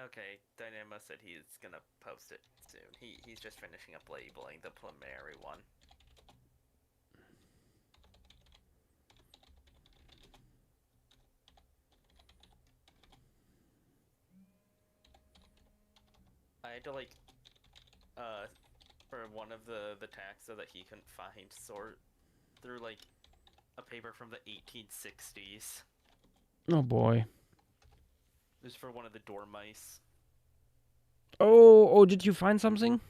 Okay, Dynamo said he's gonna post it soon. He's just finishing up labeling the preliminary one. I had to for one of the taxa that he couldn't find, sort through a paper from the 1860s. Oh boy. It was for one of the dormice. Oh, did you find something?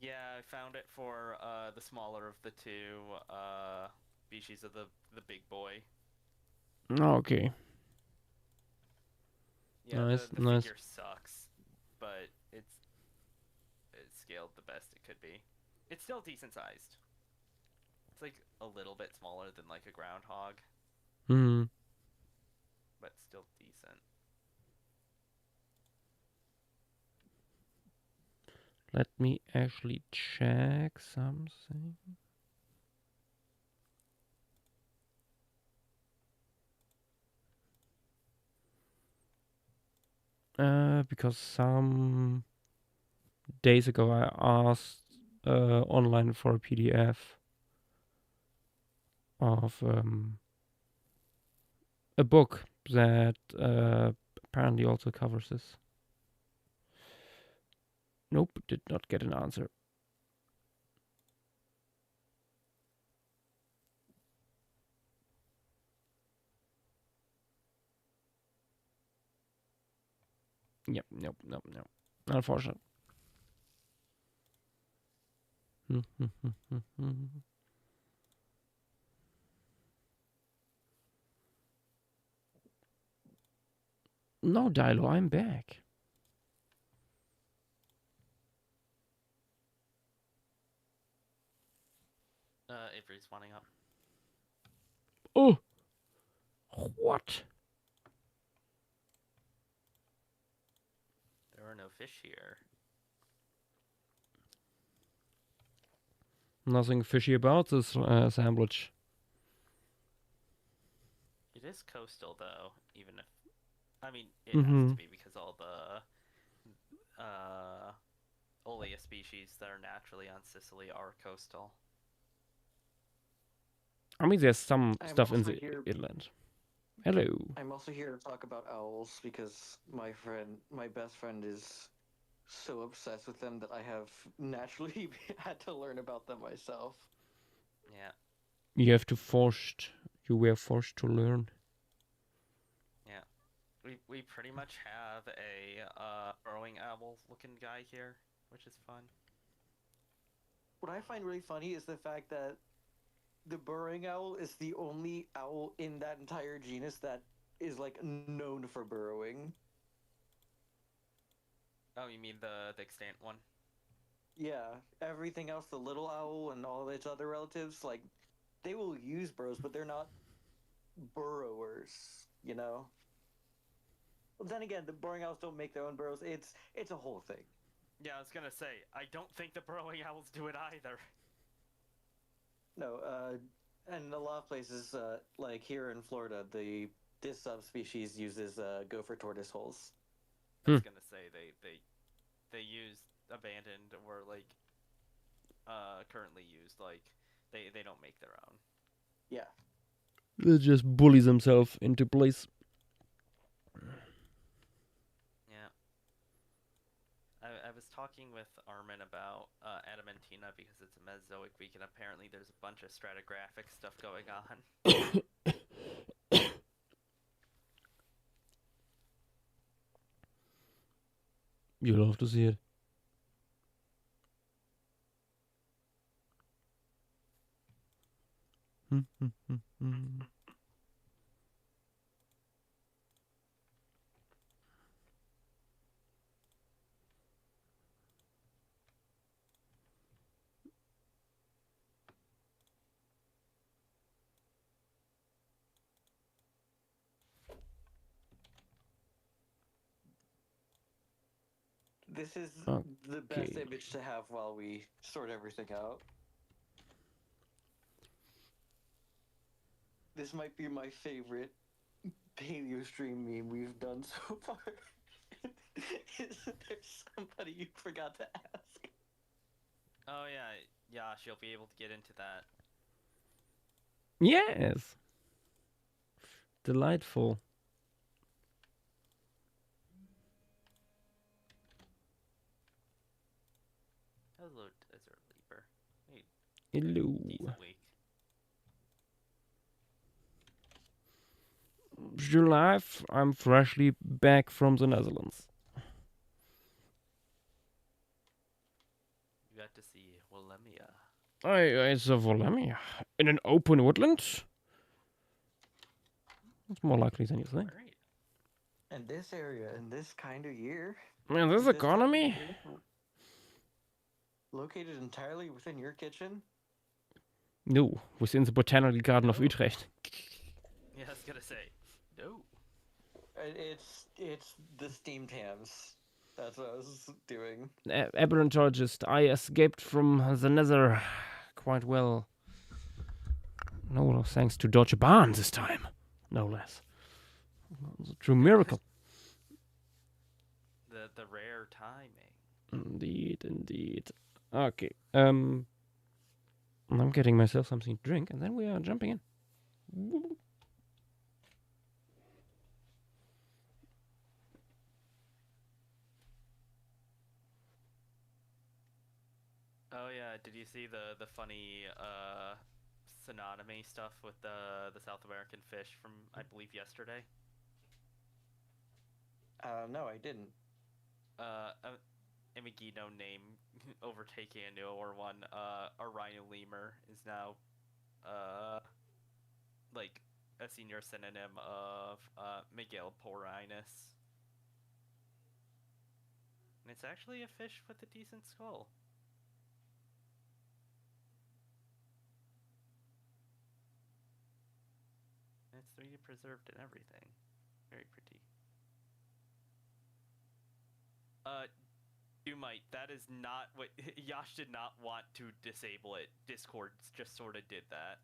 Yeah, I found it for the smaller of the two species of the big boy. Oh, okay. Yeah, Nice, the nice. figure sucks, but it's scaled the best it could be. It's still decent sized. It's a little bit smaller than a groundhog, Hmm. but still decent. Let me actually check something. Because some days ago I asked online for a PDF of a book that apparently also covers this. Nope, did not get an answer. Yep, nope. Unfortunate. No, Dilo, I'm back. Avery's wanting up. Oh, what? There are no fish here. Nothing fishy about this assemblage. It is coastal though, even if I mean it has Mm-hmm. to be because all the Olea species that are naturally on Sicily are coastal. I mean, there's some I'm stuff in also the here. inland. Hello. I'm also here to talk about owls because my best friend, is so obsessed with them that I have naturally had to learn about them myself. Yeah, You were forced to learn. yeah. We pretty much have a burrowing owl looking guy here, which is fun. What I find really funny is the fact that the burrowing owl is the only owl in that entire genus that is known for burrowing. Oh, you mean the extant one? Yeah, everything else, the little owl and all its other relatives, they will use burrows, but they're not burrowers, you know? Well, then again, the burrowing owls don't make their own burrows. It's a whole thing. Yeah, I was gonna say I don't think the burrowing owls do it either. No, and a lot of places, like here in Florida, this subspecies uses gopher tortoise holes. I was gonna say they use abandoned or currently used they don't make their own. Yeah. They just bully themselves into place. Yeah. I was talking with Armin about Adamantina because it's a Mesozoic week, and apparently there's a bunch of stratigraphic stuff going on. You'll love to see it. This is the best Okay. image to have while we sort everything out. This might be my favorite paleo stream meme we've done so far. Is there somebody you forgot to ask? Oh yeah, Yash, you'll be able to get into that. Yes. Delightful. Hello, Desert Leaper. Hey, Hello. decent week. Your life, I'm freshly back from the Netherlands. You got to see Willemia. It's a Volumia. In an open woodland? It's more likely than you think. Great. In this area, in this kind of year, Man, this with time of economy? year, located entirely within your kitchen. No, within the Botanical Garden of No. Utrecht. Yeah, I was gonna say, no. It's the steamed hams. That's what I was doing. Aberrantologist, I escaped from the Nether quite well. No, thanks to Deutsche Bahn this time. No less. It's a true miracle. The rare timing. Indeed, indeed. Okay. I'm getting myself something to drink, and then we are jumping in. Oh yeah, did you see the funny synonymy stuff with the South American fish from I believe yesterday? No, I didn't. Imagino name overtaking a newer one. A rhino lemur is now like a senior synonym of Miguel Porinus. And it's actually a fish with a decent skull. And it's 3D preserved and everything. Very pretty. Dumite, that is not what Yash did not want to disable it. Discord just sort of did that.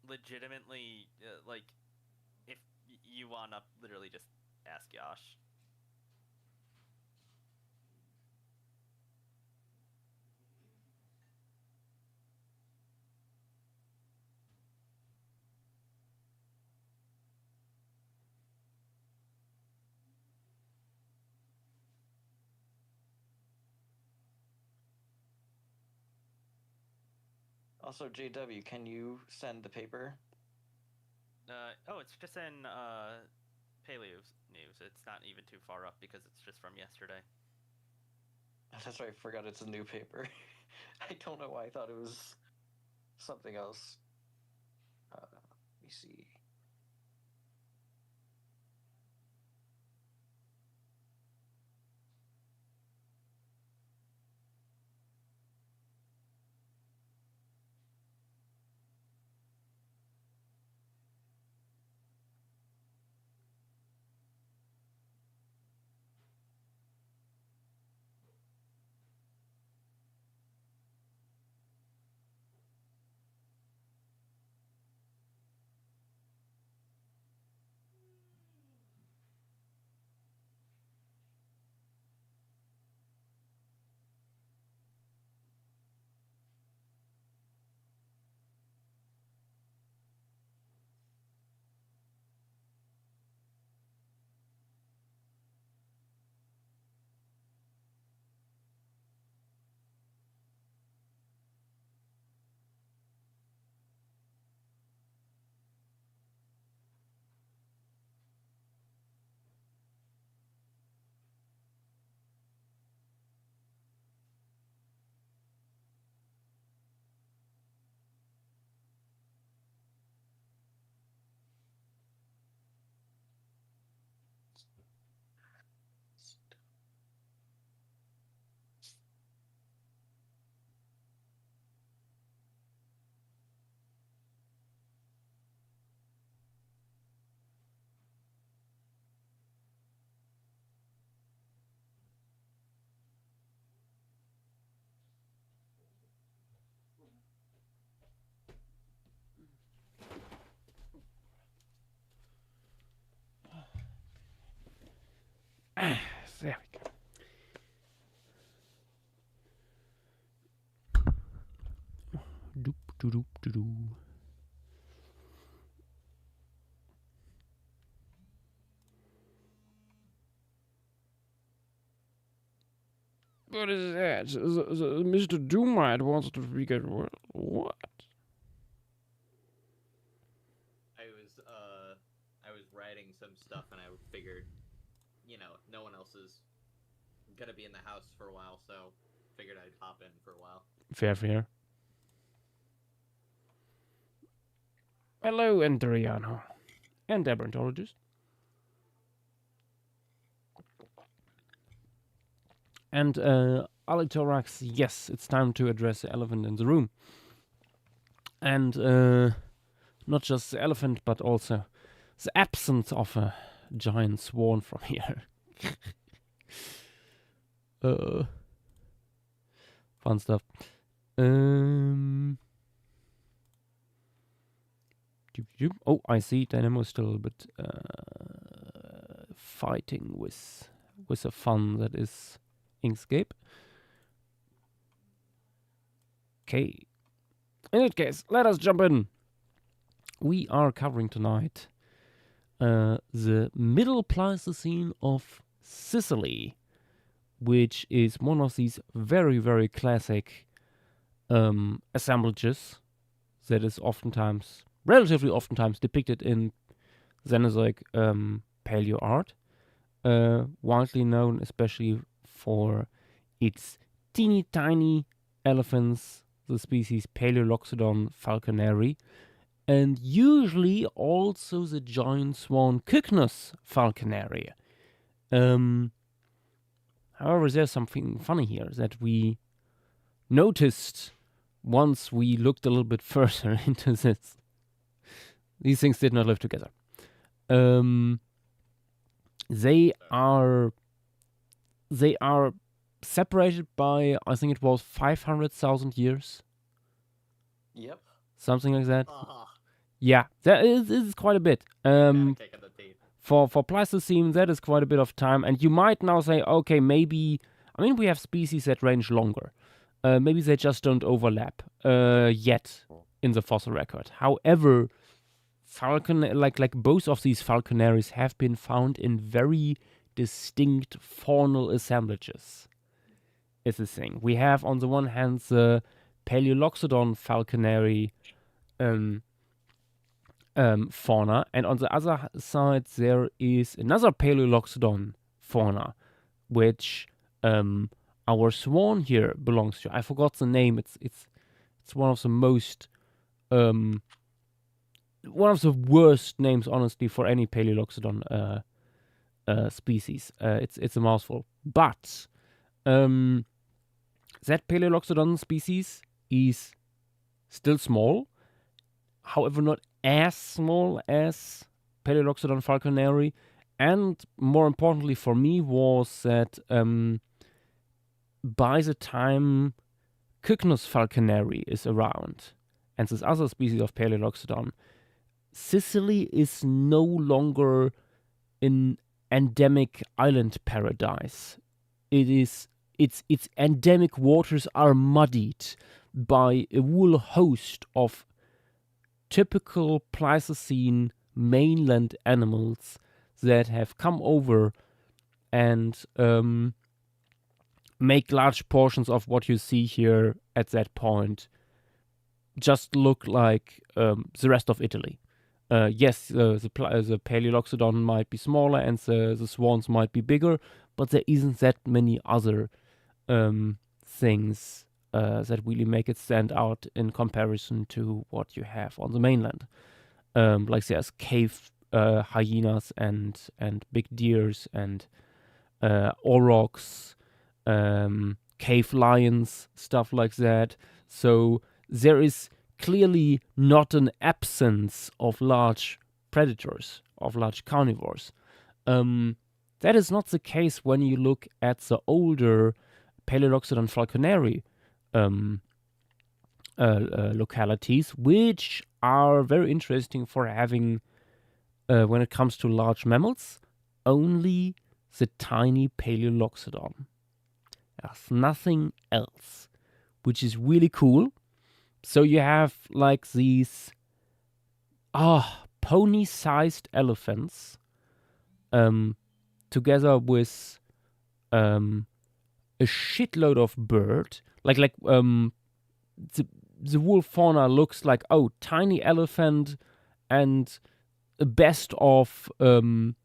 Legitimately, like, if you wanna literally just ask Yash. Also, JW, can you send the paper? Oh, it's just in Paleo news. It's not even too far up because it's just from yesterday. That's right, I forgot it's a new paper. I don't know why I thought it was something else. Let me see. There we go. Doop, doo, doop, doo, doo. What is that? Mr. Doomite wants to get what? I was writing some stuff and I figured, no one else is gonna be in the house for a while, so figured I'd hop in for a while. Fair. Hello, Endriano. And Aberantologist. And Alictorax, yes, it's time to address the elephant in the room. And not just the elephant, but also the absence of a giant swan from here. Fun stuff. Oh, I see. Dynamo's still a little bit fighting with a fun that is Inkscape. Okay. In that case, let us jump in. We are covering tonight the Middle Pleistocene of Sicily, which is one of these very, very classic assemblages that is relatively oftentimes depicted in Cenozoic paleo art, widely known especially for its teeny tiny elephants, the species Paleoloxodon falconeri, and usually also the giant swan Cycnus falconeri. However, there's something funny here that we noticed once we looked a little bit further into this. These things did not live together. They are separated by, I think it was 500,000 years. Yep. Something like that. Yeah, that is quite a bit. For Pleistocene, that is quite a bit of time. And you might now say, okay, maybe, we have species that range longer. Maybe they just don't overlap yet in the fossil record. However, like both of these falconeries have been found in very distinct faunal assemblages. Is the thing. We have on the one hand the Paleoloxodon falconeri fauna, and on the other side there is another Paleoloxodon fauna, which our swan here belongs to. I forgot the name. It's one of the most one of the worst names, honestly, for any Paleoloxodon species. It's a mouthful. But that Paleoloxodon species is still small, however not as small as Paleoloxodon falconeri, and more importantly for me was that by the time Cycnus falconeri is around, and this other species of Paleoloxodon, Sicily is no longer an endemic island paradise. Its endemic waters are muddied by a whole host of typical Pleistocene mainland animals that have come over and make large portions of what you see here at that point just look like the rest of Italy. Yes, the Paleoloxodon might be smaller and the swans might be bigger, but there isn't that many other things that really make it stand out in comparison to what you have on the mainland. Like there's cave hyenas and big deers and aurochs, cave lions, stuff like that. So there is clearly not an absence of large predators, of large carnivores. That is not the case when you look at the older Paleoloxodon falconeri localities, which are very interesting for having, when it comes to large mammals, only the tiny Paleoloxodon. There's nothing else, which is really cool. So you have like these pony-sized elephants together with a shitload of bird. The wolf fauna looks like tiny elephant and a best of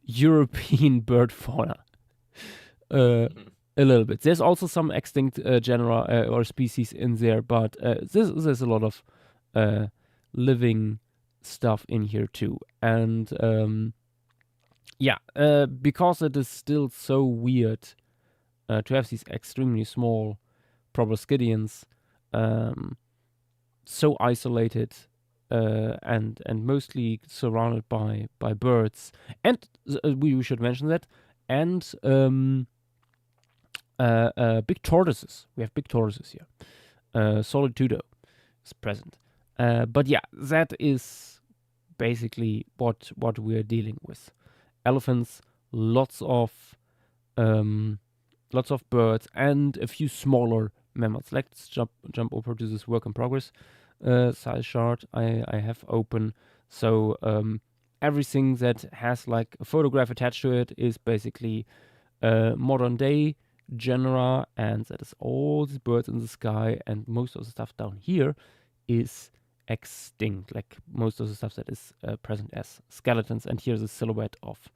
European bird fauna. A little bit. There's also some extinct genera or species in there, but there's a lot of living stuff in here too. And because it is still so weird to have these extremely small proboscideans so isolated and mostly surrounded by birds, and we should mention that, and big tortoises. We have big tortoises here. Solitudo is present. But yeah, that is basically what we're dealing with. Elephants, lots of birds, and a few smaller mammals. Let's jump over to this work in progress size chart I have open. So everything that has like a photograph attached to it is basically modern day genera, and that is all the birds in the sky, and most of the stuff down here is extinct, like most of the stuff that is present as skeletons. And here's a silhouette of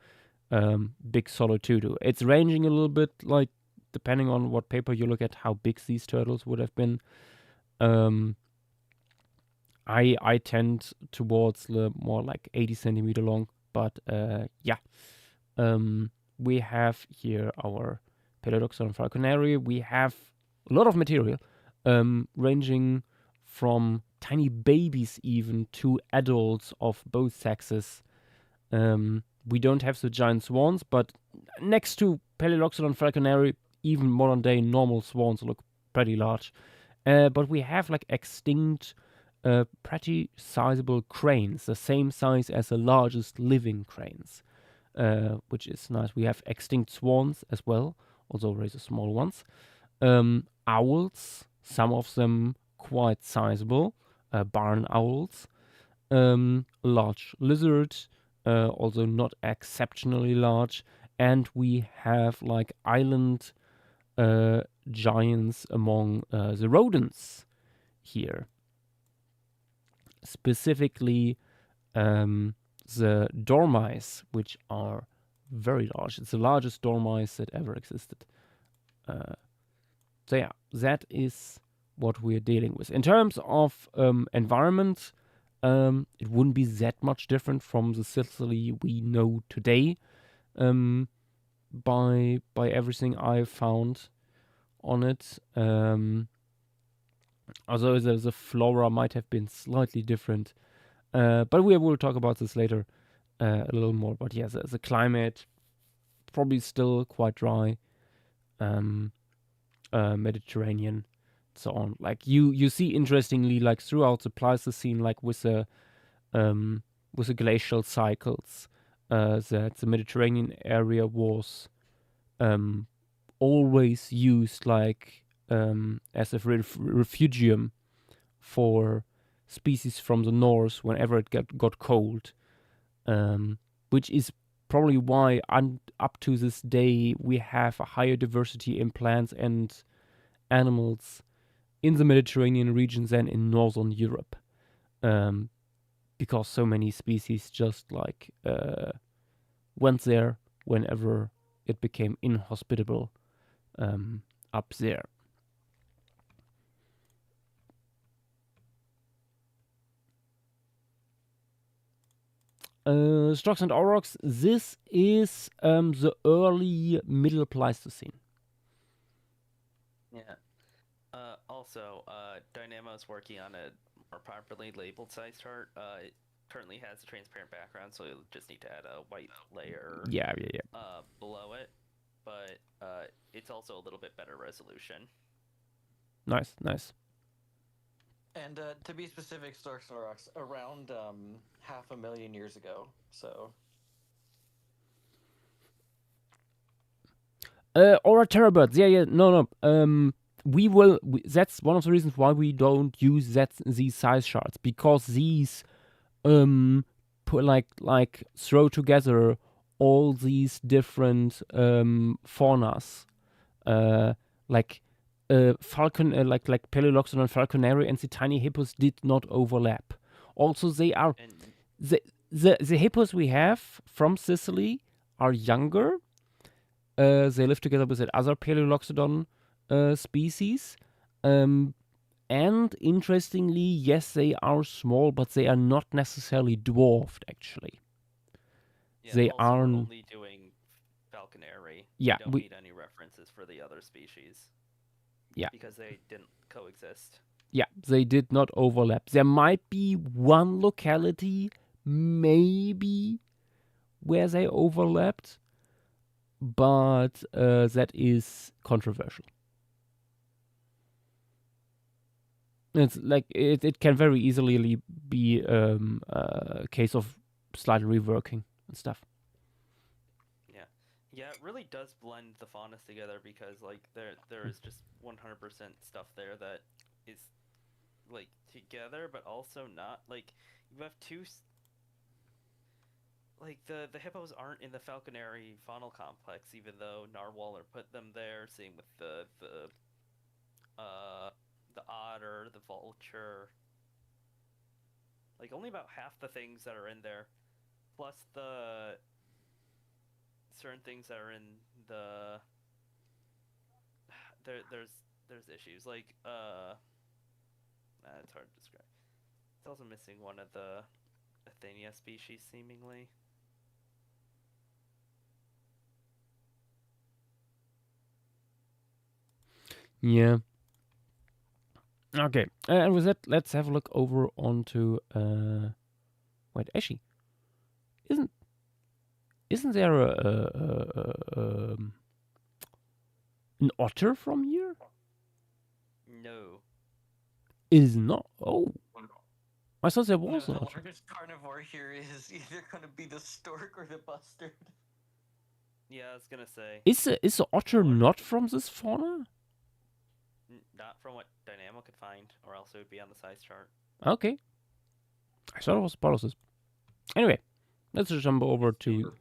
big Solitudo. It's ranging a little bit, like depending on what paper you look at, how big these turtles would have been. I tend towards the more like 80 centimeter long, but we have here our Paleodoxodon falconeri. We have a lot of material, ranging from tiny babies even to adults of both sexes. We don't have the giant swans, but next to Paleodoxodon falconeri, even modern day normal swans look pretty large. But we have like extinct, pretty sizable cranes, the same size as the largest living cranes, which is nice. We have extinct swans as well, although rather small ones. Owls, some of them quite sizable, barn owls. Large lizard, although not exceptionally large. And we have like island giants among the rodents here. Specifically, the dormice, which are very large. It's the largest dormice that ever existed. So yeah, that is what we're dealing with. In terms of environment, it wouldn't be that much different from the Sicily we know today, by everything I've found on it. Although the flora might have been slightly different. But we will talk about this later a little more. But yeah, the climate, probably still quite dry, Mediterranean, so on. Like you see, interestingly, like throughout the Pleistocene, like with the glacial cycles, that the Mediterranean area was always used like as a refugium for species from the north whenever it got cold, which is probably why up to this day we have a higher diversity in plants and animals in the Mediterranean region than in northern Europe, because so many species just like went there whenever it became inhospitable up there. Strux and aurochs, this is the early Middle Pleistocene. Yeah. Also, Dynamo is working on a more properly labeled size chart. It currently has a transparent background, so you'll just need to add a white layer below it. But it's also a little bit better resolution. Nice. And to be specific, Starks and Aurochs around 500,000 years ago. So Or terabirds. Yeah. No. That's one of the reasons why we don't use these size charts, because these throw together all these different faunas, falcon, like Paleoloxodon, falconary, and the tiny hippos did not overlap. Also, they are the hippos we have from Sicily are younger. They live together with that other Paleoloxodon species. And interestingly, yes, they are small, but they are not necessarily dwarfed, actually. Yeah, they also are we're only doing falconary. Yeah, we don't need any references for the other species. Yeah. Because they didn't coexist. Yeah, they did not overlap. There might be one locality, maybe, where they overlapped, but that is controversial. It's like it can very easily be a case of slightly reworking and stuff. Yeah, it really does blend the faunas together, because like there is just 100% stuff there that is like together, but also not. Like you have two. Like the hippos aren't in the falconary faunal complex, even though Narwhaler put them there. Same with the otter, the vulture. Like only about half the things that are in there, plus the certain things that are in the there's issues like it's hard to describe. It's also missing one of the Athenia species seemingly. Yeah. Okay. And with that, let's have a look over onto wait, actually, isn't there an otter from here? No. It is not. Oh. I thought there was an The otter. largest carnivore here is either going to be the stork or the bustard. Yeah, I was gonna say. Is the otter not from this fauna? Not from what Dynamo could find, or else it would be on the size chart. Okay. I thought it was part of this. Anyway, let's just jump over to.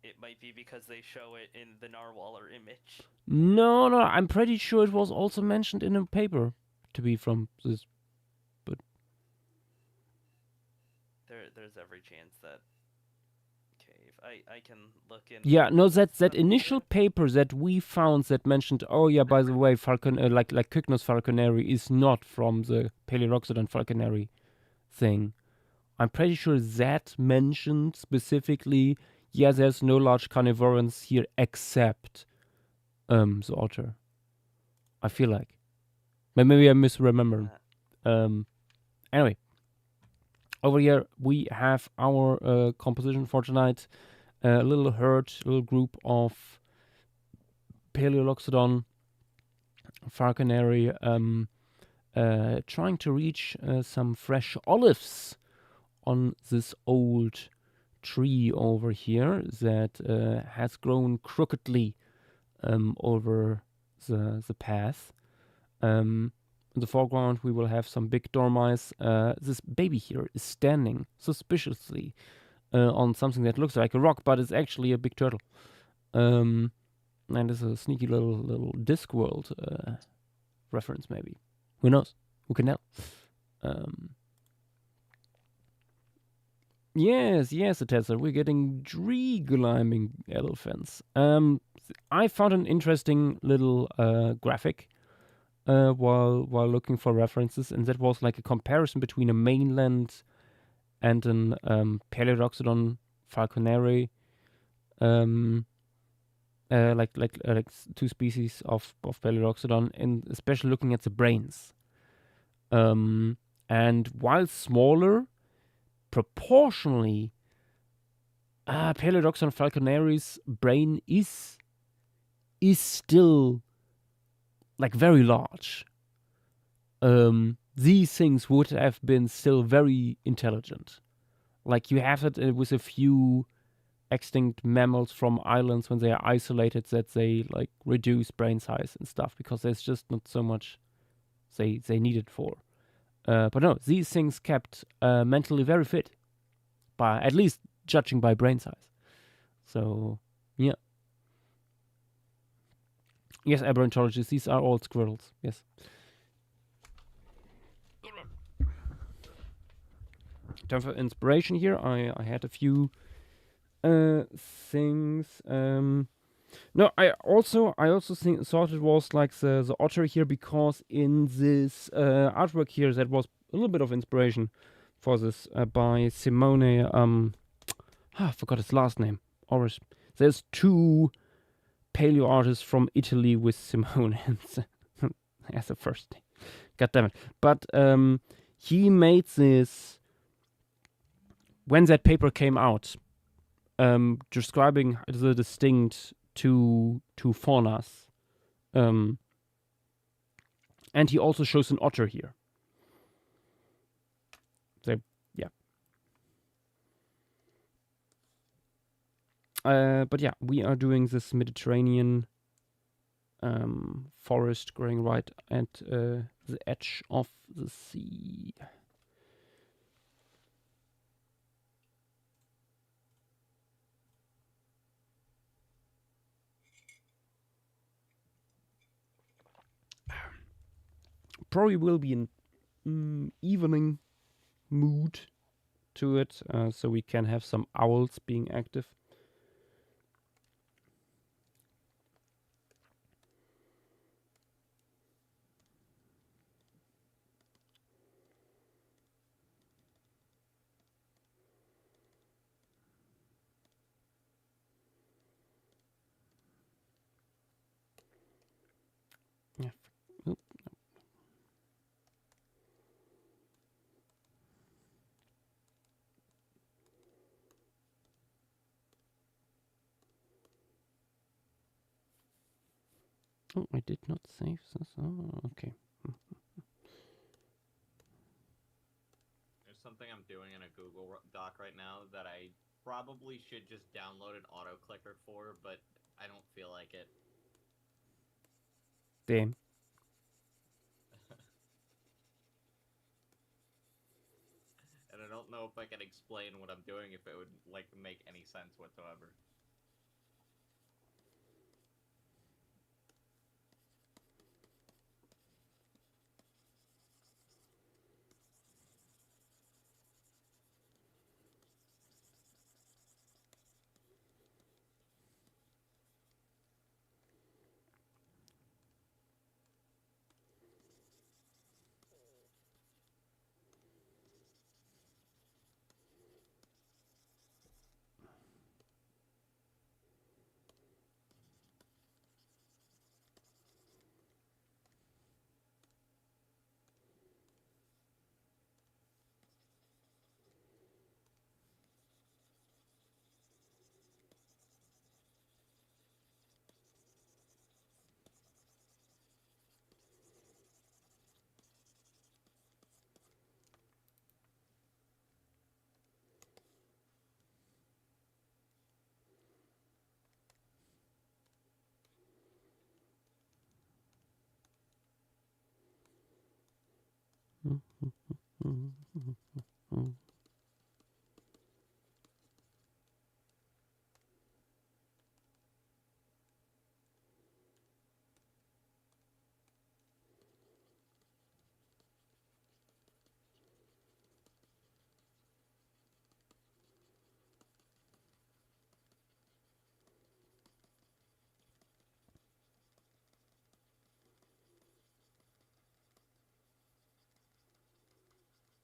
It might be because they show it in the Narwhaler image. No, I'm pretty sure it was also mentioned in a paper to be from this. But there's every chance that cave. I can look in. Yeah, no, that initial paper that we found that mentioned, oh yeah, by the way, falcon like Cygnus falconary is not from the Paleoxodon falconary thing. I'm pretty sure that mentioned specifically, yeah, there's no large carnivorans here except the otter. I feel like. But maybe I misremembered. Anyway. Over here we have our composition for tonight. A little herd, little group of Paleoloxodon falconary trying to reach some fresh olives on this old tree over here that has grown crookedly over the path. In the foreground we will have some big dormice. This baby here is standing suspiciously on something that looks like a rock, but it's actually a big turtle. And it's a sneaky little Discworld reference, maybe. Who knows? Who can tell? Yes, Atessa, we're getting tree-climbing elephants. I found an interesting little graphic while looking for references, and that was like a comparison between a mainland and an Paleoxodon falconary, like two species of Paleoxodon, and especially looking at the brains. And while smaller, proportionally, Paleoxodon falconary's brain is still like very large. These things would have been still very intelligent. Like you have it with a few extinct mammals from islands when they are isolated that they like reduce brain size and stuff because there's just not so much they need it for. But no, these things kept mentally very fit, by at least judging by brain size. So yeah. Yes, aberrantologists, these are all squirrels. Yes. In terms of inspiration here, I had a few things. No, I also thought it was like the otter here because in this artwork here that was a little bit of inspiration for this by Simone. I forgot his last name. There's two paleo artists from Italy with Simone as a first name. God damn it! But he made this when that paper came out, describing the distinct two faunas, and he also shows an otter here. So yeah. But yeah, we are doing this Mediterranean forest growing right at the edge of the sea. Probably will be an evening mood to it, so we can have some owls being active. Yeah. Oh. Oh, I did not save this. Oh, okay. There's something I'm doing in a Google Doc right now that I probably should just download an auto clicker for, but I don't feel like it. Damn. And I don't know if I can explain what I'm doing if it would like make any sense whatsoever.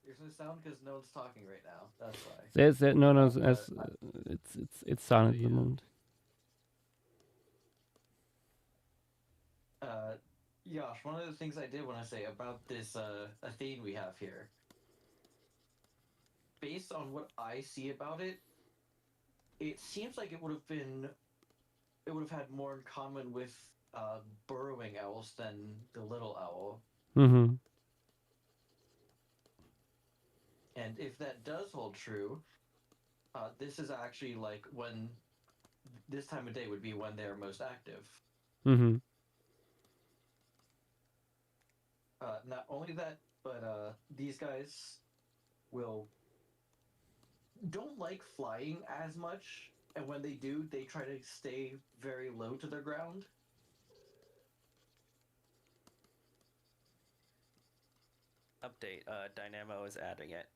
There's no sound because no one's talking right now. That's why. There's it's silent at the moment. Josh, one of the things I did want to say about this Athene we have here, based on what I see about it, it seems like it would have had more in common with burrowing owls than the little owl. Mm-hmm. And if that does hold true, this is actually like when this time of day would be when they're most active. Mm-hmm. Not only that, but these guys don't like flying as much, and when they do, they try to stay very low to the ground. Update, Dynamo is adding it.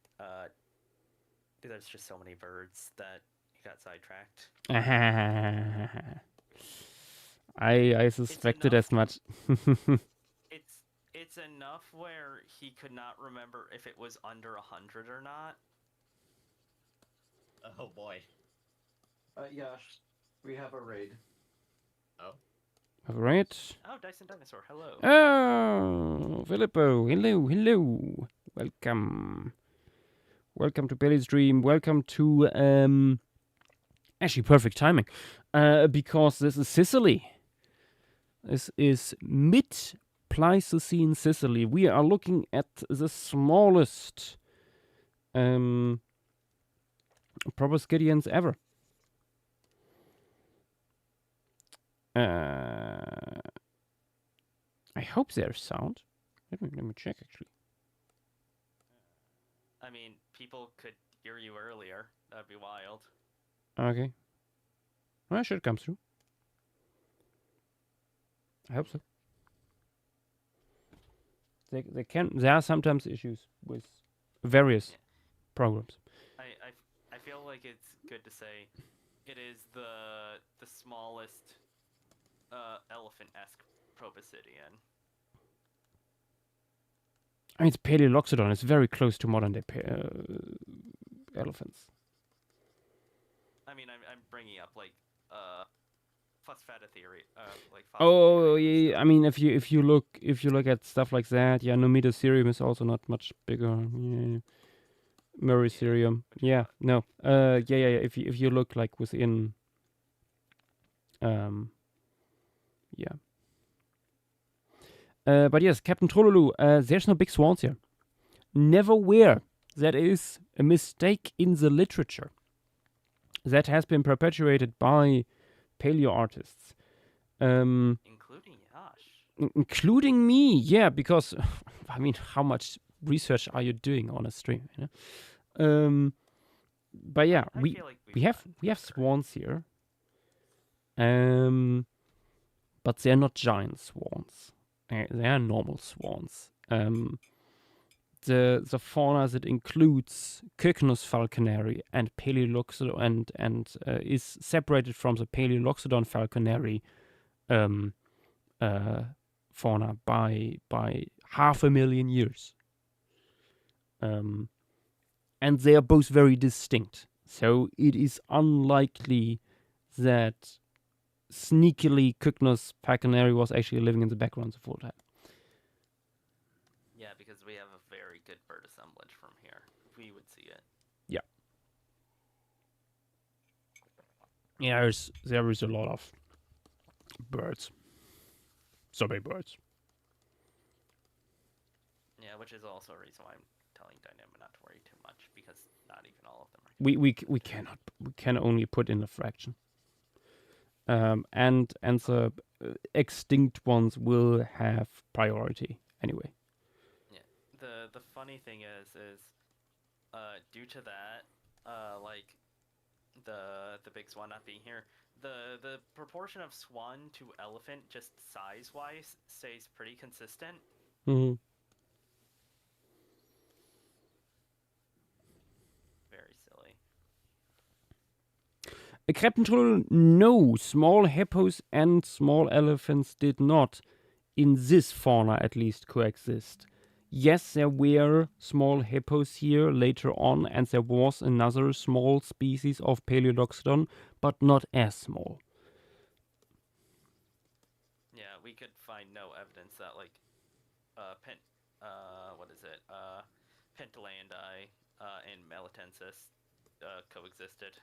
There's just so many birds that he got sidetracked. I suspected as much. It's enough where he could not remember if it was under 100 or not. Oh boy. Yeah, we have a raid. Oh. All right. Oh, Dyson Dinosaur, hello. Oh, Filippo, hello. Welcome to Billy's Dream. Welcome to actually perfect timing, because this is Sicily. This is mid-Pleistocene Sicily. We are looking at the smallest proboscidians ever. I hope there's sound. Let me check actually. I mean, people could hear you earlier. That'd be wild. Okay. Well, should come through. I hope so. There are sometimes issues with various programs. I feel like it's good to say it is the smallest elephant-esque proboscidian. I mean, it's Paleoloxodon. It's very close to modern day elephants. I mean, I'm bringing up like theory, like. Oh yeah, I mean, if you look at stuff like that, yeah, Nomidoserium is also not much bigger. Yeah. Mericerium, yeah, no, yeah. If you look like within, yeah. But yes, Captain Trololo, there's no big swans here. Never were. That is a mistake in the literature that has been perpetuated by paleo artists. Including Yash. Including me, yeah, because, I mean, how much research are you doing on a stream? You know? But yeah, we have swans here. But they're not giant swans. They are normal swans. The fauna that includes Cycnus falconeri and Paleoloxodon and is separated from the Paleoloxodon falconeri fauna by 500,000 years. And they are both very distinct. So it is unlikely that sneakily Cycnus falconeri was actually living in the background the full time. Yeah, because we have a very good bird assemblage from here. We would see it. Yeah. Yeah, there is a lot of birds. So many birds. Yeah, which is also a reason why I'm telling Dynamo not to worry too much, because not even all of them are. We can only put in a fraction. And the extinct ones will have priority anyway. The funny thing is due to that, like the big swan not being here, the proportion of swan to elephant just size wise stays pretty consistent. Mm-hmm. Very silly. Captain Troll, no, small hippos and small elephants did not, in this fauna at least, coexist. Yes, there were small hippos here later on, and there was another small species of Paleoloxodon, but not as small. Yeah, we could find no evidence that like Pentalandi and Melitensis coexisted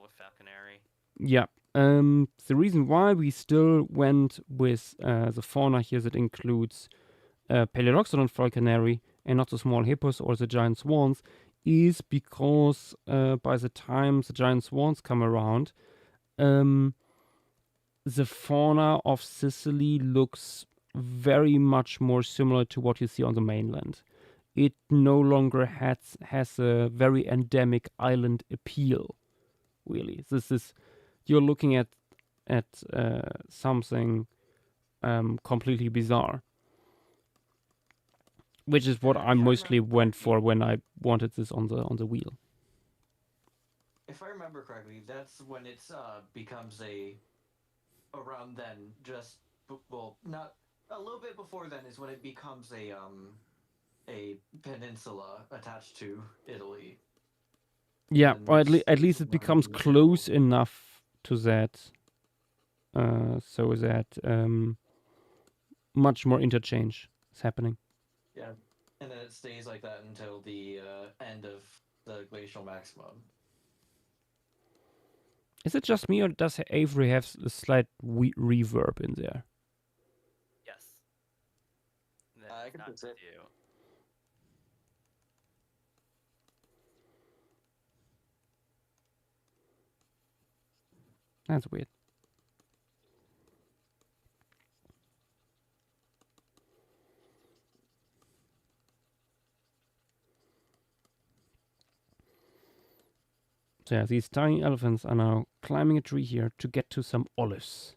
with falconeri. Yeah. The reason why we still went with the fauna here that includes Paleoloxodon falconeri and not the small hippos or the giant swans is because by the time the giant swans come around, the fauna of Sicily looks very much more similar to what you see on the mainland. It no longer has a very endemic island appeal, really. You're looking at something completely bizarre, which is what I mostly went for when I wanted this on the wheel. If I remember correctly, that's when it's becomes around then, just well, not a little bit before then is when it becomes a peninsula attached to Italy. Yeah, And or at least it one of becomes the close little- enough to that, so that much more interchange is happening. Yeah, and then it stays like that until the end of the glacial maximum. Is it just me, or does Avery have a slight reverb in there? Yes. I can not fix it. you. That's weird. So yeah, these tiny elephants are now climbing a tree here to get to some olives.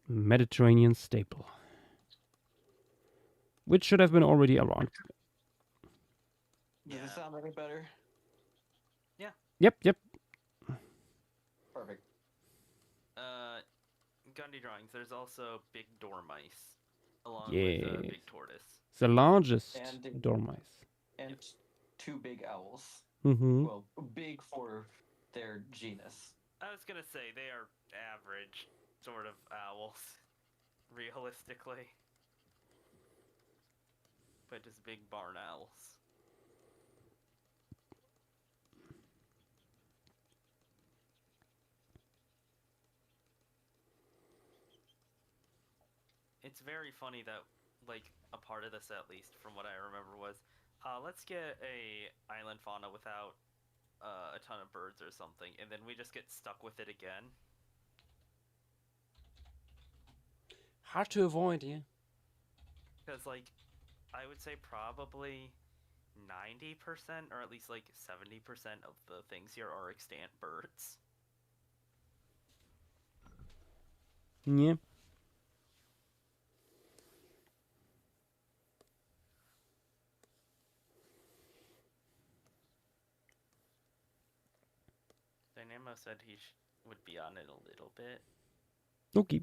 Mediterranean staple. Which should have been already around. Does it sound any better? Yeah. Yep. Perfect. Gundy drawings. There's also big dormice, along Yes. with big tortoise. The largest And dormice. And two big owls. Mm-hmm. Well, big for their genus. I was gonna say they are average sort of owls, realistically, but just big barn owls. It's very funny that, like, a part of this, at least from what I remember, was let's get a island fauna without a ton of birds or something, and then we just get stuck with it again. Hard to avoid, yeah. Because, like, I would say probably 90%, or at least like 70% of the things here are extant birds. Yeah. Dynamo said he would be on it a little bit. Okay.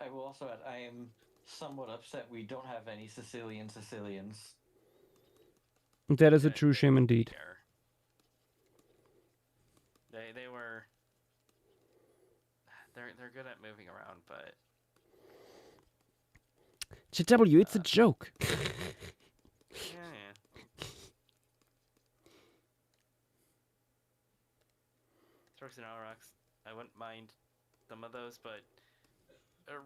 I will also add, I am somewhat upset we don't have any Sicilians. That is a true shame indeed. They were. They're good at moving around, but. GW, it's a joke. Yeah. Storks and Aurochs, I wouldn't mind some of those, but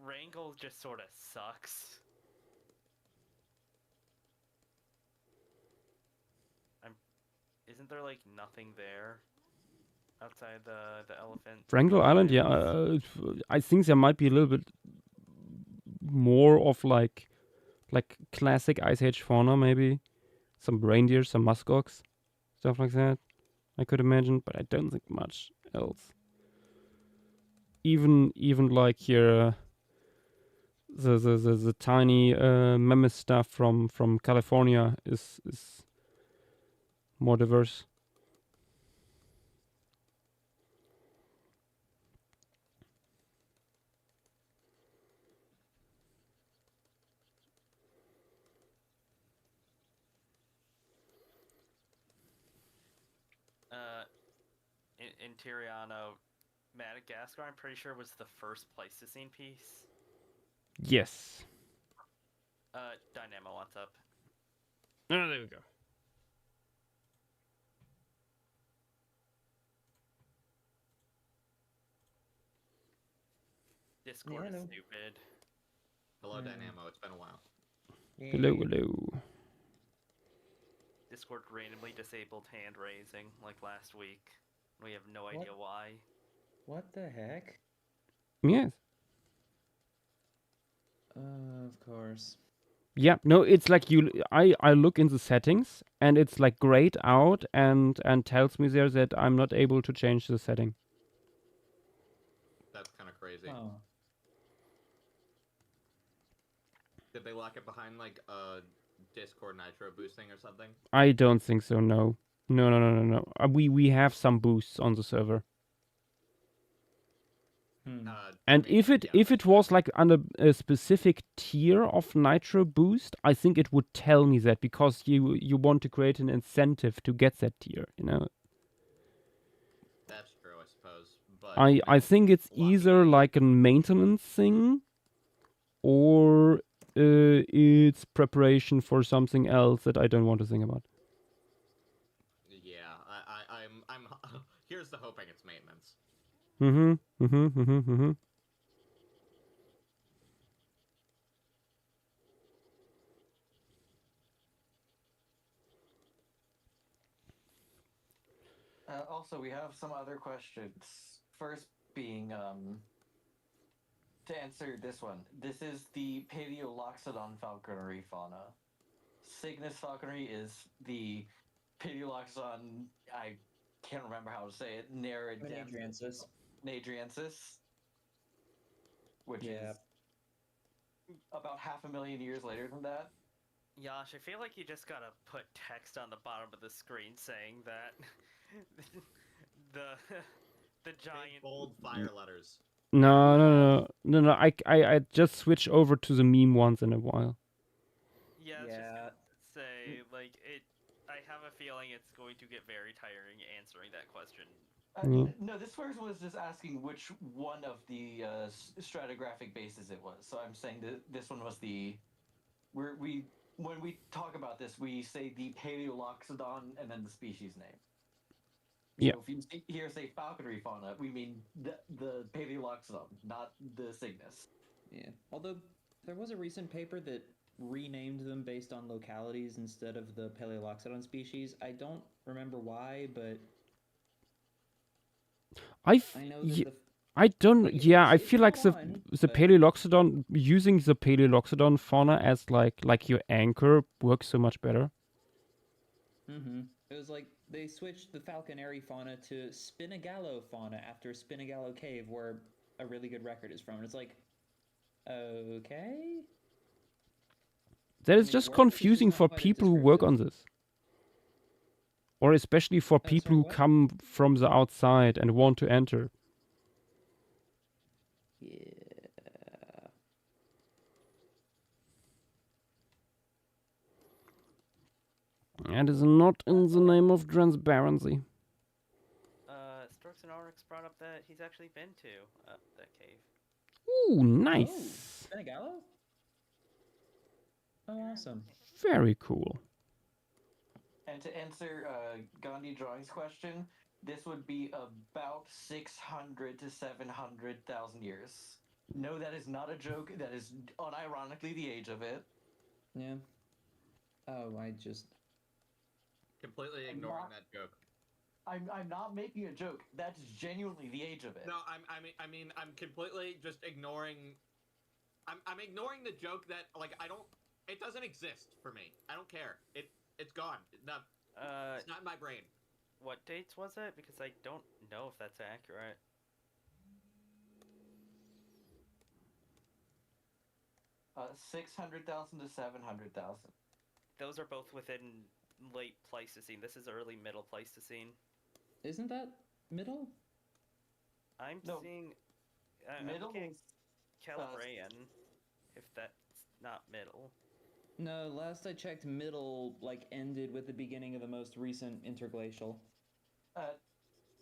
Wrangle just sort of sucks. Isn't there like nothing there outside the elephant? Wrangel Island, yeah. I think there might be a little bit more of like classic Ice Age fauna, maybe some reindeer, some muskox, stuff like that. I could imagine, but I don't think much else. Even like here, the tiny mammoth stuff from California is more diverse. In Tirano, Madagascar, I'm pretty sure was the first Pleistocene piece. Yes. Dynamo, what's up? Oh, there we go. Discord Yeah, is hello. stupid. Hello, Dynamo. It's been a while. Hello, hello. Discord randomly disabled hand raising like last week. We have no What? idea why. What the heck? Yes. Of course. Yeah, no, it's like I look in the settings and it's like grayed out and tells me there that I'm not able to change the setting. That's kind of crazy. Oh. Did they lock it behind like Discord Nitro boosting or something? I don't think so. No. No. We have some boosts on the server. And if it was like under a specific tier of Nitro boost, I think it would tell me that because you want to create an incentive to get that tier, you know. That's true, I suppose. But I think it's either like a maintenance thing or it's preparation for something else that I don't want to think about. Yeah, I'm here's to hoping it's maintenance. Also, we have some other questions. First being, to answer this one, this is the Paleoloxodon falconry fauna. Cygnus falconry is the Paleoloxodon, I can't remember how to say it, Nadriensis. Nadriensis, which Yeah. is about 500,000 years later than that. Yash, I feel like you just gotta put text on the bottom of the screen saying that the giant Big, bold fire letters. No. I just switch over to the meme once in a while. Yeah, it's Yeah. just gonna say like it. I have a feeling it's going to get very tiring answering that question. No, this first was just asking which one of the stratigraphic bases it was. So I'm saying that this one was the when we talk about this, we say the Paleoloxodon and then the species name. Yeah. So if you hear say falconry fauna, we mean the Paleoloxodon, not the Cygnus. Yeah. Although there was a recent paper that renamed them based on localities instead of the Paleoloxodon species. I don't remember why, but I know that I don't. like, Yeah, I it's feel like caught the Paleoloxodon, using the Paleoloxodon fauna as like your anchor works so much better. It was like they switched the falconary fauna to Spinagallo fauna after Spinagallo Cave, where a really good record is from. And it's like, okay. That is just confusing for people who work on this. Or especially for people who come from the outside and want to enter. Yeah. It is not in the name of transparency. Storks and Oryx brought up that he's actually been to that cave. Ooh, nice. Oh, Spinagallo? Oh, awesome. Very cool. And to answer Gandhi Drawing's question, this would be about 600 to 700,000 years. No, that is not a joke. That is unironically the age of it. Yeah. Oh, I just completely ignoring that joke. I'm not making a joke. That's genuinely the age of it. No, I mean I'm completely just ignoring. I'm ignoring the joke that like it doesn't exist for me. I don't care. It's gone. It's not in my brain. What dates was it? Because I don't know if that's accurate. Uh, 600,000 to 700,000. Those are both within late Pleistocene. This is early middle Pleistocene. Isn't that middle? I'm seeing middle Cambrian, if that's not middle. No, last I checked, middle like ended with the beginning of the most recent interglacial.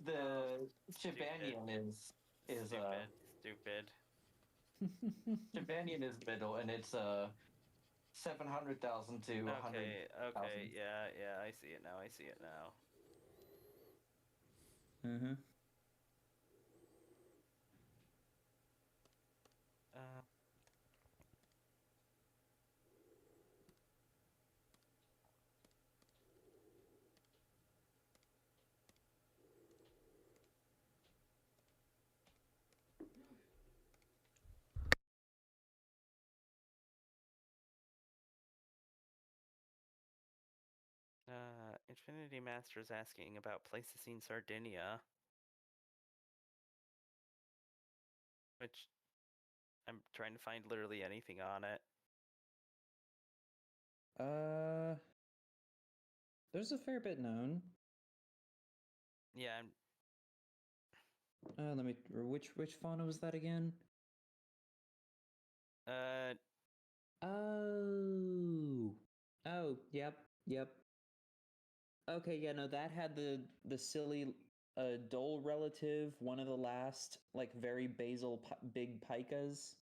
The Chibanian is stupid. Chibanian is middle, and it's 700,000 to 100,000. Okay, yeah, I see it now. Mm-hmm. Infinity Master's asking about Pleistocene Sardinia, which I'm trying to find literally anything on it. There's a fair bit known. Yeah, Let me. Which fauna was that again? Oh, yep. Okay, yeah, no, that had the silly Dole relative, one of the last like very basal big pikas,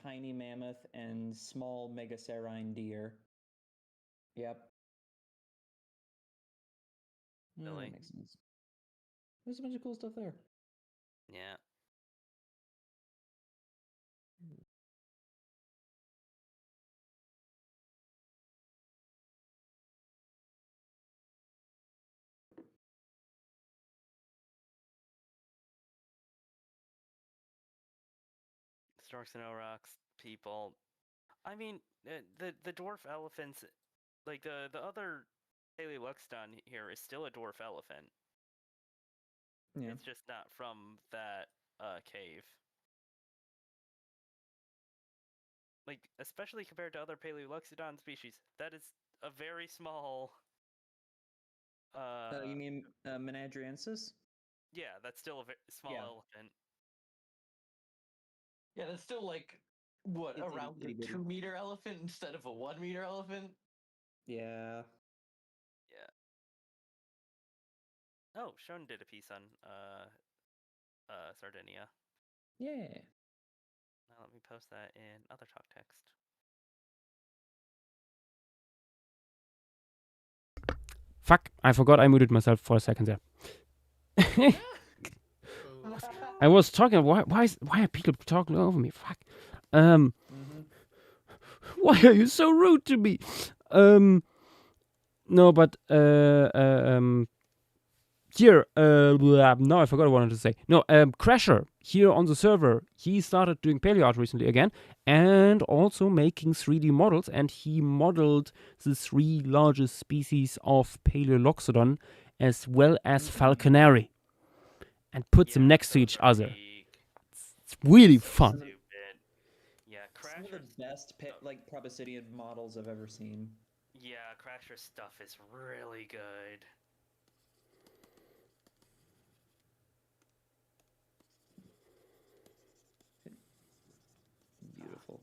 tiny mammoth, and small megacerine deer. Yep. Silly. That makes sense. There's a bunch of cool stuff there. Yeah. Storks and aurochs, people. I mean, the dwarf elephants, like the other Paleoxodon here is still a dwarf elephant. Yeah. It's just not from that cave. Like, especially compared to other Paleoxodon species, that is a very small. You mean Menadriensis? Yeah, that's still a small elephant. Yeah, that's still like what, It's around a 2-meter elephant instead of a 1-meter elephant? Yeah. Yeah. Oh, Sean did a piece on Sardinia. Yeah. Now let me post that in other talk text. Fuck, I forgot I muted myself for a second there. I was talking. Why are people talking over me? Fuck. Why are you so rude to me? No, but here, now I forgot what I wanted to say. No, Crasher here on the server, he started doing paleo art recently again, and also making 3D models, and he modeled the 3 largest species of Paleoloxodon as well as falconary, and put them next to each other. It's really fun. Stupid. Yeah, Crasher. Some of the best like proboscidean models I've ever seen. Yeah, Crasher stuff is really good. Beautiful.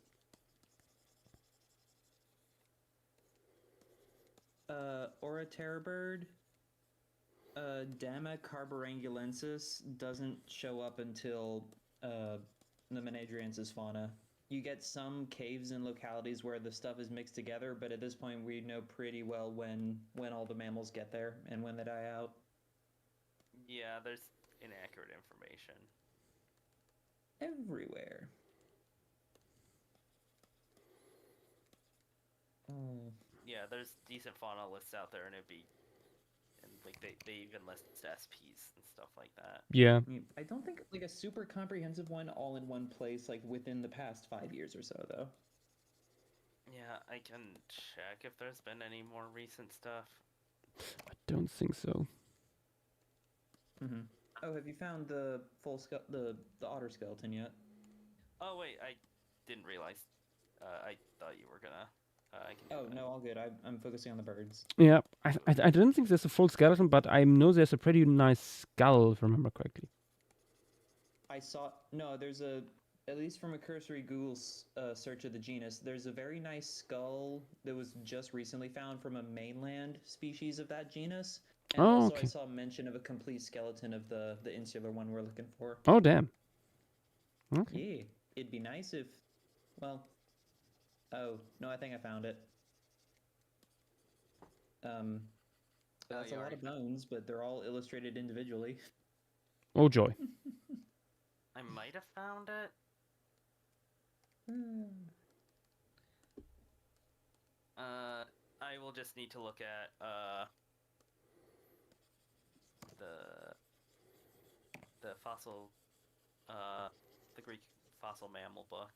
Aura Terrorbird, Dama carborangulensis doesn't show up until the Menadriensis fauna. You get some caves and localities where the stuff is mixed together, but at this point we know pretty well when all the mammals get there and when they die out. Yeah, there's inaccurate information everywhere. Yeah, there's decent fauna lists out there, and like they even list SPs and stuff like that. Yeah. I don't think like a super comprehensive one all in one place like within the past 5 years or so though. Yeah, I can check if there's been any more recent stuff. I don't think so. Oh, have you found the full the otter skeleton yet? Oh wait, I didn't realize. I thought you were gonna. No, all good. I'm focusing on the birds. Yeah, I don't think there's a full skeleton, but I know there's a pretty nice skull, if I remember correctly. There's at least from a cursory Google search of the genus, there's a very nice skull that was just recently found from a mainland species of that genus. And also I saw mention of a complete skeleton of the insular one we're looking for. Oh, damn. Okay. Yeah. it'd be nice if, well, oh no, I think I found it. That's a lot of bones, but they're all illustrated individually. Oh joy. I might have found it. I will just need to look at the fossil the Greek fossil mammal book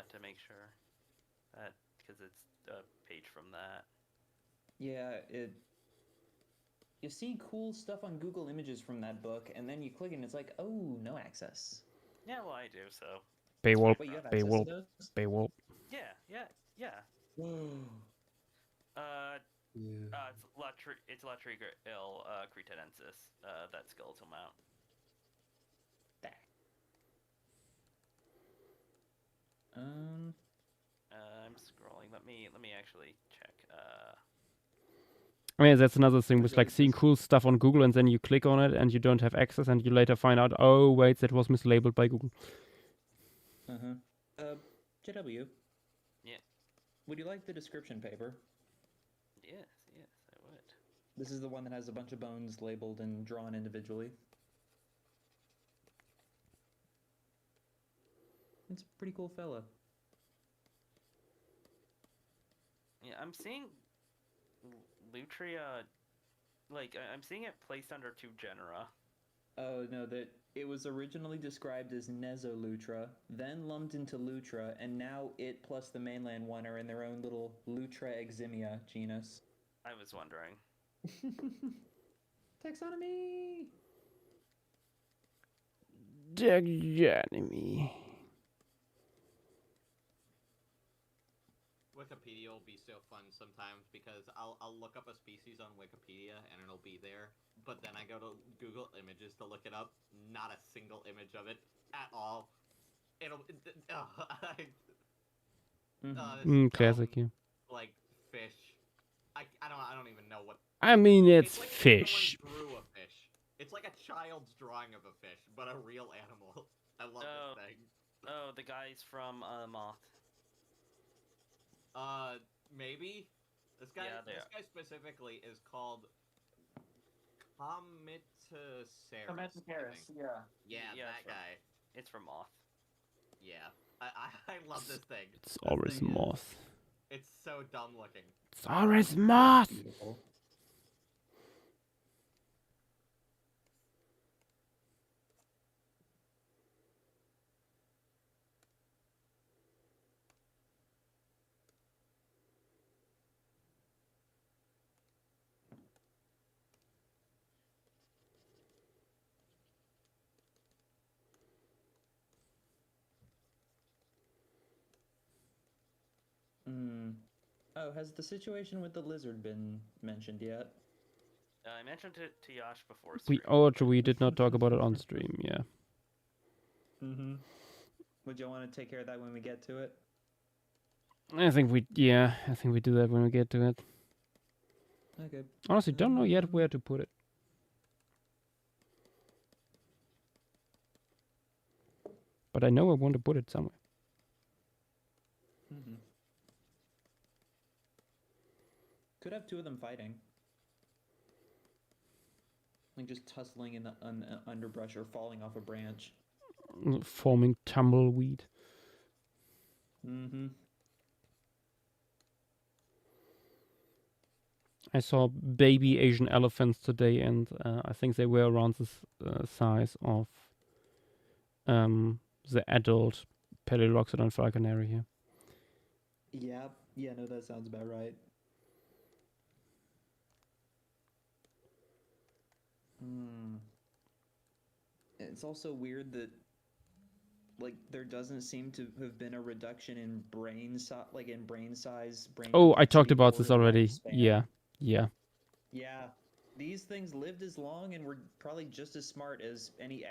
to make sure that, because it's a page from that. Yeah, you see cool stuff on Google Images from that book, and then you click and it's like, oh, no access. Yeah, well, I do, so. Paywall. Wait, you have access to those? Paywall. Yeah. It's Latrigal cretensis, that skeletal mount. I'm scrolling. Let me actually check. I mean, that's another thing with like seeing cool stuff on Google and then you click on it and you don't have access and you later find out, oh wait, that was mislabeled by Google. JW. Yeah. Would you like the description paper? Yes, I would. This is the one that has a bunch of bones labeled and drawn individually. It's a pretty cool fella. Yeah, I'm seeing Lutria, like, I'm seeing it placed under two genera. Oh, no, that it was originally described as Nesolutra, then lumped into Lutra, and now it plus the mainland one are in their own little Lutra eximia genus. I was wondering. Taxonomy! Taxonomy. Wikipedia will be so fun sometimes because I'll look up a species on Wikipedia and it'll be there, but then I go to Google Images to look it up, not a single image of it at all. Classic, yeah. Like fish. I don't even know what. I mean, it's like fish. Someone drew a fish. It's like a child's drawing of a fish, but a real animal. I love this thing. Oh, the guys from Moth. Maybe. This guy specifically is called Cometaceras. Cometaceras, yeah. Yeah, that guy. It's from Moth. Yeah. I love this thing. It's always moth. It's so dumb looking. It's always moth! Beautiful. Oh, has the situation with the lizard been mentioned yet? I mentioned it to Yash before. We did not talk about it on stream, yeah. Would you want to take care of that when we get to it? I think we do that when we get to it. Okay. Honestly, don't know yet where to put it. But I know I want to put it somewhere. Could have two of them fighting. Like just tussling in the underbrush or falling off a branch. Forming tumbleweed. I saw baby Asian elephants today, and I think they were around the size of the adult Paleoloxodon falconeri here. Yeah, no, that sounds about right. It's also weird that, like, there doesn't seem to have been a reduction in brain size. Oh, I talked about this already. Yeah. Yeah, these things lived as long and were probably just as smart as any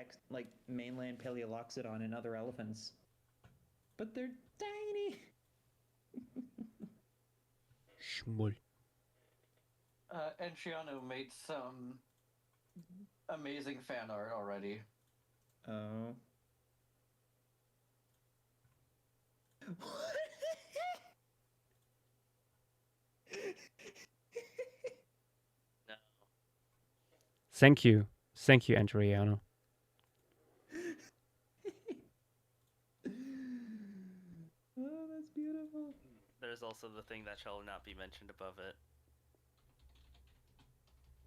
mainland Paleoloxodon and other elephants. But they're tiny. Schmull. Enciano made some amazing fan art already. Oh. No. Thank you, Andriano. Oh, that's beautiful. There's also the thing that shall not be mentioned above it.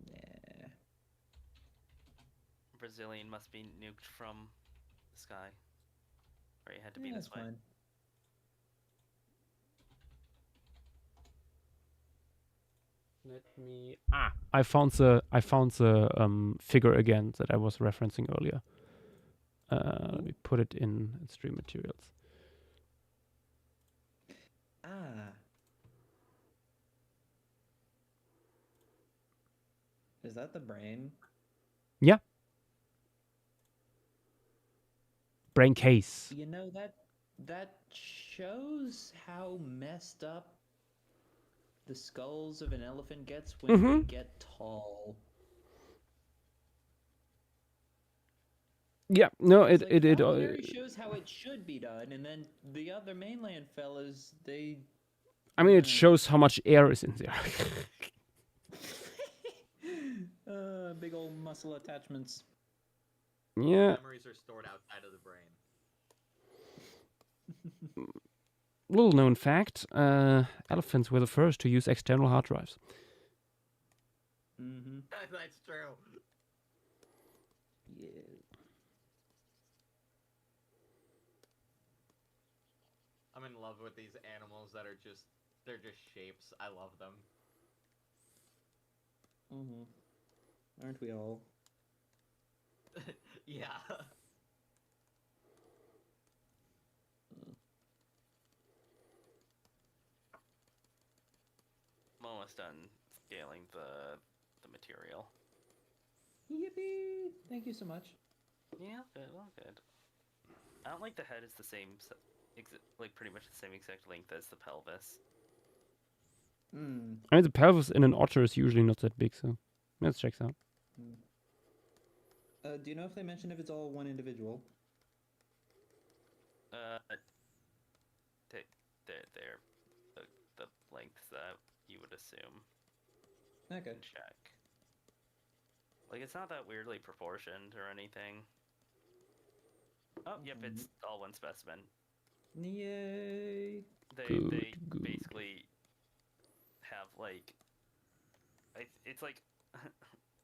Yeah. Brazilian must be nuked from the sky. Or it had to be That's this way. fine. Let me. I found the figure again that I was referencing earlier. Let me put it in stream materials. Is that the brain? Yeah. Brain case. You know, that shows how messed up the skulls of an elephant gets when they get tall. Yeah, no, it shows how it should be done, and then the other mainland fellas, they. I mean, it shows how much air is in there. Big old muscle attachments. Yeah. Memories are stored outside of the brain. Little known fact: elephants were the first to use external hard drives. Mm-hmm. That's true. Yeah. I'm in love with these animals that are they're just shapes. I love them. Mm-hmm. Aren't we all? Yeah. I'm almost done scaling the material. Yippee! Thank you so much. Yeah, good, well, good. I don't like the head is the same, like pretty much the same exact length as the pelvis. I mean, the pelvis in an otter is usually not that big, so let's check that out. Do you know if they mention if it's all one individual? They're the lengths that you would assume. Okay. Check. Like, it's not that weirdly proportioned or anything. Oh, yep, it's all one specimen. Yay! They basically have, like, it's like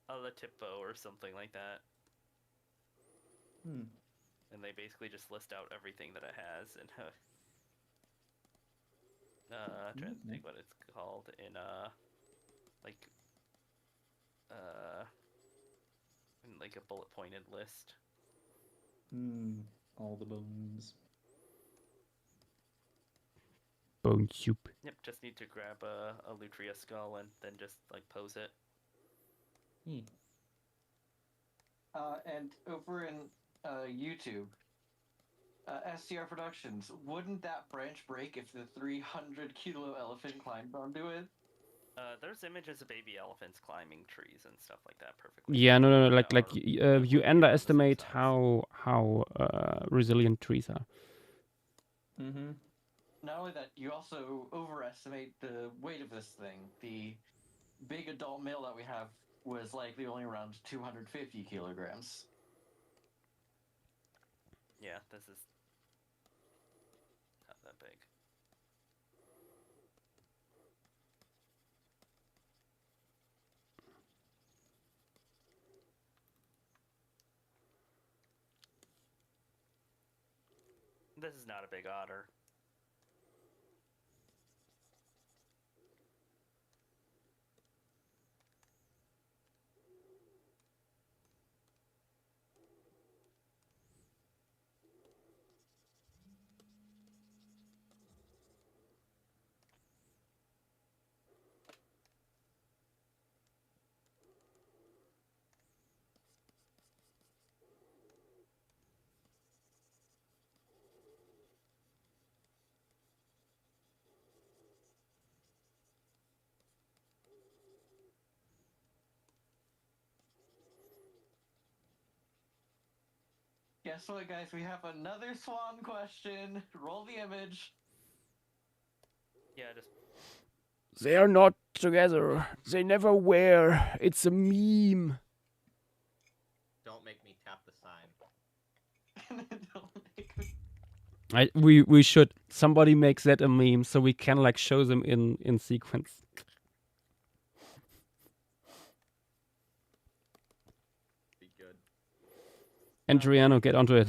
a Latipo or something like that. And they basically just list out everything that it has and trying to think what it's called in like a bullet pointed list. All the bones. Bone soup. Yep, just need to grab a Lutria skull and then just like pose it. And over in YouTube, STR Productions, wouldn't that branch break if the 300-kilo elephant climbed onto it? There's images of baby elephants climbing trees and stuff like that perfectly. Yeah, no, like you underestimate how resilient trees are. Not only that, you also overestimate the weight of this thing. The big adult male that we have was likely only around 250 kilograms. Yeah, this is not that big. This is not a big otter. Guess what, guys? We have another swan question. Roll the image. Yeah, just They are not together. They never were. It's a meme. Don't make me tap the sign. Don't make me. We should. Somebody makes that a meme so we can like show them in sequence. Be good. Adriano, get onto it.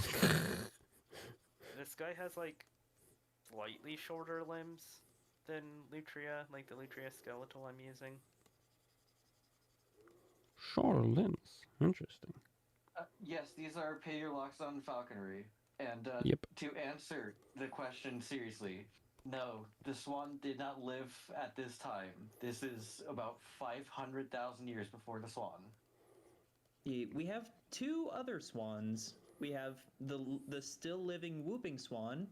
this guy has like slightly shorter limbs than Lutria, like the Lutria skeletal I'm using. Shorter limbs. Interesting. Yes, these are Paleoloxon falconry. And Yep. to answer the question seriously, no, the swan did not live at this time. This is about 500,000 years before the swan. We have two other swans. We have the still living whooping swan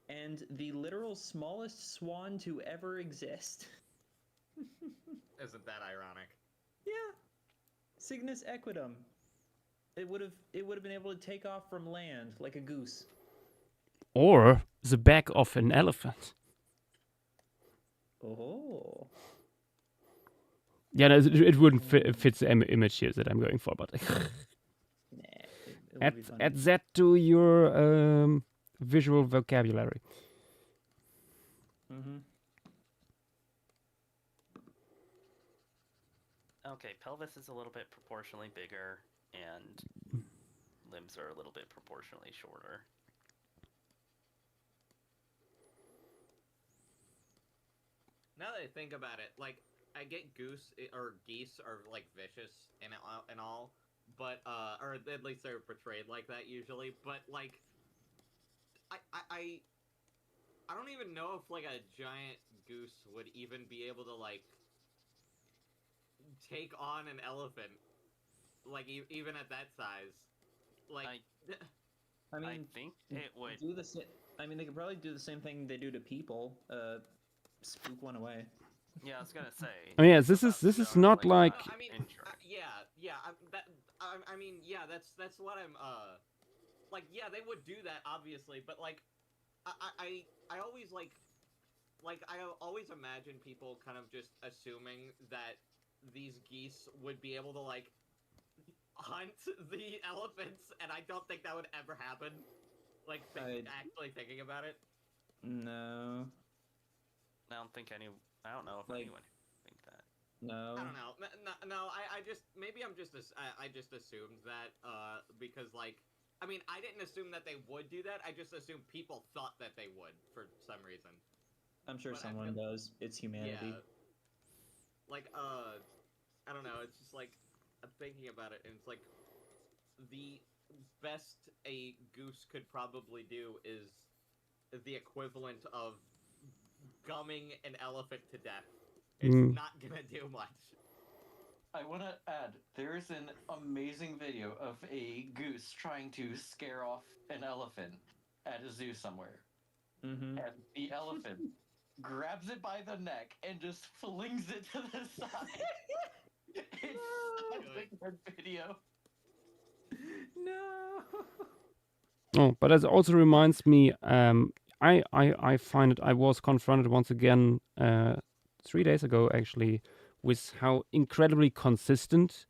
and the literal smallest swan to ever exist. Isn't that ironic? Yeah. Cygnus equitum. It would have been able to take off from land like a goose. Or the back of an elephant. Oh. Yeah, no, it wouldn't fit the image here that I'm going for, but add that to your visual vocabulary. Mm-hmm. Okay, pelvis is a little bit proportionally bigger, and limbs are a little bit proportionally shorter. Now that I think about it, like, I get goose or geese are like vicious and all, but or at least they're portrayed like that usually. But like, I don't even know if like a giant goose would even be able to like take on an elephant, like even at that size. Like, I mean, I think it would do the. I mean, they could probably do the same thing they do to people. Spook one away. Yeah, I was gonna say. Oh yeah, this is not like. I mean, yeah. I mean, yeah. That's what I'm. Like, yeah, they would do that obviously, but like, I always like I always imagine people kind of just assuming that these geese would be able to like hunt the elephants, and I don't think that would ever happen. Like, actually thinking about it. No. I don't know if anyone think that. No. I don't know. No. I just maybe I just assumed that because like I mean I didn't assume that they would do that. I just assumed people thought that they would for some reason. I'm sure someone does. It's humanity. Yeah. Like I don't know. It's just like I'm thinking about it, and it's like the best a goose could probably do is the equivalent of gumming an elephant to death. It's not gonna do much. I want to add, there is an amazing video of a goose trying to scare off an elephant at a zoo somewhere. Mm-hmm. And the elephant grabs it by the neck and just flings it to the side. It's such a good video. No. Oh, but that also reminds me, I find it. I was confronted once again 3 days ago, actually, with how incredibly consistent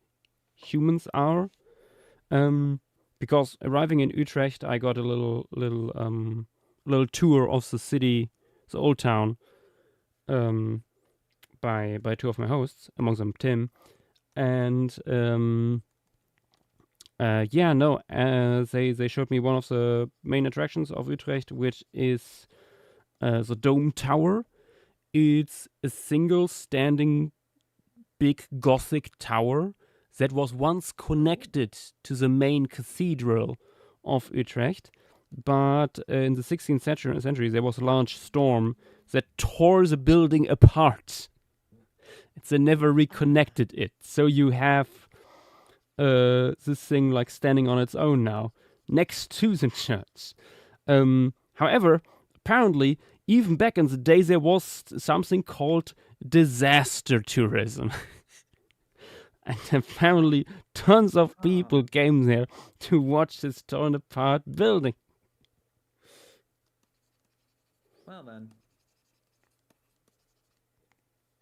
humans are. Because arriving in Utrecht, I got a little tour of the city, the old town, by two of my hosts, among them Tim, and they showed me one of the main attractions of Utrecht, which is the Dome Tower. It's a single standing big Gothic tower that was once connected to the main cathedral of Utrecht. But in the 16th century, there was a large storm that tore the building apart. They never reconnected it. So you have this thing like standing on its own now, next to the church. However, apparently, even back in the day, there was something called disaster tourism. And apparently, tons of people came there to watch this torn apart building. Well then.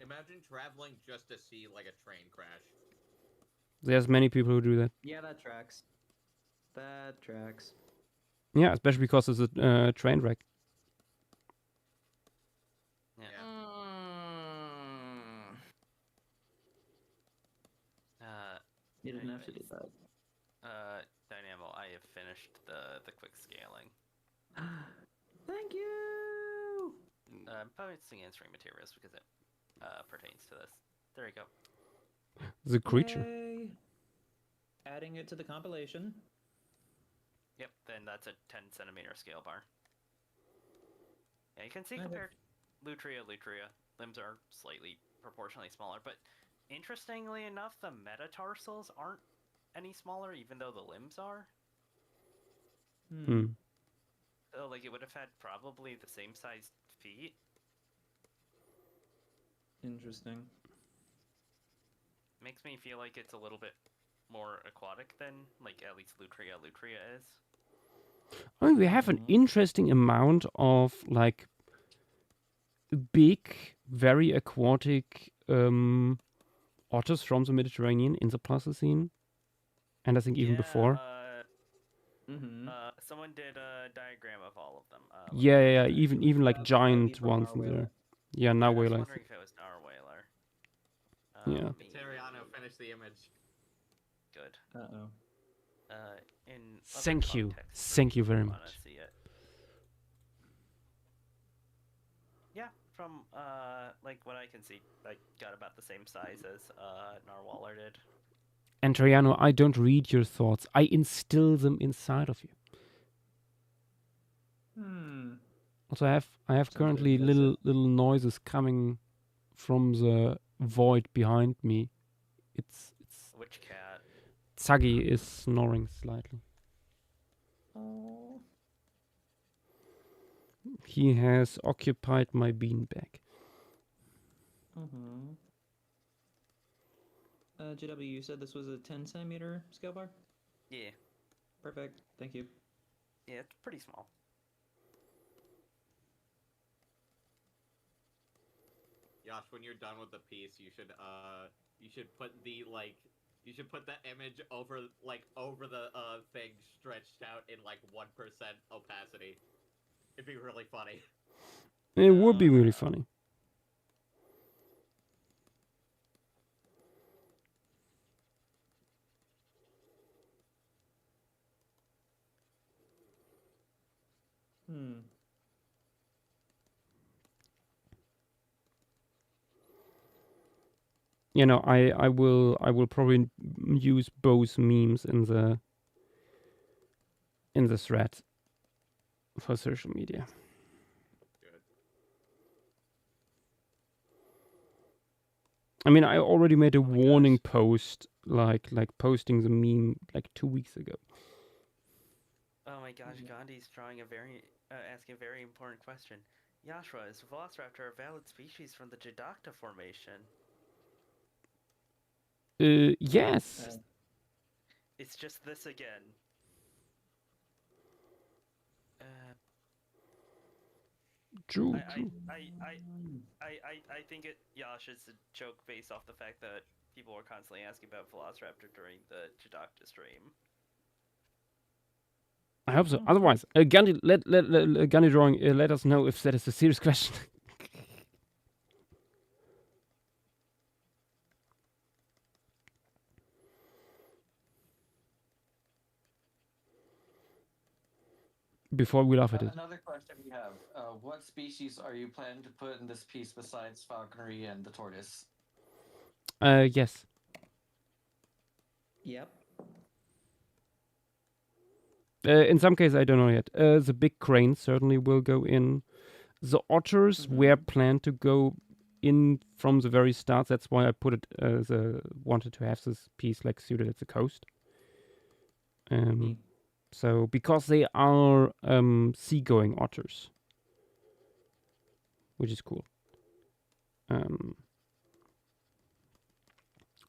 Imagine traveling just to see like a train crash. There's many people who do that. Yeah, that tracks. That tracks. Yeah, especially because it's a train wreck. Yeah. You didn't have to do anyways, that. Dynamo, I have finished the quick scaling. Thank you. I'm posting answering materials because it pertains to this. There you go. The creature. Yay. Adding it to the compilation. Yep, then that's a 10 centimeter scale bar. Yeah, you can see compared Lutria, limbs are slightly proportionally smaller, but interestingly enough, the metatarsals aren't any smaller, even though the limbs are. So, like, it would have had probably the same sized feet. Interesting. Makes me feel like it's a little bit more aquatic than, like, at least Lutria is. I mean, we have an interesting amount of, like, big, very aquatic otters from the Mediterranean in the Pleistocene. And I think even before. Someone did a diagram of all of them. Yeah. Even like giant ones in there. Yeah, now I was whaler. wondering if it was Narwhaler. Yeah. Terriano, finish the image. Good. Uh-oh. In Thank you. contexts, Thank you very wanna much. see it. Yeah, from like what I can see, I got about the same size as Narwhaler did. And Triano, I don't read your thoughts. I instill them inside of you. Also, I have currently little noises coming from the void behind me. It's Which cat? Tsagi is snoring slightly. Oh. He has occupied my beanbag. JW, you said this was a 10 centimeter scale bar? Yeah. Perfect. Thank you. Yeah, it's pretty small. Josh, when you're done with the piece, you should put the image over the thing stretched out in like 1% opacity. It'd be really funny. It would be really funny. You know, I will probably use both memes in the thread for social media. Good. I mean, I already made a warning post, like posting the meme like 2 weeks ago. Oh my gosh, Gandhi's drawing asking a very important question. Yashua, is Velociraptor a valid species from the Geological formation? Yes. It's just this again. True. I think Yash is a joke based off the fact that people were constantly asking about Velociraptor during the Geological stream. I hope so. Otherwise, Gandhi, Gandhi drawing, let us know if that is a serious question. Before we laugh at it. Another question we have: what species are you planning to put in this piece besides falconry and the tortoise? Yes. Yep. In some cases, I don't know yet. The big cranes certainly will go in. The otters were planned to go in from the very start. That's why I put it. Wanted to have this piece like suited at the coast. So because they are seagoing otters, which is cool.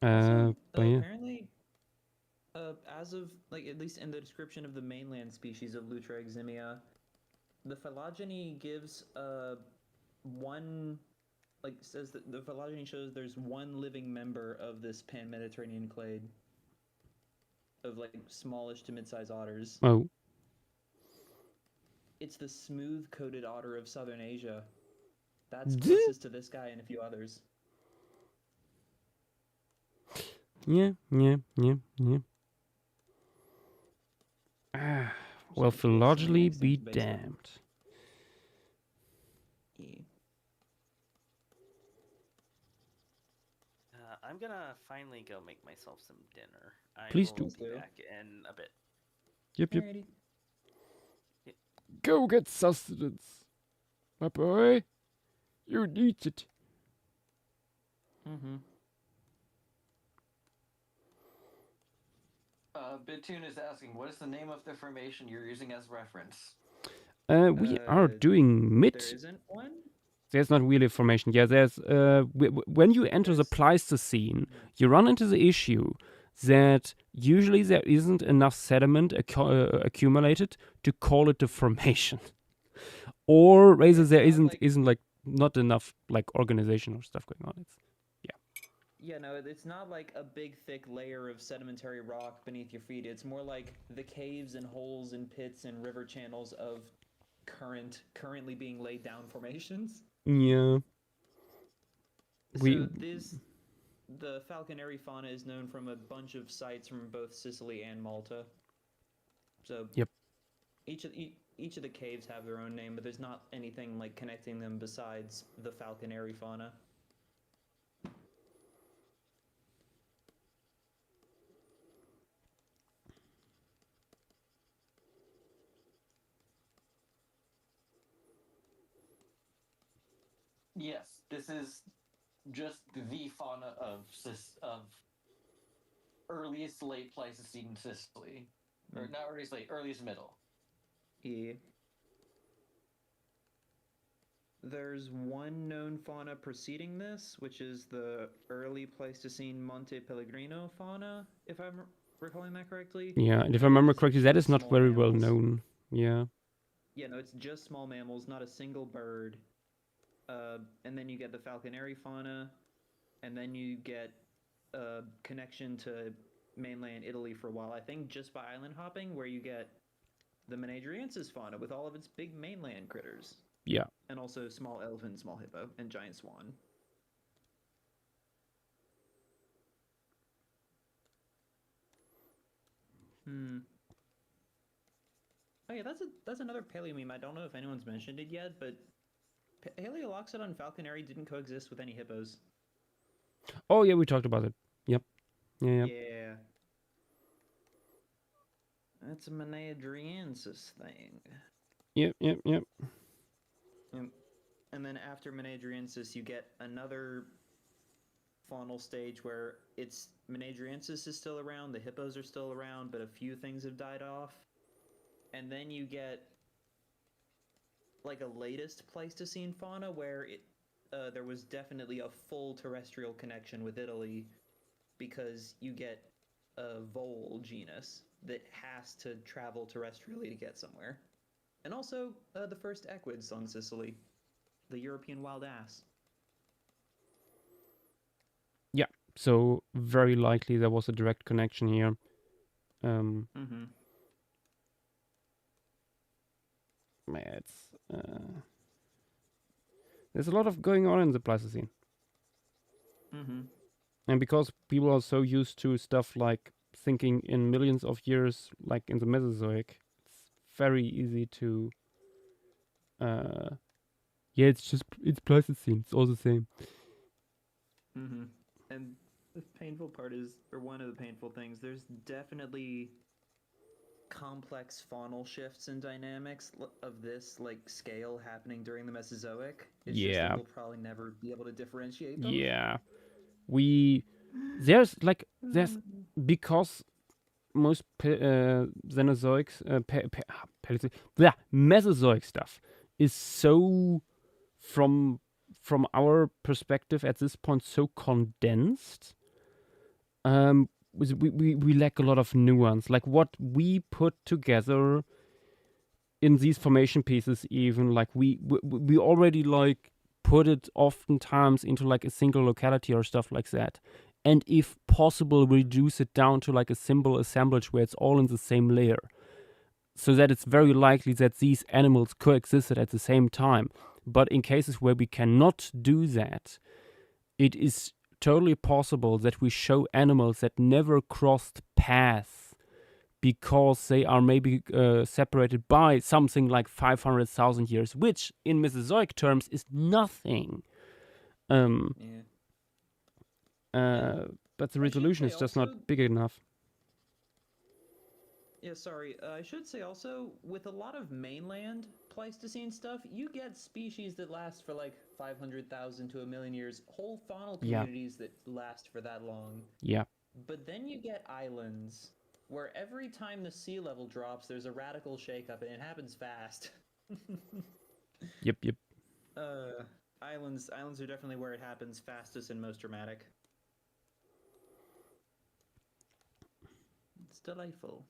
Apparently, as of like at least in the description of the mainland species of Lutra eximia, the phylogeny gives one like says that the phylogeny shows there's one living member of this pan-Mediterranean clade of like smallish to mid-sized otters. Oh. It's the smooth-coated otter of southern Asia. That's closest to this guy and a few others. Yeah. Well, phylogeny be damned. Yeah. I'm gonna finally go make myself some dinner. Please will do. Be back in a bit. Yep. Alrighty. Go get sustenance, my boy. You need it. Mm-hmm. Bitoon is asking, what is the name of the formation you're using as reference? We are doing mid. There isn't one? There's not really a formation. Yeah, there's when you enter the Pleistocene, you run into the issue that usually there isn't enough sediment accumulated to call it a formation, or rather there isn't like not enough like organization or stuff going on. Yeah, no, it's not like a big thick layer of sedimentary rock beneath your feet. It's more like the caves and holes and pits and river channels of currently being laid down formations. Yeah. The falconary fauna is known from a bunch of sites from both Sicily and Malta. So yep. Each of the caves have their own name, but there's not anything like connecting them besides the falconary fauna. Yes, this is just the fauna of earliest late Pleistocene Sicily. Or not earliest late, earliest middle. Yeah. There's one known fauna preceding this, which is the early Pleistocene Monte Pellegrino fauna, if I'm recalling that correctly. Yeah, and if I remember correctly, that is not very well known. Yeah. Yeah, no, it's just small mammals, not a single bird. And then you get the falconary fauna, and then you get a connection to mainland Italy for a while, I think just by island hopping, where you get the Menadriensis fauna with all of its big mainland critters. Yeah. And also small elephant, small hippo, and giant swan. Oh yeah, that's another paleo meme. I don't know if anyone's mentioned it yet, but Paleoloxodon falconary didn't coexist with any hippos. Oh yeah, we talked about it. Yep. Yeah. That's a Menadriensis thing. Yep. And then after Menadriensis, you get another faunal stage where it's Menadriensis is still around, the hippos are still around, but a few things have died off. And then you get like a latest Pleistocene fauna where there was definitely a full terrestrial connection with Italy, because you get a vole genus that has to travel terrestrially to get somewhere. And also the first equids on Sicily, the European wild ass. Yeah, so very likely there was a direct connection here. There's a lot of going on in the Pleistocene. And because people are so used to stuff like thinking in millions of years, like in the Mesozoic, it's very easy to... it's Pleistocene. It's all the same. And the painful part is, or one of the painful things, there's definitely complex faunal shifts and dynamics of this like scale happening during the Mesozoic. It's just that we'll probably never be able to differentiate them. Yeah. Because most Mesozoic stuff is so, from our perspective at this point, so condensed. We lack a lot of nuance. Like what we put together in these formation pieces, even like we already like put it oftentimes into like a single locality or stuff like that. And if possible, reduce it down to like a simple assemblage where it's all in the same layer. So that it's very likely that these animals coexisted at the same time. But in cases where we cannot do that, it is totally possible that we show animals that never crossed paths because they are maybe separated by something like 500,000 years, which in Mesozoic terms is nothing. But the resolution is just not big enough. Yeah, sorry. I should say also, with a lot of mainland Pleistocene stuff, you get species that last for like 500,000 to 1 million years, whole faunal communities that last for that long. Yeah. But then you get islands where every time the sea level drops, there's a radical shakeup, and it happens fast. Yep. Islands are definitely where it happens fastest and most dramatic. It's delightful.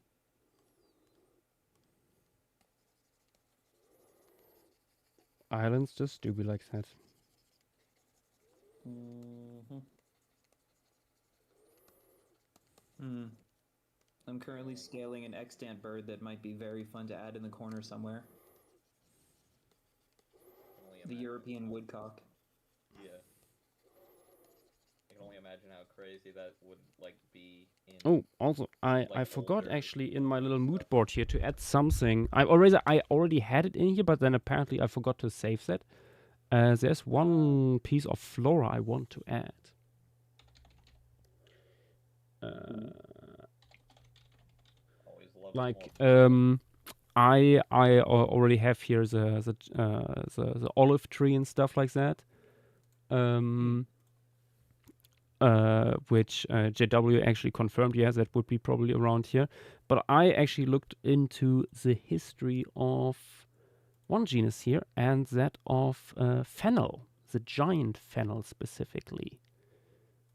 Islands just do be like that. I'm currently scaling an extant bird that might be very fun to add in the corner somewhere. The European woodcock. Yeah. I can only imagine how crazy that would like be in. Oh, also, I forgot actually in my little mood board here to add something. I already had it in here, but then apparently I forgot to save that. There's one piece of flora I want to add. Like I already have here the olive tree and stuff like that. Which JW actually confirmed, yes, that would be probably around here. But I actually looked into the history of one genus here, and that of Faunal, the giant Faunal specifically,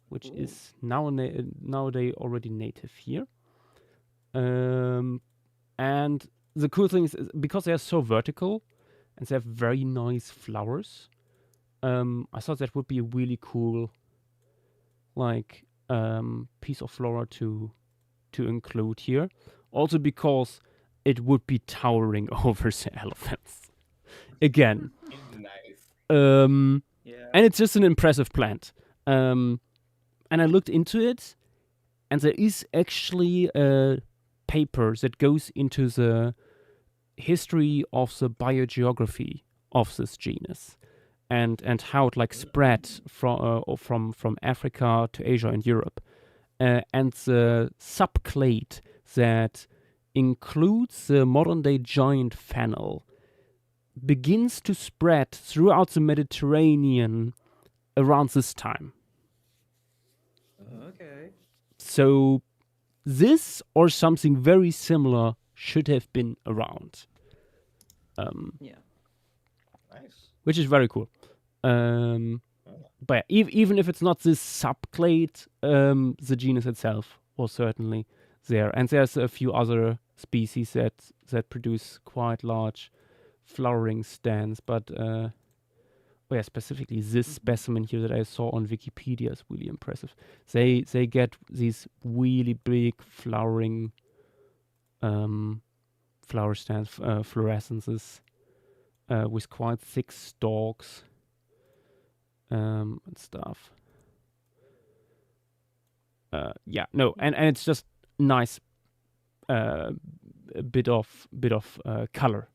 which is nowadays already native here. And the cool thing is because they are so vertical and they have very nice flowers, I thought that would be a really cool piece of flora to include here. Also because it would be towering over the elephants. Again. Nice. And it's just an impressive plant. And I looked into it, and there is actually a paper that goes into the history of the biogeography of this genus. And how it spread from Africa to Asia and Europe, and the subclade that includes the modern day giant Faunal begins to spread throughout the Mediterranean around this time. Okay. So this or something very similar should have been around. Nice. Which is very cool. But even if it's not this subclade, the genus itself was certainly there. And there's a few other species that produce quite large flowering stands. But specifically this specimen here that I saw on Wikipedia is really impressive. They get these really big flowering flower stands, fluorescences, with quite thick stalks. And stuff. And it's just nice bit of color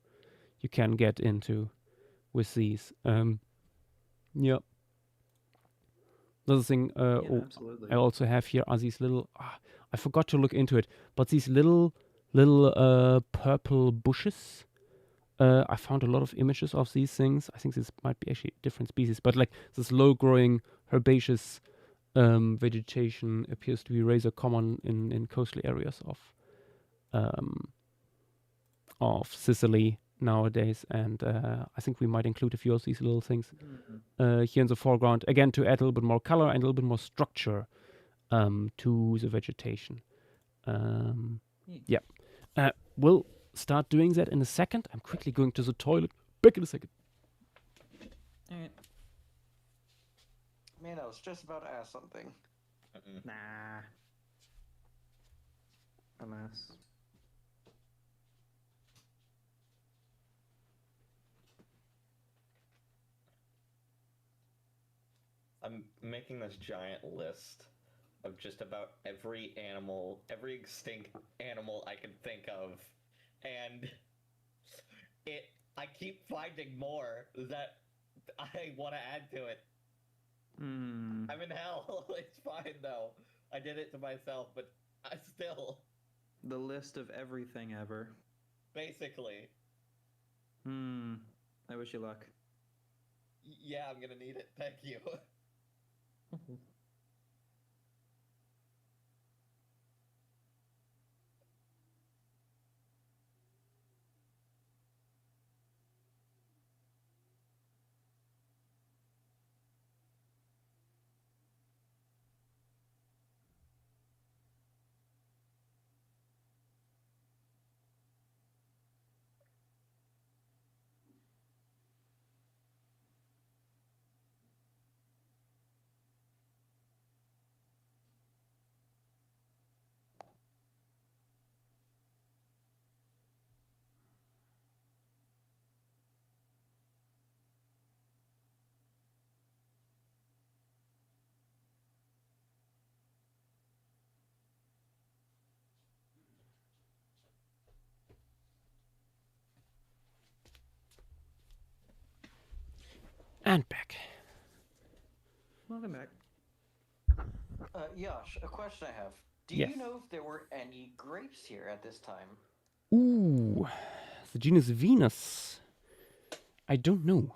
you can get into with these. Another thing absolutely. I also have here are these little. I forgot to look into it, but these little purple bushes. I found a lot of images of these things. I think this might be actually different species, but this low-growing herbaceous vegetation appears to be rather common in coastal areas of Sicily nowadays, and I think we might include a few of these little things here in the foreground, again to add a little bit more color and a little bit more structure to the vegetation. We'll start doing that in a second. I'm quickly going to the toilet. Back in a second. All right. Man, I was just about to ask something. Nah. Alas. I'm making this giant list of just about every animal, every extinct animal I can think of, and I keep finding more that I want to add to it. I'm in hell. It's fine though. I did it to myself, but I still. The list of everything ever. Basically. I wish you luck. Yeah, I'm gonna need it. Thank you. And back. Welcome back. Yash, a question I have. Do Yes. you know if there were any grapes here at this time? Ooh, the genus Venus. I don't know.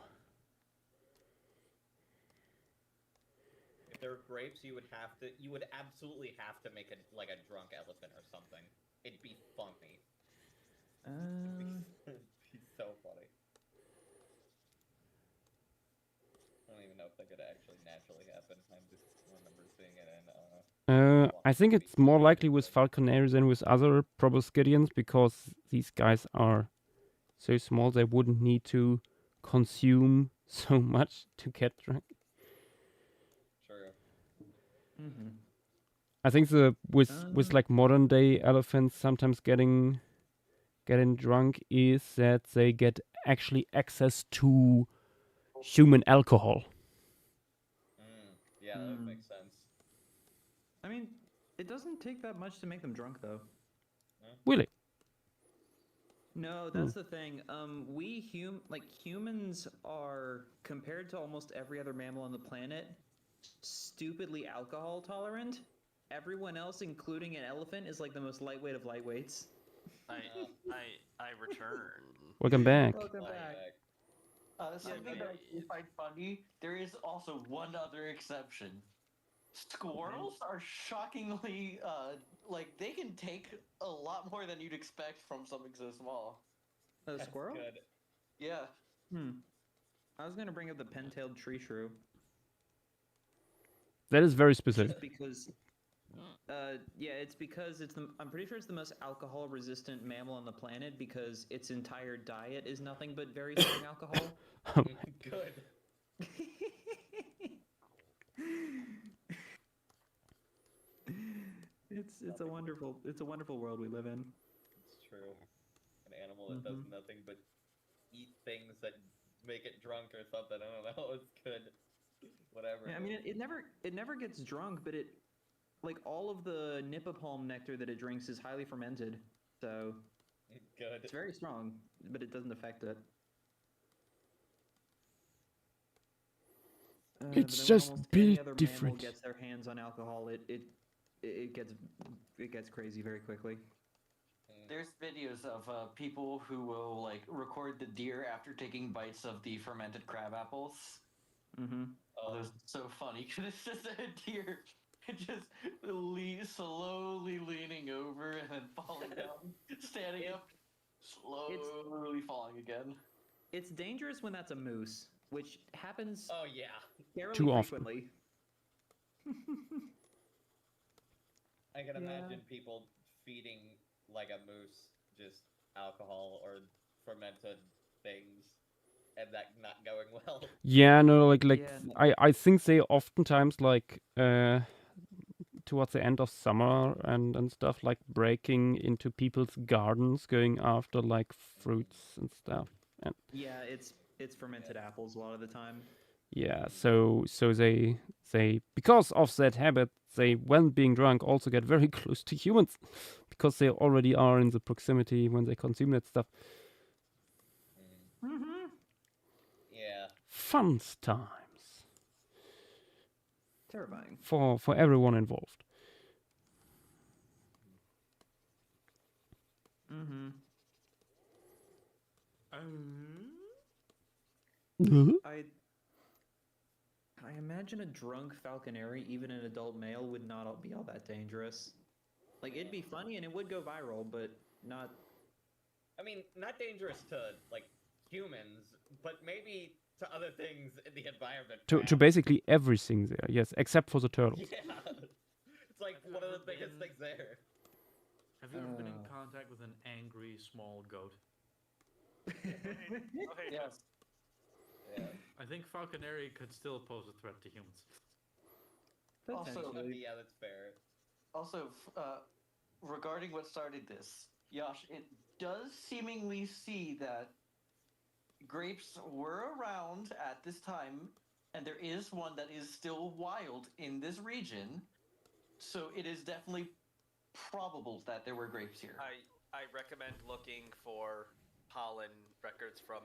If there were grapes, you would absolutely have to make a drunk elephant or something. It'd be funny. It'd be so funny. I don't even know if that could actually naturally happen. I just remember seeing it in I think it's more likely with falconaries than with other proboscideans because these guys are so small they wouldn't need to consume so much to get drunk. True. I think with like modern day elephants sometimes getting drunk is that they get actually access to human alcohol. Yeah, that would make sense. I mean, it doesn't take that much to make them drunk, though. Really? No, that's the thing. Humans are, compared to almost every other mammal on the planet, stupidly alcohol tolerant. Everyone else, including an elephant, is like the most lightweight of lightweights. I return. Welcome back. Welcome back. Something that you find funny, there is also one other exception. Squirrels are shockingly, they can take a lot more than you'd expect from something so small. A squirrel? Good. Yeah. I was gonna bring up the pen-tailed tree shrew. That is very specific. Just because, it's because I'm pretty sure it's the most alcohol-resistant mammal on the planet because its entire diet is nothing but very strong alcohol. Good. It's a wonderful world we live in. It's true. An animal that does nothing but eat things that make it drunk or something. I don't know. It's good. Whatever. Yeah, I mean, it never gets drunk, but all of the nipah-palm nectar that it drinks is highly fermented, so good. It's very strong, but it doesn't affect it. It's just any other different. mammal gets their hands on alcohol, it gets crazy very quickly. There's videos of people who will record the deer after taking bites of the fermented crab apples. Oh, that's so funny because it's just a deer just slowly leaning over and then falling down, standing up, slowly falling again. It's dangerous when that's a moose, which happens. Oh yeah, fairly too frequently. I can imagine people feeding like a moose just alcohol or fermented things and that not going well. Yeah, no, like Yeah, no. I think they oftentimes like towards the end of summer and stuff, like breaking into people's gardens, going after like fruits and stuff. And Yeah, it's fermented apples a lot of the time. yeah, so they because of that habit, they when being drunk also get very close to humans because they already are in the proximity when they consume that stuff. Mm-hmm. Yeah. Fun times Terrifying. for everyone involved. Mm-hmm. I imagine a drunk falconeri, even an adult male, would not be all that dangerous. Like, it'd be funny and it would go viral, but not... I mean, not dangerous to, like, humans, but maybe to other things in the environment. To basically everything there, yes, except for the turtles. Yeah. It's like one of the biggest things there. Have you ever been in contact with an angry small goat? Okay, Yes. Yeah. I think falconeri could still pose a threat to humans. Also, Potentially. Yeah, that's fair. Also, regarding what started this, Yash, it does seemingly see that grapes were around at this time, and there is one that is still wild in this region. So it is definitely probable that there were grapes here. I recommend looking for pollen records from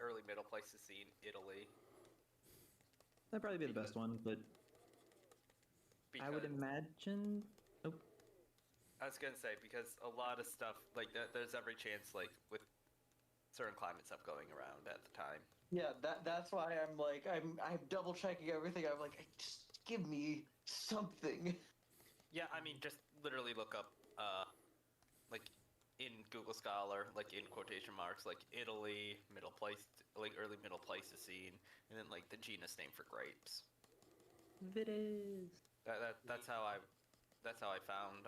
early Middle Pleistocene Italy. That'd probably be the best one, but I would because- imagine... Oh, I was gonna say because a lot of stuff like that. There's every chance like with certain climate stuff going around at the time. Yeah, that's why I'm like I'm double checking everything. I'm like, just give me something. Yeah, I mean just literally look up like in Google Scholar, like in quotation marks, like Italy, early Middle Pleistocene, and then like the genus name for grapes. it is. That's how I found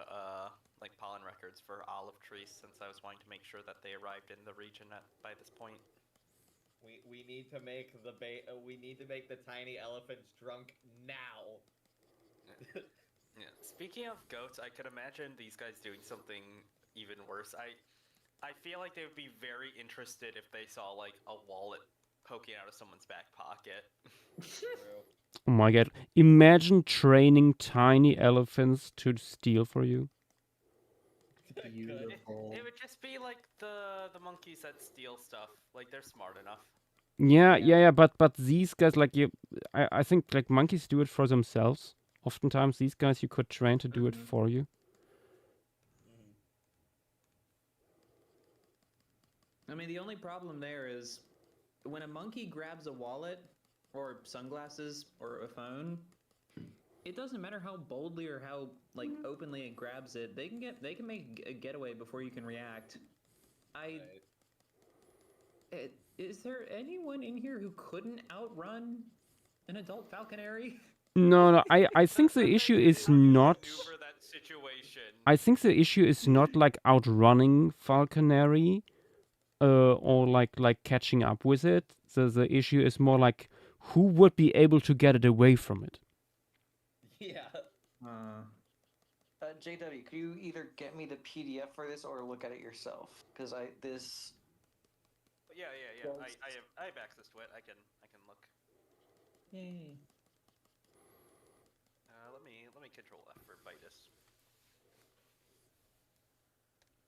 like pollen records for olive trees since I was wanting to make sure that they arrived in the region by this point. We need to make the tiny elephants drunk now. Yeah. Speaking of goats, I could imagine these guys doing something even worse. I feel like they would be very interested if they saw like a wallet poking out of someone's back pocket. True. Oh my god! Imagine training tiny elephants to steal for you. Beautiful. It would just be like the monkeys that steal stuff. Like they're smart enough. Yeah. But these guys, like I think like monkeys do it for themselves. Oftentimes, these guys you could train to do it for you. I mean, the only problem there is when a monkey grabs a wallet or sunglasses or a phone, it doesn't matter how boldly or how like openly it grabs it. They can make a getaway before you can react. Is there anyone in here who couldn't outrun an adult falconeri? No. I think the issue is not. Maneuver that situation. I think the issue is not like outrunning falconeri, or like catching up with it. So the issue is more like who would be able to get it away from it. Yeah. JW, could you either get me the PDF for this or look at it yourself? Because Yeah. I have access to it. I can look. Yay. Let me control F for Vitus.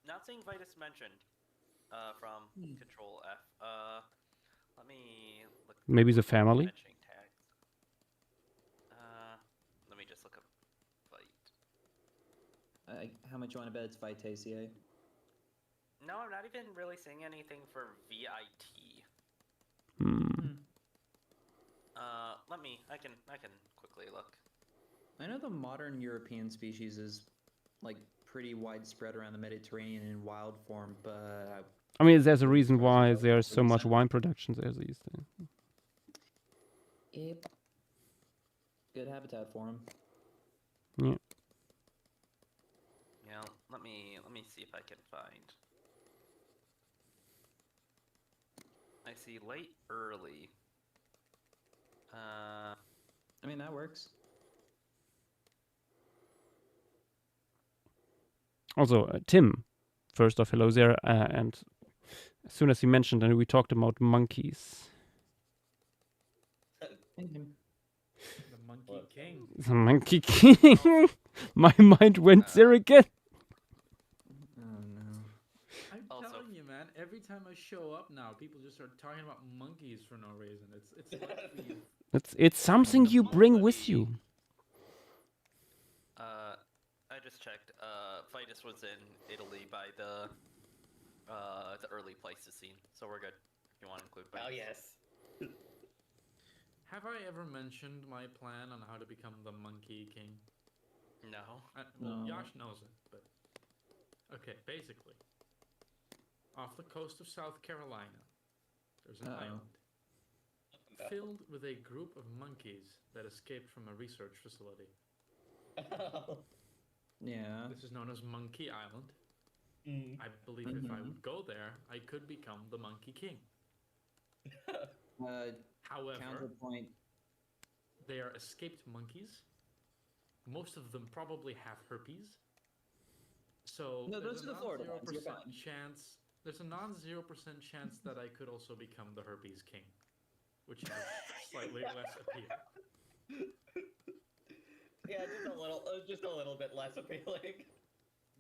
Not seeing Vitus mentioned from control F. Let me look. Maybe the family? Mentioning tags. Let me just look up Vite. How much you want to bet it's Vitaceae? No, I'm not even really seeing anything for VIT. I can quickly look. I know the modern European species is like pretty widespread around the Mediterranean in wild form, but I mean, there's a reason why there's so much wine production there these days. yep, good habitat for them. Yeah. Yeah, let me see if I can find. I see late, early. I mean, that works. Also, Tim, first off, hello there. And as soon as you mentioned, and we talked about monkeys. The Monkey King. The Monkey King. My mind went there again. Oh no. I'm Also- telling you, man. Every time I show up now, people just start talking about monkeys for no reason. It's like we've It's something you bring with you. I just checked. Vitus was in Italy by the early Pleistocene, so we're good. If you want to include Vitus. Oh yes. Have I ever mentioned my plan on how to become the Monkey King? No. Well, No. Yash knows it, but okay. Basically, off the coast of South Carolina, there's an island filled with a group of monkeys that escaped from a research facility. Yeah. This is known as Monkey Island. Mm. I believe if I would go there, I could become the Monkey King. However, Counterpoint. they are escaped monkeys. Most of them probably have herpes. So No, there's those a are the Florida ones, you're 0% fine. chance. There's a non-0% chance that I could also become the herpes king, which is slightly less appealing. Yeah, just a little bit less appealing.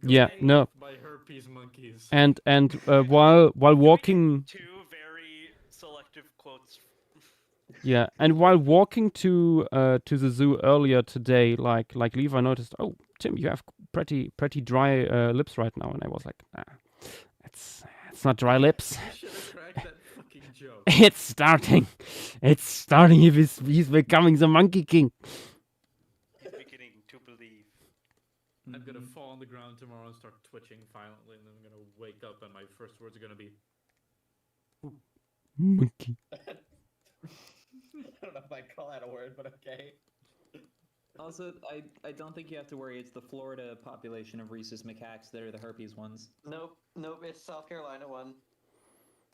Yeah, Away no. by herpes monkeys. And while walking, Two very selective quotes. yeah, and while walking to the zoo earlier today, like Levi noticed, oh, Tim, you have pretty dry lips right now, and I was like, nah, it's not dry lips. You should have cracked that fucking joke. It's starting. He's becoming the Monkey King. He's beginning to believe. I'm gonna fall on the ground tomorrow and start twitching violently, and then I'm gonna wake up, and my first words are gonna be, Monkey. I don't know if I'd call that a word, but okay. Also, I don't think you have to worry. It's the Florida population of rhesus macaques that are the herpes ones. Nope, it's South Carolina one.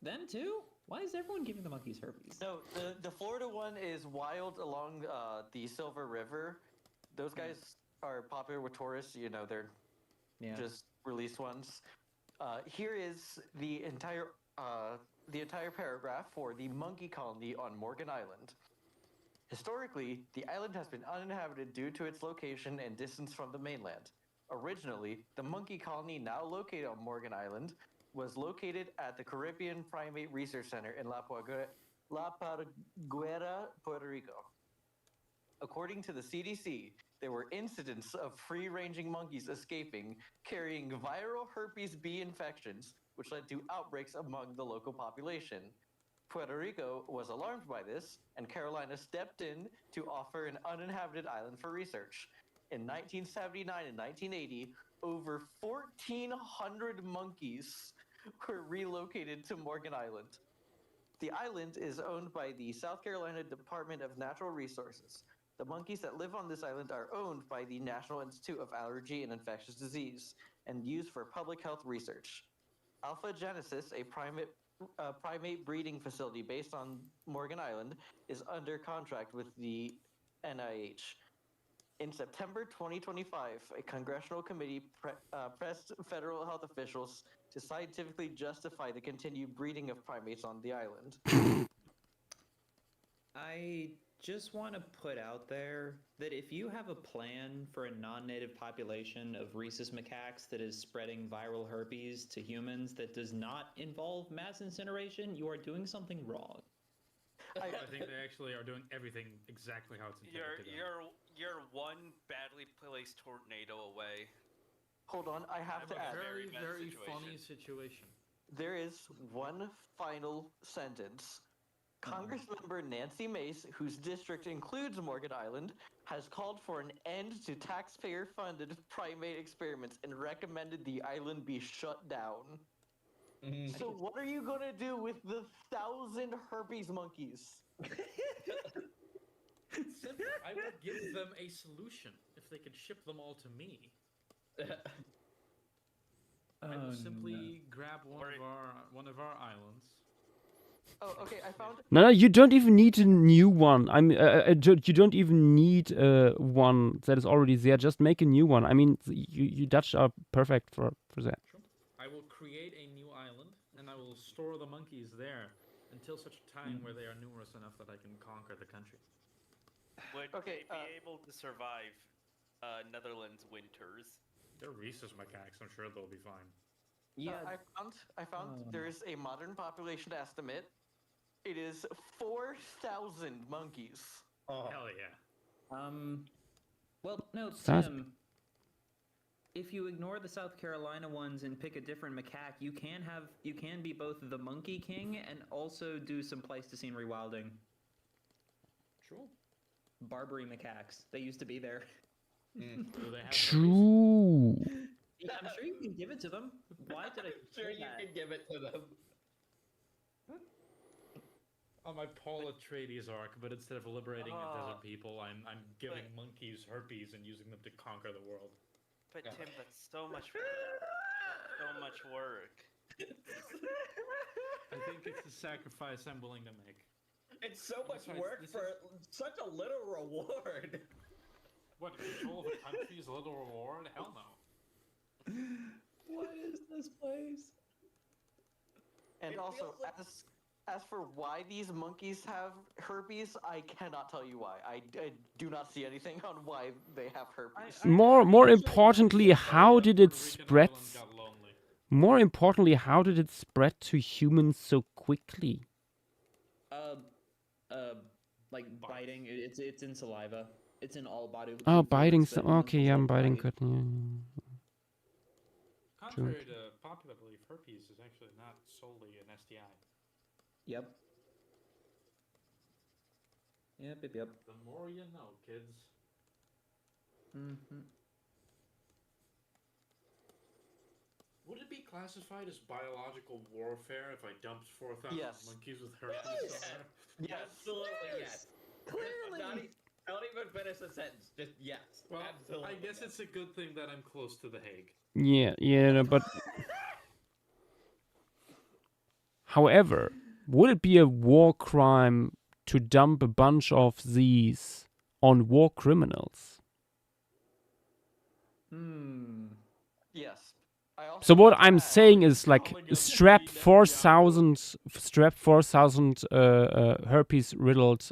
Them too? Why is everyone giving the monkeys herpes? No, the Florida one is wild along the Silver River. Those guys are popular with tourists. You know, they're just released ones. Here is the entire paragraph for the monkey colony on Morgan Island. Historically, the island has been uninhabited due to its location and distance from the mainland. Originally, the monkey colony now located on Morgan Island was located at the Caribbean Primate Research Center in La Parguera, Puerto Rico. According to the CDC, there were incidents of free-ranging monkeys escaping, carrying viral herpes B infections, which led to outbreaks among the local population. Puerto Rico was alarmed by this, and Carolina stepped in to offer an uninhabited island for research. In 1979 and 1980, over 1,400 monkeys were relocated to Morgan Island. The island is owned by the South Carolina Department of Natural Resources. The monkeys that live on this island are owned by the National Institute of Allergy and Infectious Disease and used for public health research. Alpha Genesis, a primate breeding facility based on Morgan Island, is under contract with the NIH. In September 2025, a congressional committee pressed federal health officials to scientifically justify the continued breeding of primates on the island. I just want to put out there that if you have a plan for a non-native population of rhesus macaques that is spreading viral herpes to humans that does not involve mass incineration, you are doing something wrong. I think they actually are doing everything exactly how it's intended to do. You're one badly placed tornado away. Hold on, I have to add. Very, bad very situation. funny situation. There is one final sentence. Congressmember Nancy Mace, whose district includes Morgan Island, has called for an end to taxpayer-funded primate experiments and recommended the island be shut down. So what are you gonna do with the 1,000 herpes monkeys? Simple. I would give them a solution if they could ship them all to me. I will simply grab one of our islands, Oh, okay. I found. No, you don't even need a new one. You don't even need one that is already there. Just make a new one. I mean, you Dutch are perfect for that. Sure. I will create a new island, and I will store the monkeys there until such a time where they are numerous enough that I can conquer the country. Would they be able to survive Netherlands winters? They're rhesus macaques. I'm sure they'll be fine. Yeah. I found there is a modern population estimate. It is 4,000 monkeys. Oh. Hell yeah. Well, no, That's- Tim. If you ignore the South Carolina ones and pick a different macaque, you can be both the Monkey King and also do some Pleistocene rewilding. True. Barbary macaques. They used to be there. Do they have True. Yeah, I'm sure you can give it to them. Why did I Sure, say you that? can give it to them. On my Paul Atreides arc, but instead of liberating a desert people, I'm giving monkeys herpes and using them to conquer the world. But Tim, that's so much work. I think it's the sacrifice I'm willing to make. It's so much Besides, work this for such a little reward. What, control of a country is a little reward? Hell no. What is this place? And It also, feels like- as for why these monkeys have herpes, I cannot tell you why. I do not see anything on why they have herpes. More importantly, how did it Puerto Rican spread? island got lonely. More importantly, how did it spread to humans so quickly? Like biting. It's in saliva. It's in all body. Oh, fluids biting that some. monkeys Okay, yeah, like biting bite. could. Contrary to popular belief, herpes is actually not solely an STI. Yep. Yep. The more you know, kids. Mm-hmm. Would it be classified as biological warfare if I dumped 4,000 Yes. monkeys with herpes Yes. somewhere? Yes. Absolutely yes. Clearly. Don't even finish the sentence. Just yes. Well, Absolutely. I guess it's a good thing that I'm close to The Hague. Yeah, no, but. However, would it be a war crime to dump a bunch of these on war criminals? Yes. I also So what want to I'm add- saying is like Calling us strap greedy 4,000 herpes riddled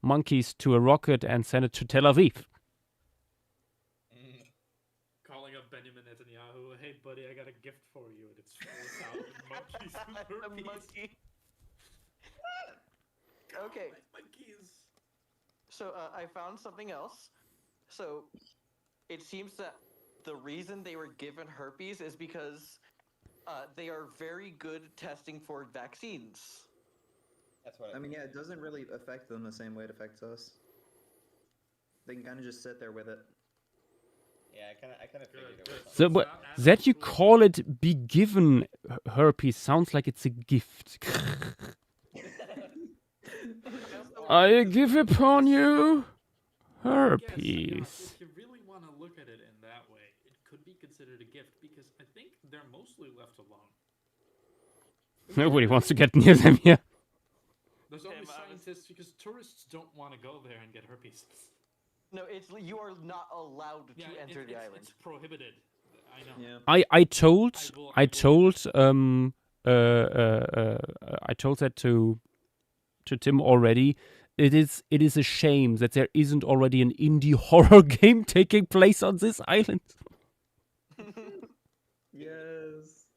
monkeys to a rocket and send it to Tel Aviv. Calling up Benjamin Netanyahu, hey buddy, I got a gift for you, and it's 4,000 monkeys with The herpes. monkey. Okay. Monkeys. So I found something else. So it seems that the reason they were given herpes is because they are very good testing for vaccines. That's what I mean, yeah, it doesn't really affect them the same way it affects us. They can kind of just sit there with it. Yeah, I kind of figured it was So, something. but not as that you cool. call it be given herpes sounds like it's a gift. I give upon you Yes, herpes. if you really want to look at it in that way, it could be considered a gift because I think they're mostly left alone. Nobody wants to get near them here. There's Tim, only I was- scientists because tourists don't want to go there and get herpes. No, you are not allowed Yeah, to enter the island. It's prohibited. I know. Yeah. I told I will- I told that to Tim already. It is a shame that there isn't already an indie horror game taking place on this island. Yes.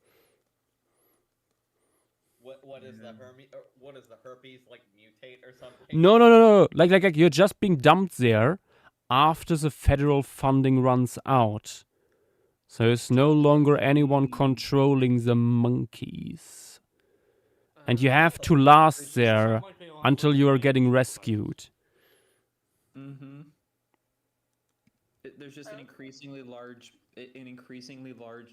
What is the herpes? What is the herpes like mutate or something? No. Like you're just being dumped there after the federal funding runs out. So there's no longer anyone controlling the monkeys. And you have to last there until you are getting rescued. Mm-hmm. There's just an increasingly large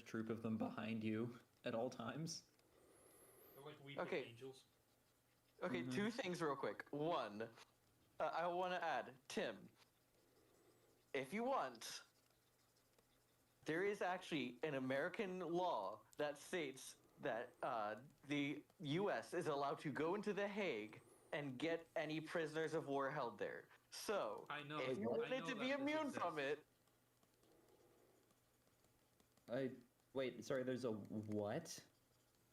troop of them behind you at all times. They're like weeping Okay. angels. Okay, two things real quick. One, I want to add, Tim, if you want, there is actually an American law that states that the U.S. is allowed to go into The Hague and get any prisoners of war held there. So, I know. if you I wanted know to be that this immune from exists. it, Wait, sorry, there's a what?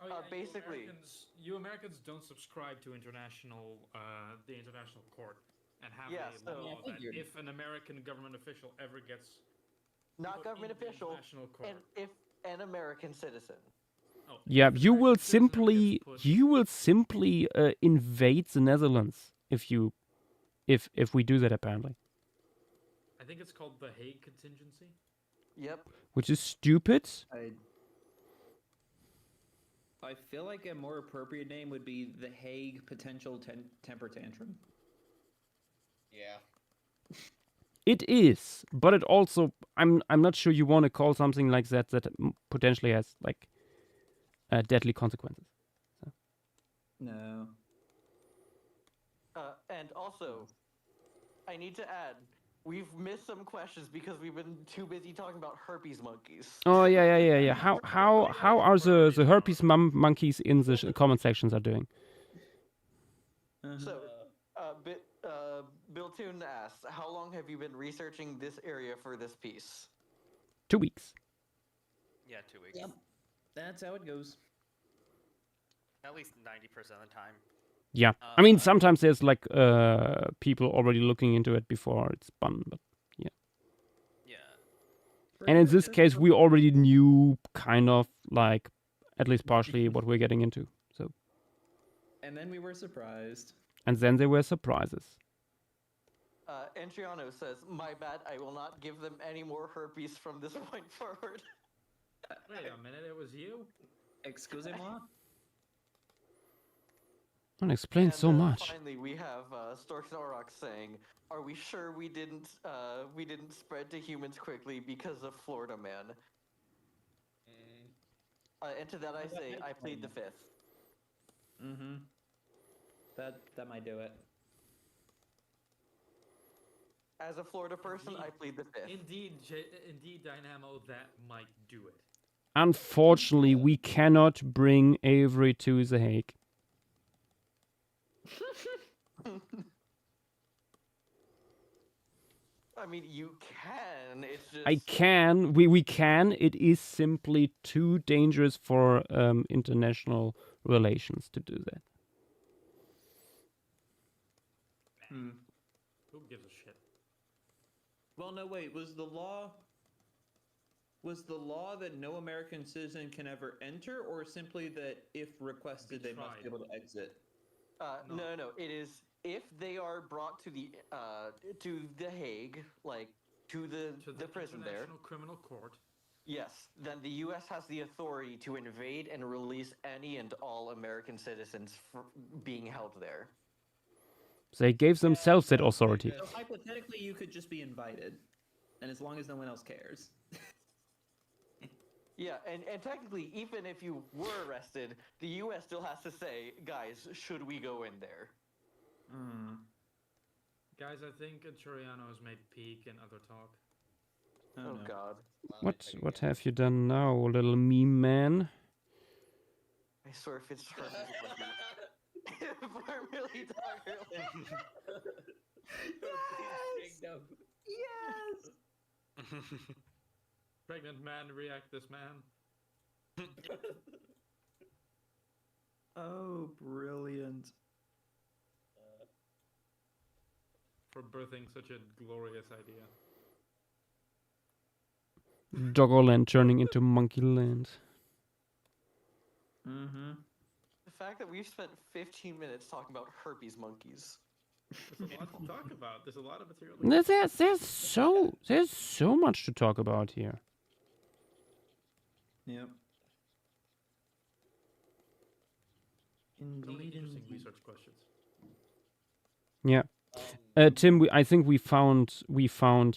Oh, yeah, basically- you Americans don't subscribe to international, the international court, and have Yeah, a so- law Yeah, I that figured. if an American government official ever gets not put government in the official, international court, and if an American citizen. oh, Yeah, if an you will American citizen simply invade the Netherlands if we do that, apparently. I think it's called the Hague Contingency. Yep. Which is stupid. I feel like a more appropriate name would be the Hague Potential Temper Tantrum. Yeah. It is, but it also I'm not sure you want to call something like that potentially has like deadly consequences. So. No. And also, I need to add, we've missed some questions because we've been too busy talking about herpes monkeys. Oh yeah. How are the herpes monkeys in the comment sections are doing? So, Bill Toon asks, how long have you been researching this area for this piece? 2 weeks. Yeah, 2 weeks. Yep. That's how it goes. At least 90% of the time. Yeah, I mean sometimes there's like people already looking into it before it's done, but yeah. Yeah. And in this case, we already knew kind of like at least partially what we're getting into. So. And then we were surprised. And then there were surprises. Entriano says, my bad, I will not give them any more herpes from this point forward. Wait a minute, it was you? Excusez-moi? That explains so much. Finally, we have Storks and Aurochs saying, are we sure we didn't spread to humans quickly because of Florida Man? And to that I say, I plead the fifth. Mm-hmm. That might do it. As a Florida person, I plead the fifth. Indeed, Dynamo, that might do it. Unfortunately, we cannot bring Avery to The Hague. I mean, you can. It's just. I can. We can. It is simply too dangerous for international relations to do that. Who gives a shit? Well, no, wait. Was the law that no American citizen can ever enter, or simply that if requested, they must be able to exit? No. It is if they are brought to the Hague, like to the prison there. International Criminal Court. Yes, then the U.S. has the authority to invade and release any and all American citizens being held there. They gave themselves that authority. So hypothetically, you could just be invited, and as long as no one else cares. Yeah, and technically, even if you were arrested, the U.S. still has to say, guys, should we go in there? Guys, I think Choriano has made peak and other talk. Oh no. God. What have you done now, little meme man? I swear if it's herpes monkey. If we're really talking Yes! Pregnant man, react this man. Oh, brilliant. For birthing such a glorious idea. Doggerland turning into Monkeyland. Mm-hmm. The fact that we've spent 15 minutes talking about herpes monkeys. There's a lot to talk about. There's a lot of material. There's so much to talk about here. Yep. Only Indeed. interesting research questions. Yeah. Tim, I think we found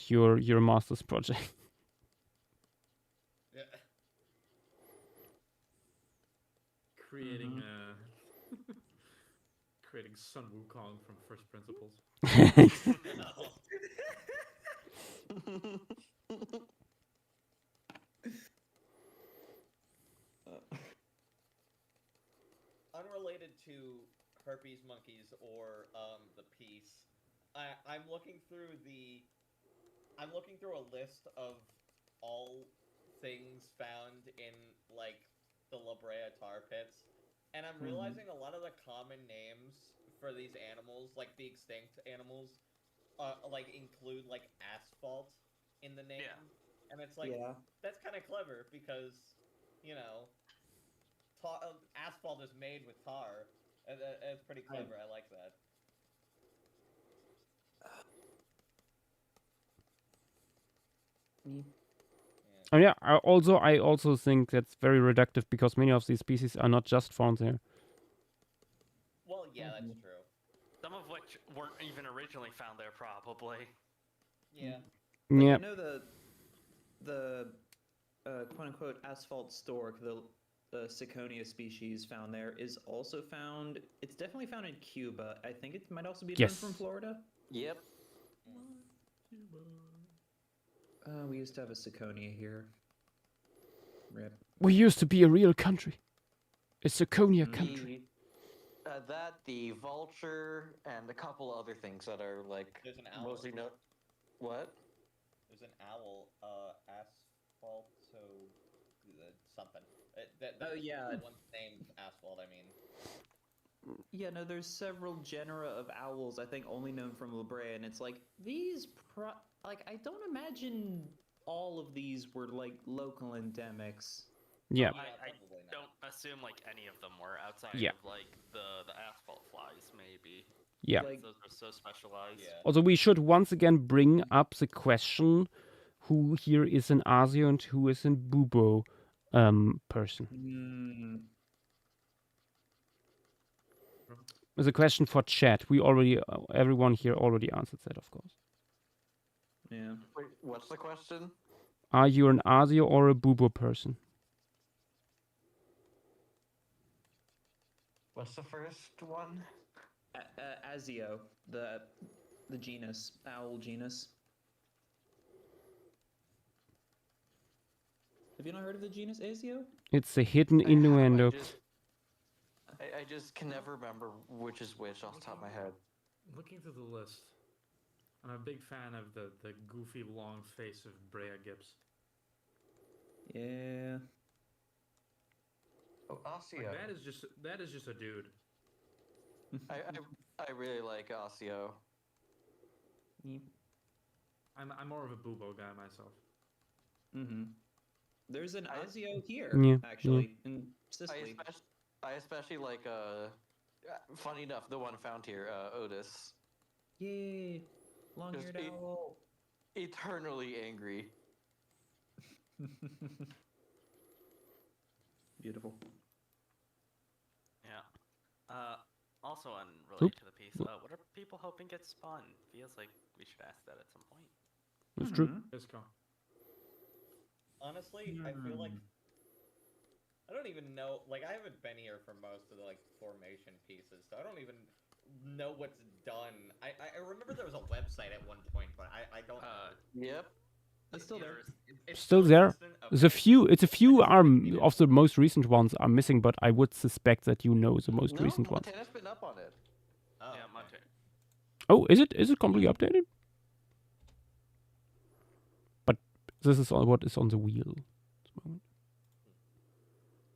your master's project. Yeah. Creating creating Sun Wukong from first principles. unrelated to herpes monkeys or the piece, I'm looking through a list of all things found in like the La Brea tar pits, and I'm realizing a lot of the common names for these animals, like the extinct animals, like include like asphalt in the name, and it's like that's kind of clever because asphalt is made with tar. It's pretty clever. I like that. Oh yeah. I also think that's very reductive because many of these species are not just found there. Well, yeah, that's true. Some of which weren't even originally found there, probably. Yeah. Yeah. You know the quote unquote asphalt stork, the Ciconia species found there is also found. It's definitely found in Cuba. I think it might also be found from Florida. Yep. We used to have a Ciconia here. Rip. We used to be a real country. A Ciconia country. The vulture and a couple other things that are like There's an owl. mostly no. What? There's an owl. Asphalt. So something. The one's named Asphalt. I mean. Yeah, no, there's several genera of owls, I think only known from La Brea, and it's like, I don't imagine all of these were, like, local endemics. Yeah. I don't assume, like, any of them were outside of, like, the asphalt flies, maybe. Yeah. Like, those are so specialized. Yeah. Also, we should once again bring up the question, who here is an Asio and who is a Bubo person? It's a question for chat. Everyone here already answered that, of course. Yeah. Wait, what's the question? Are you an Asio or a Bubo person? What's the first one? Asio, the genus, owl genus. Have you not heard of the genus Asio? It's a hidden innuendo. I just can never remember which is which off the top of my head. Looking through the list, I'm a big fan of the goofy long face of Brea Gibbs. Yeah. Oh, Asio. Like, that is just a dude. I really like Asio. Yeah. I'm more of a Bubo guy myself. There's an Asio here, actually, in Sicily. I especially like, funny enough, the one found here, Otis. Yay! Long-haired owl. Eternally angry. Beautiful. Yeah. Also unrelated to the piece, what are people hoping gets spun? Feels like we should ask that at some point. That's true. Pisco. Honestly, I feel like I don't even know. Like, I haven't been here for most of the like formation pieces, so I don't even know what's done. I remember there was a website at one point, but I don't. Yep. It's still there. It's Still there. Okay. It's a few of the most recent ones are missing, but I would suspect that you know the most recent ones. Montana's been up on it. Oh, yeah, okay. Montana. Oh, is it completely updated? But this is what is on the wheel at the moment.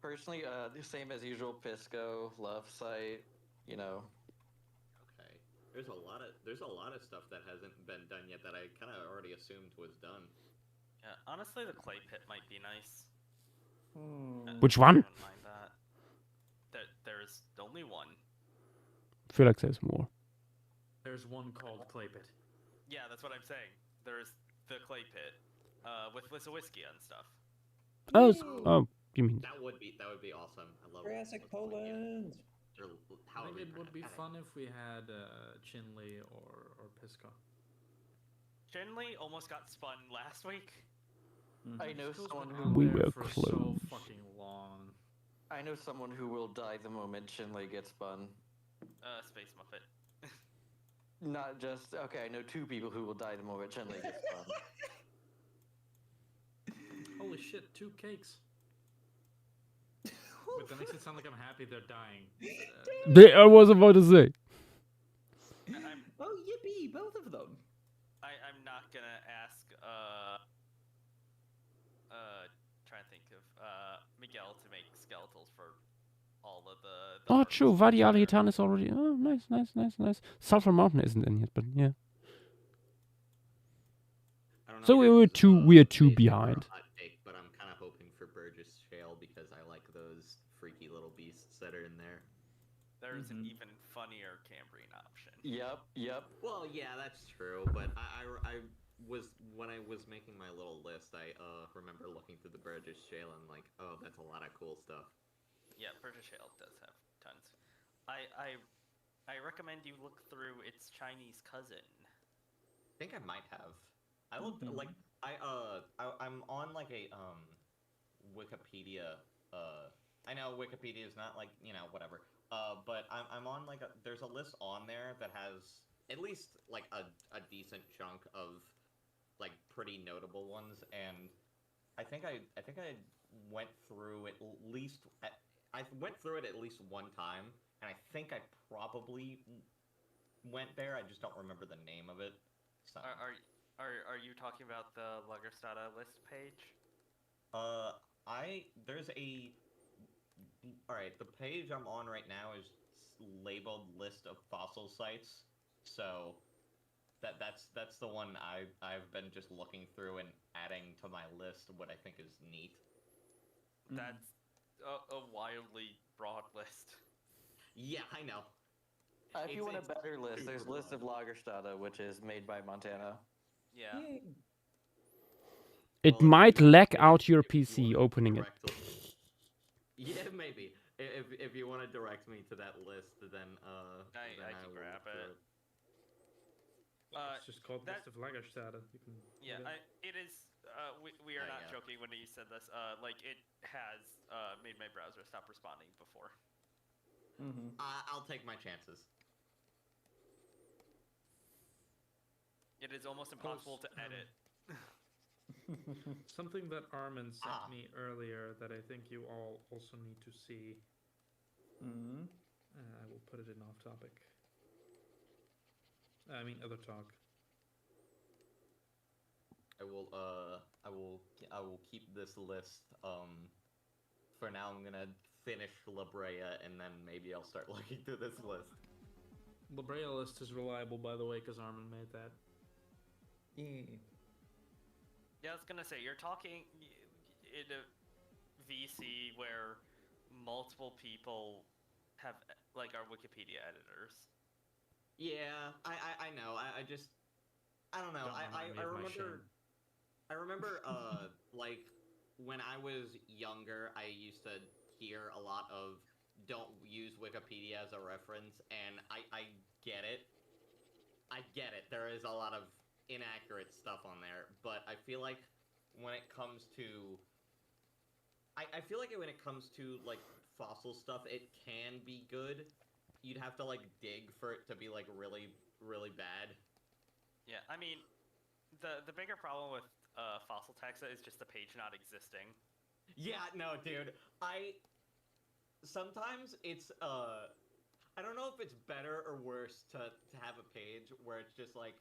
Personally, the same as usual. Pisco, love site. You know. Okay. There's a lot of stuff that hasn't been done yet that I kind of already assumed was done. Yeah, honestly, the clay pit might be nice. Which one? I don't mind that. There's only one. I feel like there's more. There's one called Clay Pit. Yeah, that's what I'm saying. There's the clay pit, with the whiskey and stuff. Oh, you mean? That would be awesome. I love Jurassic Poland. I think it would be fun if we had Chinley or Pisco. Chinley almost got spun last week. I know Pisco's someone been who out We there were for close. so fucking long. I know someone who will die the moment Chinley gets spun. Space Muppet. Not just okay. I know two people who will die the moment Chinley gets spun. Holy shit, 2 cakes. But that makes it sound like I'm happy they're dying. I was about to say. Oh, yippee! Both of them. I'm not gonna ask trying to think of Miguel to make skeletals for all of the Oh, arms true. for Wadi each Al other. Hitan is already. Oh, nice. Sulphur Mountain isn't in yet, but yeah. I don't know So if we were this is two. We are two basic or a behind. hot take, but I'm kind of hoping for Burgess Shale because I like those freaky little beasts that are in there. There's an even funnier Cambrian option. Yep. Well, yeah, that's true. But I was when I was making my little list, I remember looking through the Burgess Shale and like, oh, that's a lot of cool stuff. Yeah, British Shale does have tons. I recommend you look through its Chinese cousin. I think I might have. I looked like I'm on like a Wikipedia. I know Wikipedia is not like whatever. But I'm on like there's a list on there that has at least like a decent chunk of like pretty notable ones, and I think I went through at least I went through it at least one time, and I think I probably went there. I just don't remember the name of it. So. Are you talking about the Lagerstata list page? There's a. All right, the page I'm on right now is labeled list of fossil sites. So that's the one I've been just looking through and adding to my list what I think is neat. That's a wildly broad list. Yeah, I know. If you want a better list, there's List of Lagerstata, which is made by Montana. Yeah. It might lag out your PC opening it. Yeah, maybe. If you want to direct me to that list, then I can grab it. It's just called List of Lagerstata. You can it is. We are not joking when you said this. Like it has made my browser stop responding before. I'll take my chances. It is almost impossible to edit. Something that Armin sent me earlier that I think you all also need to see. I will put it in off topic. I mean other talk. I will keep this list. For now, I'm gonna finish La Brea, and then maybe I'll start looking through this list. La Brea list is reliable, by the way, because Armin made that. Yeah, I was gonna say you're talking in a VC where multiple people have like are Wikipedia editors. Yeah, I know. I don't know. I remember like when I was younger, I used to hear a lot of don't use Wikipedia as a reference, and I get it. I get it. There is a lot of inaccurate stuff on there, but I feel like when it comes to like fossil stuff, it can be good. You'd have to like dig for it to be like really, really bad. Yeah, I mean, the bigger problem with fossil taxa is just the page not existing. Yeah, no, dude. Sometimes it's I don't know if it's better or worse to have a page where it's just like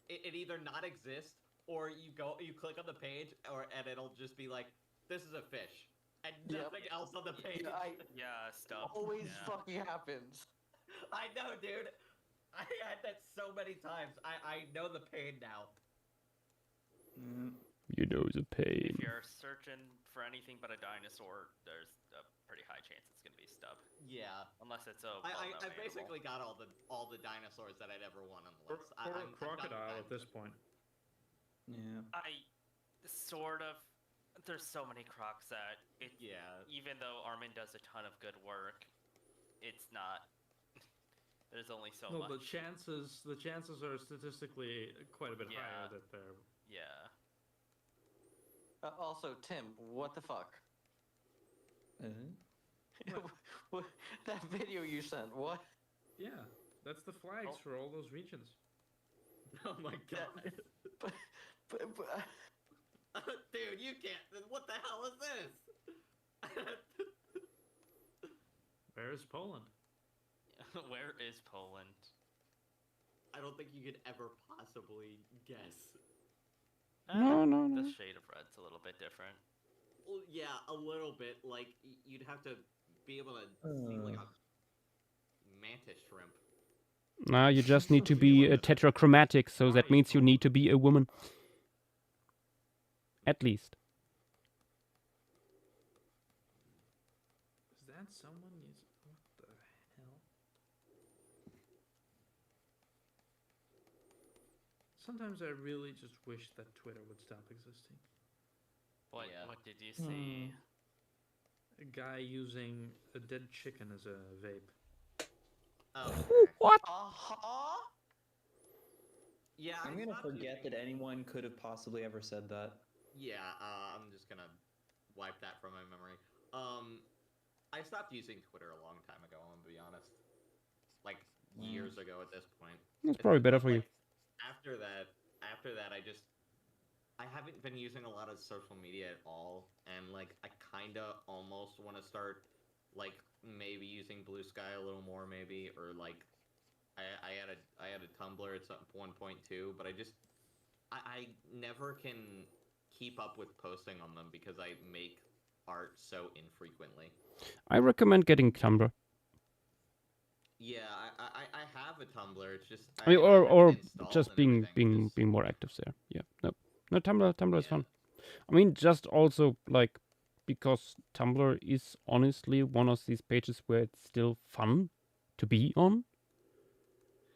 it either not exist or you click on the page and it'll just be like, this is a fish and nothing else on the page. Stuff. Always fucking happens. I know, dude. I had that so many times. I know the pain now. You know the pain. If you're searching for anything but a dinosaur, there's a pretty high chance it's gonna be stub. Yeah. Unless it's a I basically got all the dinosaurs that I'd ever want on the list. Or a crocodile at this point. Yeah. I sort of. There's so many crocs that even though Armin does a ton of good work, it's not. There's only so much. The chances are statistically quite a bit higher that they're. Yeah. Also, Tim, what the fuck? That video you sent, what? Yeah, that's the flags for all those regions. Oh my god. But dude, you can't. What the hell is this? Where is Poland? Where is Poland? I don't think you could ever possibly guess. No. The shade of red's a little bit different. Well, yeah, a little bit. Like, you'd have to be able to see, like, a mantis shrimp. No, you just need to be tetrachromatic, so that means you need to be a woman. At least. Is that someone using... What the hell? Sometimes I really just wish that Twitter would stop existing. What did you see? A guy using a dead chicken as a vape. Oh, What? yeah. I'm gonna forget that anyone could have possibly ever said that. Yeah, I'm just gonna wipe that from my memory. I stopped using Twitter a long time ago, I'm gonna be honest. Like, years ago at this point. That's probably better for you. After that, I haven't been using a lot of social media at all, and, like, I kinda almost want to start, like, maybe using Blue Sky a little more, maybe, or, like, I had a Tumblr at 1.2, but I never can keep up with posting on them because I make art so infrequently. I recommend getting Tumblr. Yeah, I have a Tumblr. It's just I mean, or just being more active there. Yeah, no, Tumblr is fun. I mean, just also like because Tumblr is honestly one of these pages where it's still fun to be on.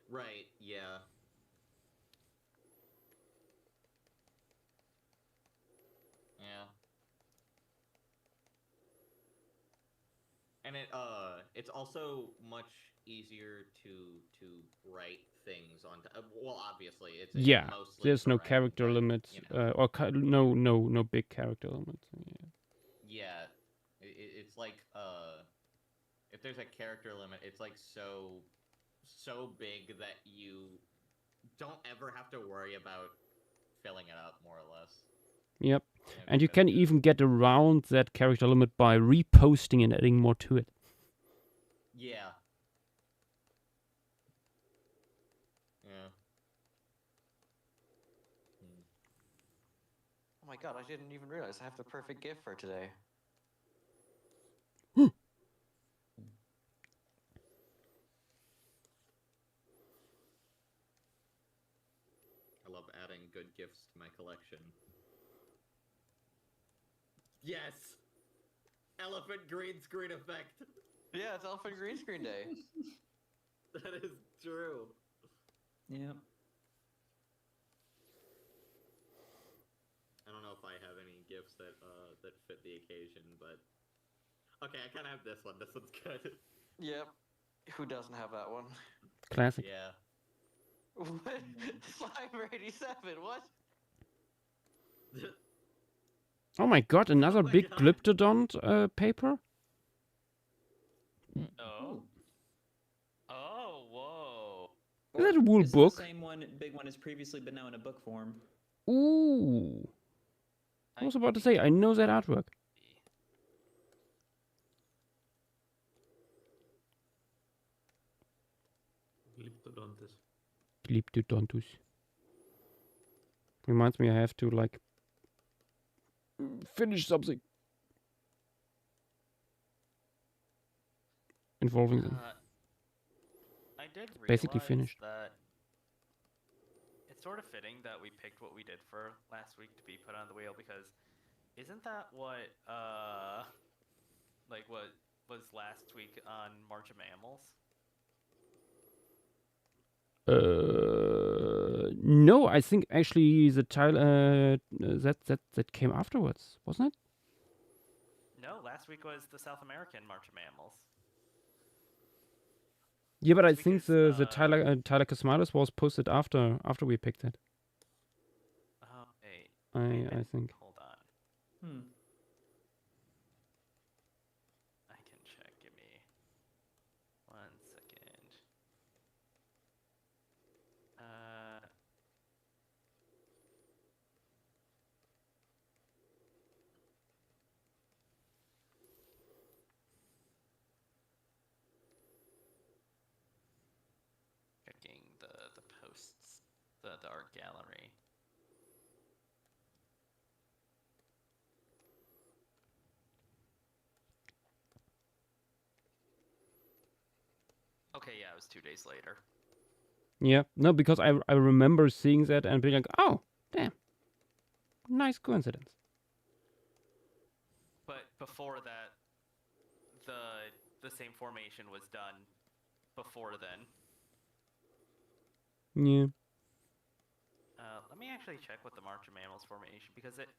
Right. Yeah. Yeah. And it's also much easier to write things on. Well, obviously, it's mostly there's no writing, character but, limits, you know. or no big character limits. Yeah, it's like if there's a character limit, it's like so big that you don't ever have to worry about filling it up, more or less. Yep, and you can even get around that character limit by reposting and adding more to it. Yeah. Yeah. Oh my god, I didn't even realize I have the perfect gift for today. I love adding good gifts to my collection. Yes! Elephant green screen effect! Yeah, it's Elephant Green Screen Day. That is true. Yep. I don't know if I have any gifts that fit the occasion, but okay, I kind of have this one. This one's good. Yep. Who doesn't have that one? Classic. Yeah. What? Slimer 87, what? Oh my god, another my big God. Glyptodont paper? Oh. Oh, whoa. Is that a wool It's book? the same one, big one as previously, but now in a book form. Ooh. I was about to say, I know that artwork. Glyptodontus. Glyptodontus. Reminds me I have to, like, finish something. Involving them. I did realize Basically finished. that it's sort of fitting that we picked what we did for last week to be put on the wheel, because isn't that what what was last week on March of Mammals? No, I think actually the tile that came afterwards, wasn't it? No, last week was the South American March of Mammals. Yeah, but I think Because, the Tyler Cosmatos was posted after we picked it. Oh, wait. I think. Hold on. I can check. Give me 1 second. checking the posts, the art gallery. Okay, yeah, it was 2 days later. Yeah, no, because I remember seeing that and being like, oh, damn, nice coincidence. But before that, the same formation was done before then. Yeah. Let me actually check what the March of Mammals formation, because it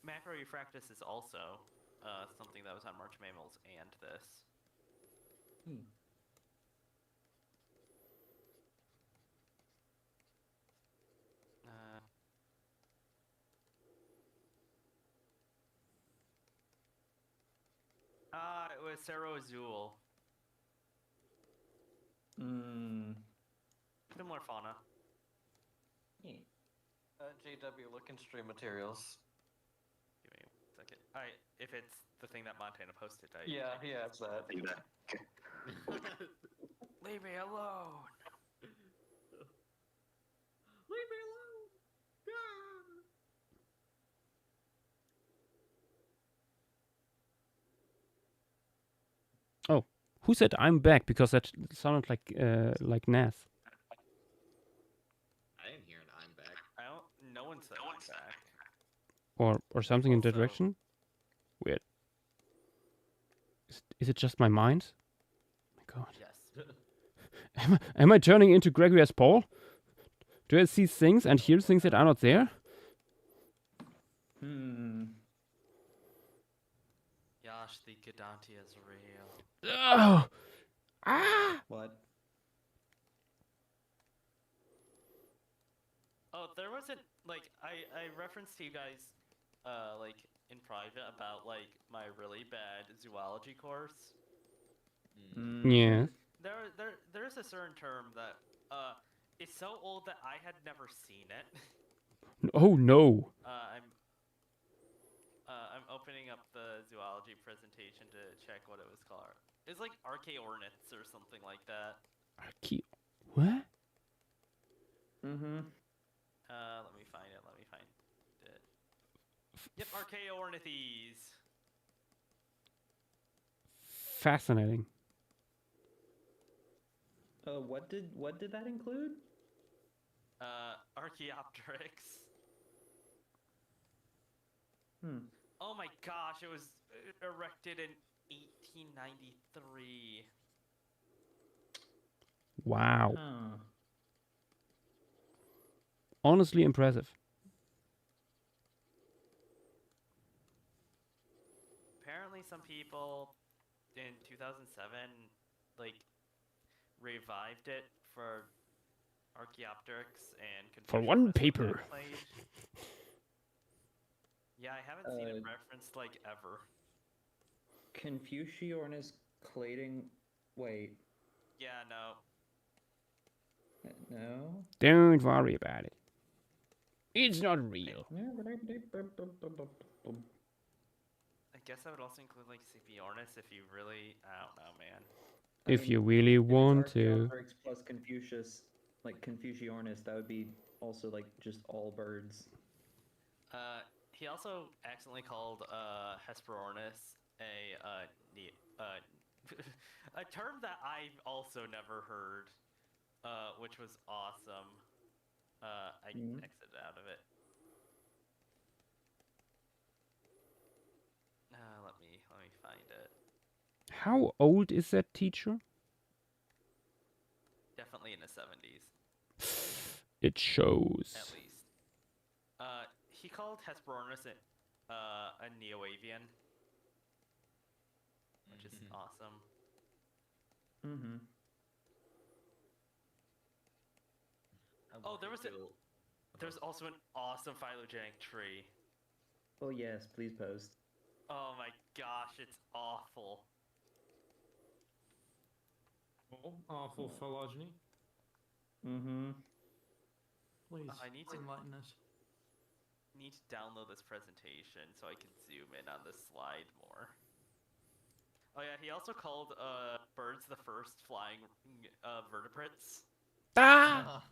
Macrorefractus is also something that was on March of Mammals and this. It was Cerro Azul. Similar fauna. JW, look in stream materials. Give me 1 second. If it's the thing that Montana posted, Yeah, it's that. Leave me alone. Leave me alone. Oh, who said I'm back? Because that sounded like Nas. I didn't hear an I'm back. No one said I'm back. Or something in that Also- direction. Weird. Is it just my mind? Oh my God. Yes. Am I turning into Gregory as Paul? Do I see things and hear things that are not there? Yash, the Gadante is real. Oh! Ah! What? Oh, there wasn't, like, I referenced to you guys, like, in private about, like, my really bad zoology course. Yes. There's a certain term that, is so old that I had never seen it. Oh no. I'm opening up the zoology presentation to check what it was called. It's like archaeorniths or something like that. What? Let me find it. Yep, archaeornithes. Fascinating. What did that include? Archaeopteryx. Oh my gosh, it was erected in 1893. Wow. Honestly impressive. Apparently some people in 2007 like revived it for Archaeopteryx and For one paper. Page. Yeah, I haven't seen it referenced like ever. Confuciornis clating. Wait. Yeah, no. No. Don't worry about it. It's not real. I guess I would also include like Scipionis if you really, I don't know, man. If you really want to. Archaeopteryx plus Confucius, like Confuciornis, that would be also like just all birds. He also accidentally called Hesperornis a term that I've also never heard, which was awesome. I exited out of it. Let me find it. How old is that teacher? Definitely in the 70s. It shows. At least. He called Hesperornis a neo-avian, which is awesome. Oh, there's also an awesome phylogenetic tree. Oh yes, please post. Oh my gosh, it's awful. Oh, awful phylogeny. Please, I need to enlighten us. Need to download this presentation so I can zoom in on this slide more. Oh yeah, he also called birds the first flying vertebrates. Ah!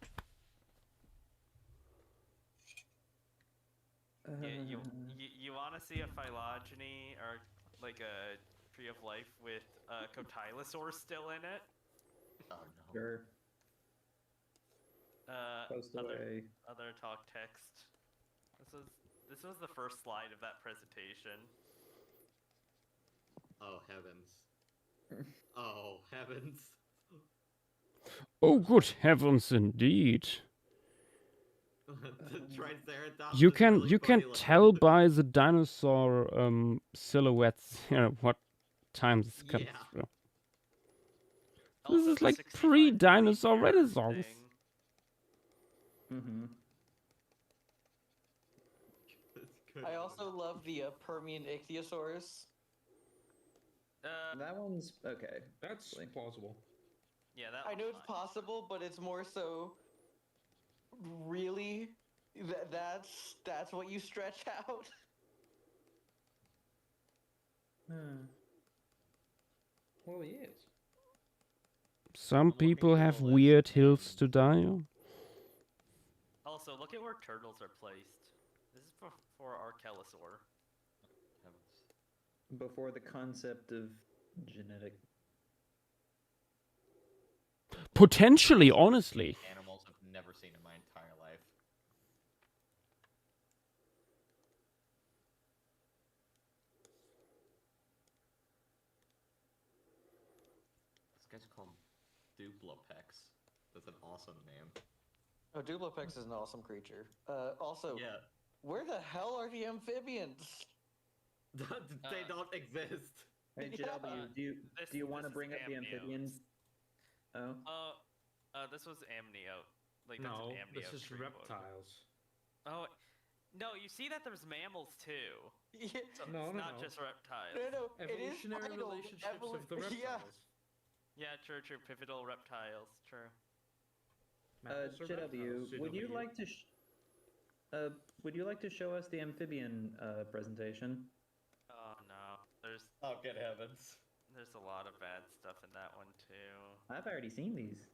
You want to see a phylogeny or like a tree of life with cotylosaurs still in it? Oh no. Sure. Post away. Other talk text. This was the first slide of that presentation. Oh heavens. Oh heavens. Oh, good heavens, indeed. The Triceratops You is can really funny looking. tell by the dinosaur silhouettes what times it's come Yeah. through. Also, This is the like 65 pre-dinosaur million year renaissance. thing. Mm-hmm. I also love the Permian ichthyosaurus. That one's okay. That's actually. plausible. Yeah, that. I know one's it's fine. possible, but it's more so. Really, that's what you stretch out. Well, he is. Some looking people through have the list weird hills and- to die on. Also, look at where turtles are placed. This is before Archelosaur. Before the concept of genetic. Potentially, honestly. Animals I've never seen in my entire life. This guy's called Duplopex. That's an awesome name. Oh, Duplopex is an awesome creature. Also, Yeah. where the hell are the amphibians? They don't exist. Hey, Yeah. JW, do you want to bring up the amphibians? Oh. This was amnio. Like that's No, an amnio this is tree quote. reptiles. Oh, no, you see that there's mammals too. Yeah. So No, it's no, not no. just reptiles. No, it is Evolutionary vital. relationships of the Yeah. reptiles. Yeah, true. Pivotal reptiles, true. Mammals are reptiles, JW, would you like to show us the amphibian presentation? Oh no, Oh, good heavens. there's a lot of bad stuff in that one too. I've already seen these.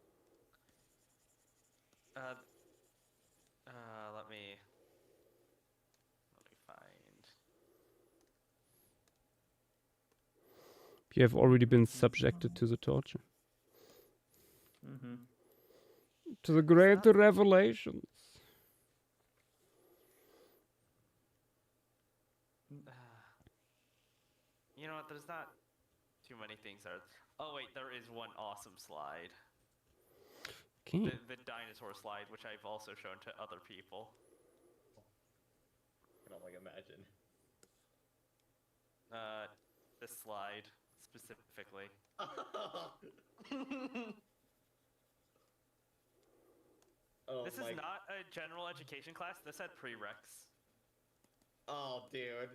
Let me find. You have already been subjected to the torture. Mm-hmm. To the great revelations. You know what? There's not too many things there. Oh wait, there is one awesome slide. Okay. The dinosaur slide, which I've also shown to other people. I can only imagine. This slide specifically. Oh, This is not a general education class. This had prereqs. Oh, dude.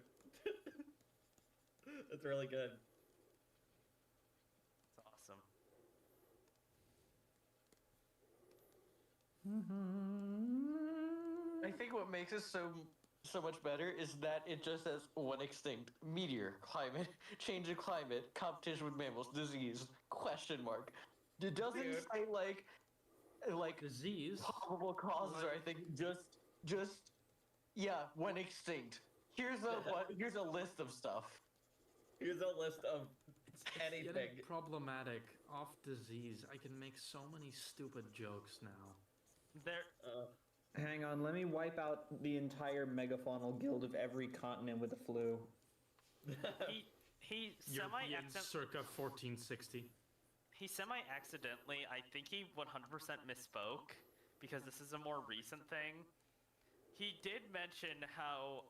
That's really good. It's awesome. I think what makes it so much better is that it just says one extinct meteor, climate, change of climate, competition with mammals, disease, question mark. It doesn't Dude. say like Disease. probable causes or anything. Just yeah, when extinct. Here's a list of stuff. Here's a list of anything. Getting problematic off disease. I can make so many stupid jokes now. Hang on, let me wipe out the entire megafaunal guild of every continent with the flu. He Europeans circa 1460. He semi-accidentally, I think he 100% misspoke, because this is a more recent thing. He did mention how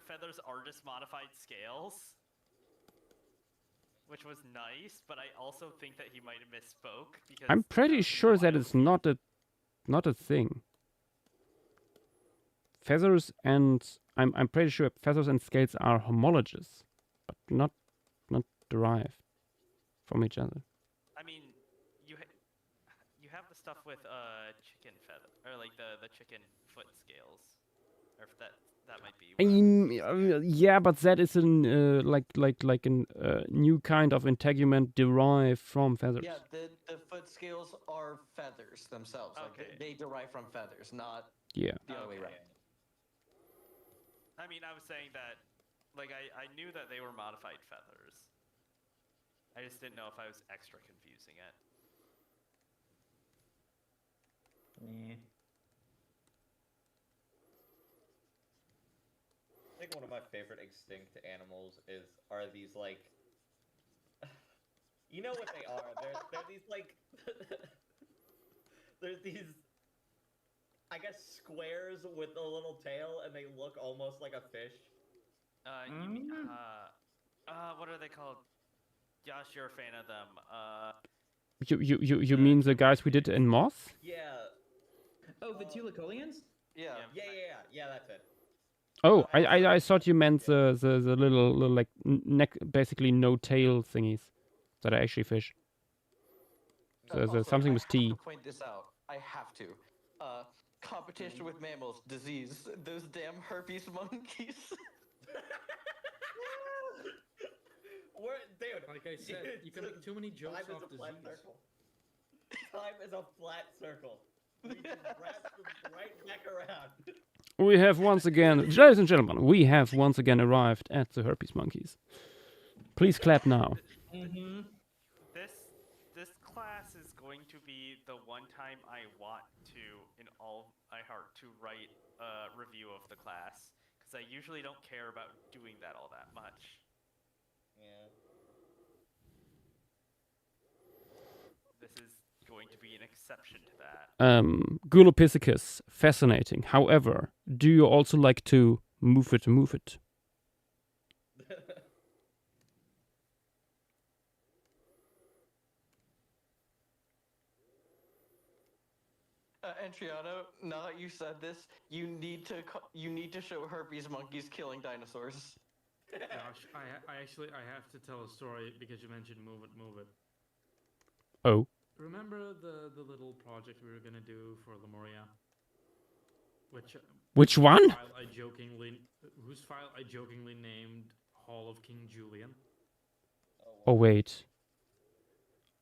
feathers are just modified scales, which was nice, but I also think that he might have misspoke, because I'm pretty sure that it's not a thing. Feathers and I'm pretty sure feathers and scales are homologous, but not derived from each other. I mean, you have the stuff with chicken feather, or like the chicken foot scales, or if that That might be. Yeah, but that is an like an new kind of integument derived from feathers. Yeah, the foot scales are feathers themselves. Okay. Like they derive from feathers, not Yeah. the other way around. I mean, I was saying that, like, I knew that they were modified feathers. I just didn't know if I was extra confusing it. Yeah. I think one of my favorite extinct animals are these like, you know what they are? They're these like, there's these, I guess, squares with a little tail, and they look almost like a fish. You mean, what are they called? Josh, you're a fan of them. You mean the guys we did in Moss? Yeah. Oh, the Tulicolians? Yeah. Yeah, that's it. Oh, I thought you meant the little like neck, basically no tail thingies that are actually fish. Also, Something with I T. have to point this out. I have to. Competition with mammals, disease. Those damn herpes monkeys. Dude, Like I said, you can make too many jokes time is off a flat disease. circle. Time is a flat circle. We just wrap them right back around. We have once again, ladies and gentlemen, we have once again arrived at the herpes monkeys. Please clap now. Mm-hmm. This class is going to be the one time I want to, in all my heart, to write a review of the class, because I usually don't care about doing that all that much. Yeah. This is going to be an exception to that. Gulopithecus, fascinating. However, do you also like to move it? Entriano, now that you said this, you need to show herpes monkeys killing dinosaurs. Gosh, I have to tell a story because you mentioned move it. Oh. Remember the little project we were gonna do for Lemuria? Which one? Whose file I jokingly named Hall of King Julian. Oh wait.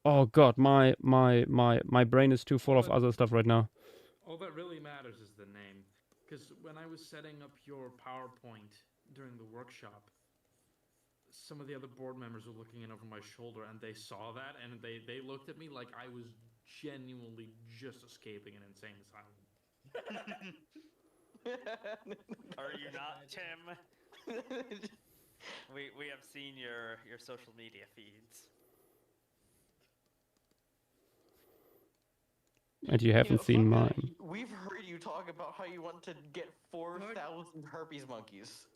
Oh god, my brain is too full of other stuff right now. All that really matters is the name. Because when I was setting up your PowerPoint during the workshop, some of the other board members were looking in over my shoulder and they saw that and they looked at me like I was genuinely just escaping an insane asylum. Are you not, Tim? We have seen your social media feeds. And you haven't seen mine. We've heard you talk about how you want to get 4,000 herpes monkeys.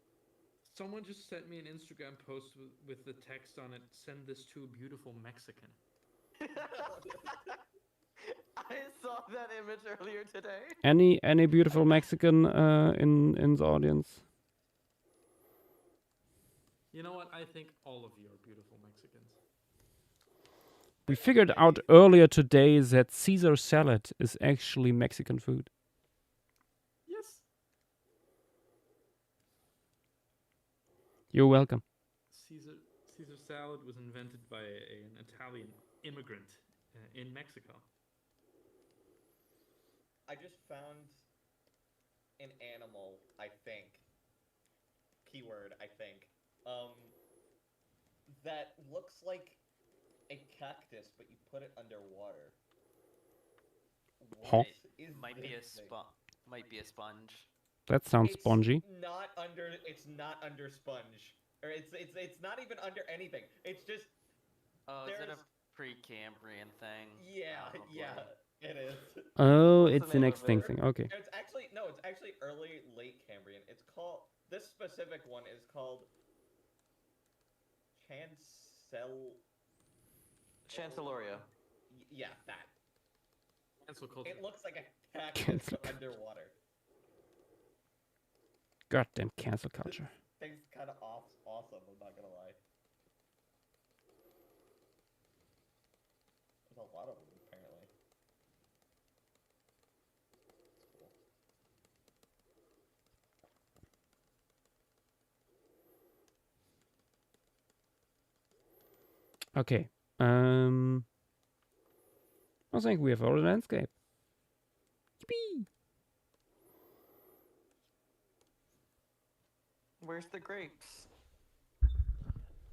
Someone just sent me an Instagram post with the text on it, "Send this to a beautiful Mexican." I saw that image earlier today. Any beautiful Mexican in the audience? You know what? I think all of you are beautiful Mexicans. We figured out earlier today that Caesar salad is actually Mexican food. Yes. You're welcome. Caesar salad was invented by an Italian immigrant in Mexico. I just found an animal, I think, keyword, I think, that looks like a cactus, but you put it underwater. Huh? Might be a sponge. That sounds spongy. It's not under sponge. Or it's not even under anything. It's just Oh, is it a Precambrian thing? Yeah, yeah, it is. Oh, What's it's the an name of extinct thing. Okay. It's actually early late Cambrian. It's called, this specific one is called Chancelloria. Yeah, that. Cancel culture. It looks like a cactus Cancel underwater. Goddamn cancel culture. Thing's kind of awesome, I'm not gonna lie. There's a lot of them, apparently. That's cool. Okay. I think we have our landscape. Yippee! Where's the grapes?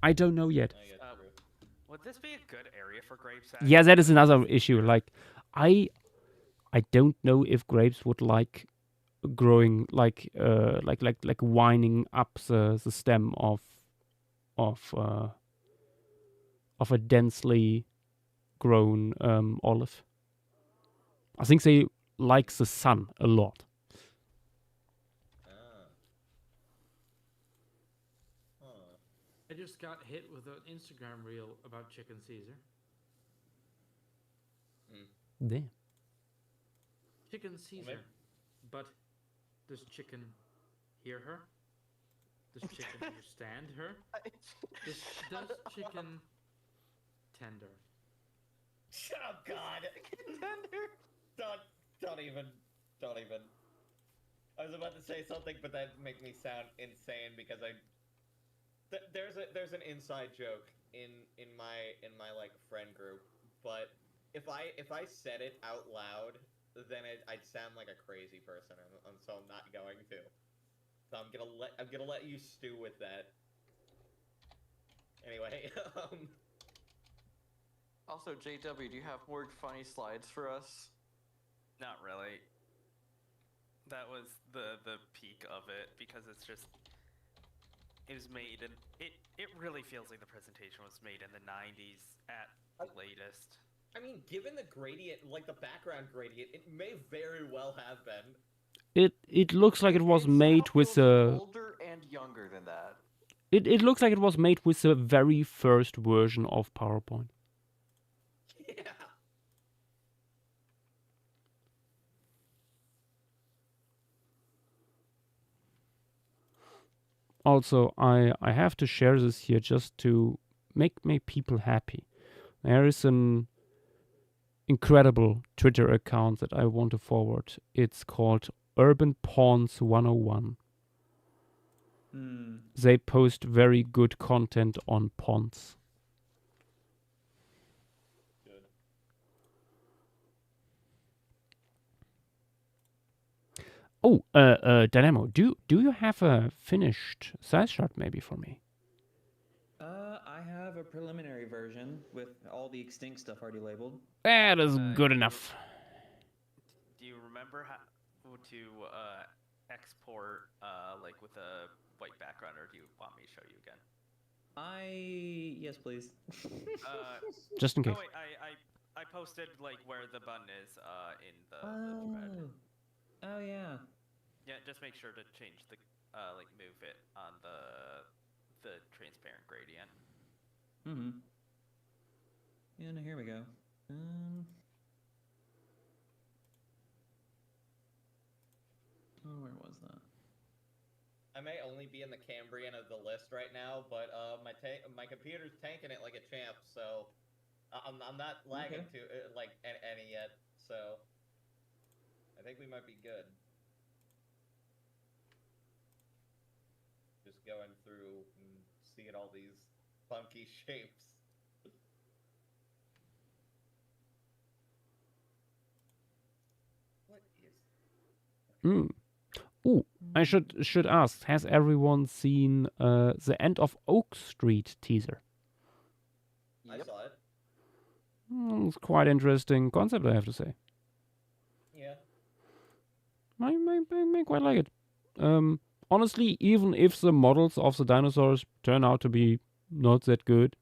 I don't know yet. Would this be a good area for grapes? Yeah, that is another issue. Like, I don't know if grapes would like growing like winding up the stem of a densely grown olive. I think they like the sun a lot. I just got hit with an Instagram reel about Chicken Caesar. Damn. Chicken Caesar. But does chicken hear her? Does chicken understand her? Does chicken tender? Shut up, God! Tender! Don't even. I was about to say something, but that make me sound insane because there's an inside joke in my like friend group, but if I said it out loud, then I'd sound like a crazy person, and so I'm not going to. So I'm gonna let you stew with that. Anyway, Also, JW, do you have more funny slides for us? Not really. That was the peak of it, because it's just, it was made, and it really feels like the presentation was made in the 90s at the latest. I mean, given the gradient, like the background gradient, it may very well have been. It looks like it was made with a older and younger than that. It looks like it was made with the very first version of PowerPoint. Yeah. Also, I have to share this here just to make people happy. There is an incredible Twitter account that I want to forward. It's called Urban Pawns 101. They post very good content on ponds. Good. Oh, Dynamo, do you have a finished size chart maybe for me? I have a preliminary version with all the extinct stuff already labeled. That is good enough. Do you remember how to export like with a white background, or do you want me to show you again? Yes, please. Just in case. Oh wait, I posted like where the button is in the thread. Oh yeah. Yeah, just make sure to change the like move it on the transparent gradient. Yeah, no, here we go. Where was that? I may only be in the Cambrian of the list right now, but my computer's tanking it like a champ, so I'm not lagging to like any yet. So I think we might be good. Just going through and seeing all these funky shapes. What is? Ooh, I should ask, has everyone seen the End of Oak Street teaser? I saw it. It's quite interesting concept, I have to say. Yeah. I quite like it. Honestly, even if the models of the dinosaurs turn out to be not that good,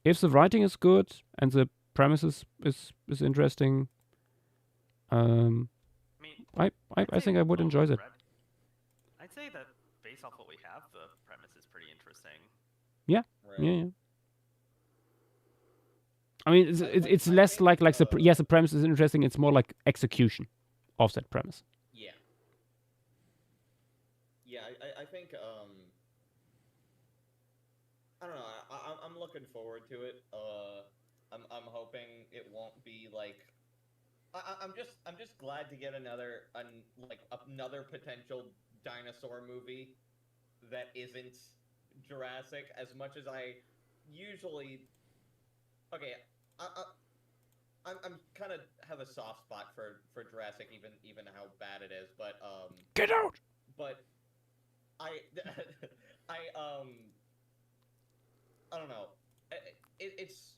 if the writing is good and the premise is interesting, I think I would enjoy that. I'd say that based off what we have, the premise is pretty interesting. Yeah, Right. yeah. I mean, it's less like the premise is interesting. It's more like execution of that premise. Yeah. Yeah, I think I don't know. I'm looking forward to it. I'm hoping it won't be like. I'm just glad to get another potential dinosaur movie that isn't Jurassic. As much as I usually okay. I'm kind of have a soft spot for Jurassic, even how bad it is. But Get out. But I I I don't know. It's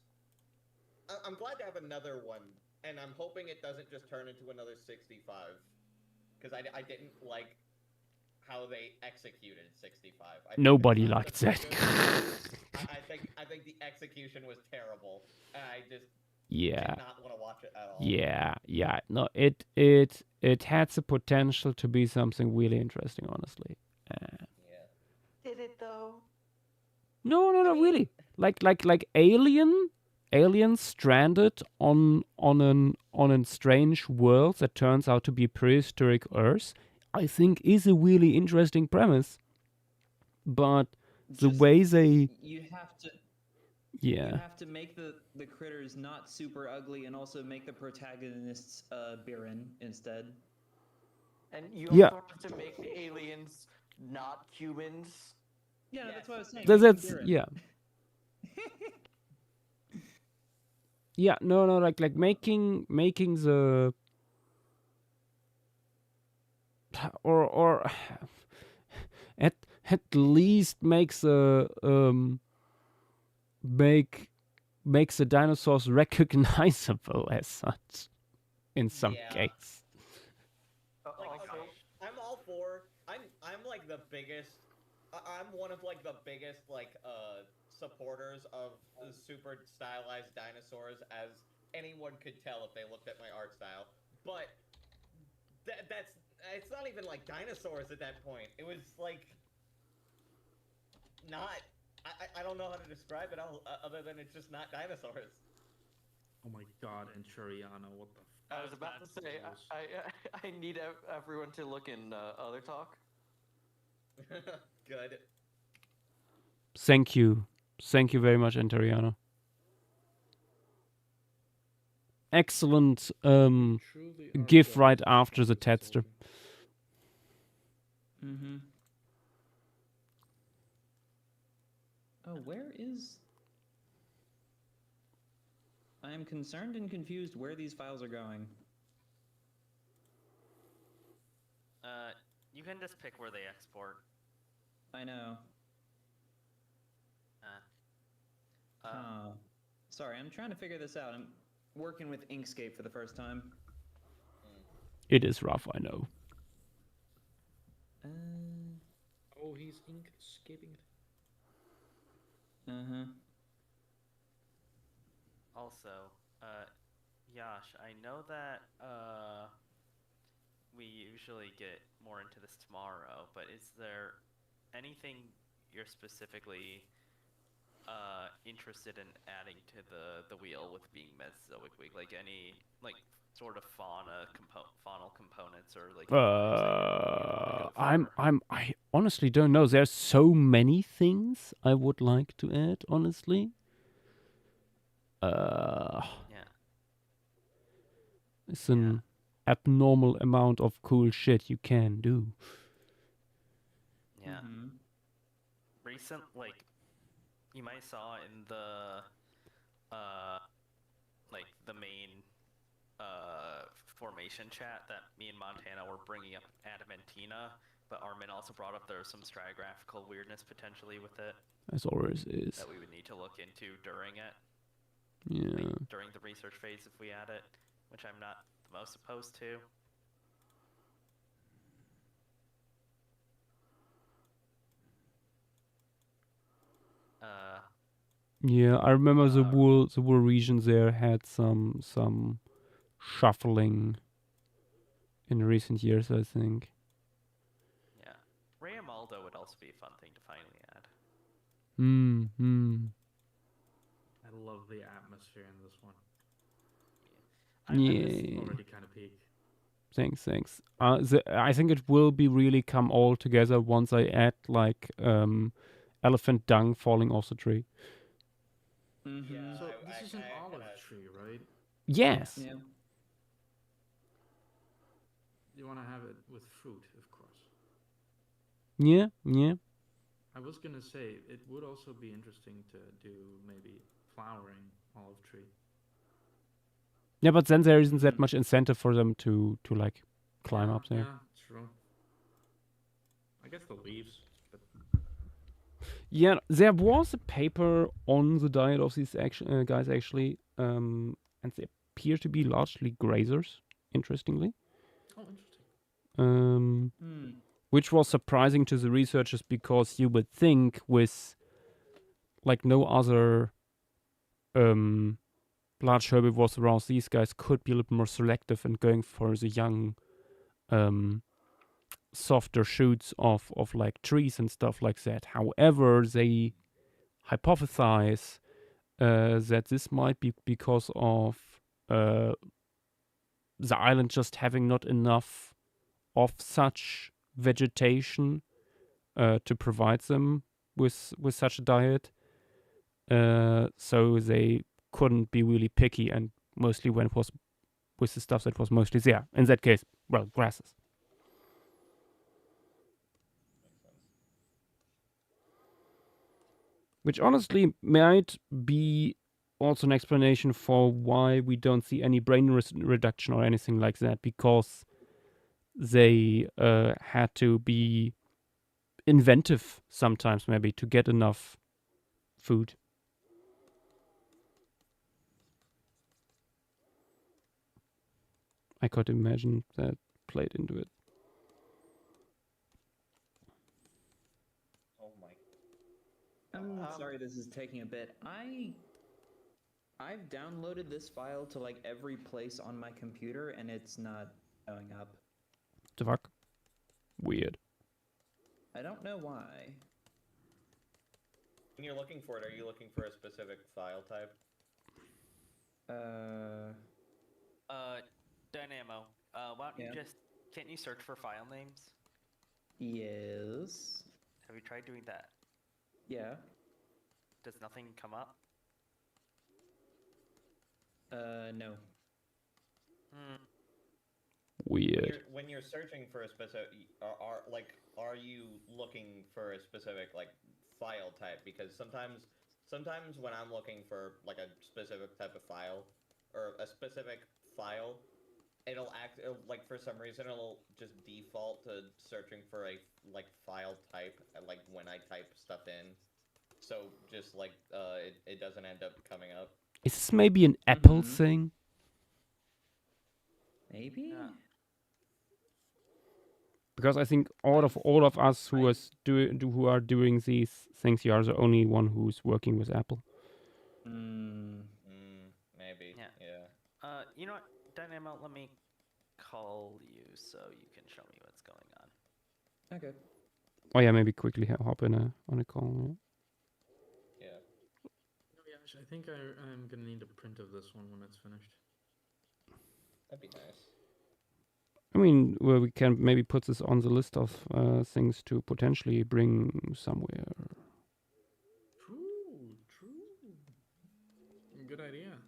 I'm glad to have another one, and I'm hoping it doesn't just turn into another 65, because I didn't like how they executed 65. Nobody liked that. I think the execution was terrible, and I just Yeah. did not want to watch it at all. Yeah. No, it had the potential to be something really interesting, honestly. Yeah. Did it though? No, really. Like aliens stranded on a strange world that turns out to be prehistoric Earth, I think is a really interesting premise. But the way they you have to you have to make the critters not super ugly and also make the protagonists Birin instead. And you also have to make the aliens not humans. Yeah, that's what I was saying. That's yeah. Yeah, no, like making the or at least makes makes the dinosaurs recognizable as such in some case. Like, okay, I'm all for. I'm like the biggest. I'm one of like the biggest like supporters of super stylized dinosaurs, as anyone could tell if they looked at my art style. But that's it's not even like dinosaurs at that point. It was like not. I don't know how to describe it other than it's just not dinosaurs. Oh my god, Enturiano, what the I was about to say, I need everyone to look in other talk. Good. Thank you very much, Entariano. Excellent GIF right after the Tedster. Mm-hmm. Oh, where is... I am concerned and confused where these files are going. You can just pick where they export. I know. Sorry, I'm trying to figure this out. I'm working with Inkscape for the first time. It is rough, I know. Oh, he's Inkscaping it. Uh-huh. Also, Yash, I know that we usually get more into this tomorrow, but is there anything you're specifically interested in adding to the wheel with being Mesozoic week? Like any sort of faunal components or like I honestly don't know. There's so many things I would like to add, honestly. It's an abnormal amount of cool shit you can do. Yeah. Mm-hmm. Recent, you might saw in the the main formation chat that me and Montana were bringing up Adamantina, but Armin also brought up there's some stratigraphical weirdness potentially with it. As always is. That we would need to look into during it. Yeah. During the research phase if we add it, which I'm not the most opposed to. Yeah, I remember the wool region there had some shuffling in recent years, I think. Yeah. Rayamaldo would also be a fun thing to finally add. I love the atmosphere in this one. Yeah. Already kind of peak. Thanks. I think it will be really come all together once I add elephant dung falling off the tree. Mm-hmm. Yeah, so this is an olive tree, right? Yes. Yeah. You want to have it with fruit, of course. Yeah. I was gonna say it would also be interesting to do maybe flowering olive tree. Yeah, but then there isn't that much incentive for them to like climb up there. Yeah, true. I guess the leaves. But... Yeah, there was a paper on the diet of these guys actually, and they appear to be largely grazers. Interestingly. Oh, interesting. Which was surprising to the researchers because you would think with like no other large herbivores around, these guys could be a little more selective and going for the young softer shoots of like trees and stuff like that. However, they hypothesize that this might be because of the island just having not enough of such vegetation to provide them with such a diet. So they couldn't be really picky and mostly went was with the stuff that was mostly there. In that case, well, grasses. Which honestly might be also an explanation for why we don't see any brain reduction or anything like that, because they had to be inventive sometimes maybe to get enough food. I could imagine that played into it. Oh my. I'm sorry this is taking a bit. I've downloaded this file to like every place on my computer and it's not showing up. The fuck? Weird. I don't know why. When you're looking for it, are you looking for a specific file type? Dynamo, why don't you just, can't you search for file names? Yes. Have you tried doing that? Yeah. Does nothing come up? No. Weird. When you're searching for a specific, are you looking for a specific like file type? Because sometimes when I'm looking for like a specific type of file or a specific file, it'll like for some reason it'll just default to searching for a like file type like when I type stuff in. So just like it doesn't end up coming up. Is this maybe an Apple thing? Maybe. Yeah. Because I think all of us who are doing these things, you are the only one who's working with Apple. Maybe. Yeah. You know what, Dynamo? Let me call you so you can show me what's going on. Okay. Oh yeah, maybe quickly hop in on a call. Yeah. Oh yeah, I think I'm gonna need a print of this one when it's finished. That'd be nice. I mean, well, we can maybe put this on the list of things to potentially bring somewhere. True. Good idea.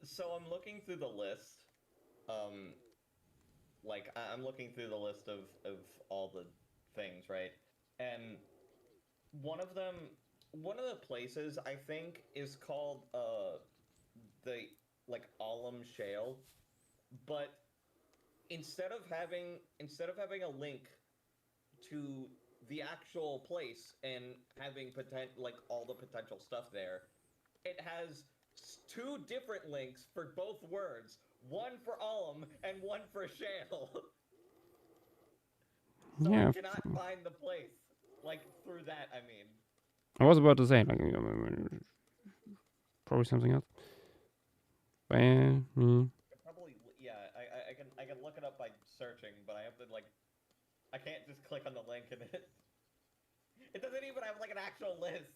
So I'm looking through the list. Like I'm looking through the list of all the things, right? And one of the places I think is called the like Alum Shale, but instead of having a link to the actual place and having like all the potential stuff there, it has two different links for both words, one for alum and one for shale. So Yeah. I cannot find the place like through that. I mean, I was about to say like probably something else. probably I can look it up by searching, but I have to like I can't just click on the link and it doesn't even have like an actual list.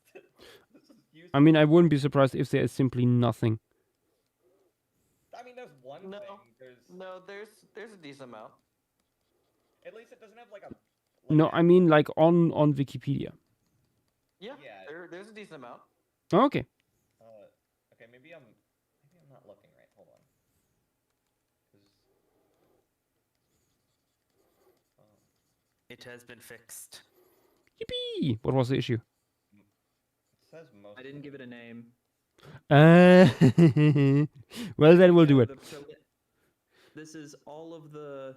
I mean, I wouldn't be surprised if there is simply nothing. I mean, there's one thing. There's a decent amount. At least it doesn't have like a. No, I mean like on Wikipedia. Yeah. There's a decent amount. Oh, okay. Okay, maybe I'm not looking right. Hold on. It has been fixed. Yippee! What was the issue? It says most. I didn't give it a name. Well, then we'll do it. This is all of the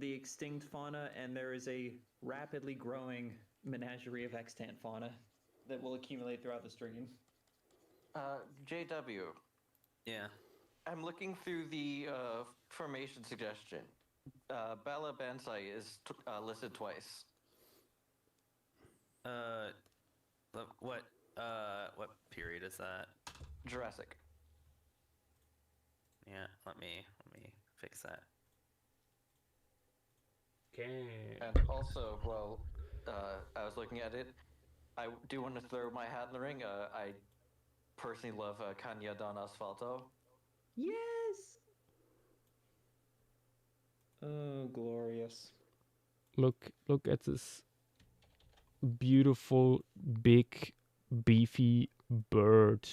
extinct fauna, and there is a rapidly growing menagerie of extant fauna that will accumulate throughout the stream. JW. Yeah. I'm looking through the formation suggestion. Bala Bansai is listed twice. What period is that? Jurassic. Yeah, let me fix that. Okay. And also, well, I was looking at it. I do want to throw my hat in the ring. I personally love Cagna Don Asfalto. Yes! Oh, glorious. Look at this beautiful, big, beefy bird.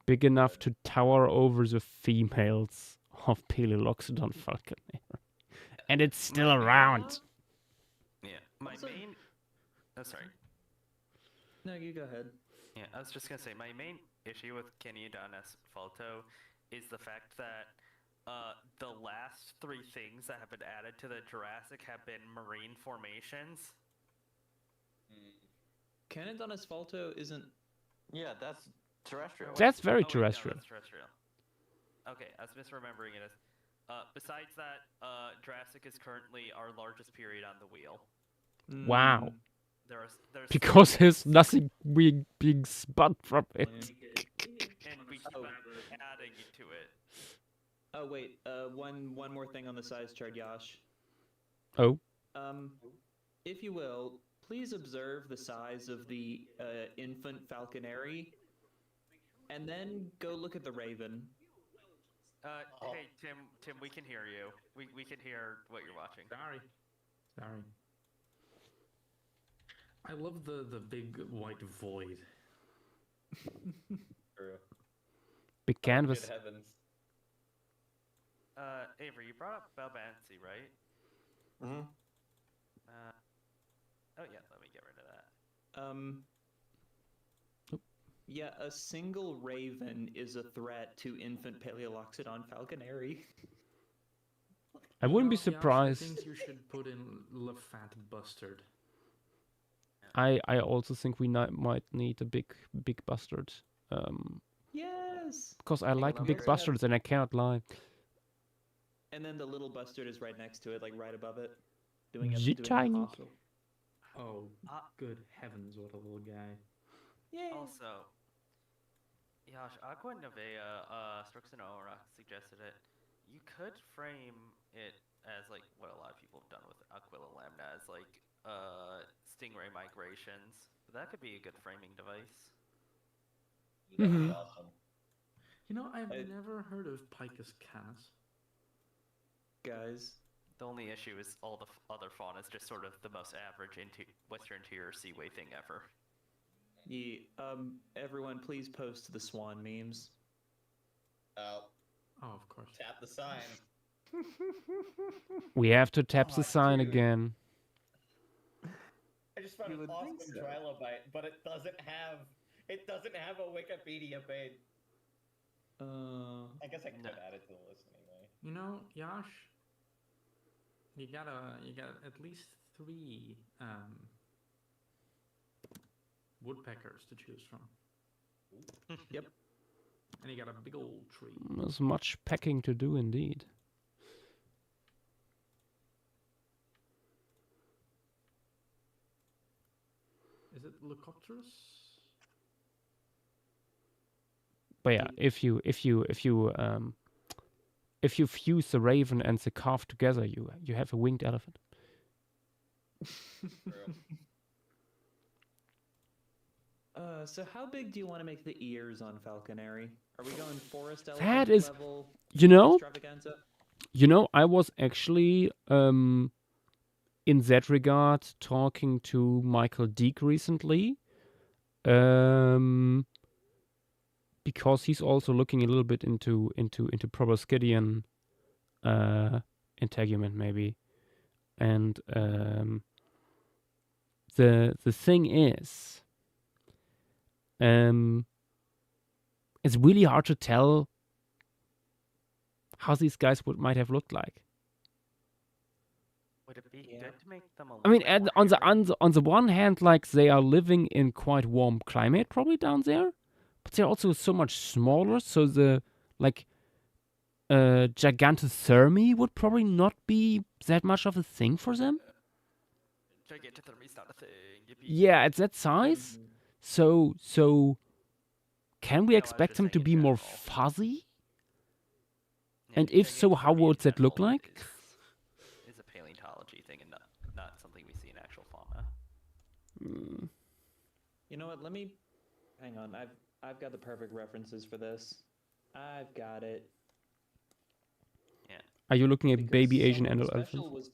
Big enough to tower over the females of Paleoloxodon falconer. And it's still around. Yeah, my Also- main... Oh, sorry. No, you go ahead. Yeah, I was just gonna say, my main issue with Kenyadan Asfalto is the fact that the last 3 things that have been added to the Jurassic have been marine formations. Canadon Asphalto isn't... Yeah, that's terrestrial. That's very Oh, wait, terrestrial. No, that's terrestrial. Okay, I was misremembering it as... besides that, Jurassic is currently our largest period on the wheel. Wow. There's Because there's nothing being spun from it. and we keep on adding to it. Oh, wait. One more thing on the size chart, Yash. Oh. If you will, please observe the size of the infant falconeri, and then go look at the raven. Hey, Tim, we can hear you. We can hear what you're watching. Sorry. I love the big white void. True. Big canvas. Good heavens. Avery, you brought up Balbancy, right? Mm-hmm. Oh yeah, let me get rid of that. Yeah, a single raven is a threat to infant Paleoloxodon falconeri. I wouldn't be Yash, surprised. I think you should put in Le Fat Bustard. I also think we might need a big bustard. Yes! Because I like big numbers. bustards and I cannot lie. And then the little bustard is right next to it, like right above it. Doing a Tiny. fossil. Oh, good heavens, what a little guy. Yay! Also, Yash, Aqua Nevea, Struxinora suggested it. You could frame it as like what a lot of people have done with Aquila Lambda, as like stingray migrations. But that could be a good framing device. Mhm. Awesome. You know, I've never heard of Picus canis. Guys, The only issue is all the other fauna is just sort of the most average Western Interior Seaway thing ever. everyone please post the swan memes. Oh, Oh, of course. tap the sign. We have to tap the Oh, sign dude. again. I just found You an would awesome think so. trilobite, but it doesn't have a Wikipedia page. I guess I could add it to the list anyway. You know, Yash, you got at least 3 woodpeckers to choose from. Yep. And you got a big old tree. There's much packing to do indeed. Is it Leucopterus? But yeah, if you fuse the raven and the calf together, you have a winged elephant. True. So how big do you want to make the ears on falconeri? Are we going forest That elephant is- level You know, extravaganza? I was actually in that regard talking to Michael Deek recently, because he's also looking a little bit into proboscidean integument maybe. And the thing is, it's really hard to tell how these guys might have looked like. Would it be good to make them a I mean, little bit on more the one hand, like they are living in quite warm climate probably down there, but they're also so much smaller. So the like gigantothermy would probably not be that much of a thing for them. Gigantothermy's not a thing. Yippee. Yeah, it's that size. So can we No, I was expect just them to saying in be more general. fuzzy? Yeah, And if so, how gigantothermy would in that look general like? Is a paleontology thing and not something we see in actual fauna. You know what? Let me hang on. I've got the perfect references for this. I've got it. Yeah. Are you looking at Because baby Asian someone elephants? special was.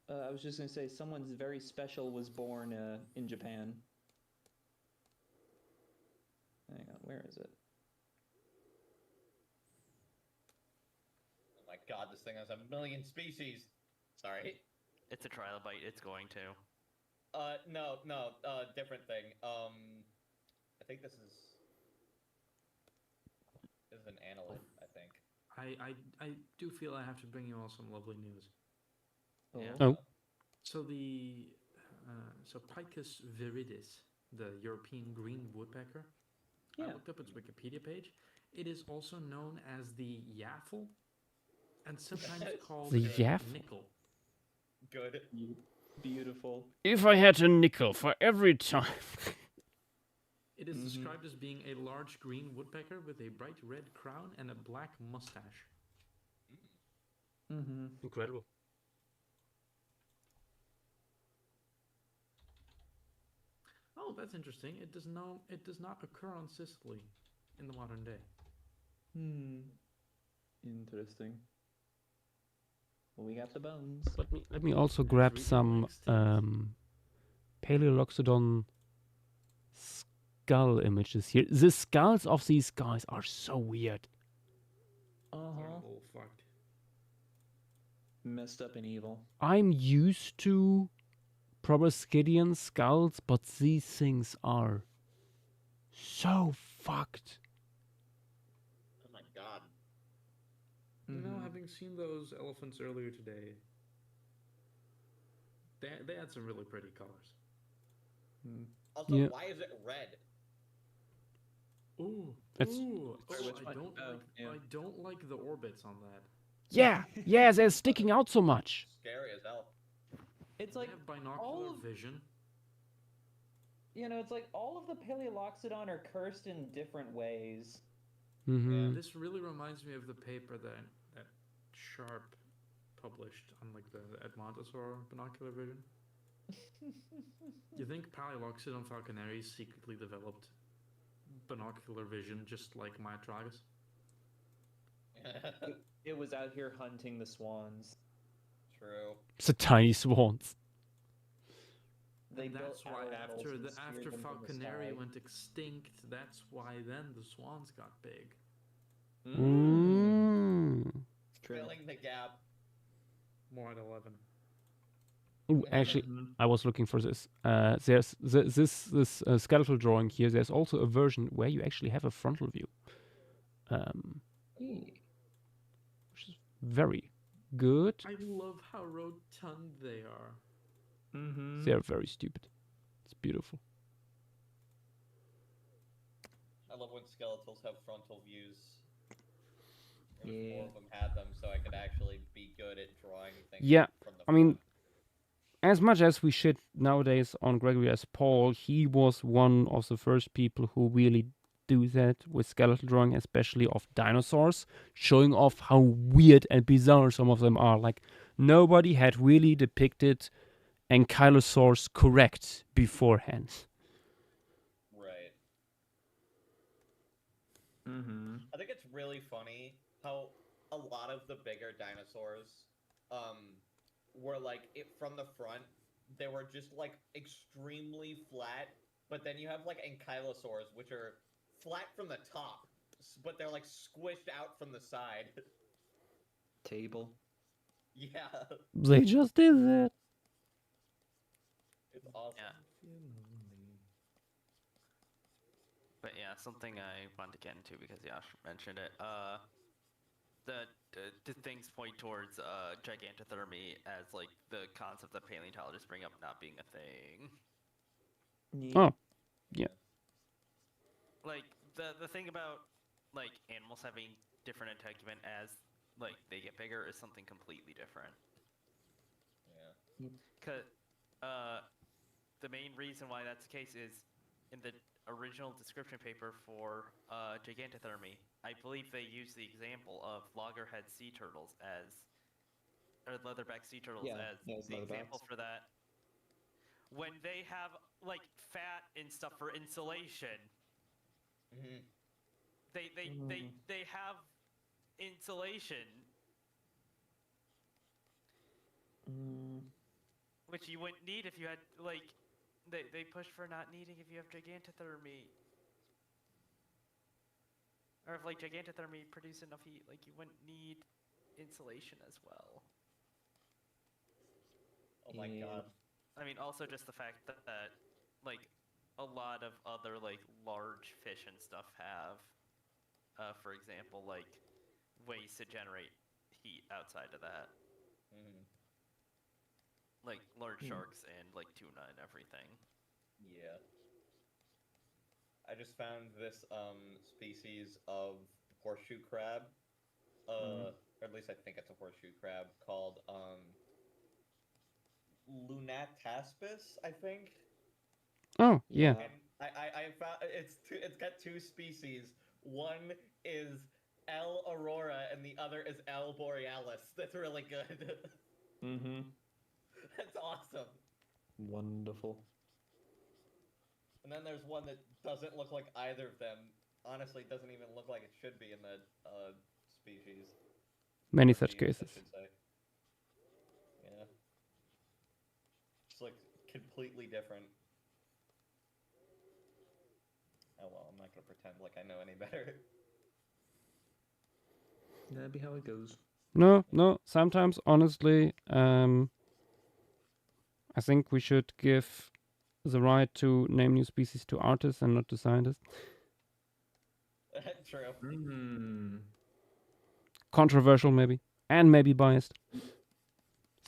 I was just gonna say someone's very special was born in Japan. Hang on, where is it? Oh my god, this thing has 1 million species. Sorry. It's a trilobite. It's going to. No, different thing. I think this is an annelid, I think. I do feel I have to bring you all some lovely news. Yeah. Oh. So so Picus viridis, the European green woodpecker. Yeah. I looked up its Wikipedia page. It is also known as the yaffle, and sometimes called The a yaffle? nickel. Good. Beautiful. If I had a nickel for every time. It is described as being a large green woodpecker with a bright red crown and a black mustache. Incredible. Oh, that's interesting. It does not occur on Sicily in the modern day. Interesting. Well, we got the bones. Let me also grab really some Paleoloxodon skull images here. The skulls of these guys are so weird. They're all fucked. Messed up and evil. I'm used to proboscidean skulls, but these things are so fucked. Oh my god. You know, having seen those elephants earlier today, they had some really pretty colors. Also, Yeah. why is it red? Ooh, It's- ooh! Sorry, which I one? don't Oh, like. yeah. I don't like the orbits on that. Yeah, they're sticking out so much. Scary as hell. It's They like have binocular all of- vision. you know, it's like all of the Paleoloxodon are cursed in different ways. Mm-hmm. This really reminds me of the paper that Sharp published on like the Edmontosaur binocular vision. You think Paleoloxodon falconaris secretly developed binocular vision just like Myotragus? It was out here hunting the swans. True. It's the tiny swans. They And that's built why atolls and after speared them from the falconeri sky. went extinct, that's why then the swans got big. True. Filling the gap. More at 11. Ooh, actually, I was looking for this. There's this skeletal drawing here. There's also a version where you actually have a frontal view, which is very good. I love how rotund they are. They're very stupid. It's beautiful. I love when skeletals have frontal views. I wish Yeah. more of them had them so I could actually be good at drawing things Yeah, from the I mean, front. as much as we shit nowadays on Gregory S. Paul, he was one of the first people who really do that with skeletal drawing, especially of dinosaurs, showing off how weird and bizarre some of them are. Like, nobody had really depicted ankylosaurs correct beforehand. Right. I think it's really funny how a lot of the bigger dinosaurs were like from the front they were just like extremely flat, but then you have like ankylosaurs which are flat from the top, but they're like squished out from the side. Table. Yeah, They just did that. it's awesome. Yeah. But yeah, something I wanted to get into because Yash mentioned it. The things point towards gigantothermy as like the concept that paleontologists bring up not being a thing. Oh, yeah. Like the thing about like animals having different integument as like they get bigger is something completely different. Yeah. Cause the main reason why that's the case is in the original description paper for gigantothermy, I believe they use the example of loggerhead sea turtles or leatherback sea turtles as the example for that. When they have like fat and stuff for insulation, they have insulation, which you wouldn't need if you had like they push for not needing if you have gigantothermy. Or if like gigantothermy produce enough heat, like you wouldn't need insulation as well. Oh my god. I mean, also just the fact that like a lot of other like large fish and stuff have, for example, like ways to generate heat outside of that. Like large sharks and like tuna and everything. Yeah. I just found this species of horseshoe crab, or at least I think it's a horseshoe crab, called Lunataspis, I think. Oh, yeah. And I found it's got two species. One is L. aurora and the other is L. borealis. That's really good. That's awesome. Wonderful. And then there's one that doesn't look like either of them. Honestly, it doesn't even look like it should be in the species. Many such cases. I should say. Yeah. Just like completely different. Oh well, I'm not gonna pretend like I know any better. That'd be how it goes. No. Sometimes, honestly, I think we should give the right to name new species to artists and not to scientists. True. Controversial, maybe, and maybe biased.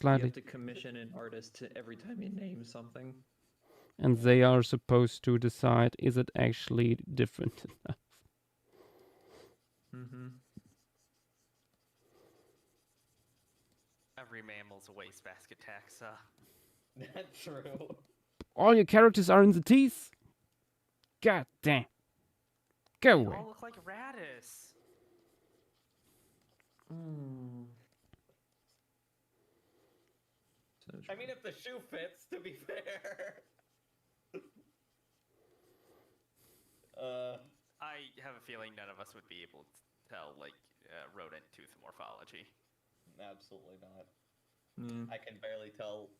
Slightly. You have to commission an artist to every time you name something. And they are supposed to decide, is it actually different enough? Every mammal's a wastebasket taxa. That's true. All your characters are in the teeth? God damn. Go away. They all look like Radis. I mean, if the shoe fits, to be fair. I have a feeling none of us would be able to tell, like, rodent tooth morphology. Absolutely not. I can barely tell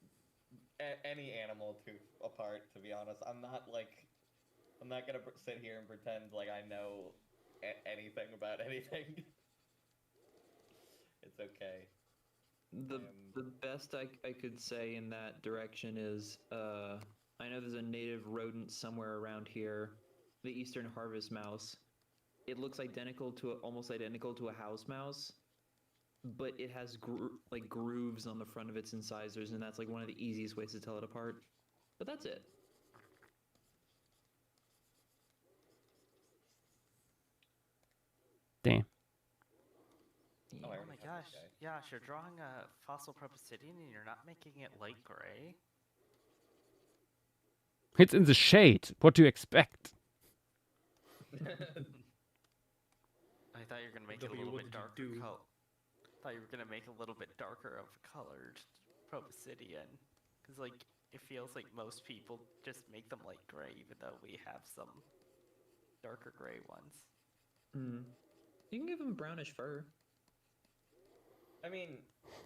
any animal tooth apart, to be honest. I'm not gonna sit here and pretend like I know anything about anything. It's okay. The best I could say in that direction is I know there's a native rodent somewhere around here, the eastern harvest mouse. It looks almost identical to a house mouse, but it has grooves on the front of its incisors, and that's like one of the easiest ways to tell it apart. But that's it. Damn. Oh my gosh. Yash, you're drawing a fossil proboscidean and you're not making it light gray? It's in the shade. What do you expect? I thought you were gonna make it a little bit darker. Thought you were gonna make a little bit darker of colored proboscidean, because like it feels like most people just make them light gray, even though we have some darker gray ones. You can give them brownish fur. I mean,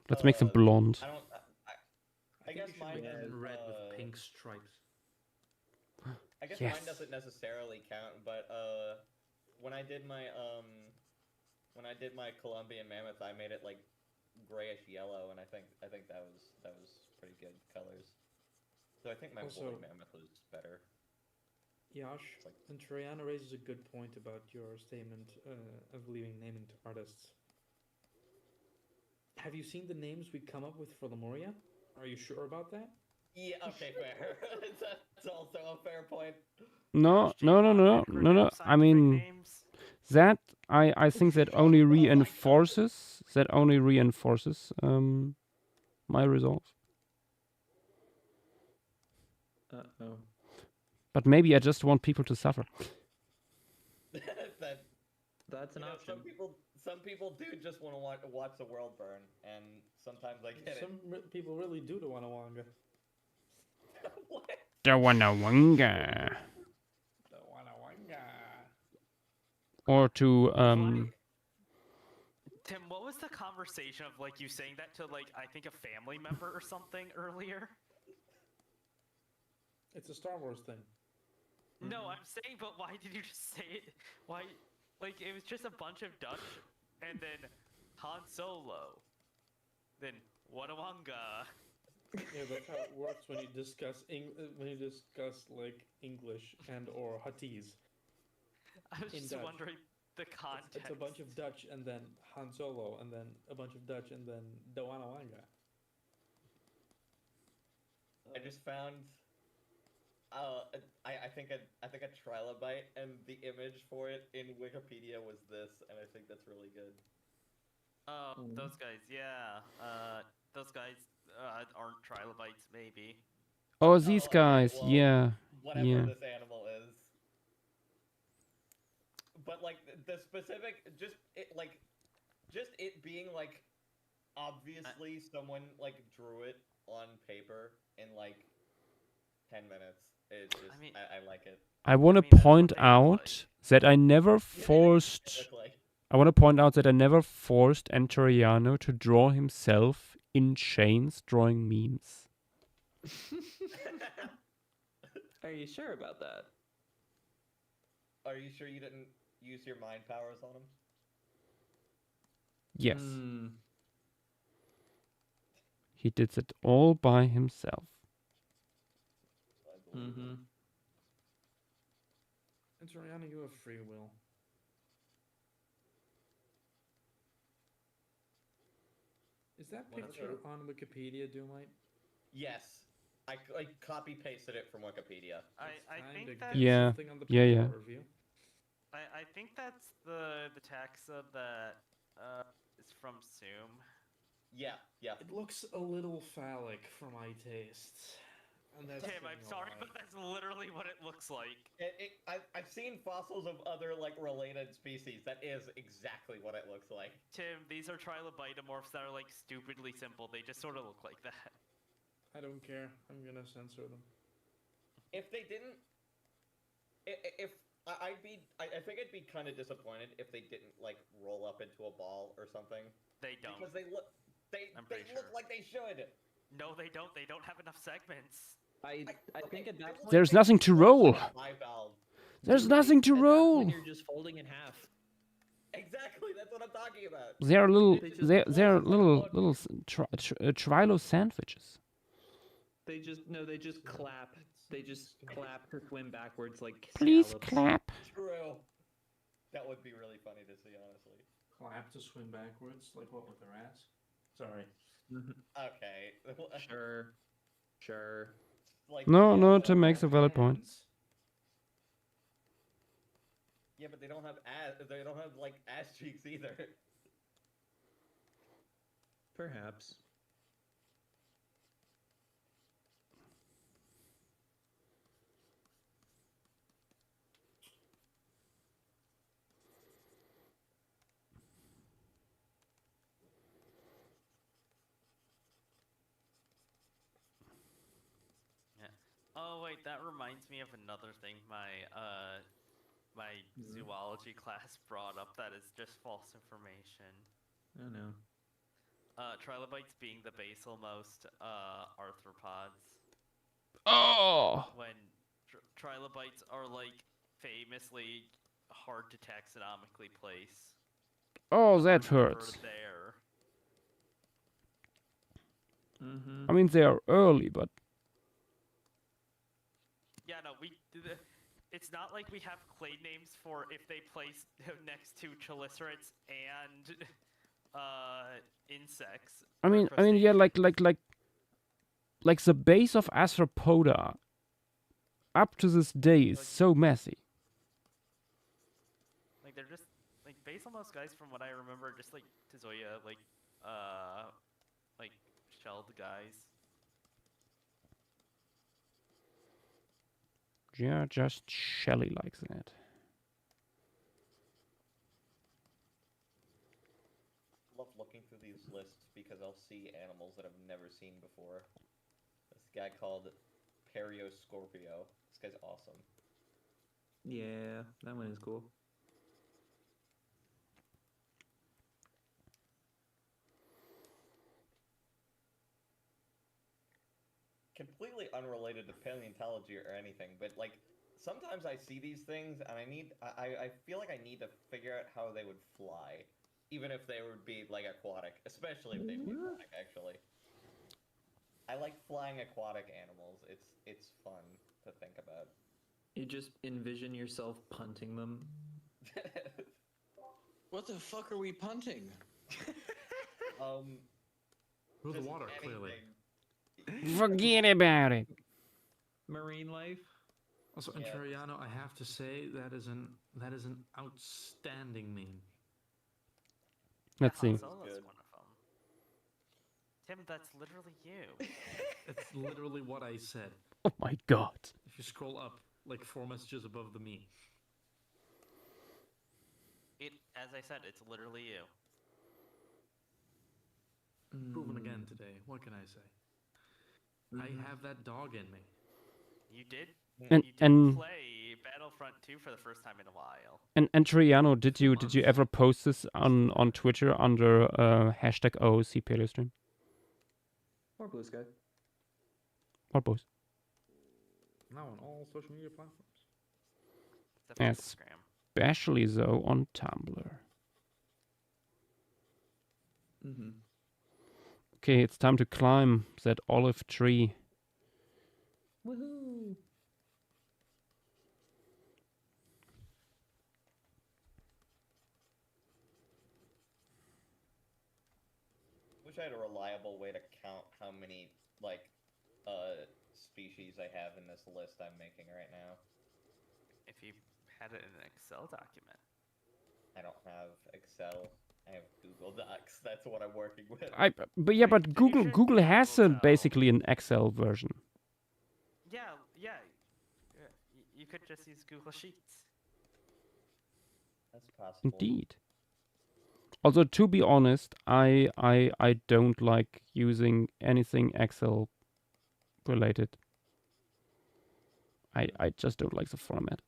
let's make them blonde. I guess mine is red with pink stripes. I guess mine doesn't necessarily count, but when I did my Colombian mammoth, I made it like gray grayish yellow, and I think that was pretty good colors. So I think my Also- woolly mammoth was better. Yash, It's like- and Triana raises a good point about your statement of leaving naming to artists. Have you seen the names we come up with for Lemuria? Are you sure about that? Yeah, okay, fair. That's also a fair point. No, Josh, do you no, no, want no, no, no. acronym I scientific mean, names? that I think that only reinforces my resolve. Uh-oh. But maybe I just want people to suffer. that That's an option. some people do just want to watch the world burn, and sometimes I get Some people really do the Wanawanga. it. What? The Wanawanga. The Wanawanga. Or to Tim, what was the conversation of like you saying that to like I think a family member or something earlier? It's a Star Wars thing. No, I'm saying, but why did you just say it? Why, like it was just a bunch of Dutch, and then Han Solo, then Wanawanga. Yeah, that's how it works when you discuss like English and or Huttese. I was In just Dutch. wondering the context. It's a bunch of Dutch and then Han Solo and then a bunch of Dutch and then the Wanawanga. I just found. I think a trilobite, and the image for it in Wikipedia was this, and I think that's really good. Oh, those guys, yeah. Those guys aren't trilobites, maybe. oh, these okay, guys, well, yeah. Whatever Yeah. this animal is. But like the specific, just it being like obviously someone like drew it on paper in like 10 minutes. It's just, I mean- I like it. I want to mean, that's what point they look out that I never forced. Look like. I want to point out that I never forced Antoriano to draw himself in chains drawing memes. Are you sure about that? Are you sure you didn't use your mind powers on him? Yes, Hmm. he did it all by himself. Mm-hmm. And Soriana, you have free will. Is that What picture other- on Wikipedia, Doomite? Yes. I copy pasted it from Wikipedia. I Time think to that's get Yeah, something on the yeah, yeah. paper review. I think that's the taxa that is from Zoom. Yeah, yeah. It looks a little phallic for my taste. And that's Tim, I'm saying a sorry, lot. but that's literally what it looks like. I've seen fossils of other like related species. That is exactly what it looks like. Tim, these are trilobitomorphs that are like stupidly simple. They just sort of look like that. I don't care. I'm gonna censor them. If they didn't, I think I'd be kind of disappointed if they didn't like roll up into a ball or something. They don't. Because they look I'm they pretty look sure. like they should. No, they don't. They don't have enough segments. I think at that point There's nothing to roll. Bivalve. There's nothing to at that point roll. you're just folding in half. Exactly, that's what I'm talking about. They're little. They just They're close like little a trilo sandwiches. They just clap. They just clap to swim backwards like Please scallops. clap. True. That would be really funny to see, honestly. Clap to swim backwards, like what with their ass? Sorry. Okay. Sure. Like, No, yeah, no. but- Tim makes a valid point. Hands. Yeah, but they don't have ass. They don't have like ass cheeks either. Perhaps. Oh wait, that reminds me of another thing my zoology class brought up that is just false information. Oh no. Trilobites being the basalmost arthropods. Oh. When trilobites are like famously hard to taxonomically place. Oh, that Remember hurts. There. Mm-hmm. I mean, they are early, but Yeah, no, it's not like we have clade names for if they place next to chelicerates and insects. I mean, yeah, like the base of Arthropoda up to this day is so messy. Like they're just like based on those guys from what I remember, just like Tizoya, like shelled guys. Yeah, just Shelly likes that. Love looking through these lists because I'll see animals that I've never seen before. This guy called Perioscorpio. This guy's awesome. Yeah, that one is cool. Completely unrelated to paleontology or anything, but like sometimes I see these things and I feel like I need to figure out how they would fly, even if they would be like aquatic, especially if they'd be aquatic. Actually, I like flying aquatic animals. It's fun to think about. You just envision yourself punting them. What the fuck are we punting? Through the just water, clearly. Forget about it. Marine life. Also, in Toriano, I have to say that is an outstanding meme. Let's see. One of them. Tim, that's literally you. It's literally what I said. Oh my god. If you scroll up, like 4 messages above the meme. As I said, it's literally you. Proven again today. What can I say? I have that dog in me. You did. And You did play Battlefront 2 for the first time in a while. And Triano, did you ever post this on Twitter under hashtag OOC PaleoStream? Or Blue Sky. Or both? Now on all social media platforms. Except for Instagram. Especially though on Tumblr. Mm-hmm. Okay, it's time to climb that olive tree. Woohoo! Wish I had a reliable way to count how many species I have in this list I'm making right now. If you had it in an Excel document. I don't have Excel. I have Google Docs. That's what I'm working with. But Google has basically an Excel version. Yeah. You could just use Google Sheets. That's possible. Indeed. Although to be honest, I don't like using anything Excel related. I just don't like the format.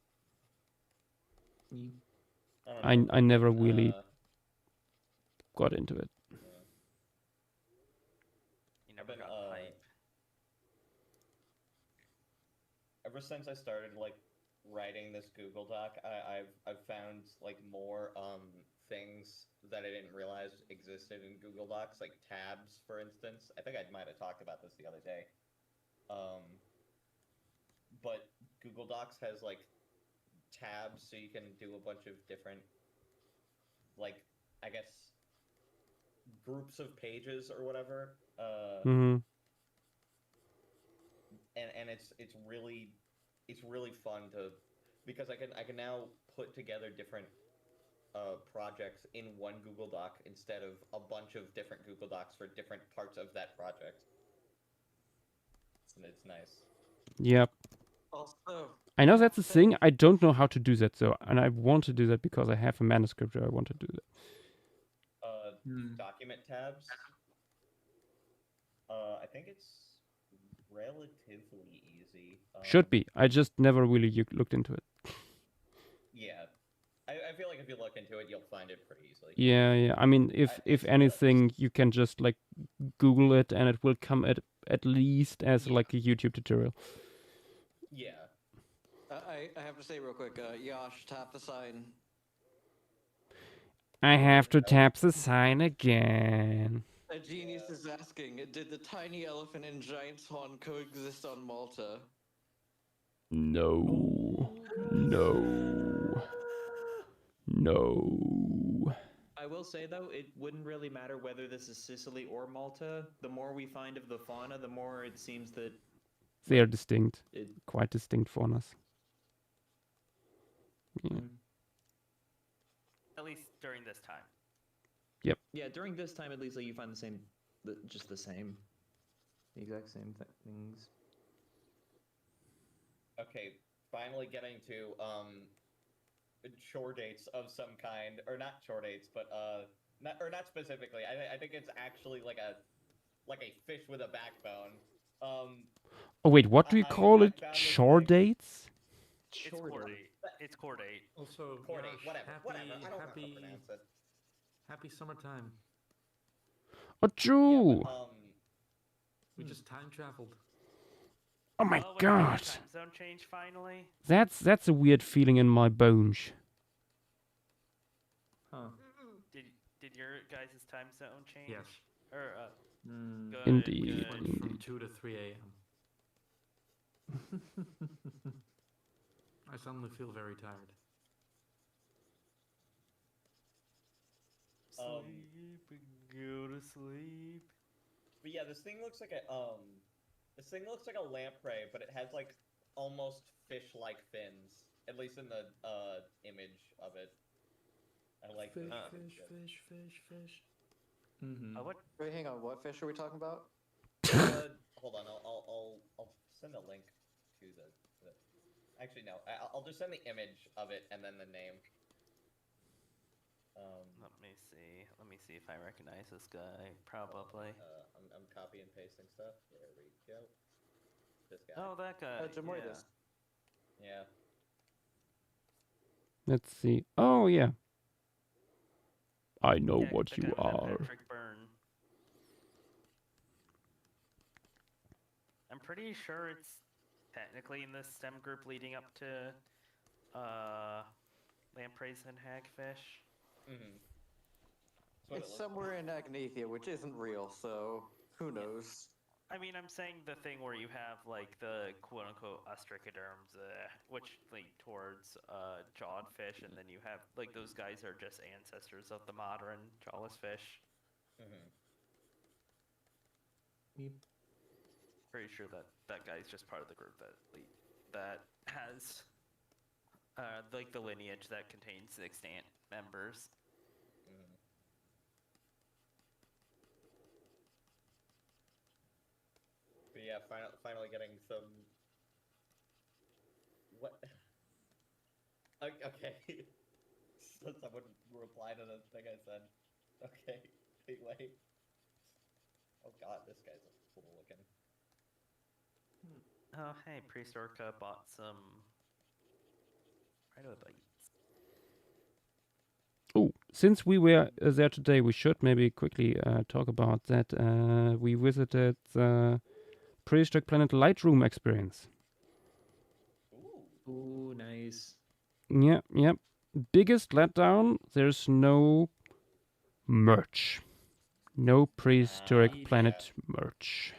I never really got into it. You never got hype. Ever since I started writing this Google Doc, I've found more things that I didn't realize existed in Google Docs, like tabs, for instance. I think I might have talked about this the other day. But Google Docs has tabs, so you can do a bunch of different, I guess, groups of pages or whatever. Mm-hmm. And it's really fun because I can now put together different projects in one Google Doc instead of a bunch of different Google Docs for different parts of that project. And it's nice. Yep. Also, I know that's a thing. I don't know how to do that though, and I want to do that because I have a manuscript where I want to do that. Document tabs. I think it's relatively easy. Should be. I just never really looked into it. Yeah. I feel like if you look into it, you'll find it pretty easily. Yeah. I mean, if anything, you can just Google it, and it will come at least as a YouTube tutorial. Yeah. I have to say real quick, Yosh, tap the sign. I have to tap the sign again. A genius is asking, did the tiny elephant and giant swan coexist on Malta? No. No. No. I will say though, it wouldn't really matter whether this is Sicily or Malta. The more we find of the fauna, the more it seems that They are distinct. it. Quite distinct faunas. Yeah. At least during this time. Yeah, during this time at least, like you find the same, just the same, the exact same things. Okay, finally getting to shore dates of some kind, or not shore dates, but not specifically. I think it's actually like a fish with a backbone. Oh wait, what do you call I it? found this Shore thing. dates? It's chordate. It's chordate. Also, Chordate, Yash, whatever. I don't know how to happy, pronounce it. happy summertime. Oh, true. Yeah, but, We just time traveled. Oh my Well, god. time zone change finally. That's a weird feeling in my bones. Huh. Did your guys' time zone change? Yes. Or Mm. good, Indeed. It good. went from 2 to 3 a.m. I suddenly feel very tired. Sleep and go to sleep. But yeah, this thing looks like a lamprey, but it has like almost fish-like fins. At least in the image of it. I like Fish, this. fish. Mm-hmm. What? Wait, hang on. What fish are we talking about? Hold on, I'll send a link to the actually no, I'll just send the image of it and then the name. Let me see. Let me see if I recognize this guy. Probably. I'm copy and pasting stuff. There we go. This guy. Oh, that guy. Jamoides. Yeah. Let's see. Oh yeah. I know Yeah, what the you guy with that are. Patrick Byrne. I'm pretty sure it's technically in the stem group leading up to lampreys and hagfish. Mm-hmm. It's somewhere in Agnathia, which isn't real, so who knows? I mean, I'm saying the thing where you have like the quote-unquote ostracoderms, which lead towards jawed fish, and then you have like those guys are just ancestors of the modern jawless fish. Mm-hmm. Pretty sure that guy's just part of the group that has like the lineage that contains the extant members. Mm-hmm. But yeah, finally getting some. What? Okay. Someone replied to the thing I said. Okay. Anyway. Oh god, this guy's cool looking. Oh, hey, Priest Orca bought some rhinobites. Oh, since we were there today, we should maybe quickly talk about that. We visited the Prehistoric Planet Lightroom experience. Ooh, nice. Yeah. Biggest letdown, there's no merch. No Prehistoric Planet merch.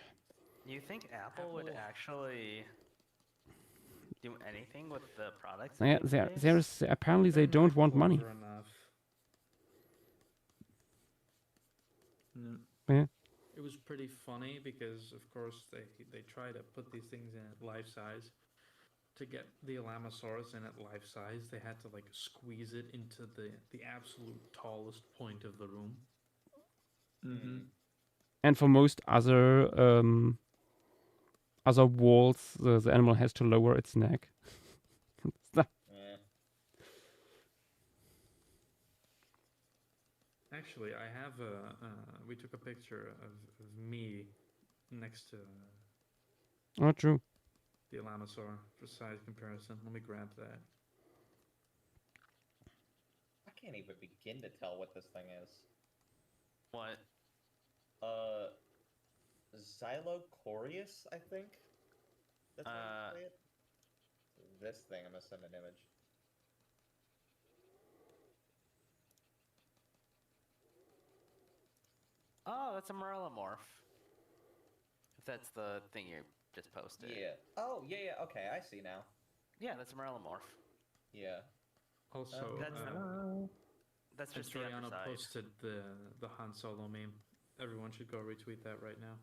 You think Apple would actually do anything with the products? Yeah, there's apparently they They're don't not want money. clever enough. No. Yeah. It was pretty funny because, of course, they try to put these things in at life size. To get the Alamosaurus in at life size, they had to like squeeze it into the absolute tallest point of the room. Mm-hmm. And for most other walls, the animal has to lower its neck. Yeah. Actually, I have we took a picture of me next to Oh, true. the Alamosaur for size comparison. Let me grab that. I can't even begin to tell what this thing is. What? Xylocoreus, I think? That's how you say it? This thing, I'm gonna send an image. Oh, that's a Morellamorph. If that's the thing you just posted. Yeah. Oh, yeah. Okay, I see now. Yeah, that's a Morellamorph. Yeah. Also, That's just the Toriano underside. posted the Han Solo meme. Everyone should go retweet that right now.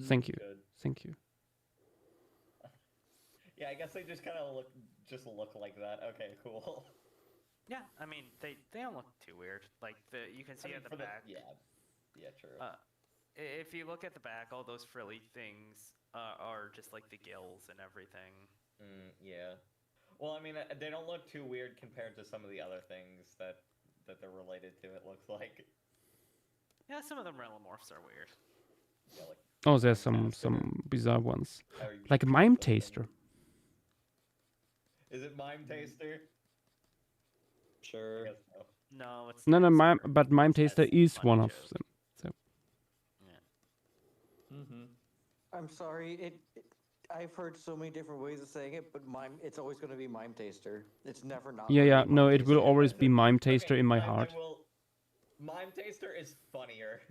Thank you. Good. Thank you. Yeah, I guess they just kind of look like that. Okay, cool. Yeah, I mean they don't look too weird. Like you can see at the back. Yeah, true. If you look at the back, all those frilly things are just like the gills and everything. Yeah. Well, I mean, they don't look too weird compared to some of the other things that they're related to. It looks like. Yeah, some of the Morellamorphs are weird. Yeah, like. Oh, there's some bizarre ones, like a mime taster. Is it mime taster? Sure. I guess so. No, it's No, Taster. but mime taster That's is funny one of joke. them. So Yeah. I'm sorry. I've heard so many different ways of saying it, but it's always going to be mime taster. It's never not. yeah. gonna be No, mime it will taster. always be mime taster in my heart. Mime taster is funnier,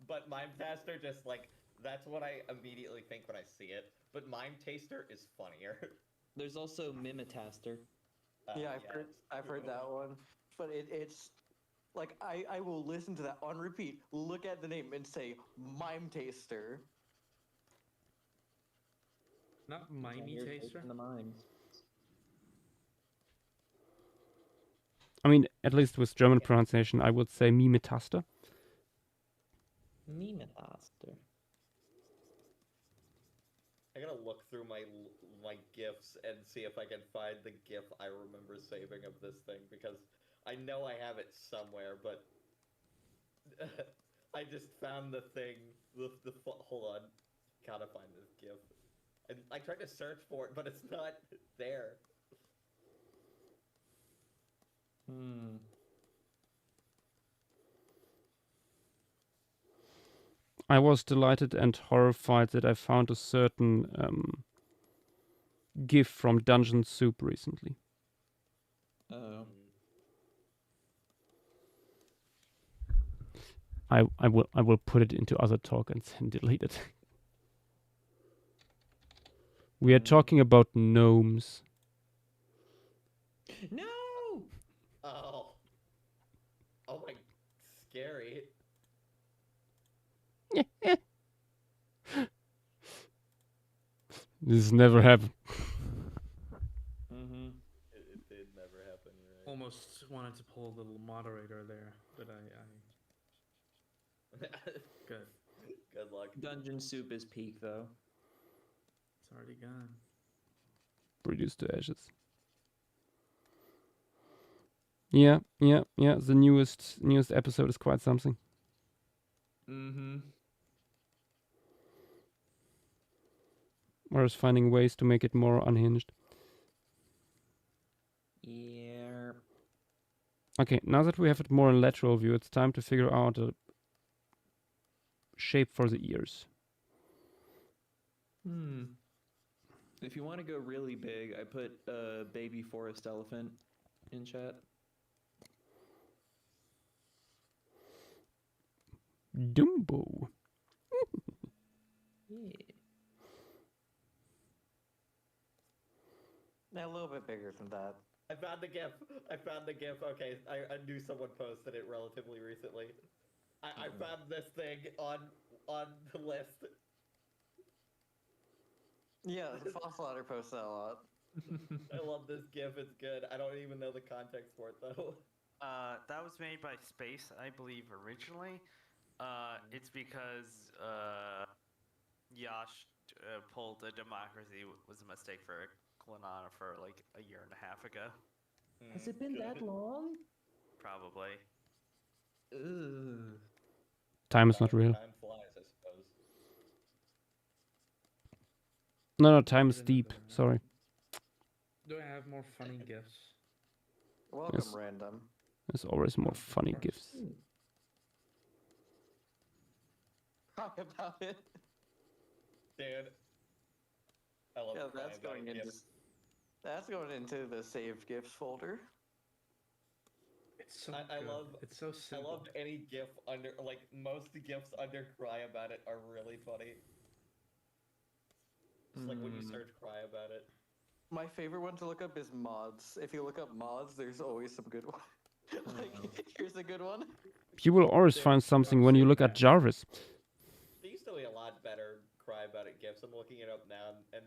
but mime taster just like that's what I immediately think when I see it. But mime taster is funnier. There's also Mimitaster. Yeah, I've heard that one, but it's like I will listen to that on repeat, look at the name, and say mime taster. Not Mimey Taster? The mimes. I mean, at least with German pronunciation, I would say Mimetaster. Mimitaster. I gotta look through my GIFs and see if I can find the GIF I remember saving of this thing, because I know I have it somewhere, but I just found the thing. Hold on, gotta find this GIF. I tried to search for it, but it's not there. I was delighted and horrified that I found a certain GIF from Dungeon Soup recently. Oh. I will put it into other talk and then delete it. We are talking about gnomes. No! Oh my, scary. This never happened. It did never happen, right? Almost wanted to pull a little moderator there, but I good. Good luck. Dungeon Soup is peak, though. It's already gone. Reduced to ashes. Yeah. The newest episode is quite something. Whereas finding ways to make it more unhinged. Yeah. Okay, now that we have it more in lateral view, it's time to figure out a shape for the ears. If you want to go really big, I put a baby forest elephant in chat. Dumbo. Yeah. A little bit bigger than that. I found the GIF. Okay, I knew someone posted it relatively recently. I found this thing on the list. Yeah, the Fossil Ladder posts that a lot. I love this GIF. It's good. I don't even know the context for it though. That was made by Space, I believe, originally. It's because Yash pulled a democracy was a mistake for Klinana for like a year and a half ago. Has it been that long? Probably. Ugh. Time is not real. Time flies, I suppose. No, time is deep. Sorry. Do I have more funny gifts? Welcome, Yes. random. There's always more funny gifts. Talk about it. Dude. I love Yeah, the that's going into the saved gifts folder. It's so I good. love It's so I simple. love any GIF under like most GIFs under cry about it are really funny. Just like when you search cry about it. My favorite one to look up is mods. If you look up mods, there's always some good one. Like, here's a good one. You will always find something when you look at Jarvis. There used to be a lot better cry about it GIFs. I'm looking it up now, and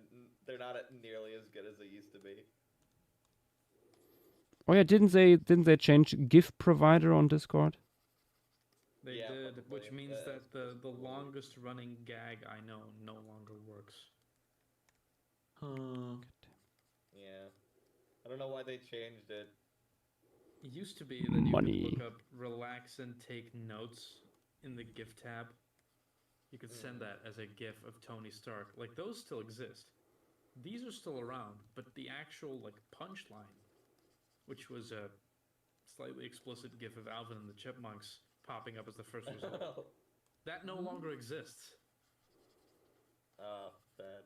they're not nearly as good as they used to be. Oh yeah, didn't they change GIF provider on Discord? They Yeah, did, probably. which means that the longest running gag I know no longer works. Yeah. I don't know why they changed it. It used to be that you could look up relax and take notes in the GIF tab. You could send that as a GIF of Tony Stark. Like, those still exist. These are still around, but the actual, like, punchline, which was a slightly explicit GIF of Alvin and the Chipmunks popping up as the first result, that no longer exists. Oh, sad.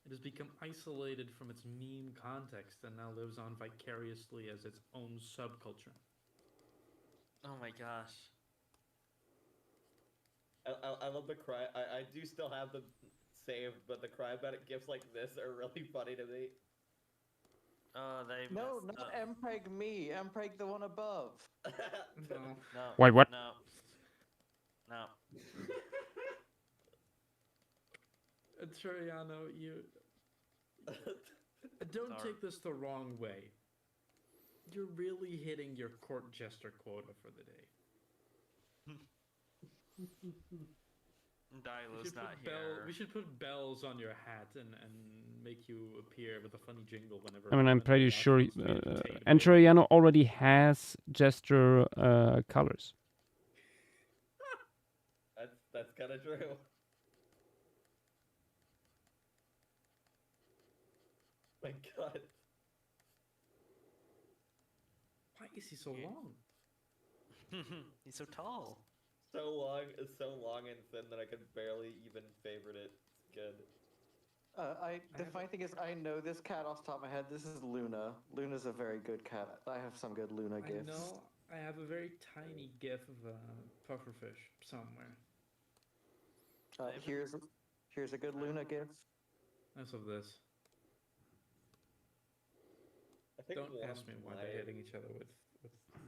It has become isolated from its meme context and now lives on vicariously as its own subculture. Oh my gosh. I love the cry. I do still have them saved, but the cry about it GIFs like this are really funny to me. They No, messed not up. Mpreg me. Mpreg the one above. No. No. Wait, what? No. No. Turiano, you... Don't take this the wrong way. You're really hitting your court jester quota for the day. Dilo's not here. We should put bells on your hat and make you appear with a funny jingle whenever... I mean, I'm pretty sure Yashua's Antoriano already has gesture colors. That's kind of true. My God. Why is he so long? He's so tall. So long and thin that I could barely even favorite it. It's good. The funny thing is, I know this cat off the top of my head. This is Luna. Luna's a very good cat. I have some good Luna gifs. I know. I have a very tiny gif of a pufferfish somewhere. Here's a good Luna gif. As of this. Don't ask me why they're hitting each other with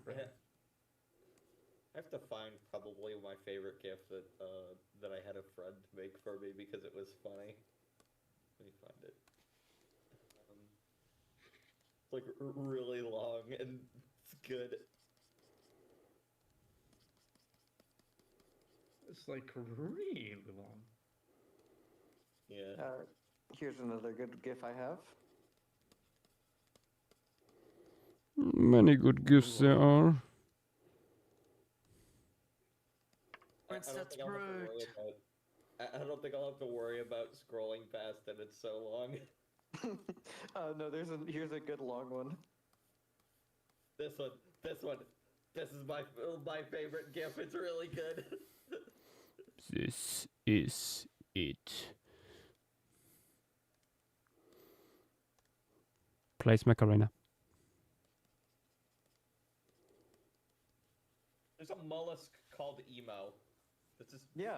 bread. I have to find probably my favorite GIF that I had a friend make for me because it was funny. Let me find it. It's like really long and it's good. It's like really long. Yeah. Here's another good gif I have. Many good gifts there are. I don't think I'll have to worry about scrolling past it. It's so long. No, here's a good long one. This one. This is my favorite GIF. It's really good. This is it. Place Macarena. There's a mollusk called emo. That's his penis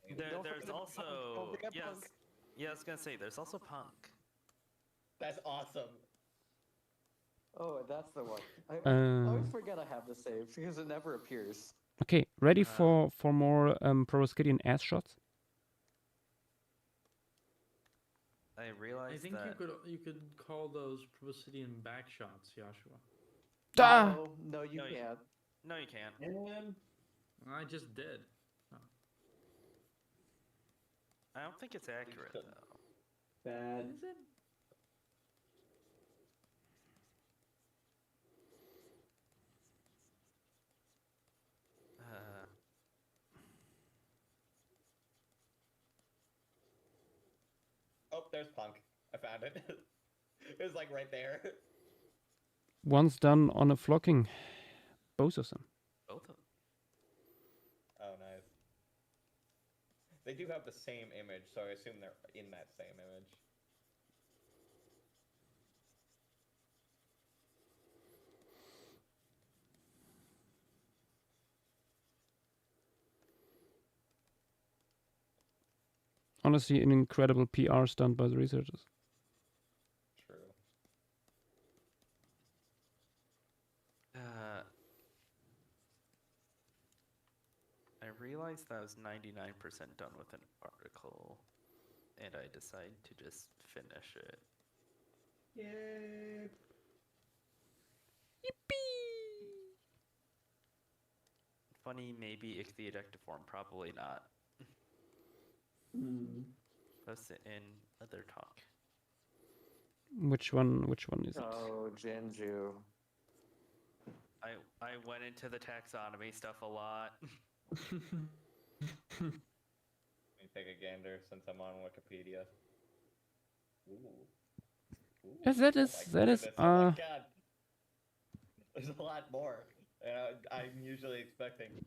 name. There's also I was gonna say there's also punk. That's awesome. Oh, that's the one. I always forget I have this saved because it never appears. Okay, ready for more Proskidian ass shots? I realized I think you could call those Proboscidean back shots, Joshua. No, you can't. No, you can't. I just did. Oh. I don't think it's accurate though. Bad. Is it? Oh, there's Punk. I found it. It was like right there. Once done on a flocking. Both of them. Both of them. Oh, nice. They do have the same image, so I assume they're in that same image. honestly an incredible PR stunt by the researchers. True. I realized that I was 99% done with an article, and I decided to just finish it. Yay! Funny, maybe ichthyodectiform, probably not. Post it in other talk. Which one is it? Oh, Genju. I went into the taxonomy stuff a lot. Let me take a gander since I'm on Wikipedia. Ooh. Yes, that Oh is my that is goodness, oh my god. There's a lot more. I'm usually expecting.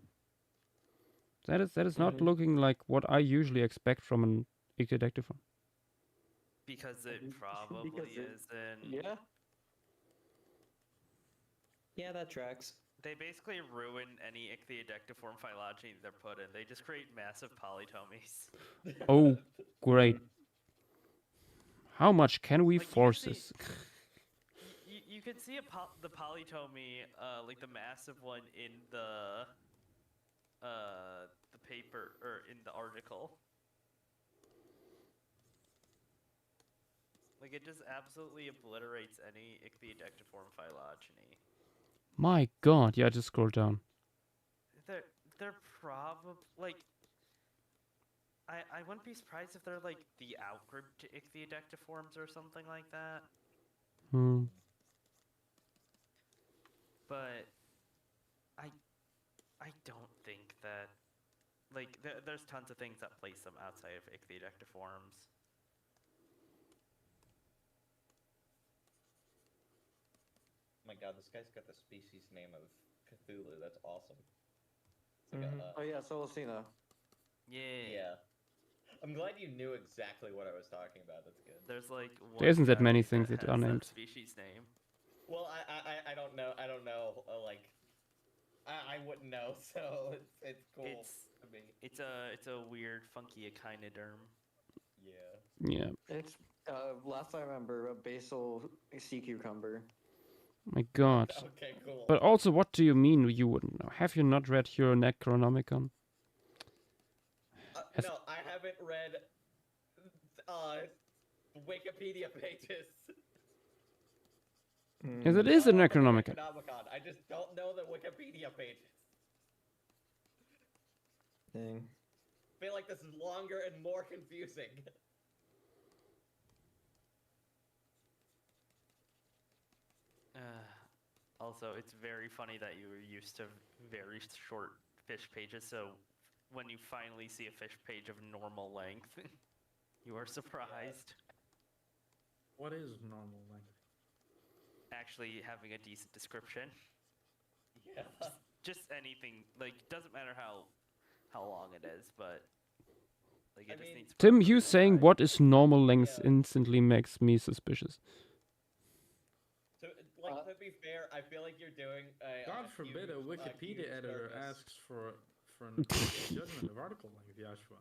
that is not looking like what I usually expect from an ichthyodectiform. Because it probably isn't. Yeah. Yeah, that tracks. They basically ruin any ichthyodectiform phylogeny they're put in. They just create massive polytomies. Oh, great. How much can we Like, force this? You can see the polytomy, like the massive one in the paper, or in the article. Like, it just absolutely obliterates any ichthyodectiform phylogeny. My god, yeah, just scroll down. They're probably, like, I wouldn't be surprised if they're, like, the outgroup to ichthyodectiforms or something like that. But I don't think that, like, there's tons of things that place them outside of ichthyodectiforms. Oh my god, this guy's got the species name of Cthulhu. That's awesome. It's like Oh yeah, Solacina. Yeah. I'm glad you knew exactly what I was talking about. That's good. There's like There isn't that many variety things that are has named. species name. Well, I don't know. I don't know. Like, I wouldn't know. So it's cool to me. It's a weird, funky echinoderm. Yeah. Yeah. It's last I remember, a basal sea cucumber. My god. Okay, cool. But also, what do you mean you wouldn't know? Have you not read your Necronomicon? No, I haven't read Wikipedia pages. Yes, it is a Necronomicon. I just don't know the Wikipedia pages. Dang. I feel like this is longer and more confusing. Also, it's very funny that you were used to very short fish pages, so when you finally see a fish page of normal length, you are surprised. What is normal length? Actually having a decent description. Yeah. Just anything, like, doesn't matter how long it is, but like, it just needs. Tim, you saying what is normal length instantly makes me suspicious. So, like, to be fair, I feel like you're doing. God forbid a Wikipedia editor asks for an judgment of article length, Joshua.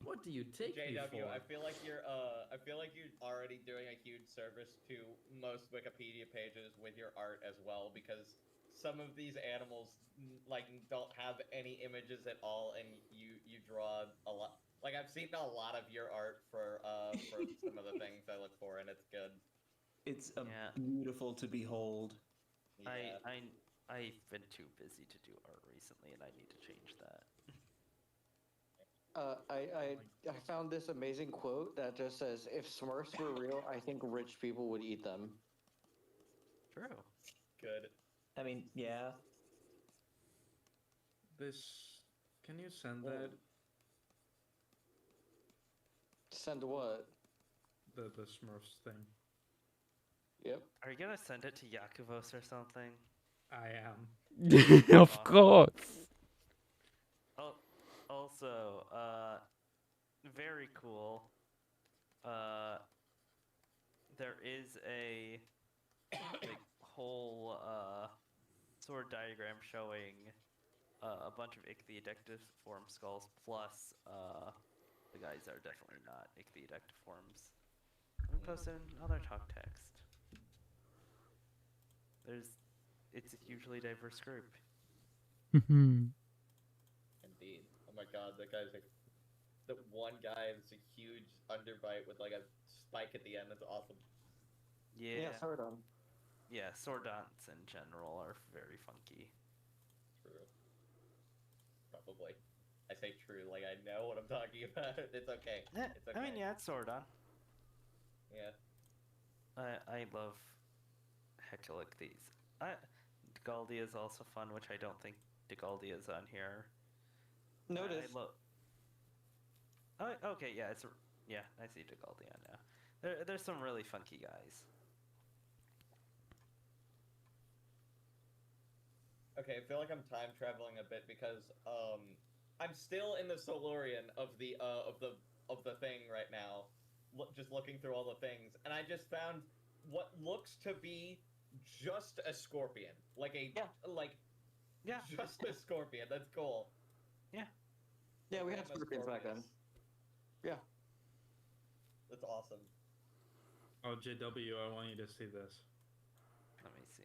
What do you take me JW, for? I feel like you're already doing a huge service to most Wikipedia pages with your art as well, because some of these animals like don't have any images at all, and you draw a lot. Like, I've seen a lot of your art for some of the things I look for, and it's good. It's beautiful to behold. Yeah. I've been too busy to do art recently, and I need to change that. I found this amazing quote that just says, "If Smurfs were real, I think rich people would eat them." True. Good. I mean, yeah. Can you send that? Send what? The Smurfs thing. Yep. Are you gonna send it to Yakuvos or something? I am. Of course. Also, very cool. There is a whole sword diagram showing a bunch of ichthyodectiform skulls plus the guy guys are definitely not ichthyodectiforms. I'm posting other talk text. It's a hugely diverse group. Indeed. Oh my god, that guy's like the one guy is a huge underbite with like a spike at the end. That's awesome. Yeah, Sardon. Yeah, Sordons in general are very funky. True. Probably. I say true, like I know what I'm talking about. It's okay. It's okay. I mean, yeah, it's Sordon. Yeah. I love Hectolichthys. Degaldia is also fun, which I don't think Degaldia is on here. Notice. Oh, okay, yeah, I see Degaldia now. There's some really funky guys. Okay, I feel like I'm time traveling a bit because I'm still in the Solarian of the thing right now, just looking through all the things, and I just found what looks to be just a scorpion, just a scorpion. That's cool. Yeah, we had scorpions back then. Yeah. That's awesome. Oh, JW, I want you to see this. Let me see.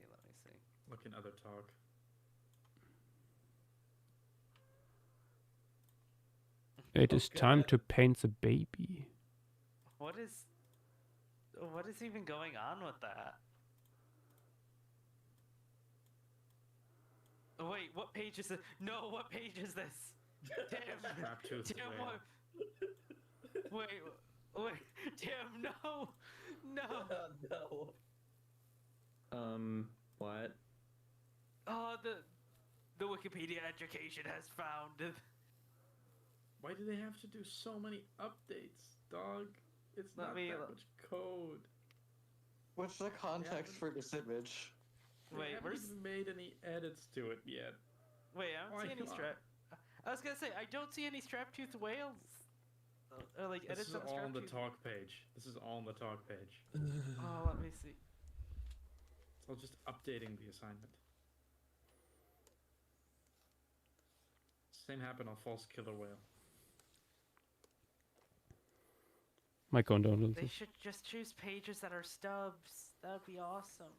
Look in other talk. It is time to paint the baby. What is even going on with that? Oh, wait, what page is this? No, what page is this? Tim, what? Wait, Tim, no. No. What? Oh, the Wikipedia education has found. Why do they have to do so many updates, dog? It's not that much code. What's the context for this image? Wait, haven't even made any edits to it yet. Wait, I don't see any strap. I was gonna say I don't see any strap-toothed whales. Like This edits is on all on the strap-tooth. talk page. This is all on the talk page. Oh, let me see. So just updating the assignment. Same happened on false killer whale. My condolences. They should just choose pages that are stubs. That would be awesome.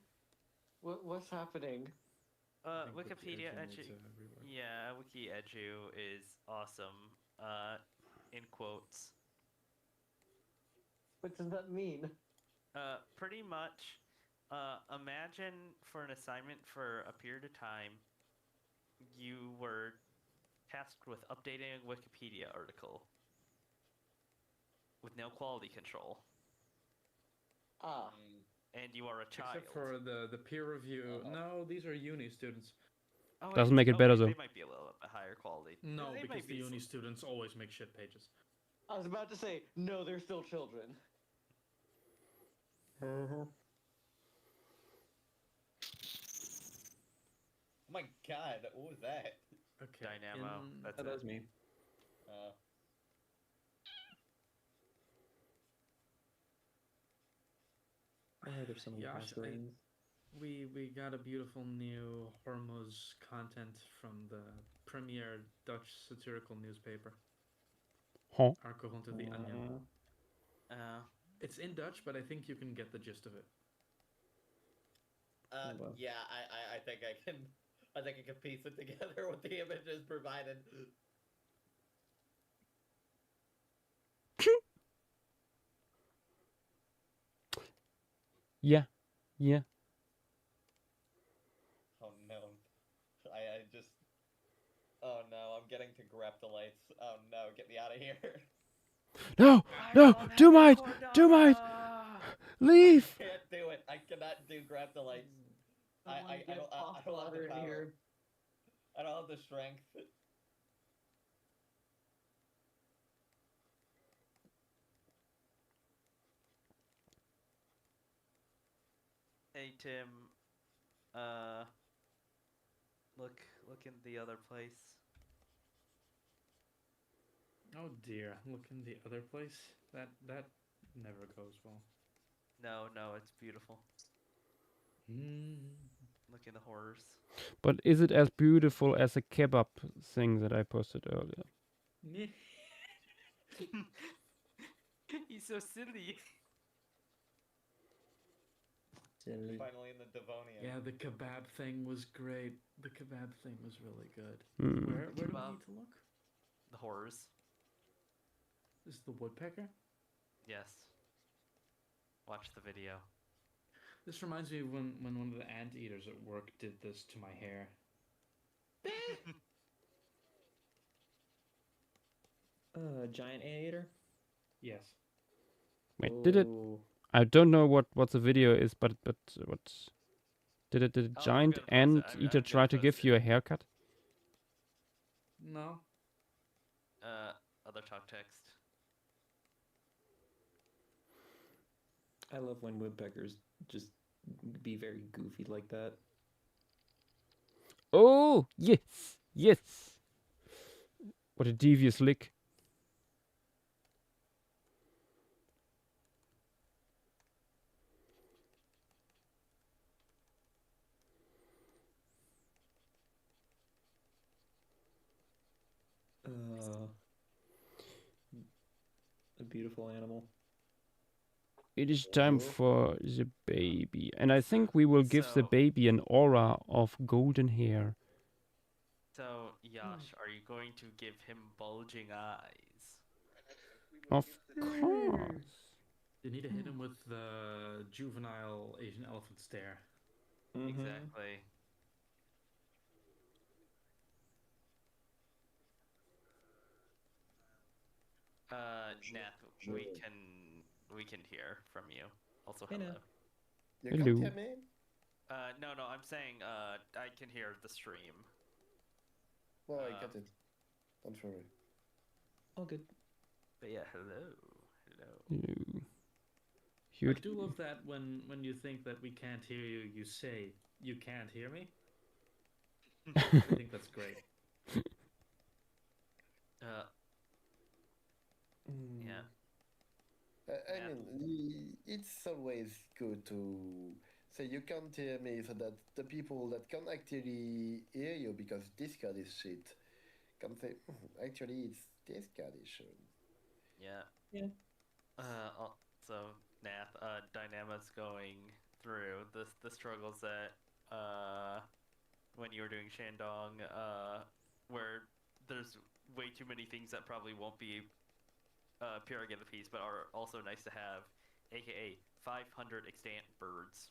What's happening? Wikipedia Edu. Yeah, Wiki Edu is awesome. In quotes. What does that mean? Pretty much. Imagine for an assignment for a period of time, you were tasked with updating a Wikipedia article with no quality control. And you are a child. Except for the peer review. No, these are uni students. Oh, Doesn't make it better though. They might be a little bit higher quality. No, they because the uni students always make shit pages. I was about to say, no, they're still children. Oh my god, what was that? Okay. Dynamo. That's that was me. There's so many passwords. We got a beautiful new Hormuz content from the premier Dutch satirical newspaper. Huh? Arco to the Onion. It's in Dutch, but I think you can get the gist of it. Yeah, I think I can piece it together with the images provided. Yeah. Oh no. I just... Oh no, I'm getting to graptolites. Oh no, get me out of here. No! Do might! Leave! I can't do it. I cannot do graptolites. I don't have the power. I don't have the strength. Hey Tim, look in the other place. Oh dear, look in the other place. That never goes well. No, it's beautiful. Look in the horrors. But is it as beautiful as a kebab thing that I posted earlier? He's so silly. Silly. Finally in the Devonian. Yeah, the kebab thing was great. The kebab thing was really good. Hmm. Where do we Kebab. need to look? The horrors. This is the woodpecker? Yes. Watch the video. This reminds me of when one of the anteaters at work did this to my hair. Giant anteater? Yes. Wait, did it? Ooh. I don't know what the video is, but what did it? Did a I'm giant gonna post it. anteater I'm try gonna to post give it. you a haircut? No. Other talk text. I love when woodpeckers just be very goofy like that. Oh yes, yes. What a devious lick. A beautiful animal. It is time for the baby, and I think we will give the baby an aura of golden hair. So, Yash, are you going to give him bulging eyes? Of course. You need to hit him with the juvenile Asian elephant stare. Exactly. Nath, we can hear from you. Also, Hey, hello. Nath. You Hello. can't hear me? No, I'm saying I can hear the stream. No, I get it. Don't worry. All good. But yeah, hello. Hello. I do love that when you think that we can't hear you, you say, "You can't hear me." I think that's great. Yeah. I mean, it's always good to say you can't hear me so that the people that can actually hear you because Discord is shit can say, actually, it's Discord issue. Yeah. Yeah. Also, Nath, Dynama's going through the struggles that when you were doing Shandong, where there's way too many things that probably won't be pure again the piece, but are also nice to have, aka 500 extant birds.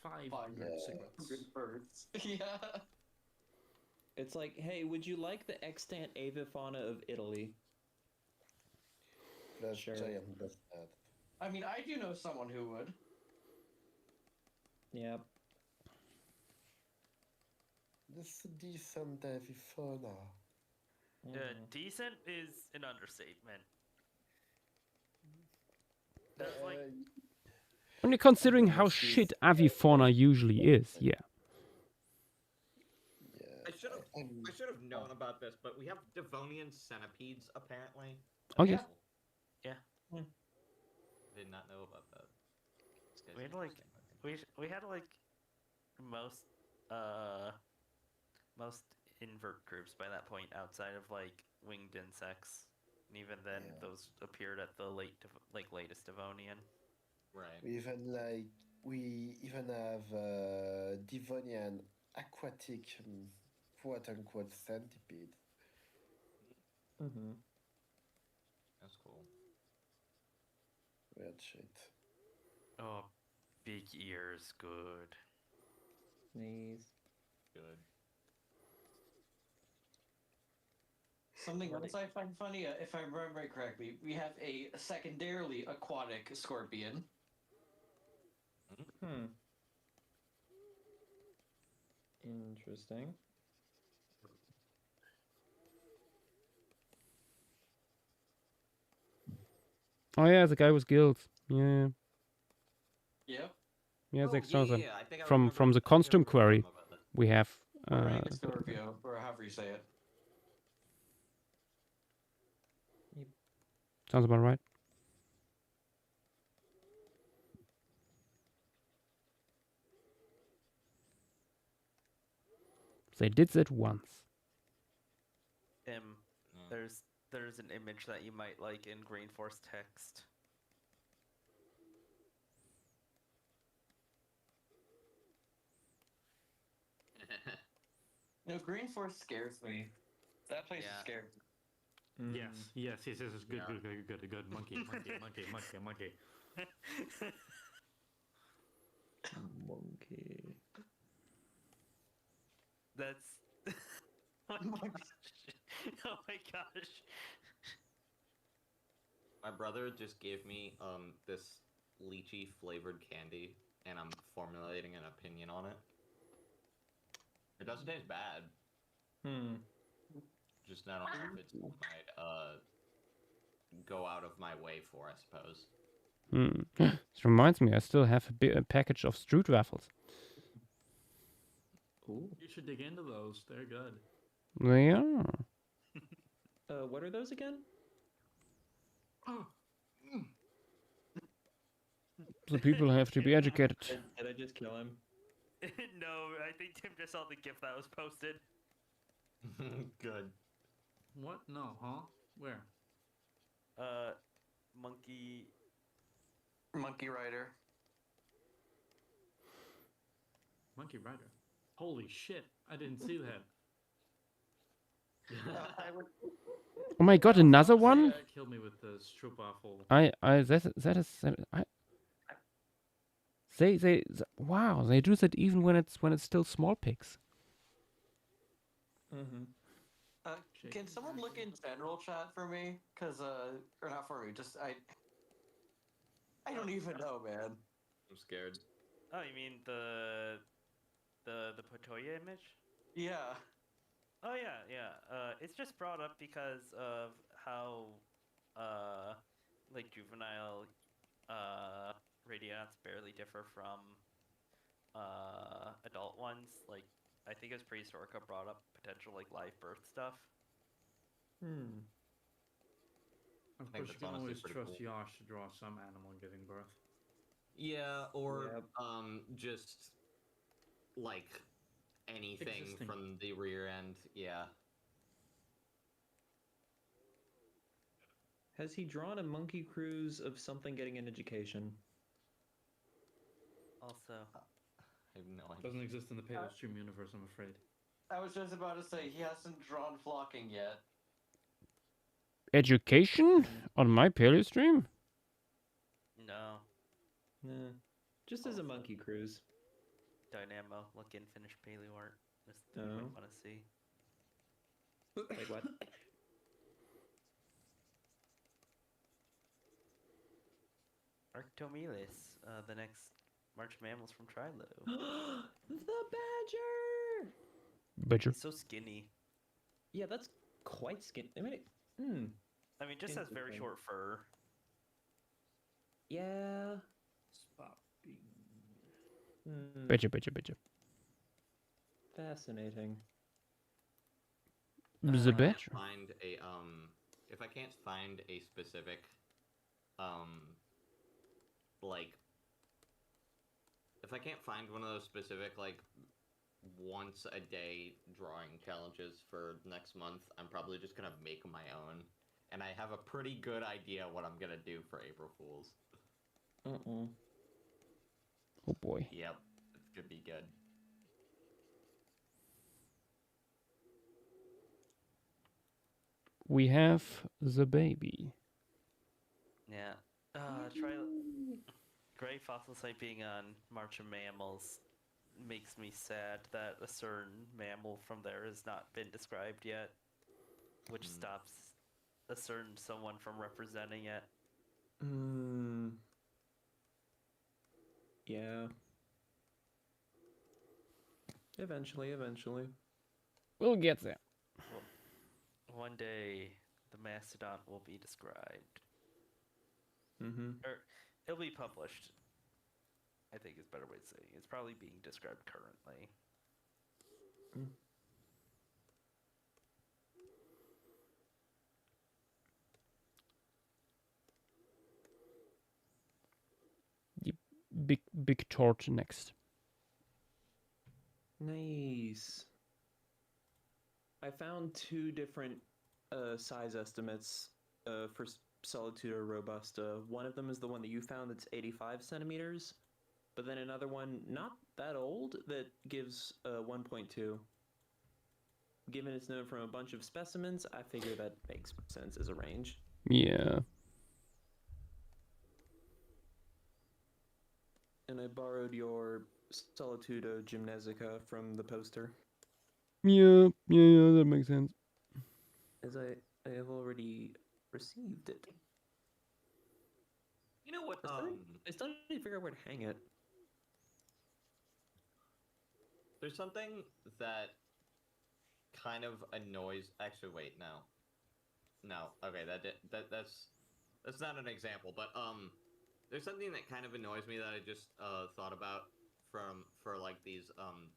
500 cichlids. birds. Yeah. It's like, hey, would you like the extant avifauna of Italy? That's Sure. giant bastard. I mean, I do know someone who would. Yep. This decent fauna. Decent is an understatement. That's like Only considering how shit avifauna usually is, yeah. I should have known about this, but we have Devonian centipedes apparently. Oh yes. Yeah. Did not know about that. we had like we had like most invert groups by that point outside of like winged insects, and even then those appeared at the latest Devonian. Right. We even have Devonian aquatic quote unquote centipede. Mm-hmm. That's cool. Weird shit. Oh, big ears, good. Sneeze. Good. Something else I find funny, if I remember it correctly, we have a secondarily aquatic scorpion. Interesting. Oh yeah, the guy with gills. Yeah. Yep. Yeah, the Oh, extra one. I think I From remember- the I think I costume remember query about that. we have Or Scorpio, or however you say it. sounds about right. They did that once. There's there's an image that you might like in green force text. No, Green Forest scares me. That place is scary. Yes, yes, yes, yes, good, Yeah. good. Monkey. Monkey. That's. Oh my gosh. Oh my gosh. My brother just gave me this lychee flavored candy, and I'm formulating an opinion on it. It doesn't taste bad. Just I don't know if it's something I'd go out of my way for, I suppose. This reminds me, I still have a package of Strootwaffles. Ooh. You should dig into those. They're good. They are. What are those again? The people have to be educated. Did I just kill him? No, I think Tim just saw the GIF that was posted. Good. What? No, huh? Where? Monkey. Monkey Rider. Monkey Rider. Holy shit! I didn't see that. Oh my god, another one? Killed me with the stroopwafel. Wow, they do that even when it's still small pigs. Can someone look in general chat for me? Cause or not for me, just I don't even know, man. I'm scared. Oh, you mean the Potoya image? Yeah. Oh yeah, yeah. It's just brought up because of how like juvenile radionuts barely differ from adult ones. Like I think as Prehistorica brought up potential like live birth stuff. Of think course, you that's can honestly always pretty trust cool. Yosh to draw some animal giving birth. Yeah, or Yep. just like anything Existing. from the rear end. Yeah. Has he drawn a monkey cruise of something getting an education? Also, I have no idea. Doesn't exist in the Paleo Stream universe, I'm afraid. I was just about to say he hasn't drawn flocking yet. Education? On my paleo stream? no. Nah. Just as a monkey cruise. Dynamo, look in finished paleo art. Just No. you might want to see. Like what? Arctomelis, the next March mammals from Trilo. The badger! Badger. It's so skinny. Yeah, that's quite skinny. I mean, I mean, just has very Interesting. short fur. yeah. Badger. Fascinating. The If I badger. can't find a if I can't find a specific like if I can't find one of those specific like once a day drawing challenges for next month, I'm probably just gonna make my own. And I have a pretty good idea what I'm gonna do for April Fools. Oh boy. Yep, it's gonna be good. We have the baby. Yeah. Gray fossil site being on March of Mammals makes me sad that a certain mammal from there has not been described yet, which stops a certain someone from representing it. Yeah. Eventually. We'll get there. One day, the mastodon will be described. Or it'll be published. I think is a better way to say it. It's probably being described currently. Big torch next. Nice. I found two different size estimates for Solitudo robusta. One of them is the one that you found that's 85 centimeters, but then another one not that old that gives 1.2. Given it's known from a bunch of specimens, I figure that makes sense as a range. Yeah. And I borrowed your Solitudo gymnasica from the poster. Yeah, that makes sense. As I have already received it. You know what? I still need to figure out where to hang it. There's something that kind of annoys. Actually, wait, no. Okay, that's not an example, but there's something that kind of annoys me that I just thought about for like these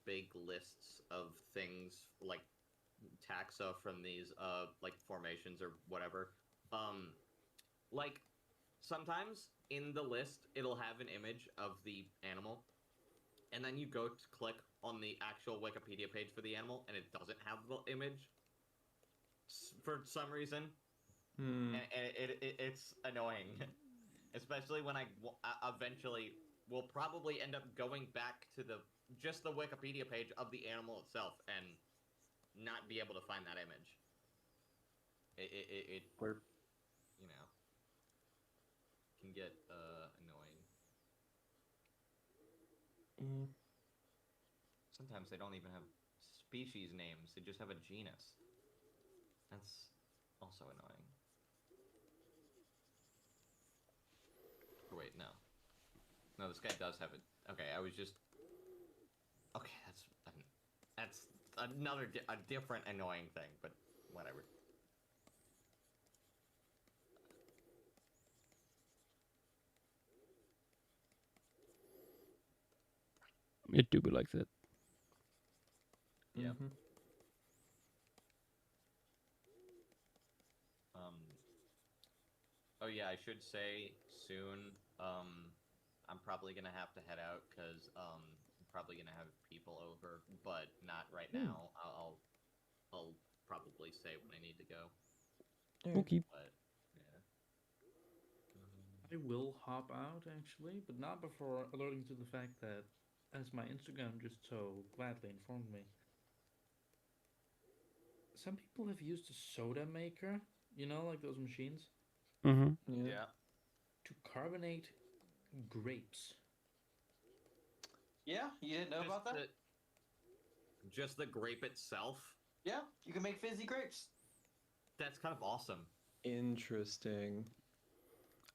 big lists of things like taxa from these like formations or whatever. Like sometimes in the list it'll have an image of the animal, and then you go to click on the actual Wikipedia page for the animal, and it doesn't have the image for some reason. And it's annoying, especially when I eventually will probably end up going back to just the Wikipedia page of the animal itself and not be able to find that image. It you know, can get annoying. Sometimes they don't even have species names; they just have a genus. That's also annoying. Oh, wait, no, this guy does have it. Okay, I was just. Okay, that's another a different annoying thing, but whatever. It do be like that. Yeah. Oh yeah, I should say soon. I'm probably gonna have to head out because I'm probably gonna have people over, but not right now. I'll probably say when I need to go. Okay. But yeah. I will hop out actually, but not before alerting to the fact that, as my Instagram just so gladly informed me, some people have used a soda maker, you know, like those machines, Yeah. to carbonate grapes. Yeah, you didn't know about that? Just the grape itself? Yeah, you can make fizzy grapes. That's kind of awesome. Interesting.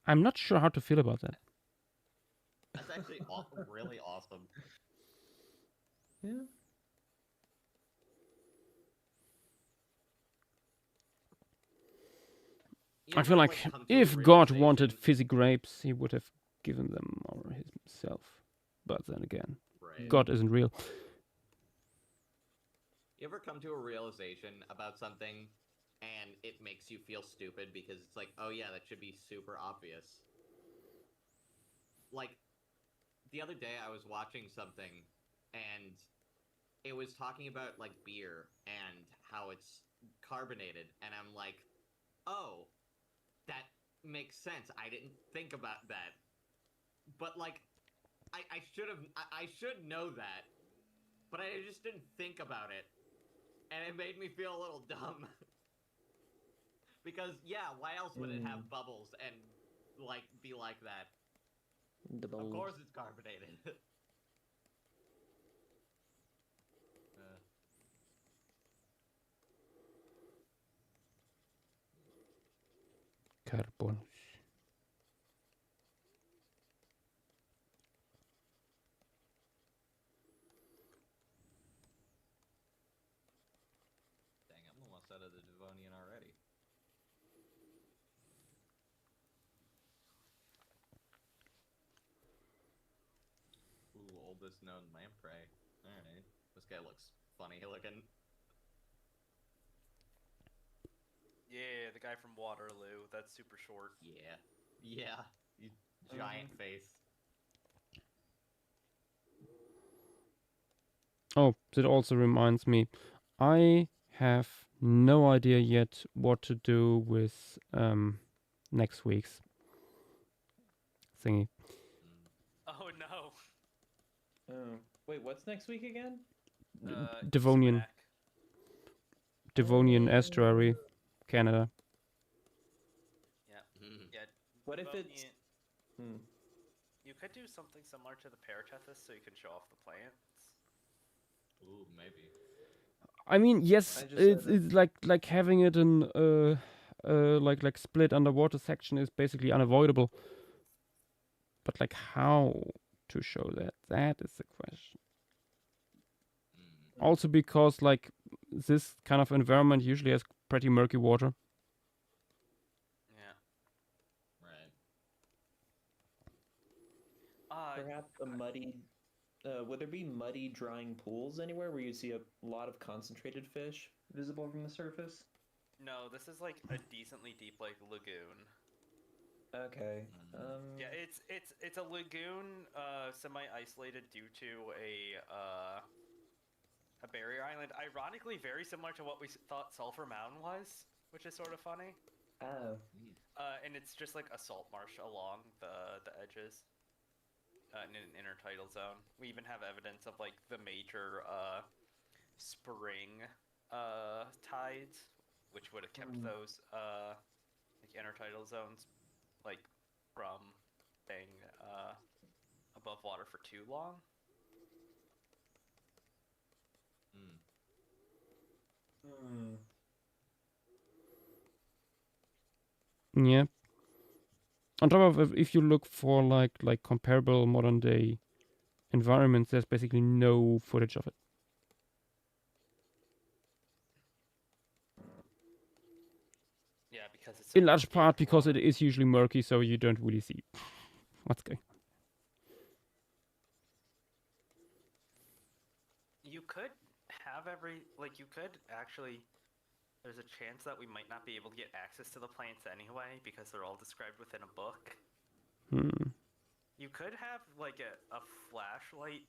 I'm not sure how to feel about that. That's actually really awesome. Yeah. I feel like if God wanted fizzy grapes, he would have given them or himself. But then again, God isn't real. You ever come to a realization about something and it makes you feel stupid because it's like, oh yeah, that should be super obvious. Like, the other day I was watching something and it was talking about like beer and how it's carbonated, and I'm like, oh, that makes sense. I didn't think about that. But like, I should know that, but I just didn't think about it. And it made me feel a little dumb. Because, yeah, why else would it have bubbles and, like, be like that? Of course it's carbonated. Carbon. I'm almost out of the Devonian already. Ooh, oldest known lamprey. Alright. This guy looks funny looking. Yeah, the guy from Waterloo. That's super short. Yeah. Yeah. Giant face. Oh, that also reminds me. I have no idea yet what to do with next week's thingy. Oh no. Oh, wait, what's next week again? Devonian. Smack. Devonian Estuary, Canada. Yeah. Yeah. What if it's? Devonian- You could do something similar to the Paratethys, so you can show off the plants. Ooh, maybe. I mean, yes, it's like having it in like split underwater section is basically unavoidable. But like how to show that? That is the question. Also because like this kind of environment usually has pretty murky water. Yeah. Right. Perhaps a muddy. Would there be muddy, drying pools anywhere where you see a lot of concentrated fish visible from the surface? No, this is like a decently deep like lagoon. Okay. Yeah, it's a lagoon, semi-isolated due to a barrier island. Ironically, very similar to what we thought Sulphur Mountain was, which is sort of funny. Oh. And it's just like a salt marsh along the edges. In an intertidal zone. We even have evidence of like the major spring tides, which would have kept those like intertidal zones like from staying above water for too long. Yeah. On top of if you look for like comparable modern day environments, there's basically no footage of it. Yeah, because it's so in large part because water. it is usually murky, so you don't really see what's going. You could have you could actually. There's a chance that we might not be able to get access to the plants anyway because they're all described within a book. You could have like a flashlight,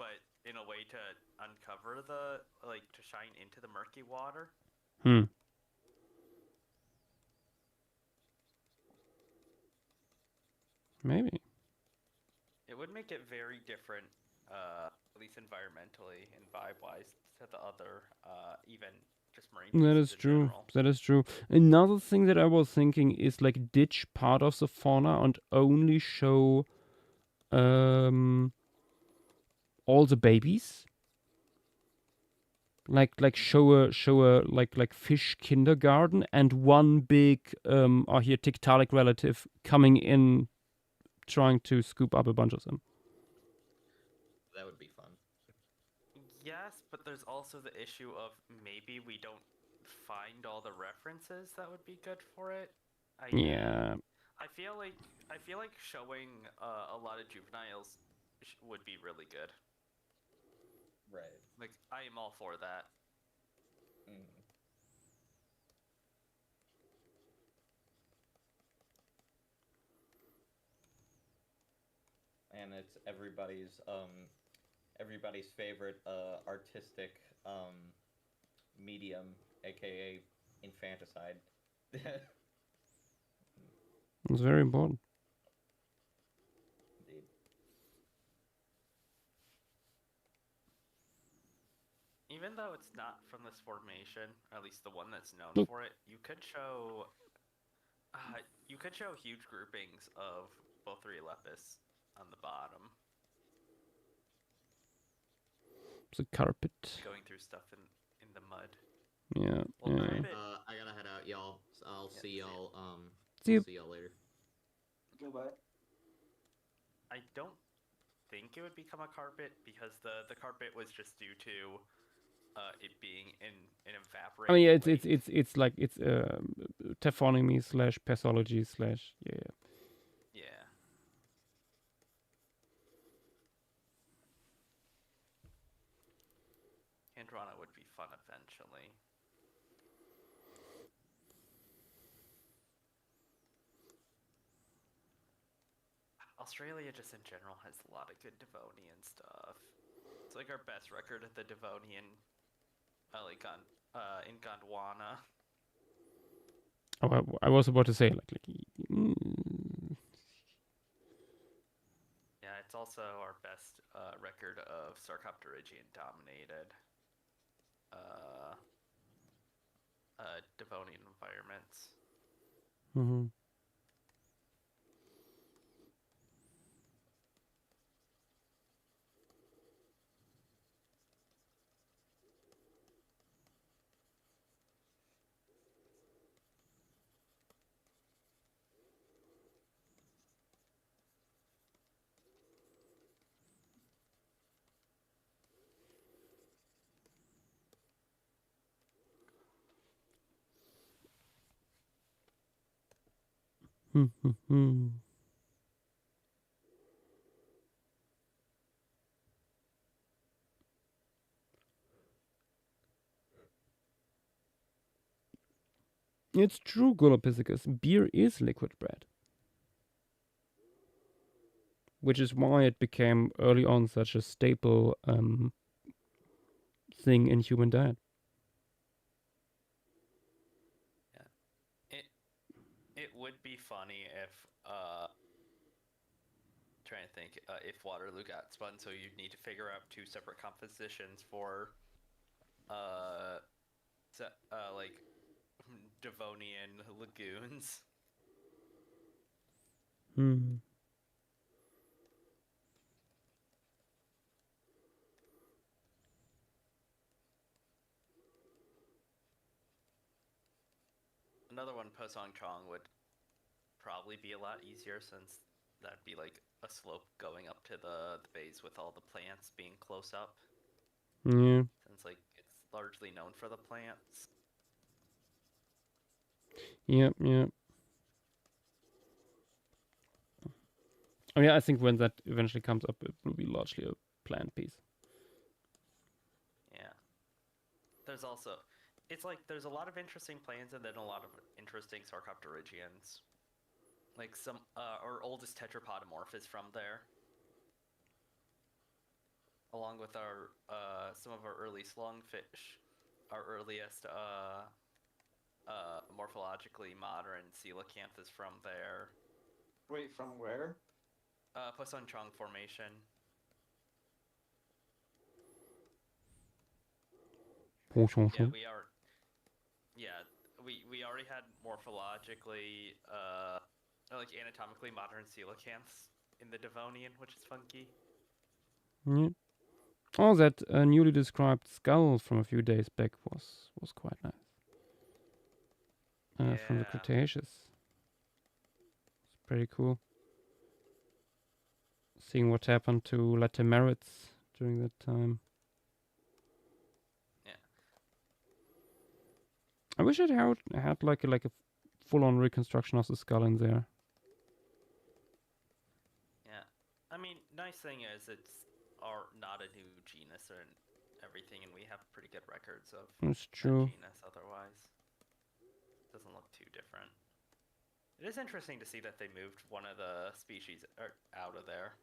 but in a way to uncover to shine into the murky water. Maybe. It would make it very different, at least environmentally and vibe-wise, to the other, even just marine. That is true. General. That is true. Another thing that I was thinking is like ditch part of the fauna and only show all the babies. Like show a like fish kindergarten and one big tiktaalik relative coming in trying to scoop up a bunch of them. That would be fun. Yes, but there's also the issue of maybe we don't find all the references that would be good for it. Yeah. I feel like showing a lot of juveniles would be really good. Right. Like I am all for that. And it's everybody's favorite artistic medium, aka infanticide. It's very important. Indeed. Even though it's not from this formation, or at least the one that's known for it, you could show huge groupings of Bothrialepis on the bottom. It's a carpet. Going through stuff in the mud. Yeah. Well, yeah. I gotta head out, y'all. I'll see y'all. See you. See y'all later. Goodbye. I don't think it would become a carpet because the carpet was just due to it being in an evaporating. I mean, yeah, lake. it's like it's taphonomy / pathology / yeah. Yeah. Androna would be fun eventually. Australia just in general has a lot of good Devonian stuff. It's like our best record at the Devonian, like on in Gondwana. Oh, I was about to say Yeah, it's also our best record of Sarcopterygian dominated Devonian environments. Mm-hmm. It's true, Golopithecus. Beer is liquid bread. Which is why it became early on such a staple thing in human diet. Yeah. It would be funny if trying to think if Waterloo got spun, so you'd need to figure out 2 separate compositions for like Devonian lagoons. Another one, Posong Chong, would probably be a lot easier since that'd be like a slope going up to the base with all the plants being close up. Yeah. Since like it's largely known for the plants. Yep. I mean, I think when that eventually comes up, it will be largely a plant piece. Yeah. There's also, it's like there's a lot of interesting plants and then a lot of interesting Sarcopterygians. Like our oldest tetrapodimorph is from there. Along with our some of our early slungfish, our earliest morphologically modern coelacanth is from there. Wait, from where? Posong Chong Formation. Yeah, we already had morphologically like anatomically modern coelacanths in the Devonian, which is funky. Yeah. Oh, that newly described skull from a few days back was quite nice. From the Cretaceous. It's pretty cool. Seeing what happened to Latemerids during that time. Yeah. I wish it had like a full-on reconstruction of the skull in there. Yeah. I mean, nice thing is it's not a new genus or everything, and we have pretty good records of It's true. that genus otherwise. Doesn't look too different. It is interesting to see that they moved one of the species out of there.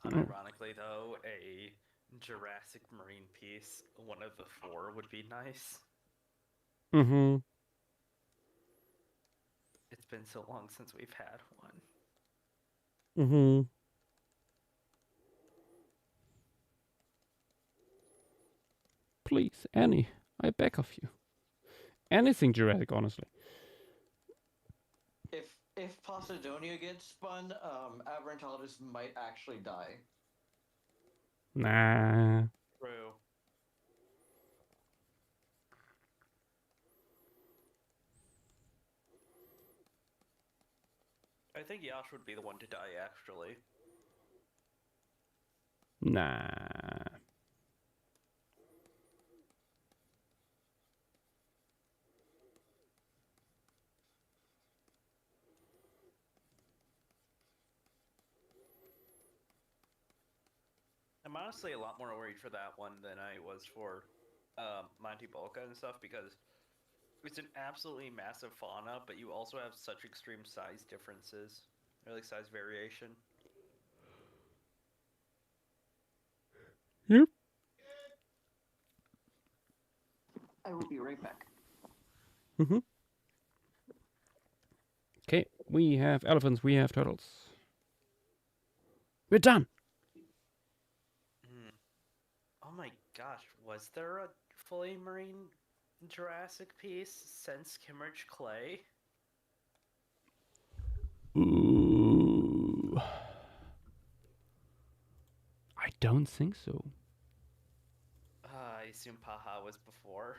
Unironically, though, a Jurassic marine piece, one of the 4, would be nice. Mm-hmm. It's been so long since we've had one. Mm-hmm. Please, Annie, I beg of you. Anything Jurassic, honestly. If Posidonia gets spun, Abrantologist might actually die. Nah. True. I think Yash would be the one to die, actually. Nah. I'm honestly a lot more worried for that one than I was for Monty Balka and stuff, because it's an absolutely massive fauna, but you also have such extreme size differences, or like size variation. Yep. I will be right back. Mm-hmm. Okay, we have elephants, we have turtles. We're done! Oh my gosh, was there a fully marine Jurassic piece since Kimmeridge Clay? Ooh. I don't think so. I assume Paha was before.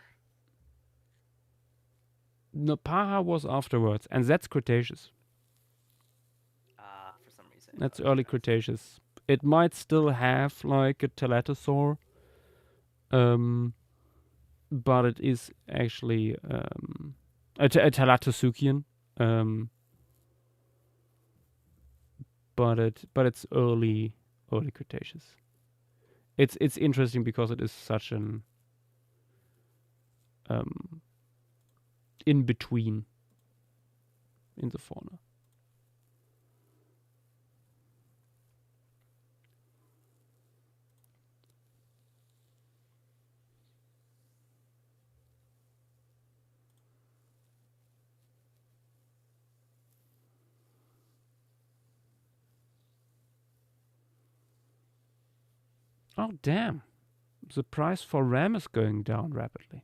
No, Paha was afterwards, and that's Cretaceous. For some reason. That's early Cretaceous. It might still have like a telatosaur, but it is actually a Telatosuchian, but it's early Cretaceous. It's interesting because it is such an in between in the fauna. Oh damn! The price for RAM is going down rapidly.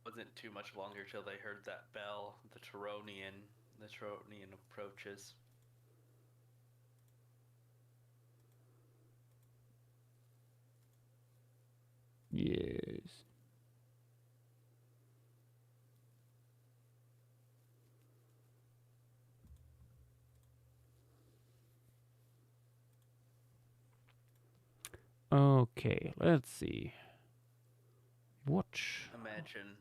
Wasn't too much longer till they heard that bell, the Turonian approaches. Yes. Okay, let's see. Imagine.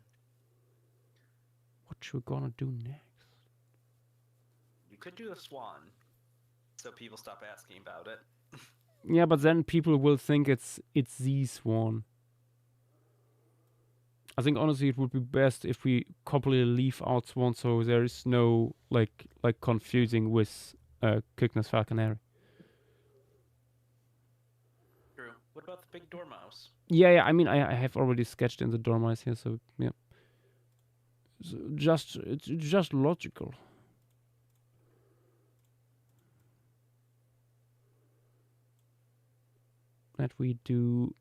What we're gonna do next? You could do a swan, so people stop asking about it. Yeah, but then people will think it's the swan. I think honestly it would be best if we completely leave out swan, so there is no like confusing with Cygnus falconeri. True. What about the big dormouse? Yeah. I mean, I have already sketched in the dormice here, so yeah. So it's just logical. That we do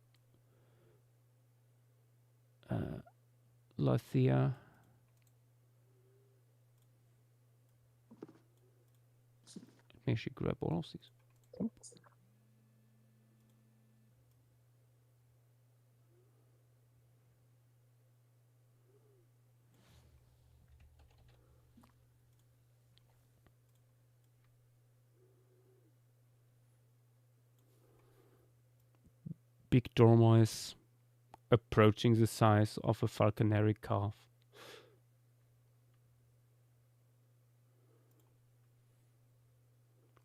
Lathea. Let me actually grab all of these. Oops. Big dormice approaching the size of a falconeri calf.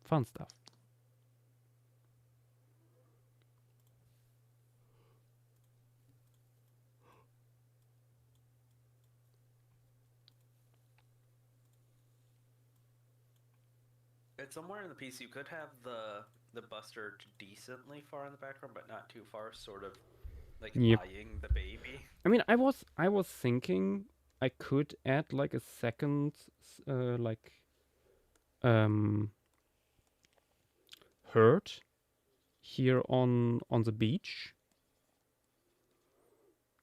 Fun stuff. Somewhere in the piece you could have the buster decently far in the background, but not too far, sort of like eyeing the baby. I mean, I was thinking I could add like a second herd here on the beach,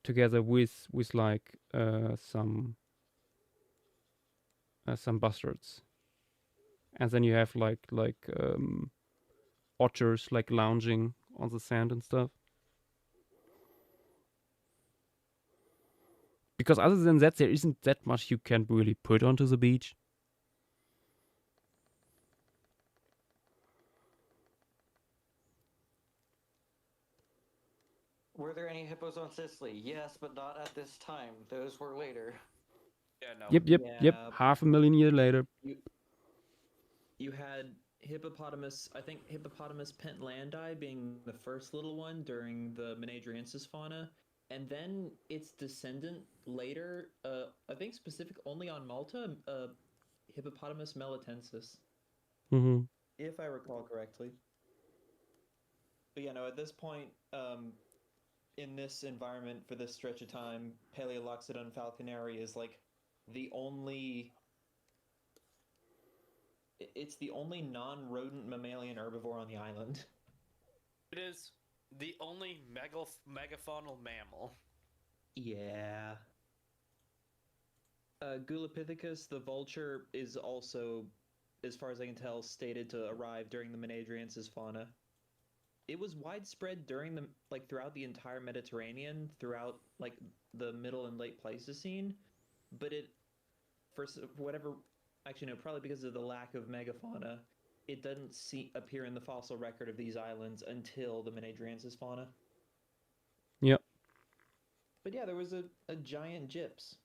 together with like some bustards, and then you have like otters like lounging on the sand and stuff. Because other than that, there isn't that much you can really put onto the beach. Were there any hippos on Sicily? Yes, but not at this time. Those were later. Yeah, no. Yep. Yeah. 500,000 years later. You had hippopotamus, I think hippopotamus pentlandi being the first little one during the Menadriensis fauna, and then its descendant later, I think specific only on Malta, hippopotamus melitensis, Mm-hmm. if I recall correctly. But yeah, no, at this point, in this environment for this stretch of time, Paleoloxodon falconeri is like the only. It's the only non-rodent mammalian herbivore on the island. It is the only megafaunal mammal. Yeah. Gulopithecus, the vulture, is also, as far as I can tell, stated to arrive during the Menadriensis fauna. It was widespread during throughout the entire Mediterranean, throughout like the middle and late Pleistocene, but it, for whatever. Actually, no, probably because of the lack of megafauna, it doesn't appear in the fossil record of these islands until the Menadriensis fauna. Yep. But yeah, there was a giant gyps.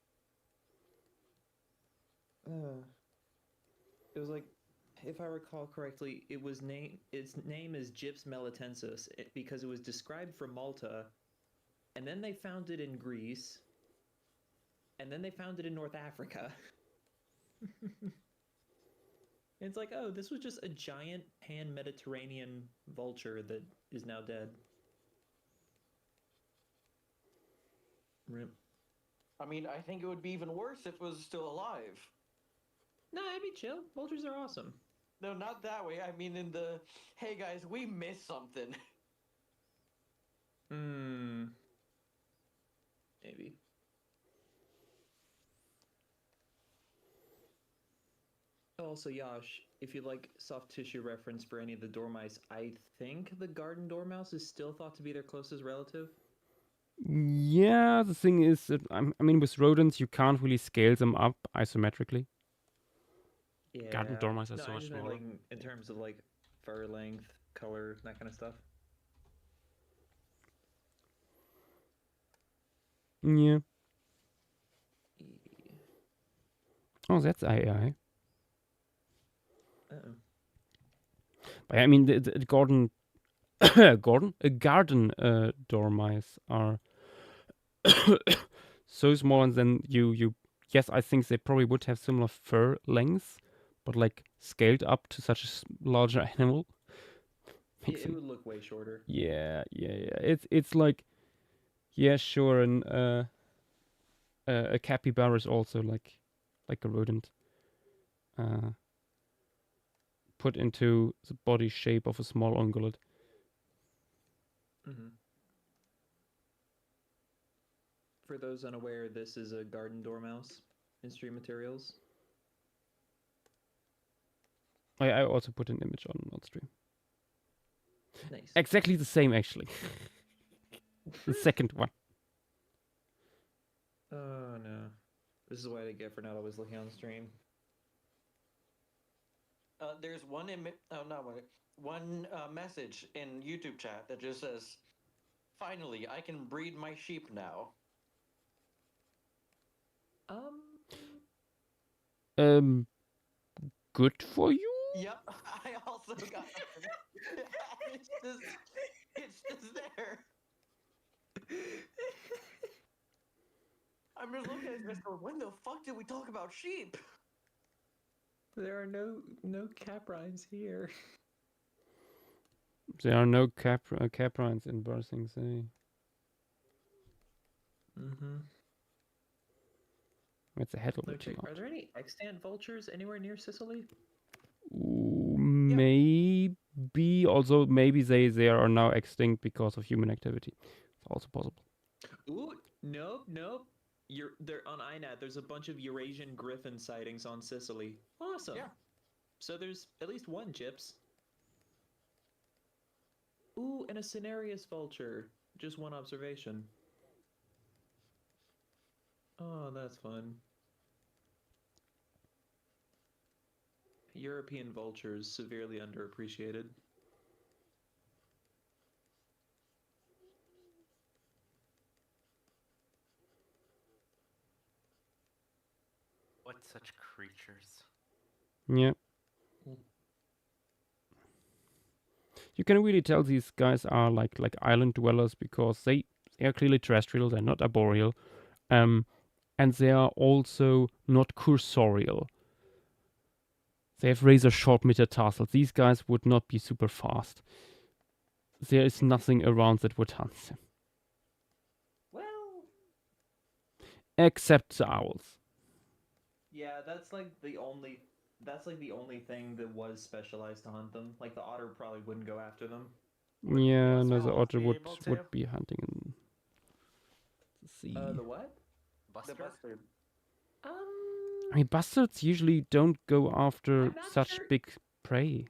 It was like, if I recall correctly, its name is Gyps melitensis because it was described from Malta, and then they found it in Greece, and then they found it in North Africa. It's like, oh, this was just a giant pan-Mediterranean vulture that is now dead. Rip. I mean, I think it would be even worse if it was still alive. No, it'd be chill. Vultures are awesome. No, not that way. I mean in the, hey guys, we missed something. Maybe. Also, Yash, if you like soft tissue reference for any of the dormice, I think the garden dormouse is still thought to be their closest relative. Yeah, the thing is that I mean, with rodents, you can't really scale them up isometrically. Yeah. Garden dormice are so I much just meant, smaller. like, in terms of like fur length, color, that kind of stuff. Yeah. Oh, that's AI. But I mean, the garden dormice are so small, and then you yes, I think they probably would have similar fur lengths, but like scaled up to such a larger animal. It would look way shorter. Yeah. It's like, yeah, sure, and a capybara is also like a rodent. Put into the body shape of a small ungulate. Mm-hmm. For those unaware, this is a garden dormouse in Stream Materials. I also put an image on stream. Nice. Exactly the same, actually. The second one. Oh no. This is what I get for not always looking on stream. There's one message in YouTube chat that just says, "Finally, I can breed my sheep now." Good for you. Yep, I also got it. It's just there. I'm just looking at this going, when the fuck did we talk about sheep? There are no caprines here. There are no caprines in Birthing Sea. Mm-hmm. It's a head of Okay, are there any extant vultures anywhere near Sicily? Ooh, maybe. be also maybe they are now extinct because of human activity. It's also possible. Ooh, nope. They're on INAT. There's a bunch of Eurasian griffin sightings on Sicily. Awesome. Yeah. So there's at least one, Chips. Ooh, and a Cenarius vulture. Just one observation. Oh, that's fun. European vultures severely underappreciated. What such creatures? Yeah. You can really tell these guys are like island dwellers because they are clearly terrestrial. They're not arboreal, and they are also not cursorial. They have razor short metatarsals. These guys would not be super fast. There is nothing around that would hunt them. Well, Except the owls. yeah, that's like the only thing that was specialized to hunt them. Like the otter probably wouldn't go after them. Yeah, no, the owls otter be would able to? be hunting in the sea. The what? Buster? The bustard. I mean, bastards usually don't go after I'm not such sure. big prey.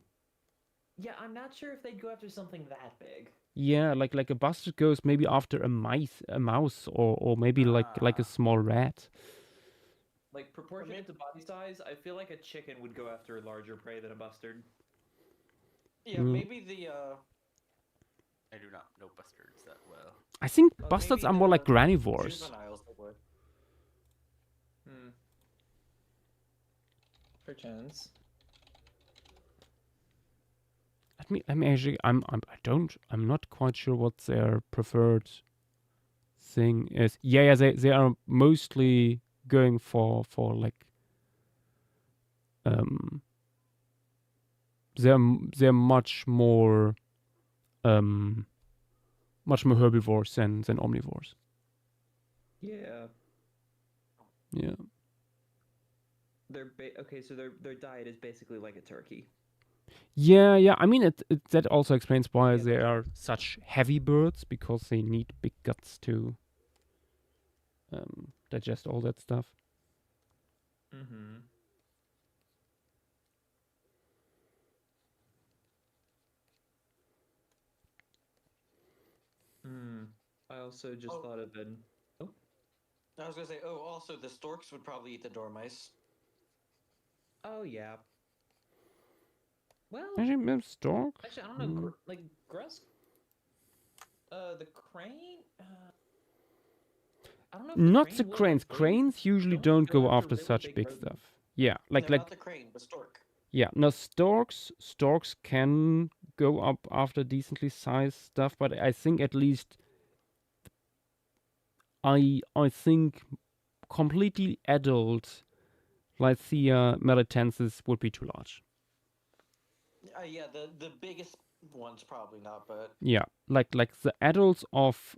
Yeah, I'm not sure if they'd go after something that big. Yeah, like a bastard goes maybe after a mouse, or maybe like a small rat. Like proportionate to body size, I feel like a chicken would go after a larger prey than a bustard. Yeah, Mm. maybe the I do not know bustards that well. I think Well, bastards maybe are more the like granivores. juveniles that would. Perchance. Let me actually I'm not quite sure what their preferred thing is. Yeah, they are mostly going for like they're much more herbivores than omnivores. Yeah. Yeah. Okay, so their diet is basically like a turkey. Yeah. I mean, that also explains why they are such heavy birds, because they need big guts to digest all that stuff. Mm-hmm. I also just thought of it. Oh. I was gonna say, also the storks would probably eat the dormice. Oh yeah. Well, Actually, stork. actually, I don't know. Like Grusk. The crane. I don't know. If Not the the crane will cranes. evade. Cranes usually don't go after really such big big rodents. stuff. Yeah, like Not the crane, the stork. yeah. No, storks can go up after decently sized stuff, but I think at least I think completely adult Lythea melitensis would be too large. Yeah, the biggest ones probably not, but Yeah, like the adults of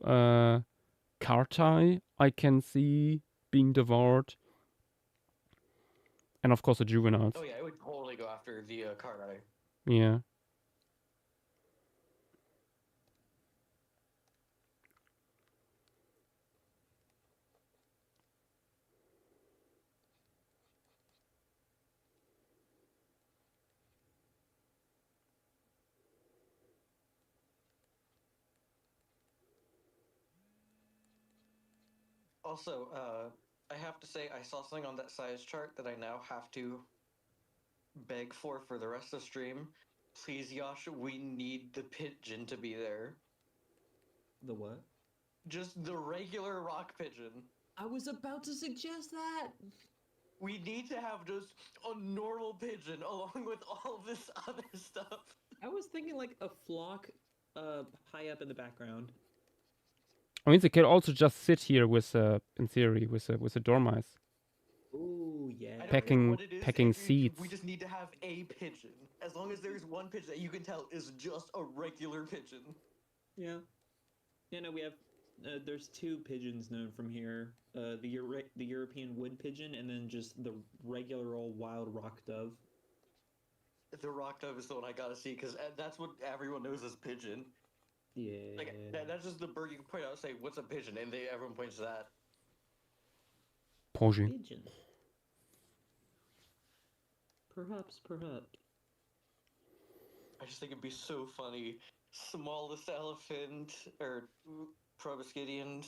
Carti, I can see being devoured, and of course the juveniles. oh yeah, it would totally go after the Cardi. Yeah. Also, I have to say I saw something on that size chart that I now have to beg for the rest of the stream. Please, Yash, we need the pigeon to be there. The what? Just the regular rock pigeon. I was about to suggest that. We need to have just a normal pigeon along with all this other stuff. I was thinking like a flock, high up in the background. I mean, they could also just sit here with, in theory, with a dormice. Ooh, yeah. I don't Pecking- care what it is, pecking if seeds. We just need to have a pigeon. As long as there's one pigeon that you can tell is just a regular pigeon. Yeah. Yeah, no, we have. There's two pigeons known from here. The European wood pigeon, and then just the regular old wild rock dove. The rock dove is the one I gotta see because that's what everyone knows as pigeon. Yeah. Like that's just the bird you can point out and say, "What's a pigeon?" and everyone points to that. Pigeon. Pigeon. Perhaps. I just think it'd be so funny. Smallest elephant or proboscidean,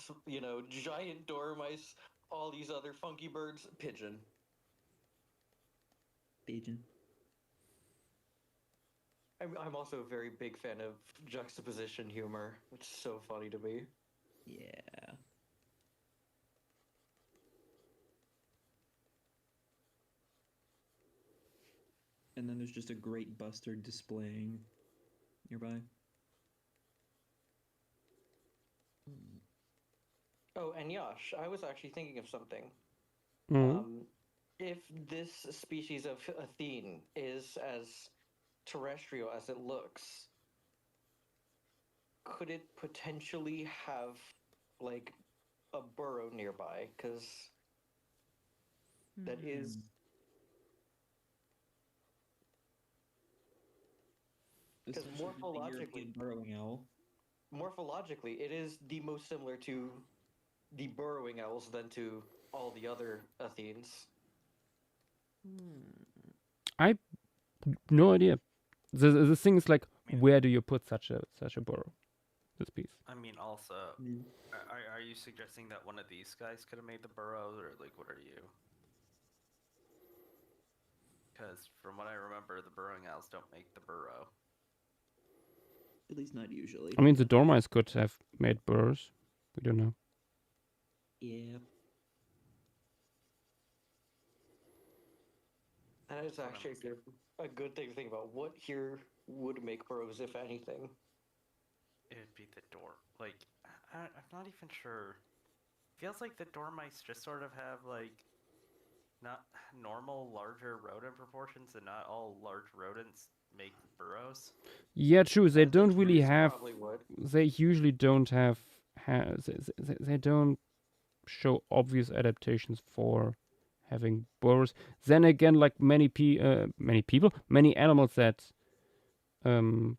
giant dormice, all these other funky birds, pigeon. Pigeon. I'm also a very big fan of juxtaposition humor. It's so funny to me. Yeah. And then there's just a great bustard displaying nearby. Oh, and Yash, I was actually thinking of something. Mm. If this species of Athene is as terrestrial as it looks, could it potentially have like a burrow nearby? Because that is because morphologically, burrowing owl. Morphologically, it is the most similar to the burrowing owls than to all the other Athenes. I no idea. The thing is like, where do you put such a burrow? This piece. I mean, also, are you suggesting that one of these guys could have made the burrow, or like, what are you? Because from what I remember, the burrowing owls don't make the burrow. At least not usually. I mean, the dormice could have made burrows. We don't know. Yeah. That is actually a good thing to think about. What here would make burrows, if anything? It'd be the door. Like, I'm not even sure. Feels like the dormice just sort of have, like, not normal larger rodent proportions, and not all large rodents make burrows. Yeah, true. They don't really have. Probably would. They usually don't have. They don't show obvious adaptations for having burrows. Then again, like many animals that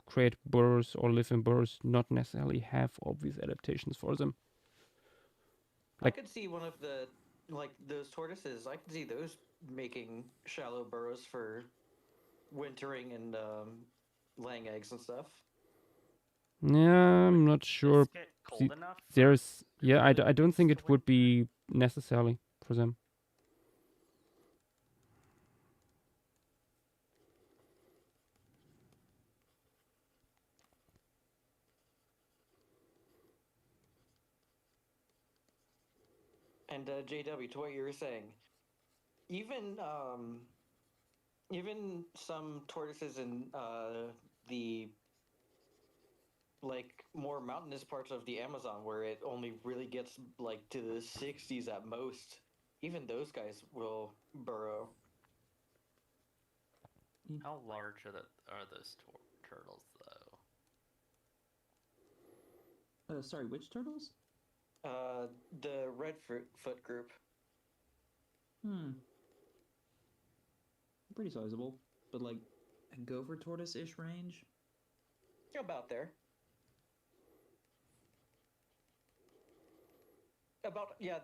create burrows or live in burrows, not necessarily have obvious adaptations for them. I could see one of those tortoises. I could see those making shallow burrows for wintering and laying eggs and stuff. Yeah, I'm not sure. Get cold enough? I don't think it would be necessarily for them. And JW, to what you were saying, even some tortoises in the like more mountainous parts of the Amazon, where it only really gets like to the 60s at most, even those guys will burrow. How large are those turtles, though? Sorry, which turtles? The redfoot group. Pretty sizable, but like a gopher tortoise-ish range. About there.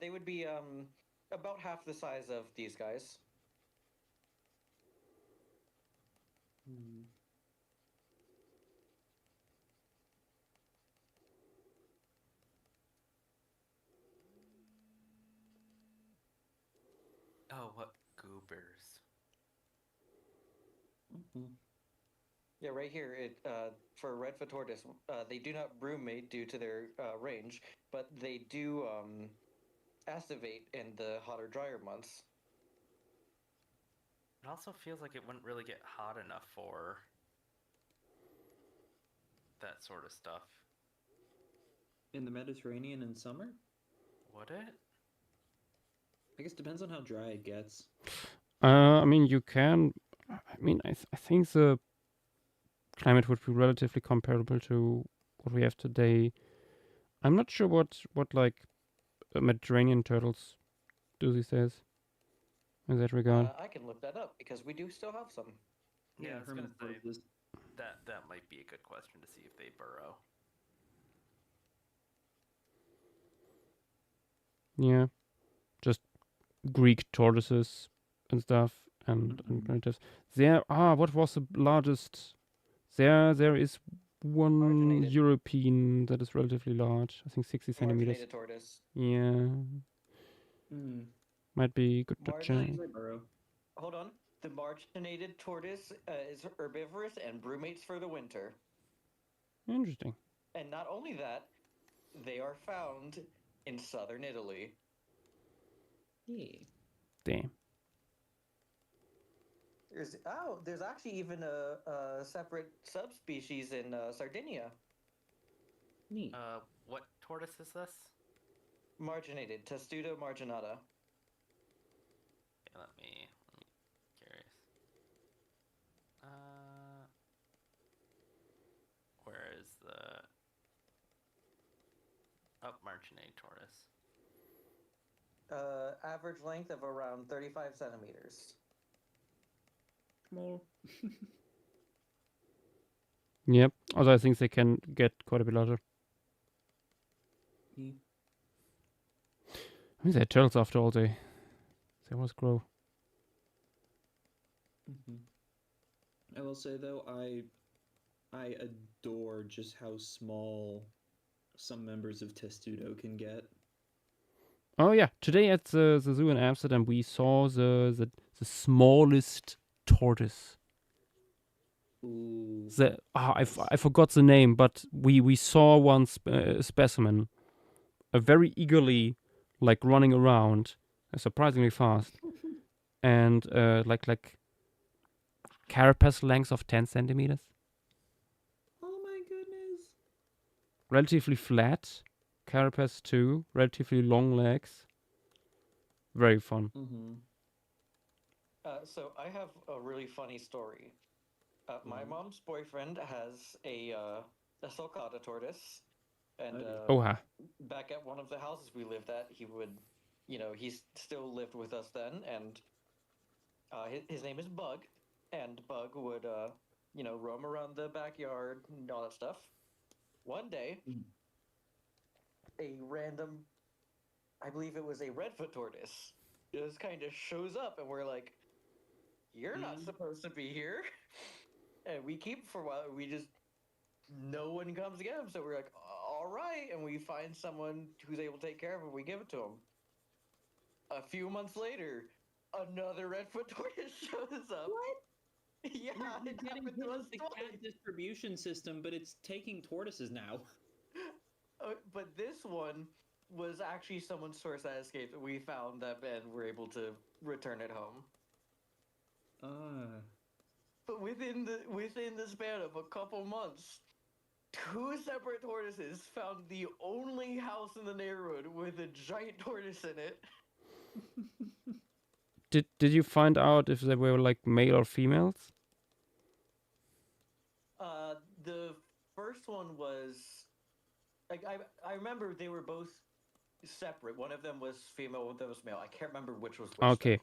They would be about half the size of these guys. Oh, what goobers. Yeah, right here, for a redfoot tortoise, they do not brumate due to their range, but they do estivate in the hotter, drier months. It also feels like it wouldn't really get hot enough for that sort of stuff. In the Mediterranean in summer? Would it? I guess it depends on how dry it gets. I mean, you can. I mean, I think the climate would be relatively comparable to what we have today. I'm not sure what like Mediterranean turtles do these days in that regard. I can look that up because we do still have some. Yeah, I was gonna say hermaphrodites. that might be a good question to see if they burrow. Yeah, just Greek tortoises and stuff, and primitives. What was the largest? There is one Marginated. European that is relatively large. I think 60 centimeters. Marginated tortoise. Yeah, might be good to check. Hold on. The marginated tortoise is herbivorous and brumates for the winter. Interesting. And not only that, they are found in southern Italy. Damn. There's actually even a separate subspecies in Sardinia. Neat. What tortoise is this? Marginated, Testudo marginata. Okay, let me curious. Where is the marginated tortoise? Average length of around 35 centimeters. Small. Yep. Also, I think they can get quite a bit larger. Yeah. I mean, they're turtles after all. They always grow. I will say though, I adore just how small some members of Testudo can get. Oh yeah, today at the zoo in Amsterdam we saw the smallest tortoise. Ooh. I forgot the name, but we saw one specimen, very eagerly, like running around, surprisingly fast, and like carapace length of 10 centimeters. Oh my goodness. Relatively flat, carapace too, relatively long legs. Very fun. So I have a really funny story. My mom's boyfriend has a sulcata tortoise, and back at one of the houses we lived at, he would, he still lived with us then, and his name is Bug, and Bug would, roam around the backyard and all that stuff. One day, a random, I believe it was a redfoot tortoise, just kind of shows up, and we're like, "You're not supposed to be here." And we keep him for a while. No one comes to get him. So we're like, all right. And we find someone who's able to take care of him. We give it to him. A few months later, another redfoot tortoise shows up. What? Yeah, You're getting rid of the cat distribution system, but it's taking tortoises now. But this one was actually someone's source that escaped. We found them and were able to return it home. But within the span of a couple months, 2 separate tortoises found the only house in the neighborhood with a giant tortoise in it. Did you find out if they were like male or females? The first one was like I remember they were both separate. One of them was female, one of them was male. I can't remember which was which. Okay.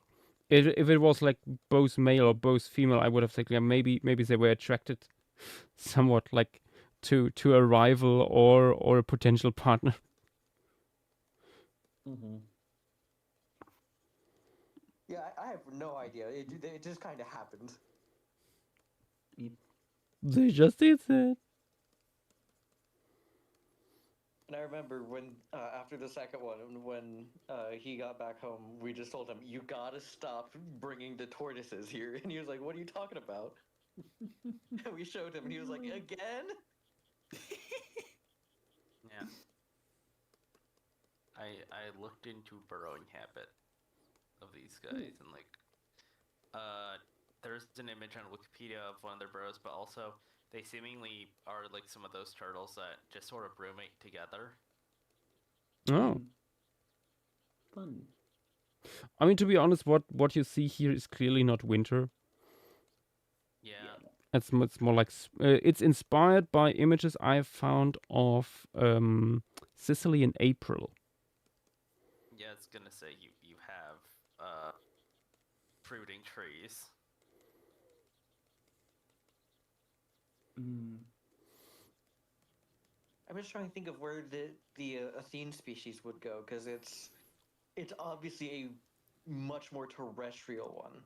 If it was like both male or both female, I would have said, yeah, maybe they were attracted somewhat like to a rival or a potential partner. Yeah, I have no idea. It just kind of happened. They just did that. And I remember when, after the second one, when he got back home, we just told him, "You gotta stop bringing the tortoises here." And he was like, "What are you talking about?" And we showed him, and he was like, "Again?" Yeah. I looked into burrowing habit of these guys, and like, there's an image on Wikipedia of one of their burrows, but also they seemingly are like some of those turtles that just sort of brumate together. Oh. Fun. I mean, to be honest, what you see here is clearly not winter. Yeah. It's more like it's inspired by images I found of Sicily in April. Yeah, it's gonna say you have fruiting trees. Mm. I'm just trying to think of where the Athene species would go, because it's obviously a much more terrestrial one.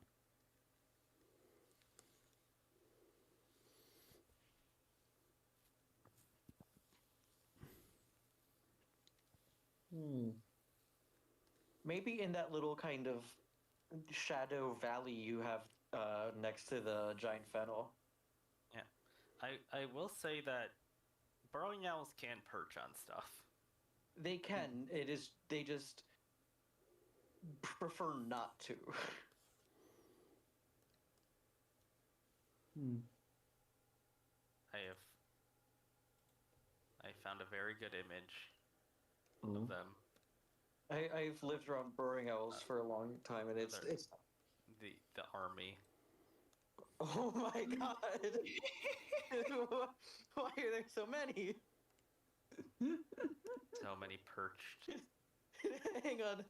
Maybe in that little kind of shadow valley you have next to the giant fennel. Yeah, I will say that burrowing owls can perch on stuff. They can. They just prefer not to. I found a very good image Oh. of them. I've lived around burrowing owls for a long time, and it's the army. Oh my god! Why are there so many? So many perched. Hang on.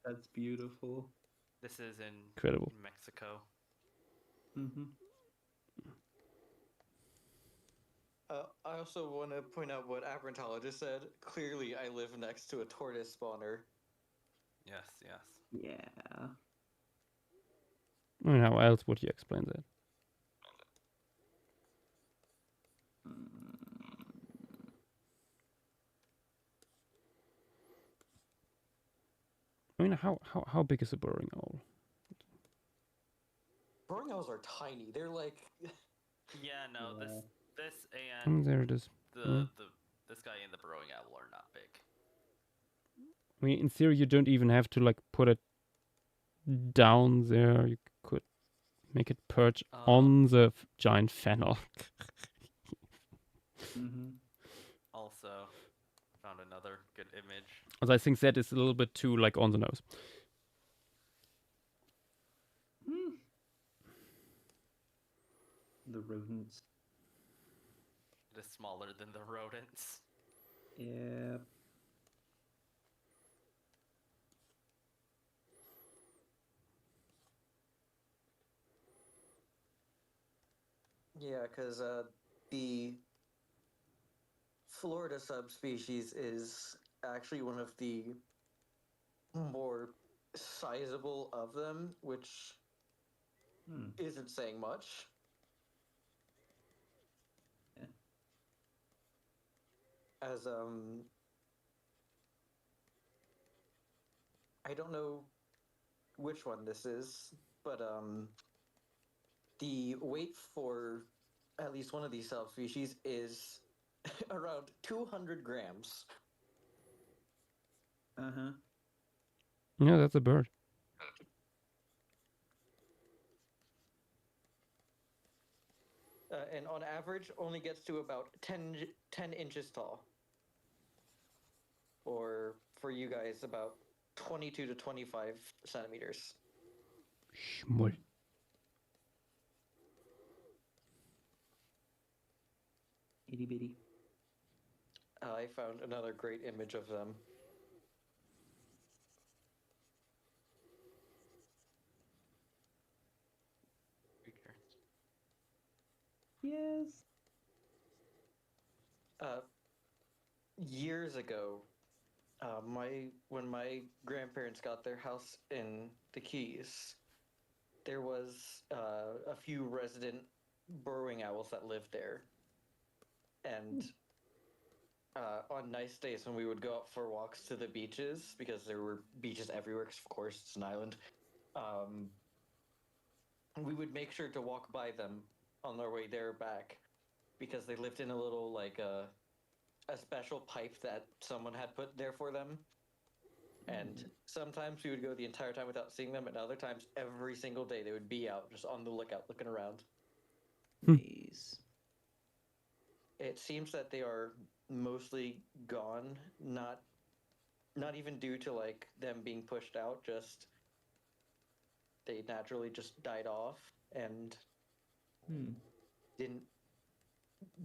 That's beautiful. This is in Incredible. Mexico. Mm-hmm. I also want to point out what Abrantologist said. Clearly, I live next to a tortoise spawner. Yes, yes. Yeah. I mean, how else would you explain that? I mean, how big is a burrowing owl? Burrowing owls are tiny. They're like. Yeah, no, Yeah. this and There it is. this guy and the burrowing owl are not big. I mean, in theory, you don't even have to like put it down there. You could make it perch on the giant fennel. Also, found another good image. As I think that is a little bit too like on the nose. The rodents. It is smaller than the rodents. Yeah. Yeah, because the Florida subspecies is actually one of the more sizable of them, which isn't saying much. Yeah. As I don't know which one this is, but the weight for at least one of these subspecies is around 200 grams. Uh-huh. Yeah, that's a bird. And on average only gets to about 10 inches tall. Or for you guys, about 22 to 25 centimeters. Schmull. Itty bitty. I found another great image of them. Yes. Years ago, when my grandparents got their house in the Keys, there was a few resident burrowing owls that lived there. And on nice days when we would go out for walks to the beaches, because there were beaches everywhere, 'cause of course it's an island, we would make sure to walk by them on our way there back, because they lived in a little like a special pipe that someone had put there for them. And sometimes we would go the entire time without seeing them, and other times every single day they would be out just on the lookout looking around. Nice. It seems that they are mostly gone, not even due to like them being pushed out, just they naturally just died off and didn't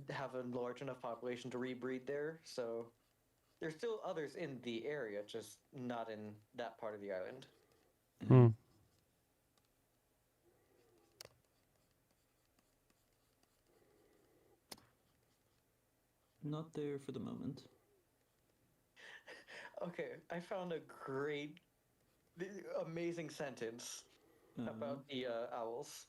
have a large enough population to rebreed there. So there's still others in the area, just not in that part of the island. Not there for the moment. Okay, I found a great, amazing sentence about the owls.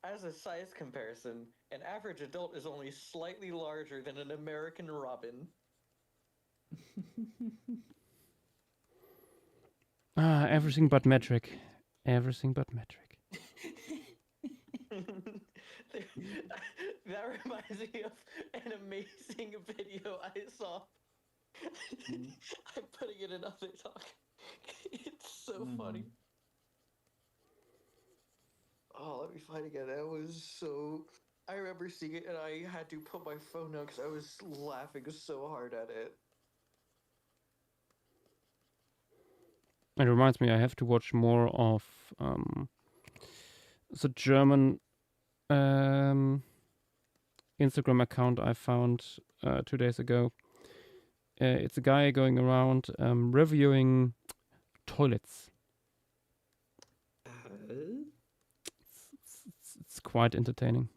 As a size comparison, an average adult is only slightly larger than an American robin. Everything but metric. Everything but metric. That reminds me of an amazing video I saw. I'm putting it in another talk. It's so funny. Oh, let me find again. That was so. I remember seeing it and I had to put my phone down because I was laughing so hard at it. It reminds me, I have to watch more of the German Instagram account I found 2 days ago. It's a guy going around reviewing toilets. It's quite entertaining.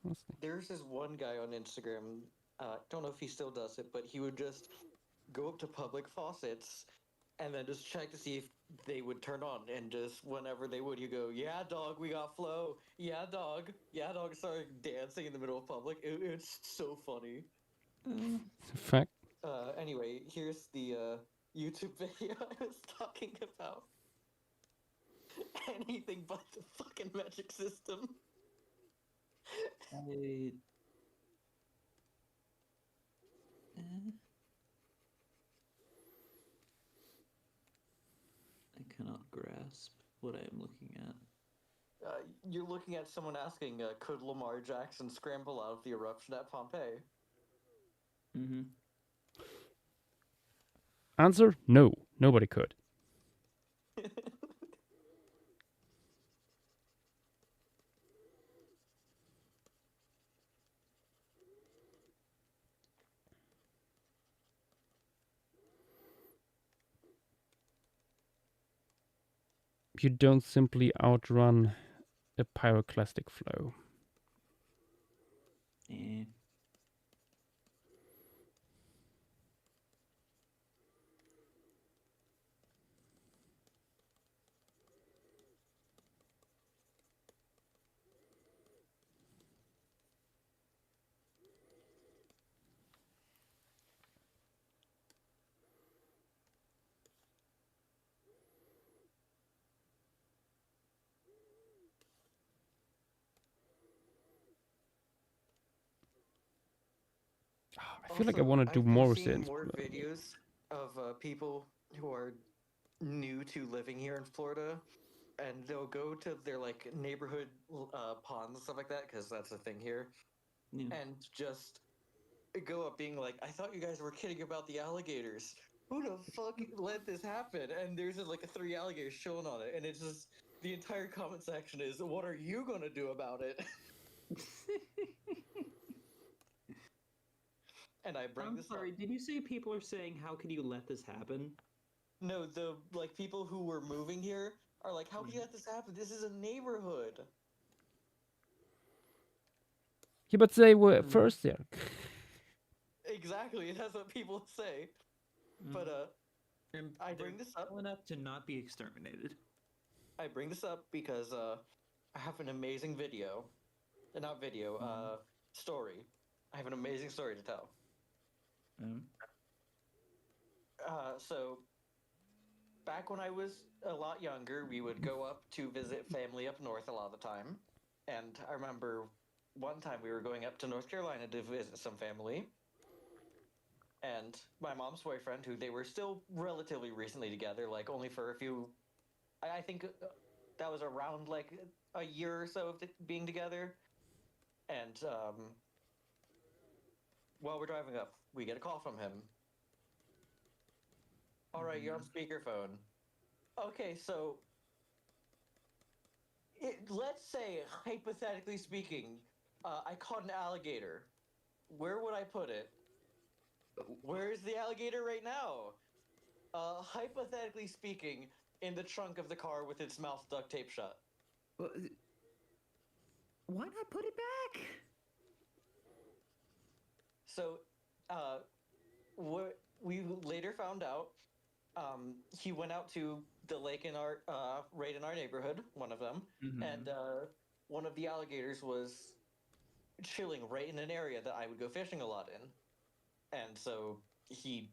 Honestly. There's this one guy on Instagram. Don't know if he still does it, but he would just go up to public faucets and then just check to see if they would turn on. And just whenever they would, you go, "Yeah, dog, we got flow. Yeah, dog. Yeah, dog." Started dancing in the middle of public. It's so funny. It's a fact. Anyway, here's the YouTube video I was talking about. Anything but the fucking metric system. I cannot grasp what I am looking at. You're looking at someone asking, could Lamar Jackson scramble out of the eruption at Pompeii? Answer: no, nobody could. You don't simply outrun a pyroclastic flow. I feel like I want to do more with it. More videos of people who are new to living here in Florida, and they'll go to their like neighborhood ponds and stuff like that, because that's a thing here, and just go up being like, "I thought you guys were kidding about the alligators. Who the fuck let this happen?" And there's just like 3 alligators chilling on it, and it's just the entire comment section is, "What are you gonna do about it?" And I bring this sorry, up. did you say people are saying, how could you let this happen? No, the like people who were moving here are like, "How could you let this happen? This is a neighborhood." Yeah, but they were first there. Exactly, that's what people say. But I bring this up enough to not be exterminated. I bring this up because I have an amazing video. Not video, story. I have an amazing story to tell. So back when I was a lot younger, we would go up to visit family up north a lot of the time. And I remember one time we were going up to North Carolina to visit some family. And my mom's boyfriend, who they were still relatively recently together, like only for a few, I think that was around like a year or so of being together. And while we're driving up, we get a call from him. "All right, you're on speakerphone." Okay, so let's say, hypothetically speaking, I caught an alligator. Where would I put it? Where's the alligator right now? Hypothetically speaking, in the trunk of the car with its mouth duct tape shut. Why not put it back? So, what we later found out, he went out to the lake in our right in our neighborhood, one of them, and one of the alligators was chilling right in an area that I would go fishing a lot in, and so he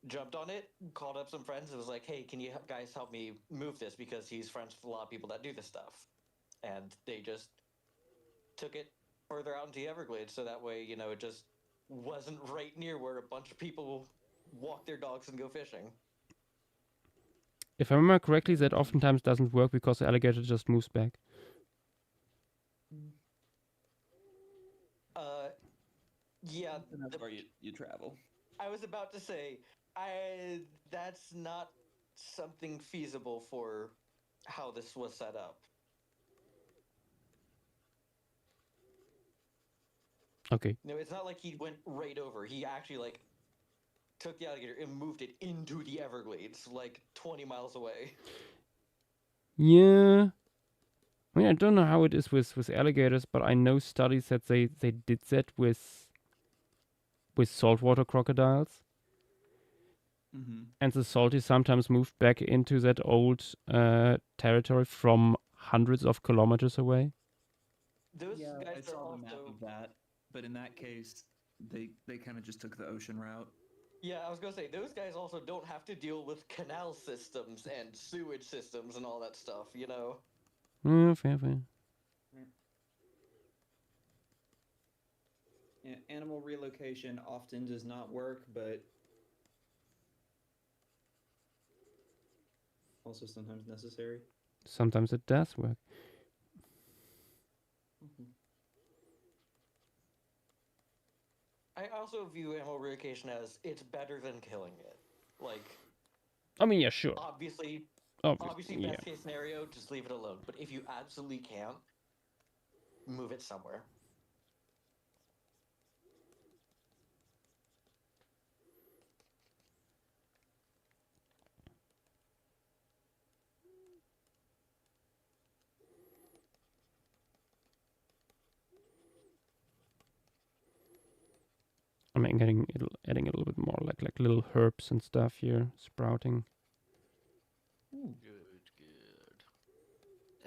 jumped on it, called up some friends, and was like, "Hey, can you guys help me move this because he's friends with a lot of people that do this stuff," and they just took it further out into the Everglades, so that way, it just wasn't right near where a bunch of people walk their dogs and go fishing. If I remember correctly, that oftentimes doesn't work because the alligator just moves back. Yeah. That's where you travel. I was about to say, that's not something feasible for how this was set up. Okay. No, it's not like he went right over. He actually took the alligator and moved it into the Everglades, 20 miles away. Yeah. I mean, I don't know how it is with alligators, but I know studies that they did that with saltwater crocodiles. And the salty sometimes moved back into that old territory from hundreds of kilometers away. Those guys I saw are the map also... of that, but in that case, they kind of just took the ocean route. Yeah, I was gonna say, those guys also don't have to deal with canal systems and sewage systems and all that stuff, Fair. Yeah, animal relocation often does not work, but also sometimes necessary. Sometimes it does work. I also view animal relocation as it's better than killing it. I mean, yeah, sure. Obviously, yeah. best case scenario, just leave it alone. But if you absolutely can't, move it somewhere. I'm adding a little bit more like little herbs and stuff here sprouting. Good.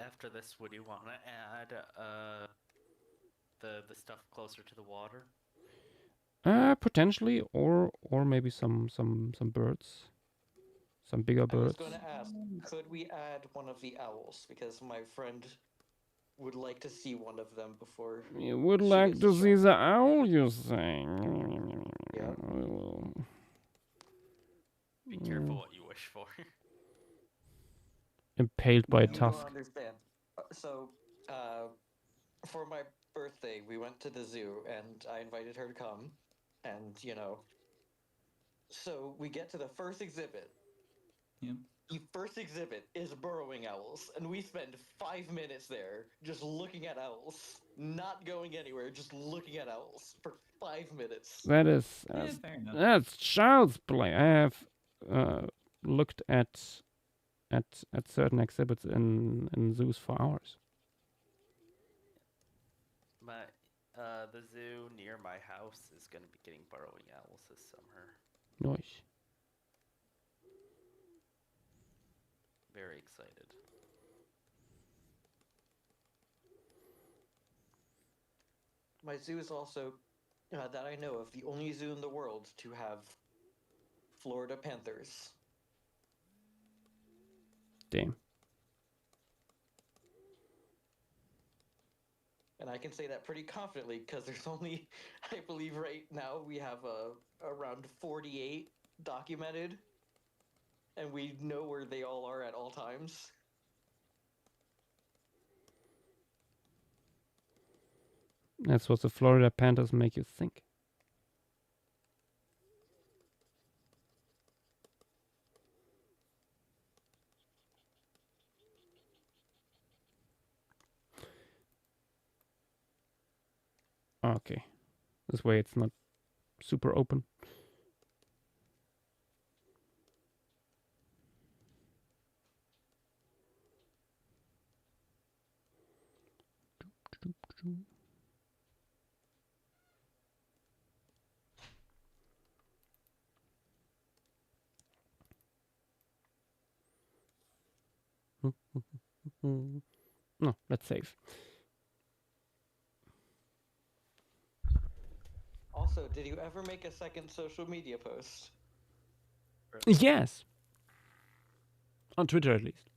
After this, would you want to add the stuff closer to the water? Potentially, or maybe some birds, some bigger birds. I was going to ask, could we add one of the owls? Because my friend would like to see one of them before. You would like to see the owl, you say? Yeah. Be careful what you wish for. Impaled by a You tusk. don't understand. So, for my birthday, we went to the zoo, and I invited her to come, and so we get to the first exhibit. Yeah. The first exhibit is burrowing owls, and we spend 5 minutes there just looking at owls, not going anywhere, just looking at owls for 5 minutes. That is fair enough. That's child's play. I have looked at certain exhibits in zoos for hours. The zoo near my house is going to be getting burrowing owls this summer. Nice. Very excited. My zoo is also, that I know of, the only zoo in the world to have Florida panthers. Damn. And I can say that pretty confidently because there's only, I believe right now, we have around 48 documented. And we know where they all are at all times. That's what the Florida panthers make you think. Okay. This way it's not super open. No, let's save. Also, did you ever make a second social media post? Yes. On Twitter, at least.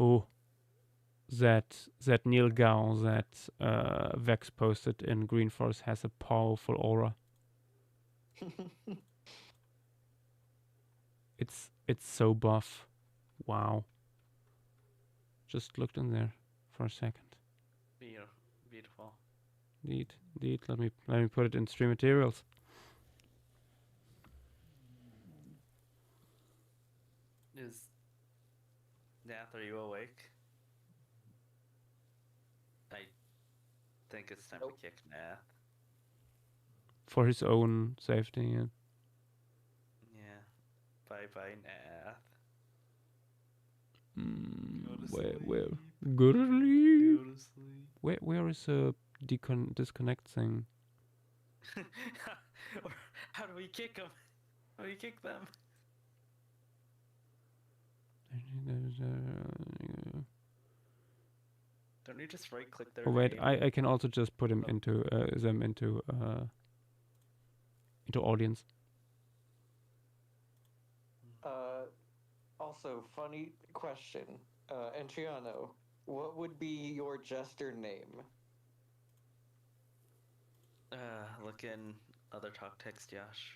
Oh, that Neil Gao that Vex posted in Green Forest has a powerful aura. It's so buff. Wow. Just looked in there for a second. Beautiful. Indeed. Let me put it in stream materials. Nath, are you awake? I think it's time to kick Nath. For his own safety, yeah. Yeah. Bye, Nath. Where? Go to sleep. Where is a disconnect thing? How do we kick them? How do we kick them? Don't you just right click their Oh wait, name? I can also just put him into them into audience. Also, funny question. Entriano, what would be your jester name? Look in other talk text, Josh.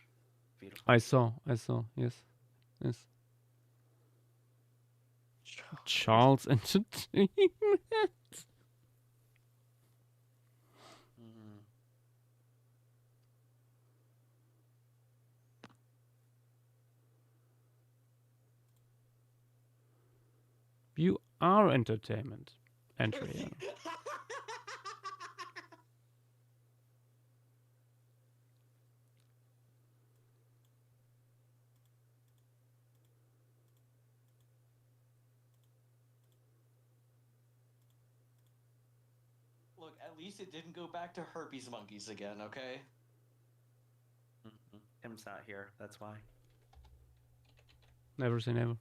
Beautiful. I saw, yes. Charles Entertainment. You are entertainment. Entry. Look, at least it didn't go back to herpes monkeys again, okay? Him's not here, that's why. Never say never.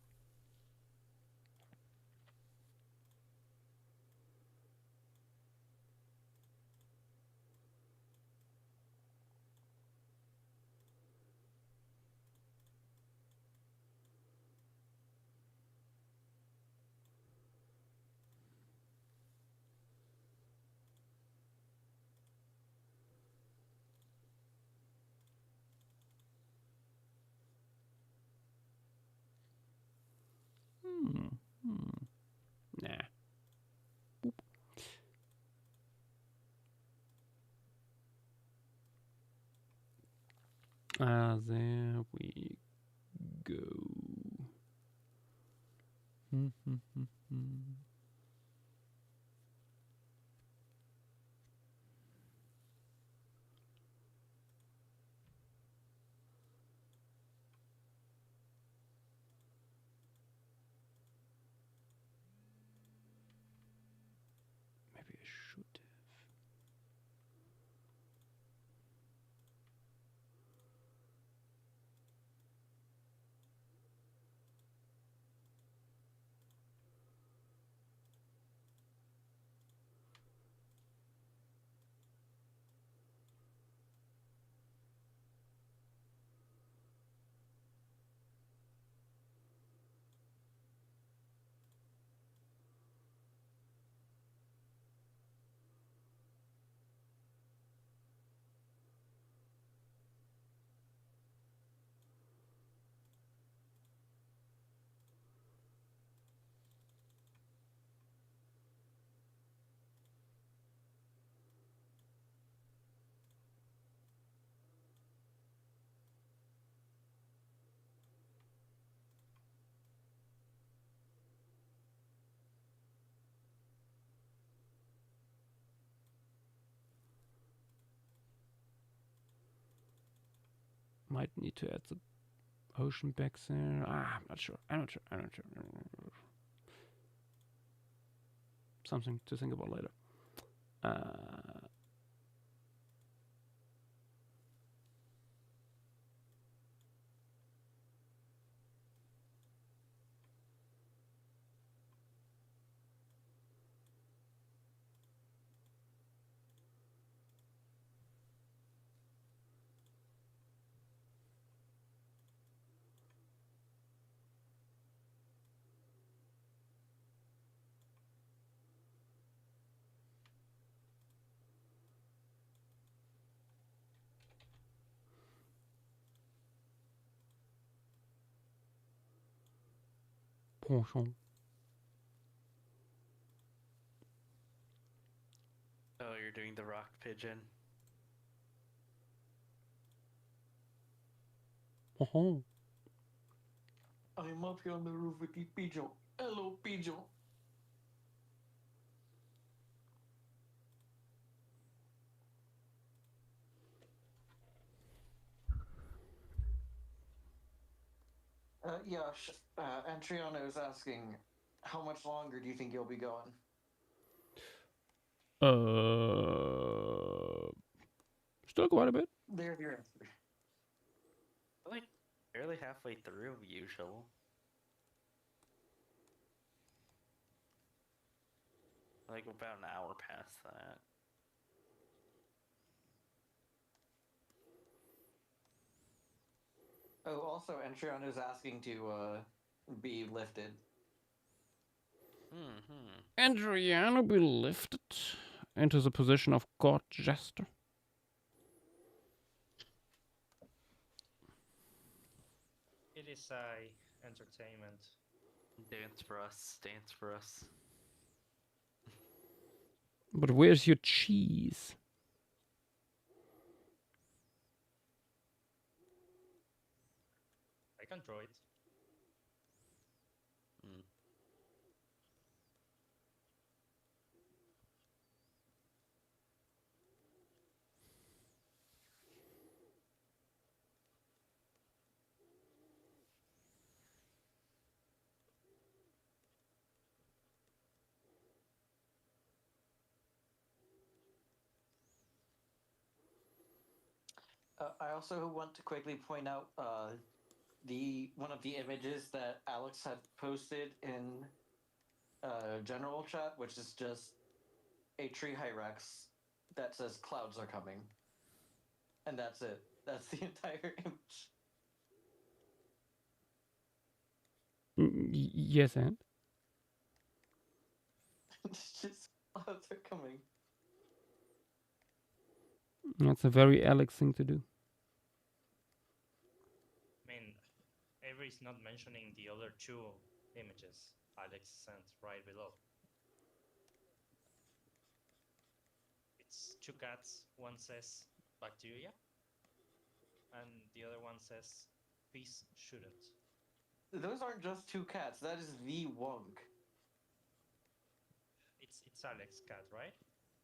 Nah. Boop. There we go. Maybe I should have. Might need to add the ocean back there. I'm not sure. Something to think about later. Poisson. Oh, you're doing the rock pigeon. Oh. I'm up here on the roof with the pigeon. Hello, pigeon. Yash, Antriano is asking, how much longer do you think you'll be going? Still quite a bit. There's your answer. Like barely halfway through usual. Like about an hour past that. Oh, also, Antriano is asking to be lifted. Adriano be lifted into the position of God Jester. It is entertainment. Dance for us, dance for us. But where's your cheese? I can draw it. I also want to quickly point out one of the images that Alex had posted in general chat, which is just a tree hyrax that says clouds are coming. And that's it. That's the entire image. Yes, and? It's just clouds are coming. That's a very Alex thing to do. I mean, Avery's not mentioning the other two images Alex sent right below. It's two cats. One says bacteria, and the other one says peace shouldn't. Those aren't just two cats. That is the wonk. It's Alex's cat, right?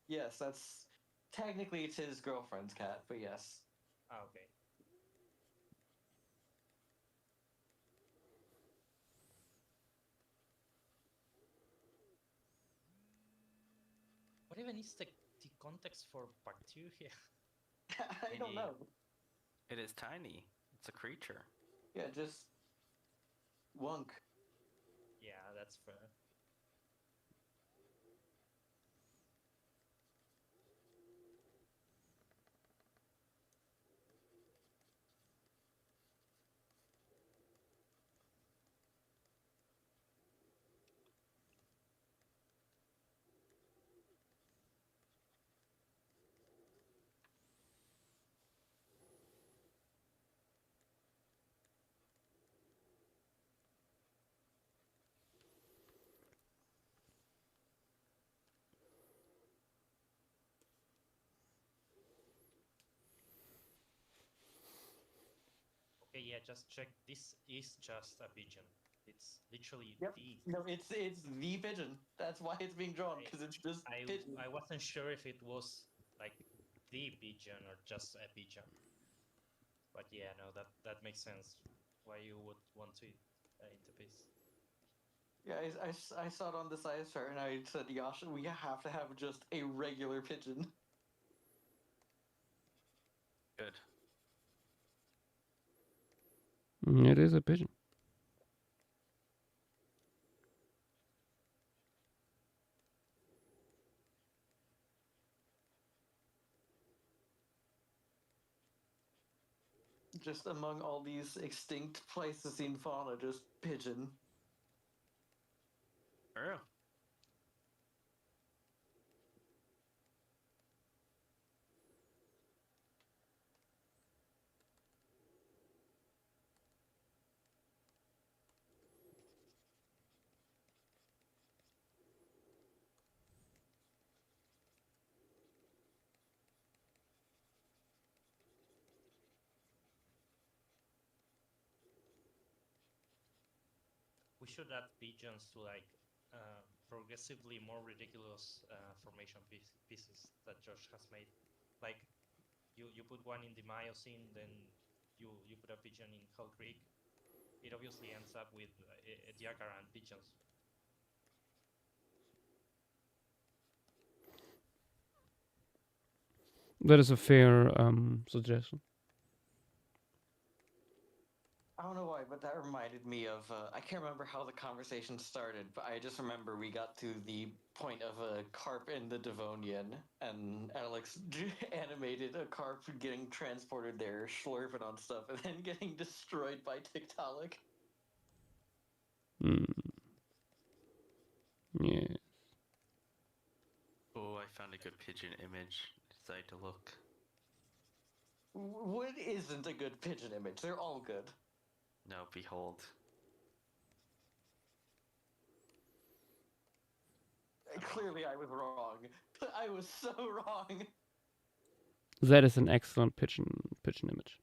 Yes, that's technically it's his girlfriend's cat, but yes. Ah, okay. What even is the context for bacteria? I don't know. It is tiny. It's a creature. Yeah, just wonk. Yeah, that's fair. Okay, yeah, just check. This is just a pigeon. It's literally Yep. the. No, it's the pigeon. That's why it's being drawn, because it's just pigeon. I wasn't sure if it was like the pigeon or just a pigeon. But yeah, no, that makes sense. Why you would want to eat the piece. Yeah, I saw it on the size chart and I said, Yasha, we have to have just a regular pigeon. Good. It is a pigeon. Just among all these extinct Pleistocene fauna, just pigeon. True. We should add pigeons to like progressively more ridiculous formation pieces that Josh has made. Like you put one in the Miocene, then you put a pigeon in Hell Creek. It obviously ends up with a jacaranda pigeons. That is a fair suggestion. I don't know why, but that reminded me of, I can't remember how the conversation started, but I just remember we got to the point of a carp in the Devonian, and Alex animated a carp getting transported there, slurping on stuff, and then getting destroyed by Tiktaalik. Yeah. Oh, I found a good pigeon image. Decide to look. What isn't a good pigeon image? They're all good. No, behold. Clearly I was wrong. I was so wrong. That is an excellent pigeon image.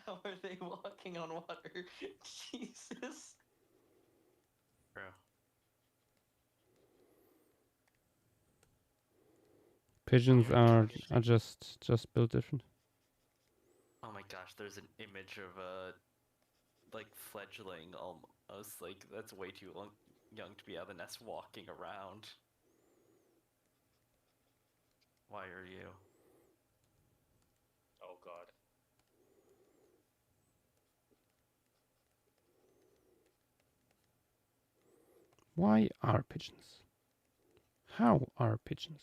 How are they walking on water? Jesus. Bro. Pigeons are just built different. Oh my gosh, there's an image of a like fledgling almost, like that's way too young to be out of the nest walking around. Why are you? Oh god. Why are pigeons? How are pigeons?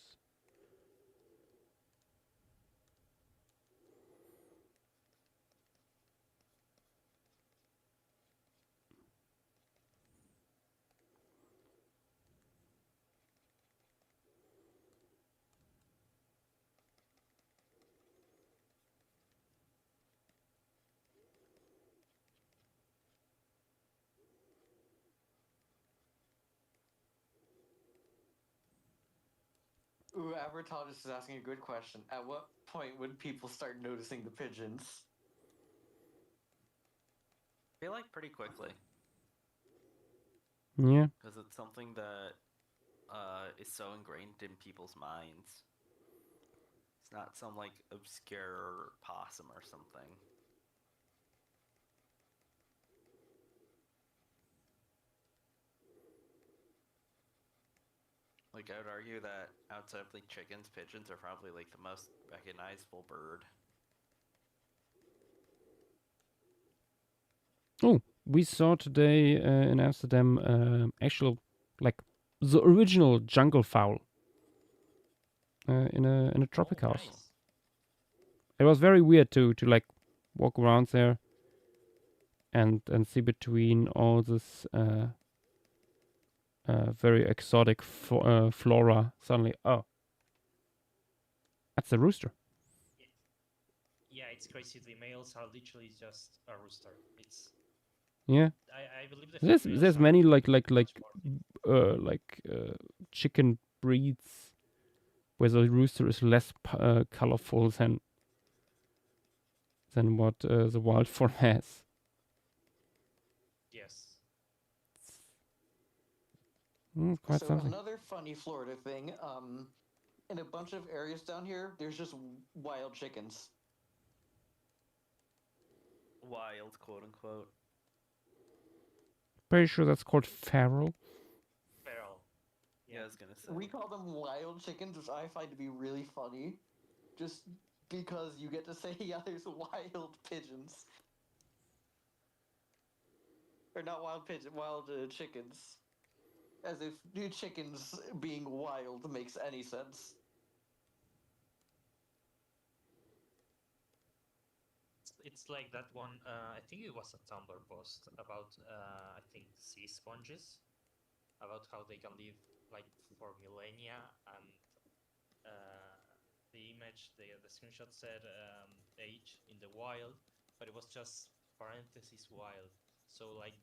Ooh, Abertologist is asking a good question. At what point would people start noticing the pigeons? I feel like pretty quickly. Yeah. Because it's something that is so ingrained in people's minds. It's not some like obscure possum or something. Like I would argue that outside of like chickens, pigeons are probably like the most recognizable bird. Oh, we saw today in Amsterdam actual like the original jungle fowl in a tropic house. Nice. It was very weird to like walk around there and see between all this very exotic flora. Suddenly, oh, that's a rooster. Yeah, it's crazy. The males are literally just a rooster. It's Yeah. I believe the There's females are many like much more. chicken breeds where the rooster is less colorful than what the wild form has. Yes. Quite So something. another funny Florida thing, in a bunch of areas down here, there's just wild chickens. Wild, quote unquote. Pretty sure that's called feral. Feral. Yeah, I was gonna say. We call them wild chickens, which I find to be really funny. Just because you get to say, yeah, there's wild pigeons. Or not wild pigeons, wild chickens. As if new chickens being wild makes any sense. It's like that one. I think it was a Tumblr post about I think sea sponges, about how they can live like for millennia, and the image, the screenshot said age in the wild, but it was just parentheses wild. So like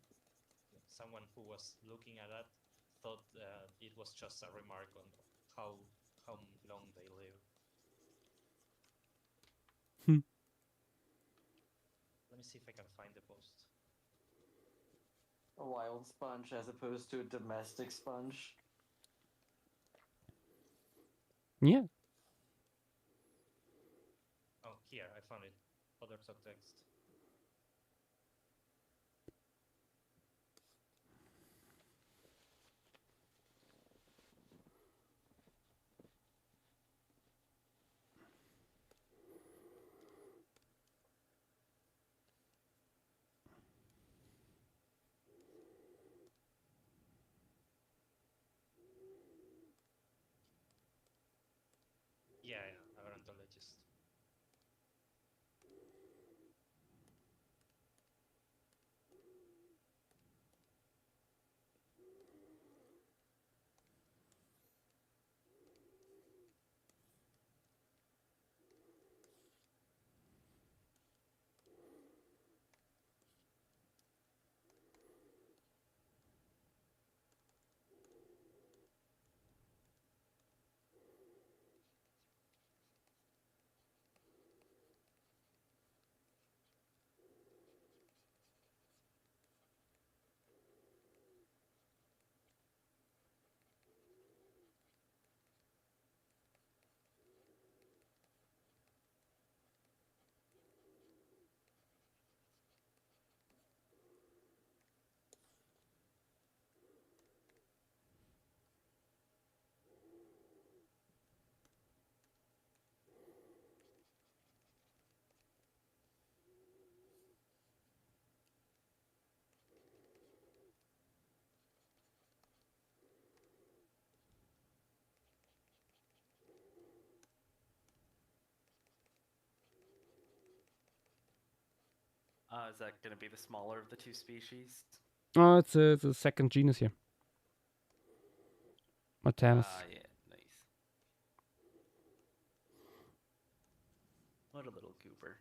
someone who was looking at that thought it was just a remark on how long they live. Let me see if I can find the post. A wild sponge as opposed to a domestic sponge. Yeah. Oh, here, I found it. Other subtext. Yeah, agrantologist. Is that going to be the smaller of the two species? Oh, it's a second genus here. Matanus. Yeah, nice. What a little goober.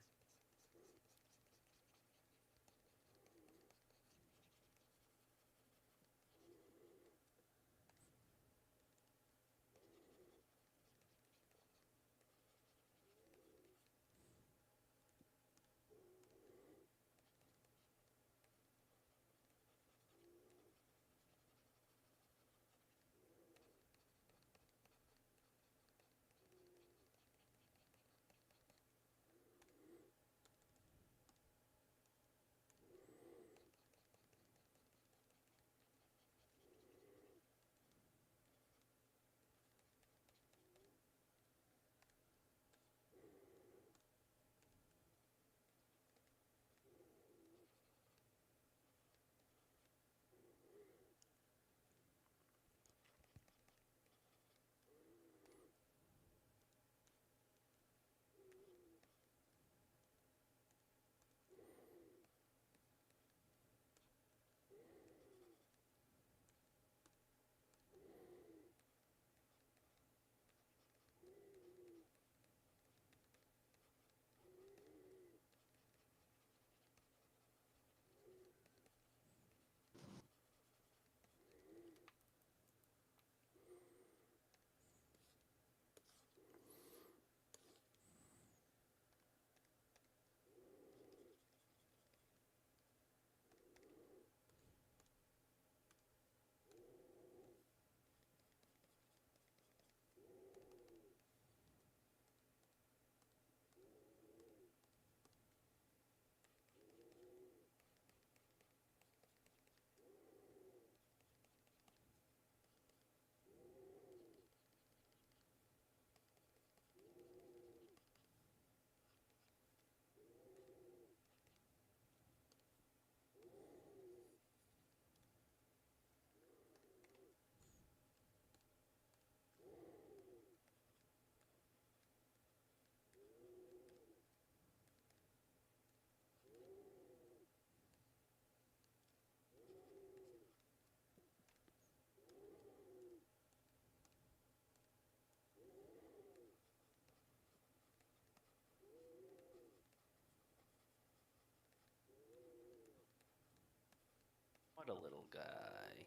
not a little guy.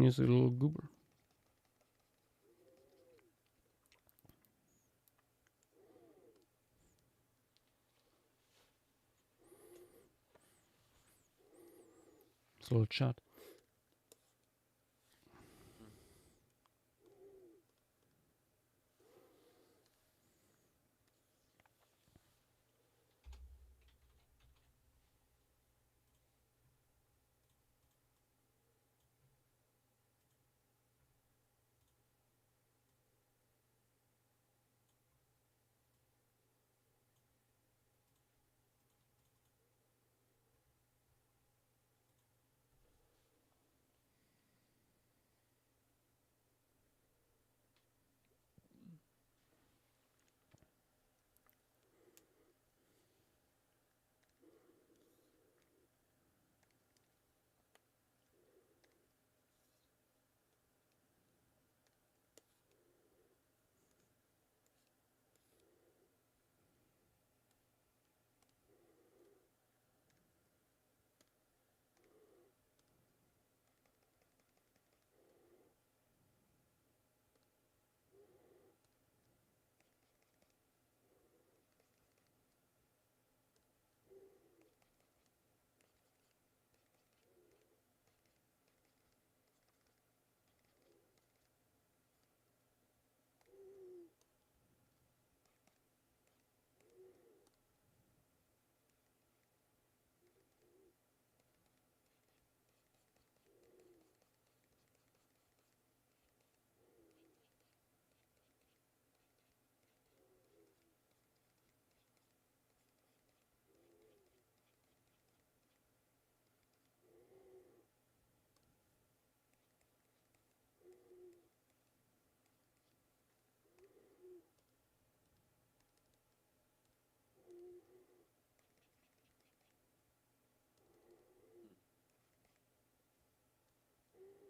He's a little goober. It's a little chat.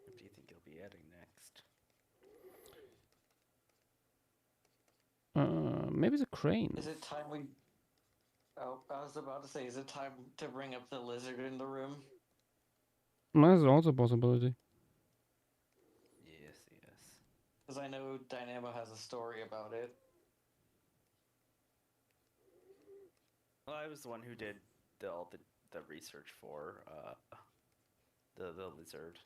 What do you think you'll be adding next? Maybe the crane. Is it time we... Oh, I was about to say, is it time to bring up the lizard in the room? That's also a possibility. Yes, yes. Because I know Dynamo has a story about it. Well, I was the one who did all the research for the lizard.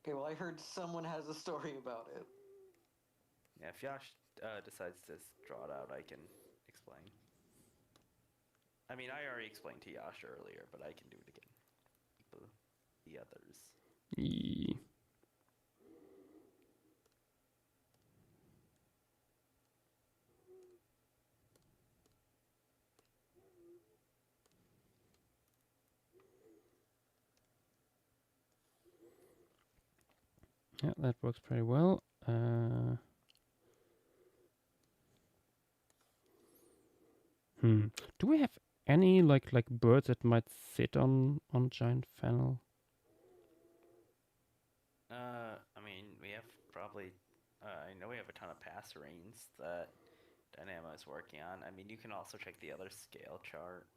Okay, well, I heard someone has a story about it. Yeah, if Yash decides to draw it out, I can explain. I mean, I already explained to Yash earlier, but I can do it again. The others. Yeah. Yeah, that works pretty well. Do we have any like birds that might sit on giant fennel? I mean, we have probably. I know we have a ton of passerines that Dynamo is working on. I mean, you can also check the other scale chart.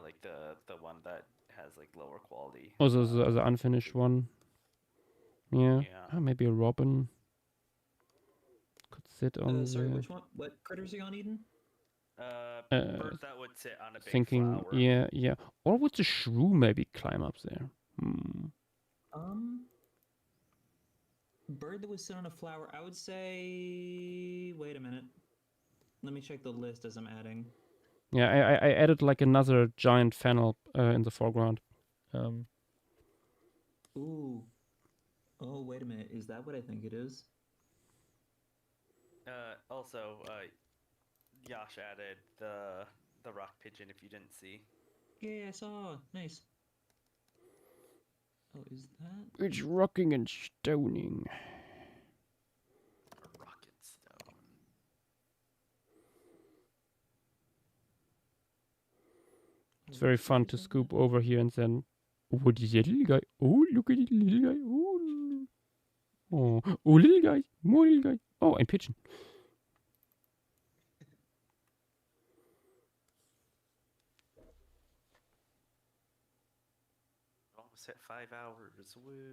Like the one that has like lower quality. Oh, the unfinished one. Yeah. Yeah. Maybe a robin could sit on. Sorry, which one? What critters are you on, Eden? Bird that would sit on a big Thinking, flower. yeah. Or would the shrew maybe climb up there? Bird that would sit on a flower. I would say. Wait a minute. Let me check the list as I'm adding. Yeah, I added like another giant fennel in the foreground. Ooh. Oh, wait a minute. Is that what I think it is? Also, Yash added the rock pigeon if you didn't see. Yeah, I saw. Nice. Oh, is that? It's rocking and stoning. Rocket stone. It's very fun to scoop over here and then, what is that little guy? Oh, look at it, little guy. Oh, little guy, more little guy. Oh, and pigeon. at 5 hours. Woo.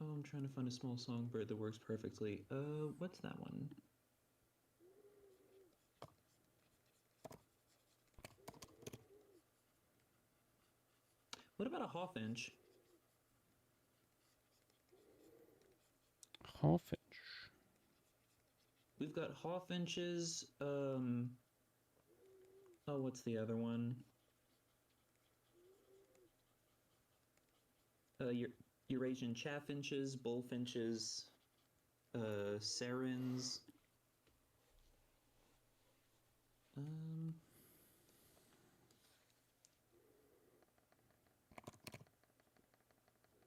Oh, I'm trying to find a small songbird that works perfectly. What's that one? What about a hawfinch? Hawfinch. We've got hawfinches. Oh, what's the other one? Eurasian chaffinches, bullfinches, sarens.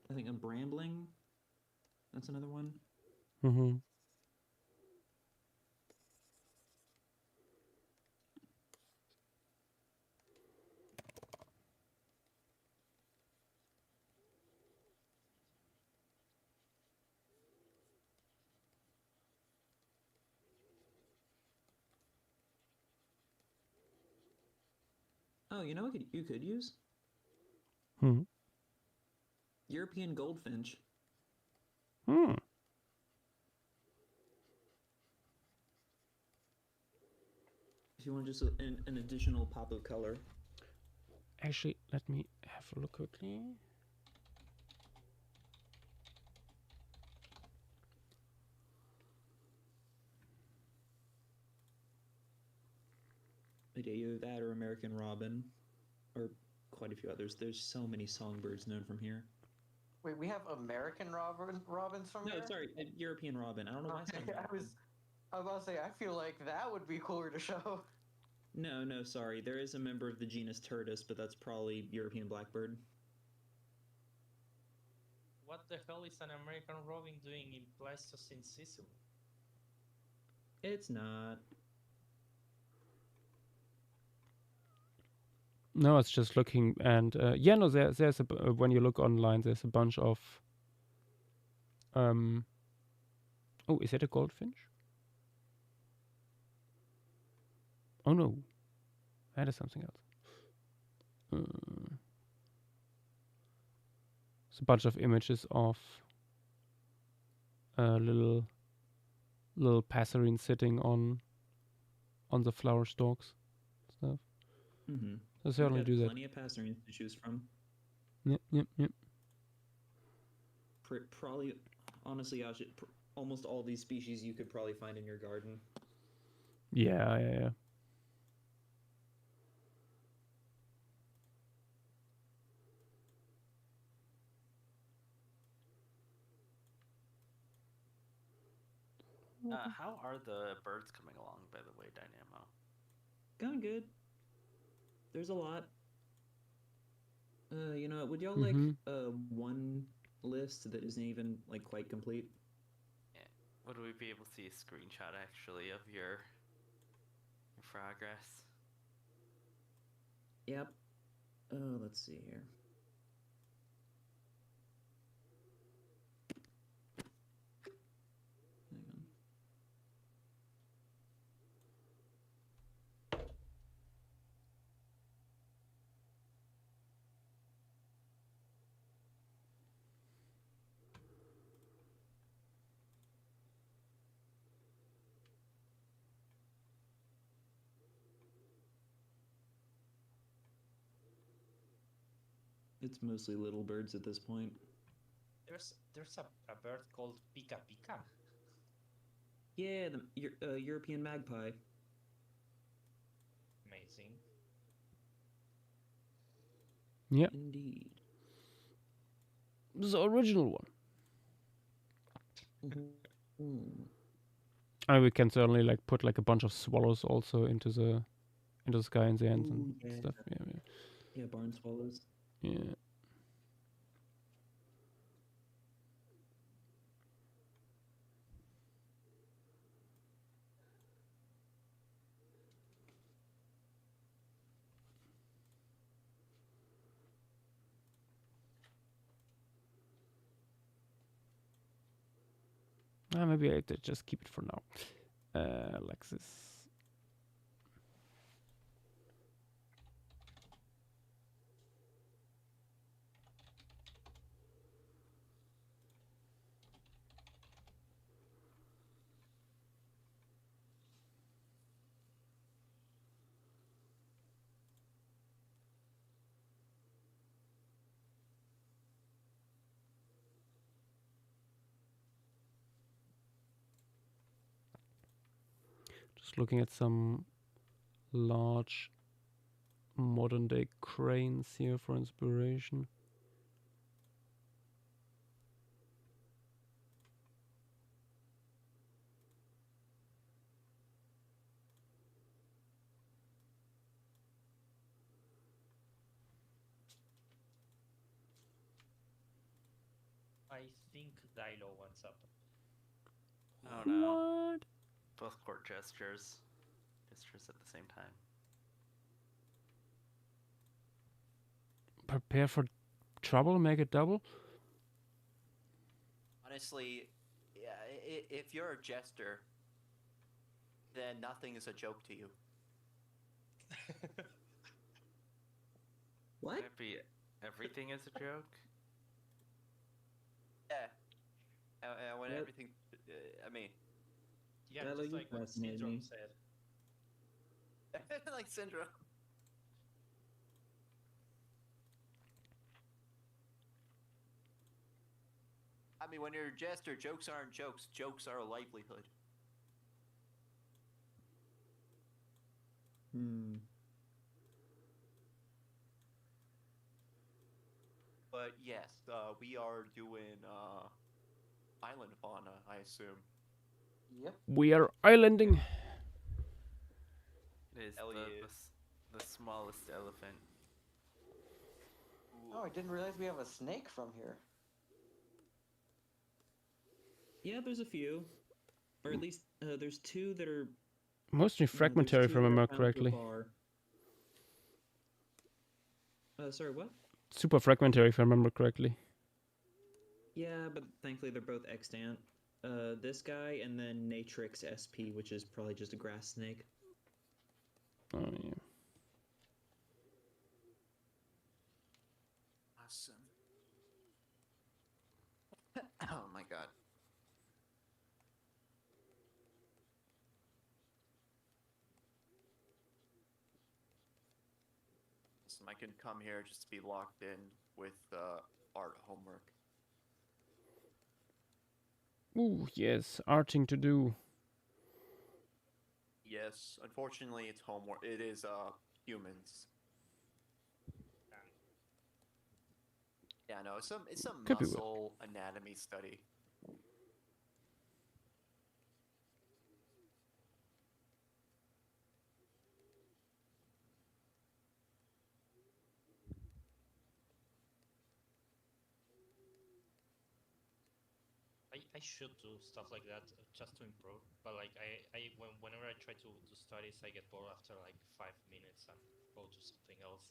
I think a brambling. That's another one. Mm-hmm. Oh, you know what you could use? Hmm. European goldfinch. Hmm. If you want just an additional pop of color. Actually, let me have a look quickly. Either that or American robin, or quite a few others. There's so many songbirds known from here. Wait, we have American robins from here? No, sorry, European robin. I don't know why I said I was about to say, I feel like that would be cooler to show. No, sorry. There is a member of the genus Turdus, but that's probably European blackbird. What the hell is an American robin doing in Pleistocene Sicily? It's not. No, it's just looking, and yeah, no, there's a when you look online, there's a bunch of. Oh, is that a goldfinch? Oh no, that is something else. It's a bunch of images of little passerine sitting on the flower stalks stuff. Mm-hmm. So certainly do that. Plenty of passerines to choose from. Yep. Probably, honestly, almost all these species you could probably find in your garden. Yeah. How are the birds coming along, by the way, Dynamo? Going good. There's a lot. You know, would y'all like one list that isn't even like quite complete? Yeah. Would we be able to see a screenshot actually of your progress? Yep. Let's see here. Hang on. It's mostly little birds at this point. There's a bird called Pika Pika. Yeah, the European magpie. Amazing. Yep. Indeed. The original one. Mm-hmm. And we can certainly like put like a bunch of swallows also into the sky in the end and stuff. Yeah, barn swallows. Yeah. Maybe I just keep it for now. Like this. Just looking at some large modern day cranes here for inspiration. I think Dilo wants up. Oh no. What? Both court gestures. Gestures at the same time. Prepare for trouble, make it double? Honestly, yeah, if you're a jester, then nothing is a joke to you. What? Everything is a joke? Yeah. When everything, I mean, Yeah, That just like like what fascinated Syndrome me. said. like syndrome. I mean, when you're a jester, jokes aren't jokes. Jokes are a livelihood. But yes, we are doing island fauna, I assume. Yep. We are islanding. It is the smallest elephant. Oh, I didn't realize we have a snake from here. Yeah, there's a few, or at least there's two that are Mostly fragmentary, if I remember correctly. Sorry, what? Super fragmentary, if I remember correctly. Yeah, but thankfully they're both extant. This guy and then Natrix SP, which is probably just a grass snake. Oh yeah. Awesome. Oh my god. I can come here just to be locked in with art homework. Ooh, yes, arting to do. Yes, unfortunately, it's homework. It is humans. Yeah, no, it's some Could be muscle anatomy study. I should do stuff like that just to improve, but like whenever I try to do studies, I get bored after like 5 minutes and go to something else.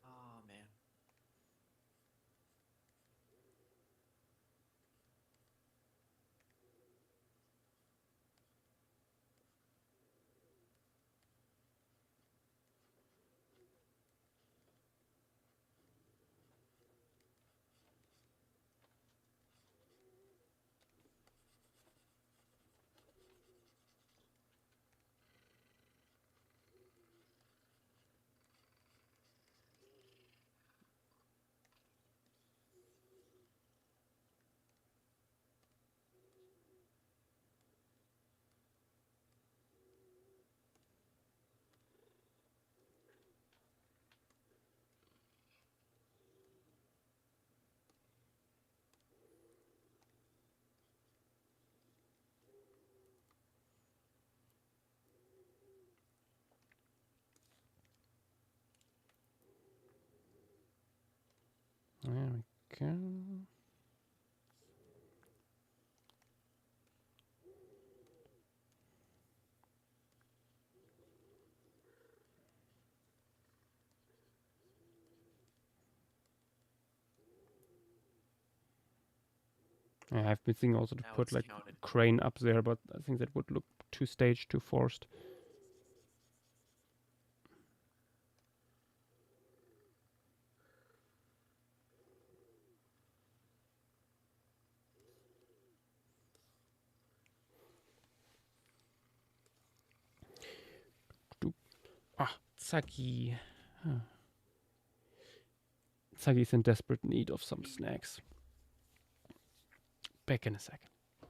Oh There we go. I've been thinking also to Now put it's like counted. crane up there, but I think that would look too staged, too forced. Saki. Huh. Saki's in desperate need of some snacks. Back in a second. Oh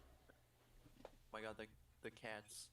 my god, the cats.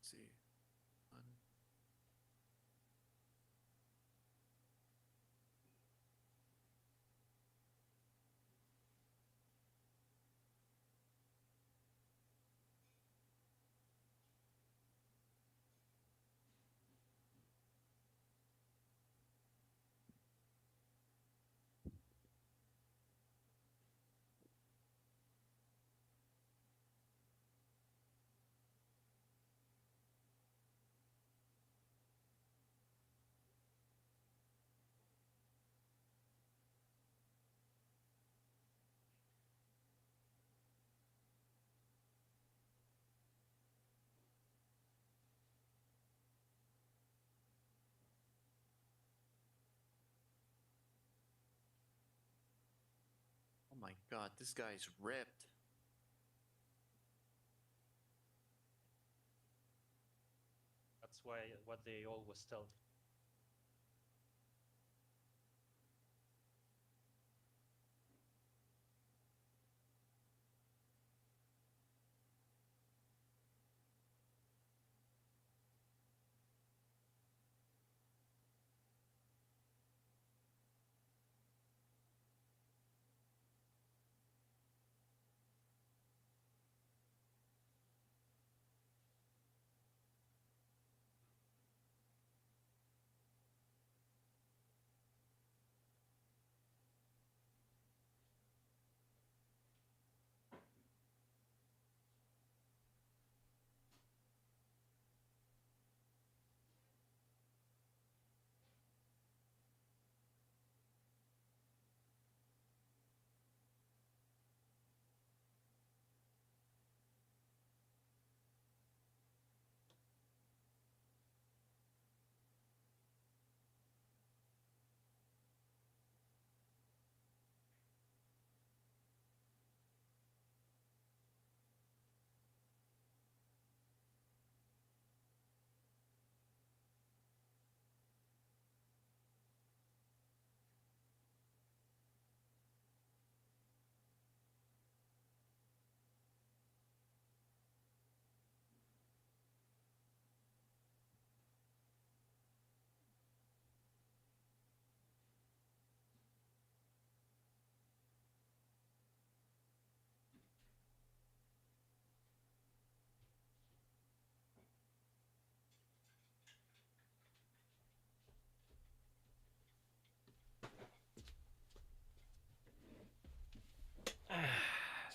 See. Oh my god, this guy's ripped. That's why what they always tell.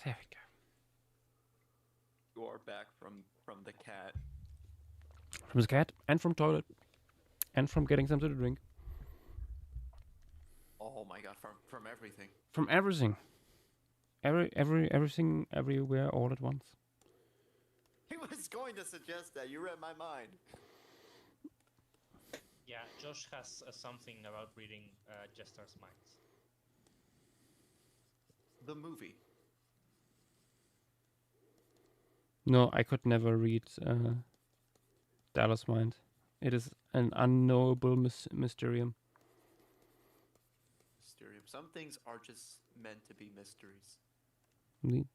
There we go. You are back from the cat. From the cat, and from toilet, and from getting something to drink. Oh my god, from everything. From everything. Everything, everywhere, all at once. Hey, was going to suggest that. You read my mind. Yeah, Josh has something about reading Jester's minds. The movie. No, I could never read Dallas' mind. It is an unknowable mysterium. Mysterium. Some things are just meant to be mysteries. Indeed.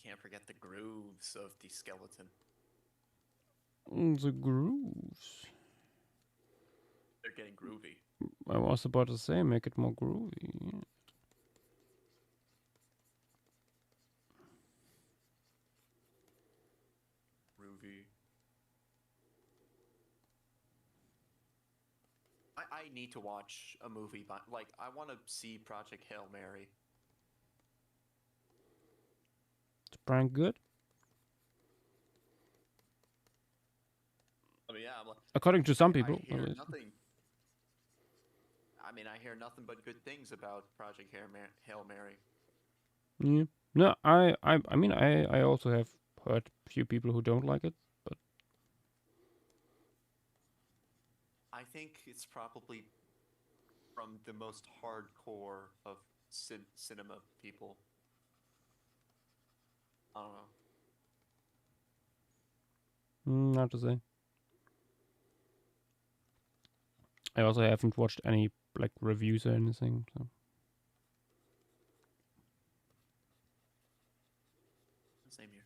Can't forget the grooves of the skeleton. The grooves. They're getting groovy. I was about to say, make it more groovy. Groovy. I need to watch a movie, but like I want to see Project Hail Mary. Is Brian good? I mean, yeah. According to some people, I hear at least. nothing. I mean, I hear nothing but good things about Project Hail Mary. Yeah. No, I mean, I also have heard a few people who don't like it, but I think it's probably from the most hardcore of cinema people. I don't know. not to say. I also haven't watched any like reviews or anything. So. Same here.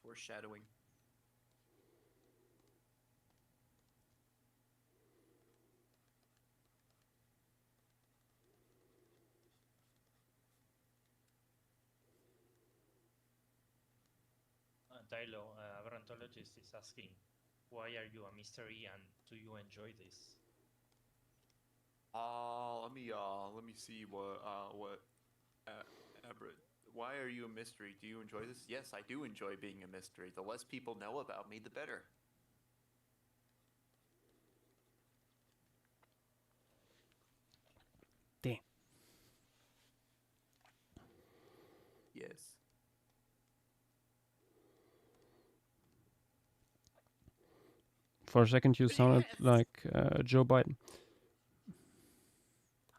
Foreshadowing. Dilo, our ontologist is asking, why are you a mystery and do you enjoy this? Let me see Everett. Why are you a mystery? Do you enjoy this? Yes, I do enjoy being a mystery. The less people know about me, the better. Damn. Yes. For a second, you sounded like Joe Biden.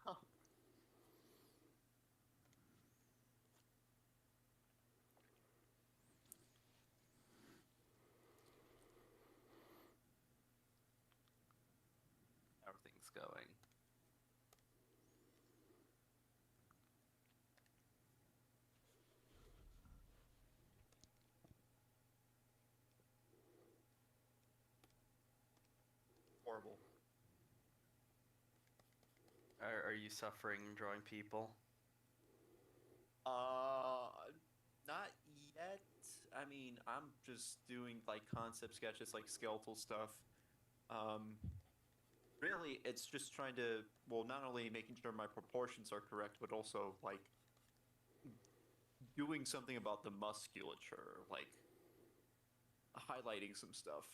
How are things going? Horrible. Are you suffering drawing people? Not yet. I mean, I'm just doing like concept sketches, like skeletal stuff. Really, it's just trying to, well, not only making sure my proportions are correct, but also like doing something about the musculature, like highlighting some stuff.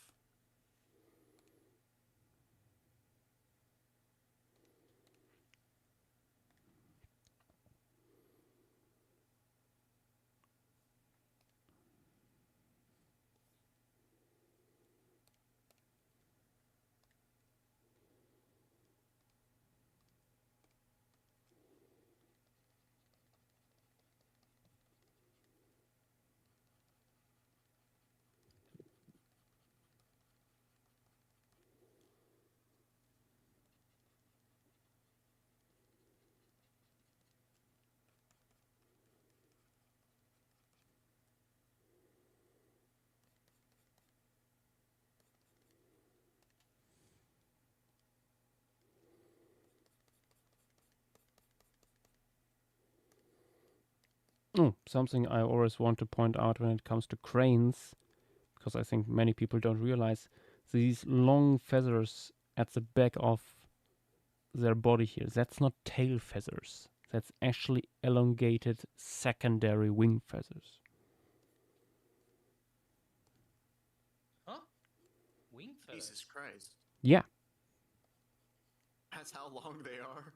Oh, something I always want to point out when it comes to cranes, because I think many people don't realize these long feathers at the back of their body here. That's not tail feathers. That's actually elongated secondary wing feathers. Huh? Wing feathers? Jesus Christ. Yeah. That's how long they are.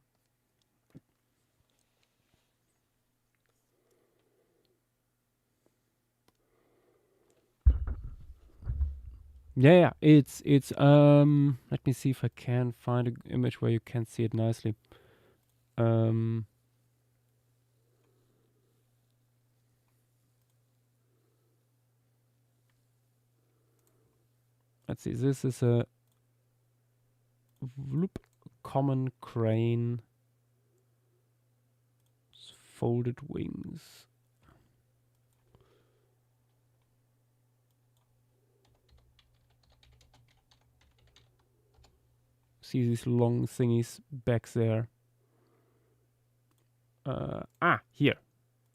Yeah, it's let me see if I can find an image where you can see it nicely. Let's see, this is a common crane, folded wings. See these long thingies back there. Here.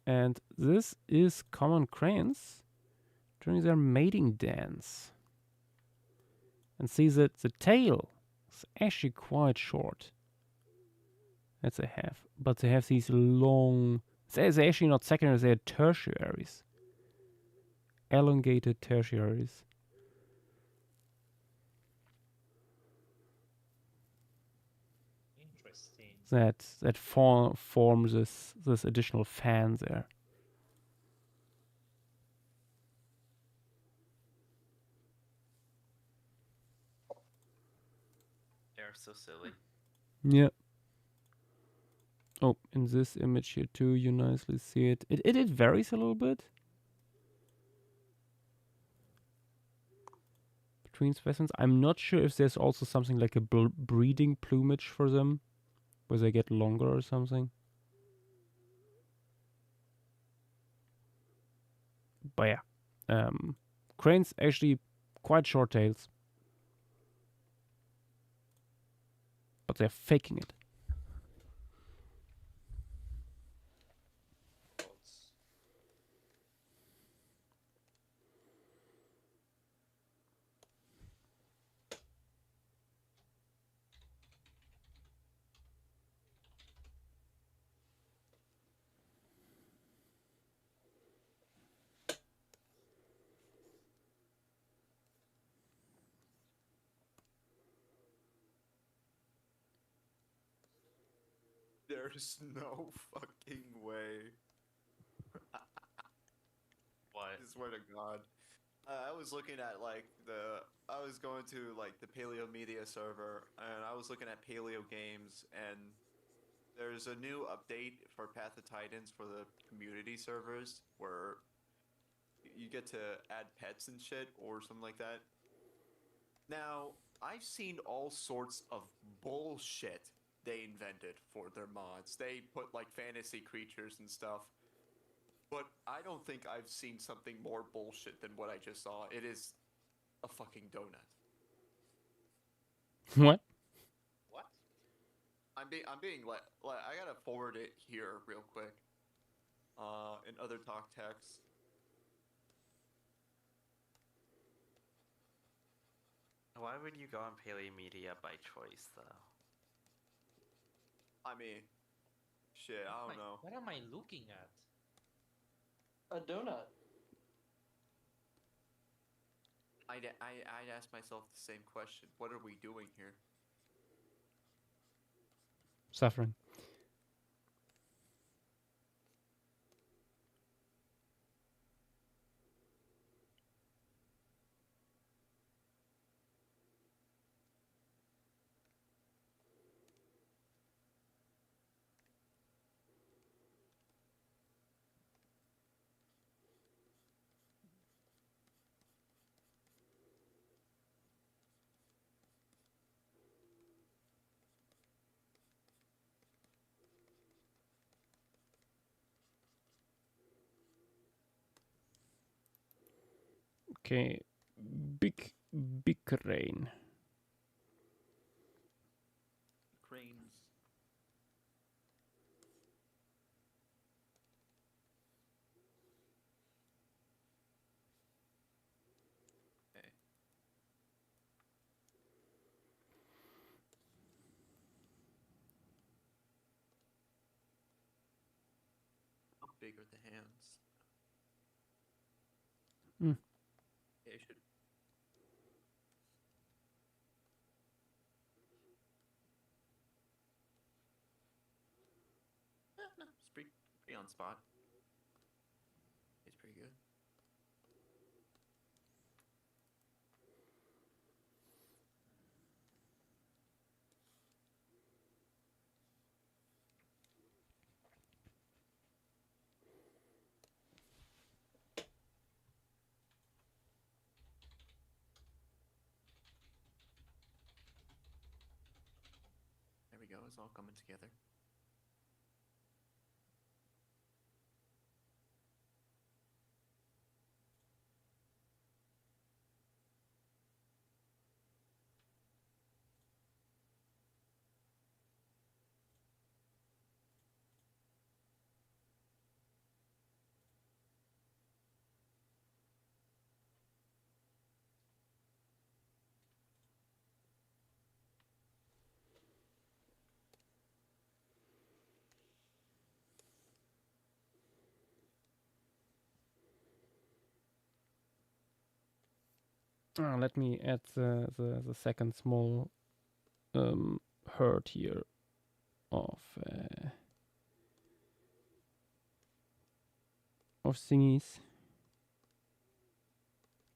And this is common cranes during their mating dance. And see that the tail is actually quite short. That's a half. But they have these long... They're actually not secondaries, they're tertiaries. Elongated tertiaries. Interesting. That forms this additional fan there. They're so silly. Yeah. Oh, in this image here too, you nicely see it. It varies a little bit between specimens. I'm not sure if there's also something like a breeding plumage for them, where they get longer or something. But yeah, cranes actually quite short tails, but they're faking it. There's no fucking way. What? I swear to God. I was looking at I was going to like the Paleo Media server, and I was looking at Paleo Games, and there's a new update for Path of Titans for the community servers where you get to add pets and shit or something like that. Now, I've seen all sorts of bullshit they invented for their mods. They put like fantasy creatures and stuff. But I don't think I've seen something more bullshit than what I just saw. It is a fucking donut. What? What? I'm being like I gotta forward it here real quick. In other talk text. Why would you go on Paleo Media by choice, though? I mean, shit, I don't know. What am I looking at? A donut. I'd ask myself the same question. What are we doing here? Suffering. Okay, big crane. Cranes. big are the hands? Hmm. Yeah, it should. No, it's pretty on spot. It's pretty good. There we go. It's all coming together. Let me add the second small herd here of thingies.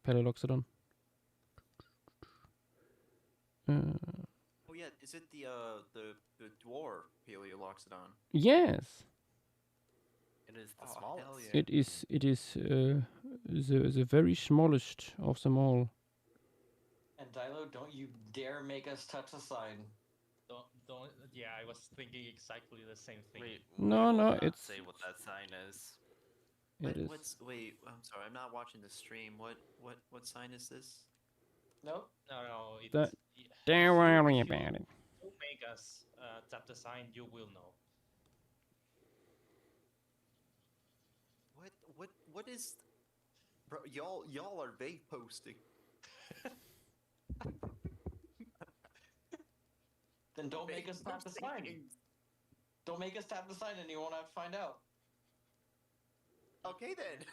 Paleoxodon. Oh yeah, is it the dwarf Paleoloxodon? Yes. It is the Oh, smallest. hell yeah. It is the very smallest of them all. And Dilo, don't you dare make us touch a sign. Don't. Yeah, I was thinking exactly the same thing. No, we will not it's say what that sign is. It is. Wait, I'm sorry, I'm not watching the stream. What sign is this? Nope. No, Don't worry if you about it. don't make us tap the sign, you will know. What is, bro? Y'all are vague posting. Then don't make us tap the sign. Don't make us tap the sign, and you won't have to find out. Okay then.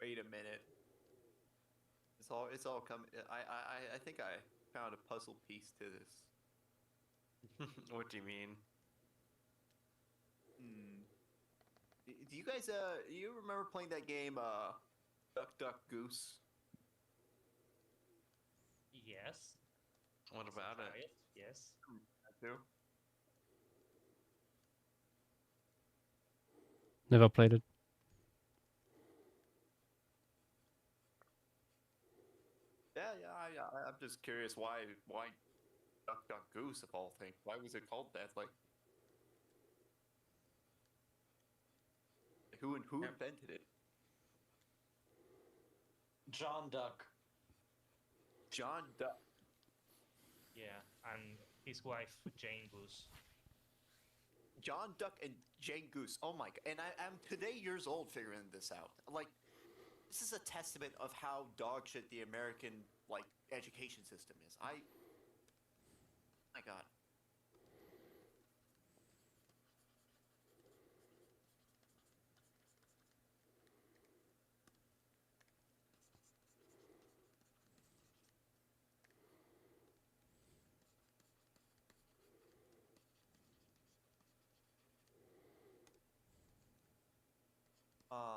Wait a minute. It's all coming. I think I found a puzzle piece to this. What do you mean? Do you guys you remember playing that game Duck Duck Goose? Yes. What about it? Yes. I do. Never played it. Yeah. I'm just curious why Duck Duck Goose of all things. Why was it called that? Like, who invented it? John Duck. John Duck. Yeah, and his wife Jane Goose. John Duck and Jane Goose. Oh my god! And I'm today years old figuring this out. Like, this is a testament of how dog shit the American like education system is. My god.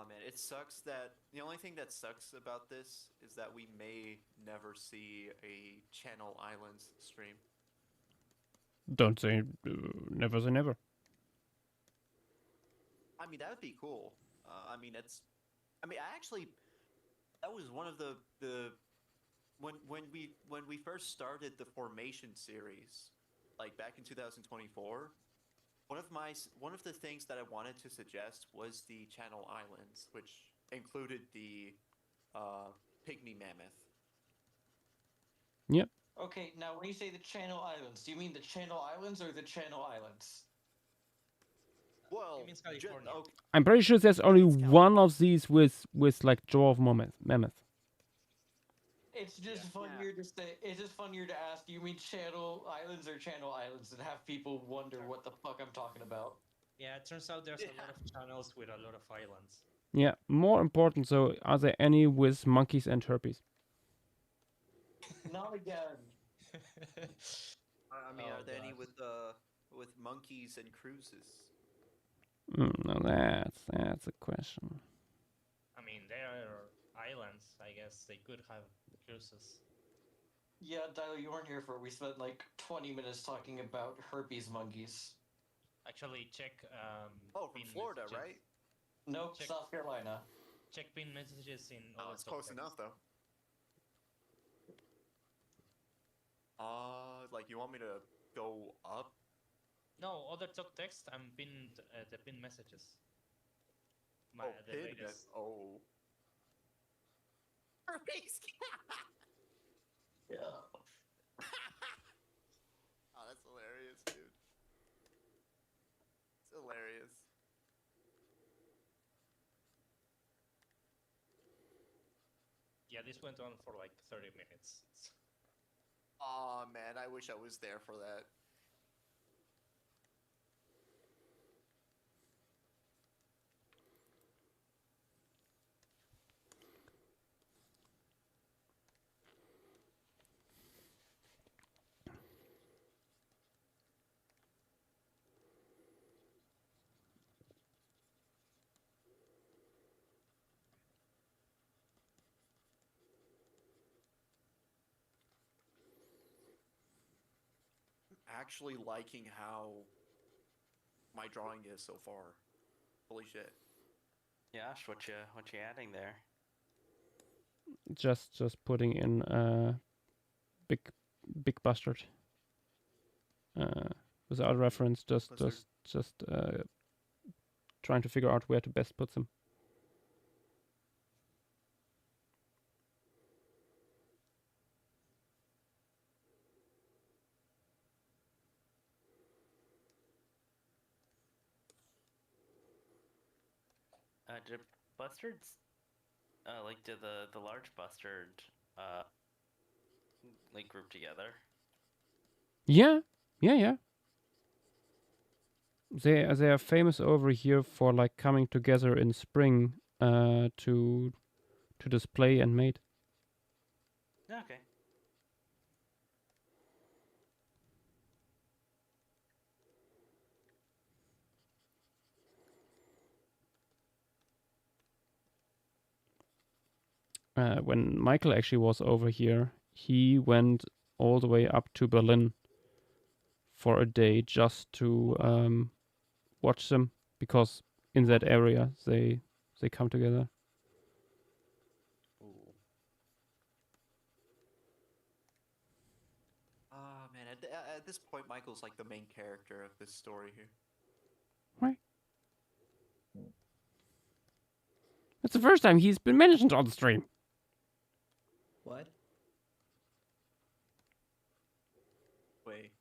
man, it sucks that the only thing that sucks about this is that we may never see a Channel Islands stream. Don't say never say never. I mean, that would be cool. I mean, I actually, that was one of the when we first started the Formation series, like back in 2024. One of the things that I wanted to suggest was the Channel Islands, which included the pygmy mammoth. Yep. Okay, now when you say the Channel Islands, do you mean the Channel Islands or the Channel Islands? Well, It means California. okay. I'm pretty sure there's only one of these with like jaw of mammoth. It's just funnier to say. It's just funnier to ask. You mean Channel Islands or Channel Islands, and have people wonder what the fuck I'm talking about. Yeah, it turns out there's a lot of channels with a lot of islands. Yeah. More important, so are there any with monkeys and herpes? Not again. I mean, are there any with monkeys and cruises? No, that's a question. I mean, there are islands. I guess they could have cruises. Yeah, Dial, you weren't here for it. We spent like 20 minutes talking about herpes monkeys. Actually, check. From Florida, messages. right? Nope, Check- South Carolina. Check pin messages in. Oh, other it's close subtext. enough, though. Like you want me to go up? No, other talk text and pinned the pin messages. The pin latest. Oh. Herpes. Yeah. Oh, that's hilarious, dude. It's hilarious. Yeah, this went on for like 30 minutes. Aw, man, I wish I was there for that. Actually liking how my drawing is so far. Holy shit. Yash, what you adding there? Just putting in big bastard. Without reference, just trying to figure out where to best put them. Did bustards, like did the large bustard, like group together? Yeah. They are famous over here for like coming together in spring to display and mate. Okay. When Michael actually was over here, he went all the way up to Berlin for a day just to watch them, because in that area they come together. Ah, man, at this point, Michael's like the main character of this story here. Right. It's the first time he's been mentioned on the stream. What? Wait.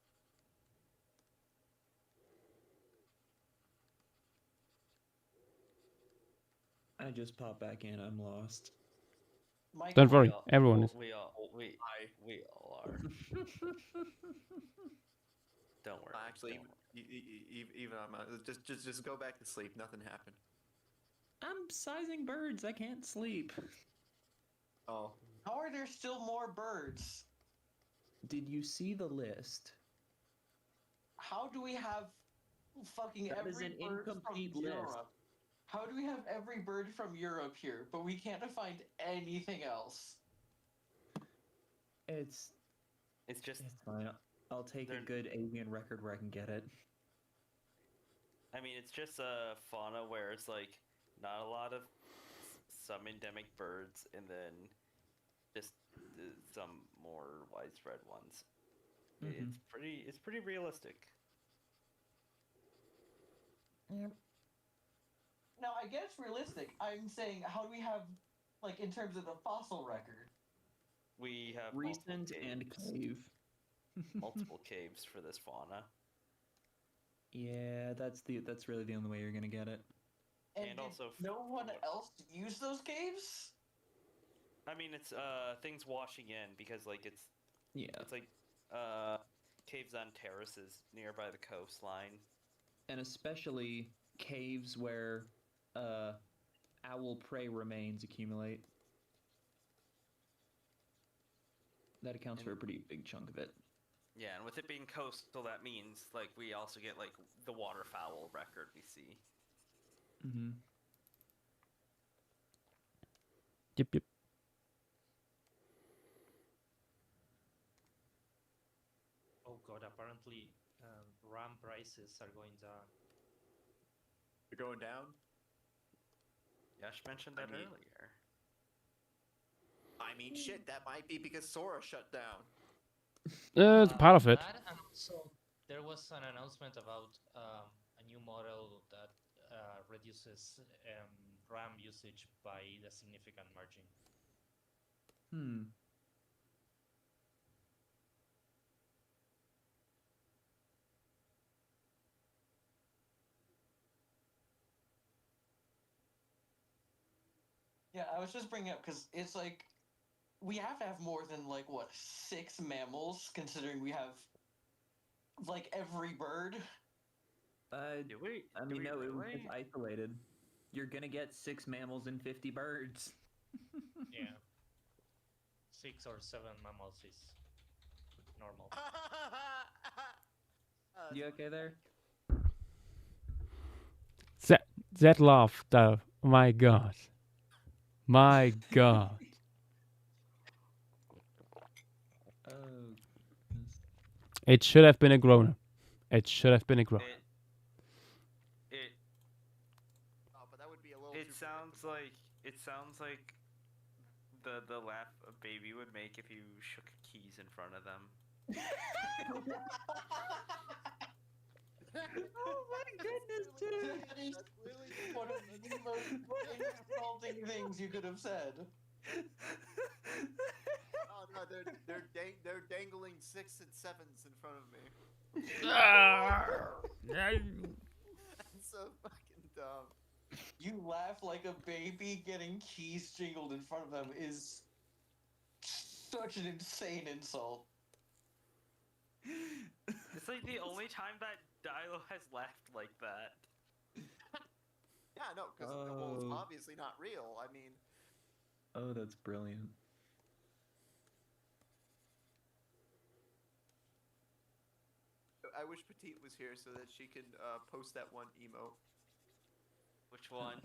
I just popped back in. I'm lost. Michael, Don't worry, everyone is. We all are. Don't worry. Actually, don't even I'm just go back to sleep. Nothing happened. I'm sizing birds. I can't sleep. Oh. how are there still more birds? Did you see the list? How do we have fucking That every is an bird incomplete from list. Europe? How do we have every bird from Europe here, but we can't find anything else? It's just it's fine. I'll take a good avian record where I can get it. I mean, it's just a fauna where it's like not a lot of some endemic birds, and then just some more widespread ones. It's pretty realistic. Yep. Now, I guess realistic. I'm saying, how do we have, like, in terms of the fossil record? We have recent and cave. multiple caves for this fauna. Yeah, that's really the only way you're gonna get it. And also, no one else use those caves? I mean, it's things washing in because like it's like caves on terraces nearby the coastline, and especially caves where owl prey remains accumulate. That accounts for a pretty big chunk of it. Yeah, and with it being coastal, that means like we also get like the waterfowl record we see. Yep. Oh god, apparently RAM prices are going down. They're going down? Yash mentioned that earlier. I mean, shit, that might be because Sora shut down. It's part of it. And also, there was an announcement about a new model that reduces RAM usage by a significant margin. Yeah, I was just bringing up because it's like we have to have more than like what 6 mammals, considering we have like every bird. Do we? I mean, no, it's isolated. You're gonna get 6 mammals and 50 birds. Yeah, 6 or 7 mammals is normal. You okay there? That laugh, though. My God. My God. Oh. It should have been a groaner. It should have been a groaner. Oh, but that would be a little. It sounds like the laugh a baby would make if you shook keys in front of them. Oh my goodness, dude! That is one of the most insulting things you could have said. Oh no, they're dangling 6s and 7s in front of me. That's so fucking dumb. You laugh like a baby getting keys jingled in front of them is such an insane insult. It's like the only time that Dilo has laughed like that. Yeah, no, because well, it's obviously not real. I mean, oh, that's brilliant. I wish Petite was here so that she could post that one emote. Which one?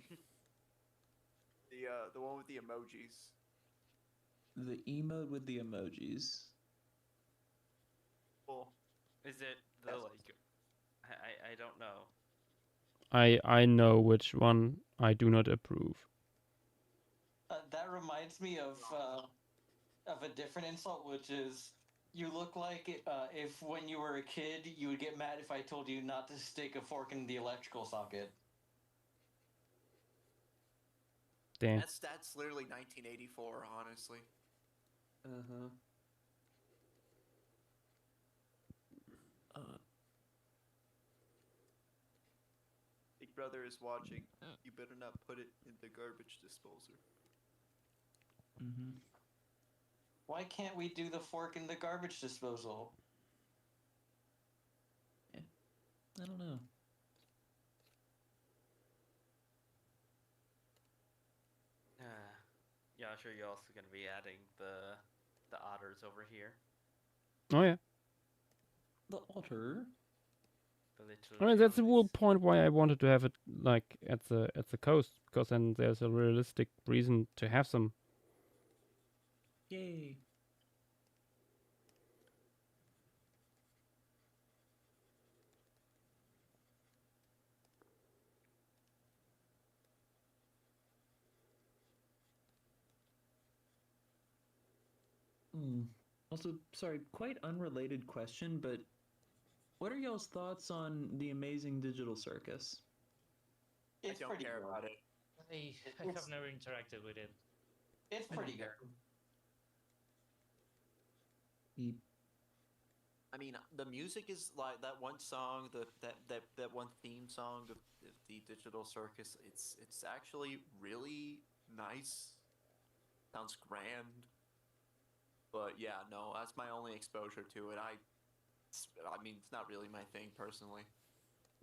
The one with the emojis. The emote with the emojis. Cool. Is it the like? I don't know. I know which one I do not approve. That reminds me of a different insult, which is you look like if when you were a kid you would get mad if I told you not to stick a fork in the electrical socket. Damn. That's literally 1984, honestly. Big Brother is watching. You better not put it in the garbage disposer. Why can't we do the fork in the garbage disposal? Yeah. I don't know. Yeah, sure. You're also gonna be adding the otters over here. Oh yeah. The otter. I mean, that's the whole point why I wanted to have it like at the coast, because then there's a realistic reason to have some. Yay. Also, sorry, quite unrelated question, but what are y'all's thoughts on the amazing digital circus? I don't care about it. I have never interacted with it. It's pretty good. I mean, the music is like that one song, that one theme song, the Digital Circus. It's actually really nice. Sounds grand. But yeah, no, that's my only exposure to it. I mean, it's not really my thing personally.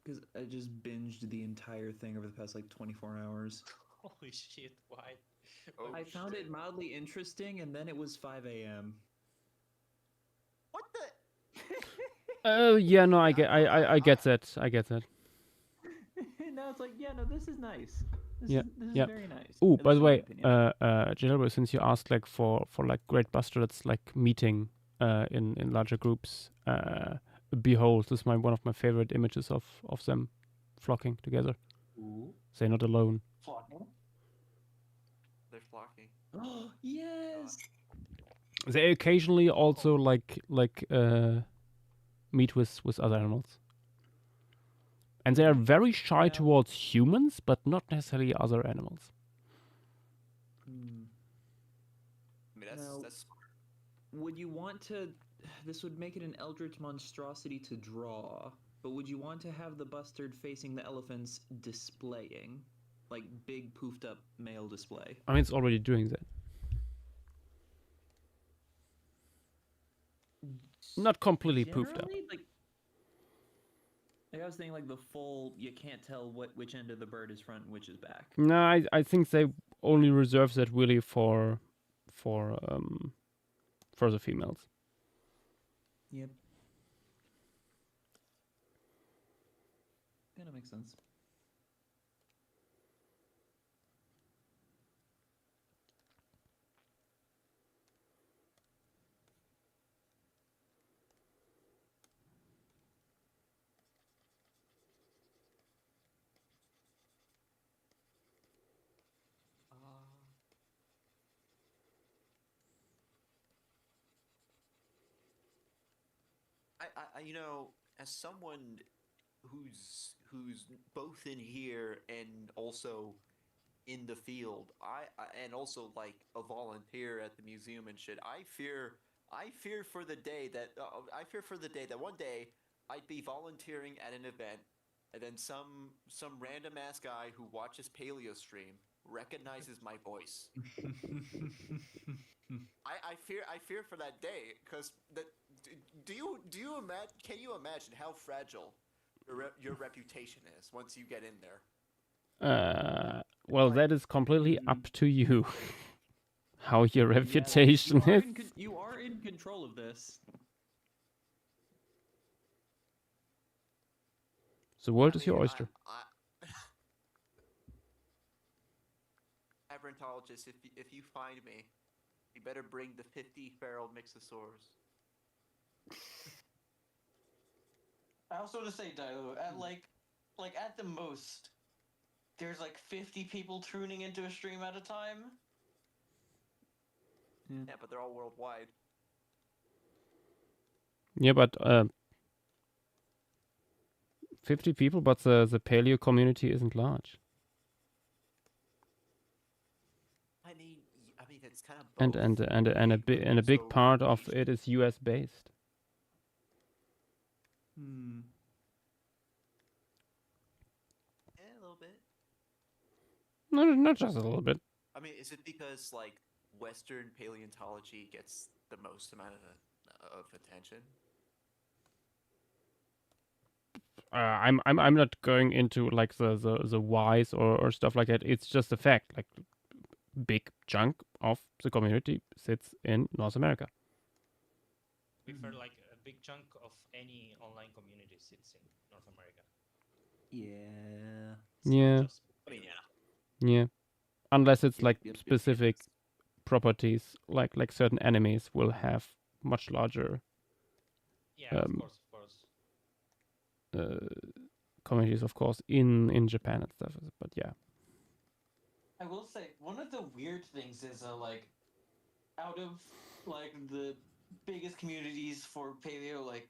Because I just binged the entire thing over the past like 24 hours. Holy shit! Why? Oh, I found it mildly interesting, and then it was 5 a.m. What the? Oh yeah, no, I get that. I get that. Now it's like, yeah, no, this is nice. This Yeah, is yeah. very nice. Oh, At by least the in my way, opinion. Geological, since you asked like for like Great Bastards like meeting in larger groups, behold, this is one of my favorite images of them flocking together. Ooh. They're not alone. Flocking. They're flocking. Oh yes. They occasionally also like meet with other animals. And they are very shy towards humans, but not necessarily other animals. I mean, that's smart. Would you want to... This would make it an eldritch monstrosity to draw, but would you want to have the bustard facing the elephants displaying? Like big poofed up male display? I mean, it's already doing that. Not completely poofed up. Like I was thinking like the full, you can't tell which end of the bird is front and which is back. No, I think they only reserve that really for the females. Yep. Kind of makes sense. I you know, as someone who's both in here and also in the field, and also like a volunteer at the museum and shit, I fear for the day that one day I'd be volunteering at an event, and then some random ass guy who watches paleo stream recognizes my voice. I fear for that day, because can you imagine how fragile your reputation is once you get in there? Well, that is completely up to you. How your reputation is. You are in control of this. The world is your oyster. Labyrinthologist, if you find me, you better bring the 50 feral mixosaurs. I also want to say, Dailu, at at the most, there's like 50 people tuning into a stream at a time. Yeah, but they're all worldwide. Yeah, but 50 people, but the paleo community isn't large. I mean, it's kind of both. And a big part of it is US based. Yeah, a little bit. No, not just a little bit. I mean, is it because like Western paleontology gets the most amount of attention? I'm not going into like the whys or stuff like that. It's just a fact. Like, big chunk of the community sits in North America. We've heard like big chunk of any online community sits in North America. Yeah. It's not Yeah. just I mean, yeah. Yeah. Unless it's Yep, like yep, yep, specific properties, like certain enemies will have much larger Yeah, of course. communities, of course, in Japan and stuff. But yeah. I will say one of the weird things is like out of like the biggest communities for paleo, like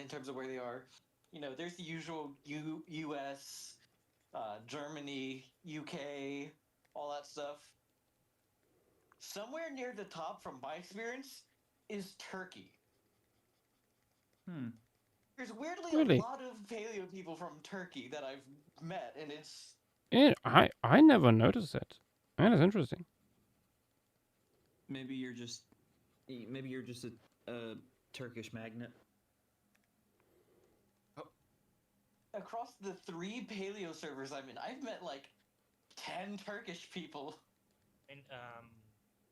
in terms of where they are, you know, there's the usual U.S., Germany, UK, all that stuff. Somewhere near the top, from my experience, is Turkey. There's weirdly Really? a lot of paleo people from Turkey that I've met, and it's Yeah, I never noticed it. That is interesting. Maybe you're just a Turkish magnet. across the 3 paleo servers I'm in, I've met like 10 Turkish people. And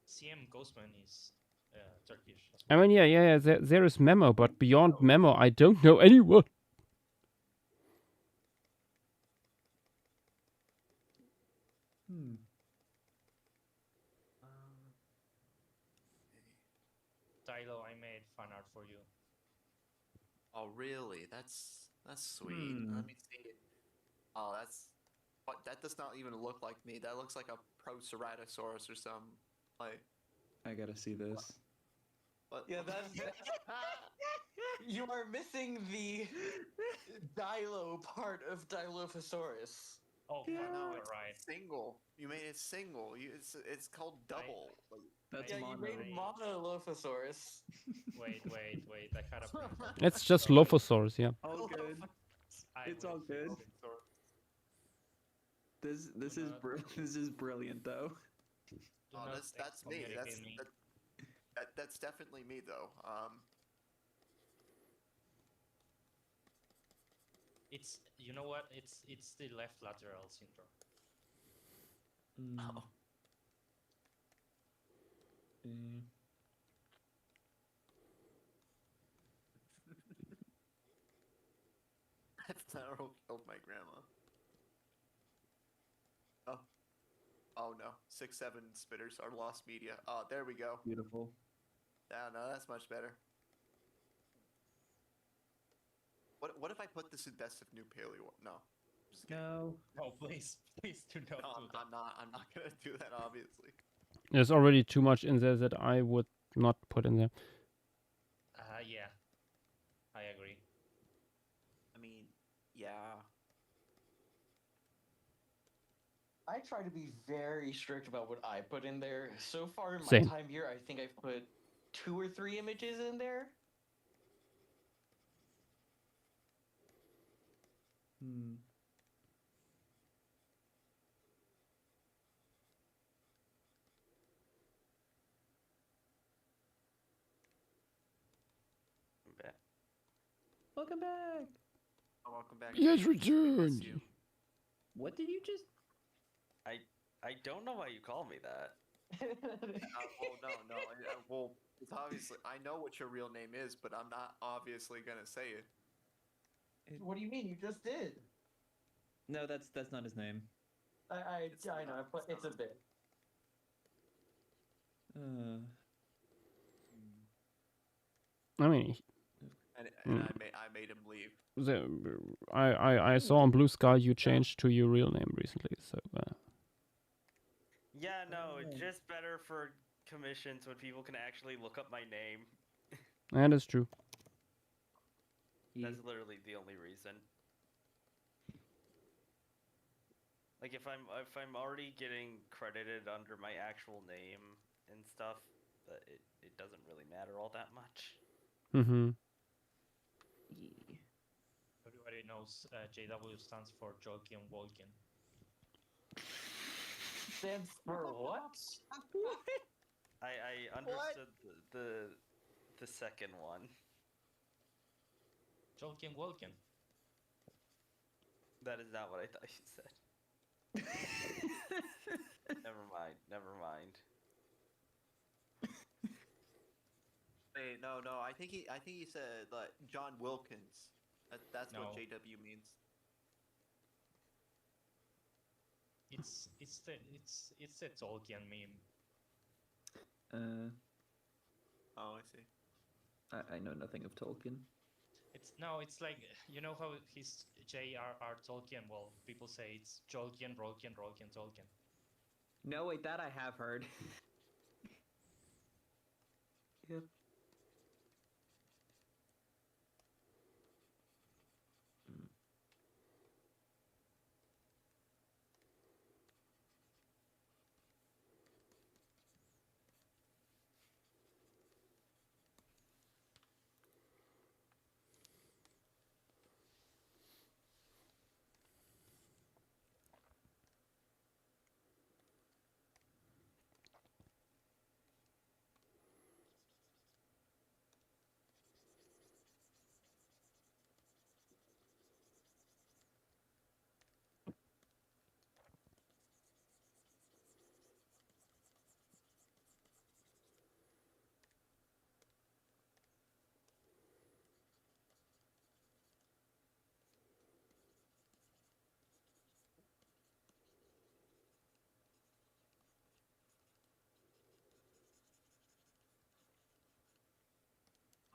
CM Ghostman is Turkish. I mean, yeah. There is Memo, but beyond Memo, I don't know anyone. Tylo, I made fan art for you. Oh, really? That's sweet. Let me see it. Oh, but that does not even look like me. That looks like a Proceratosaurus or some like. I gotta see this. But Yeah, that's you are missing the Dilo part of Dilophosaurus. Oh, no, you're it's right. single. You made it single. It's called double. That's Yeah, mono. you made Monolophosaurus. Wait. I had a brain fart. It's just Lophosaurus, yeah. All good. It's all good. This is this is brilliant though. Oh, that's me. That's definitely me though. It's, you know what? It's the left lateral syndrome. Oh. That's not who killed my grandma. Oh no, 6-7 spitters are lost media. Oh, there we go. Beautiful. Yeah, no, that's much better. What if I put this in best of new paleo? No. Just kidding. No. Oh, please do not No, do that. I'm not gonna do that, obviously. There's already too much in there that I would not put in there. Yeah. I agree. I mean, yeah. I try to be very strict about what I put in there. So far in my Same. time here, I think I've put 2 or 3 images in there. Welcome back. Oh, welcome back. He has We miss returned. you. What did you just? I don't know why you call me that. No. Well, it's obviously I know what your real name is, but I'm not obviously gonna say it. What do you mean? You just did. No, that's not his name. I know. It's a bit. I mean, And I made him leave. I saw on Blue Sky you changed to your real name recently, so. Yeah, no, it's just better for commissions when people can actually look up my name. That is true. That's literally the only reason. Like if I'm already getting credited under my actual name and stuff, it doesn't really matter all that much. Mm-hmm. Everybody knows JW stands for Joking Walking. Stands for what? I understood the second one. Joking Walking. That is not what I thought you said. Never mind. Wait, no. I think he said John Wilkins. That's what No. JW means. It's the Tolkien meme. Oh, I see. I know nothing of Tolkien. It's like, you know how he's J.R.R. Tolkien? Well, people say it's Jolkien, Rolkien, Tolkien. No, wait, that I have heard. Yep.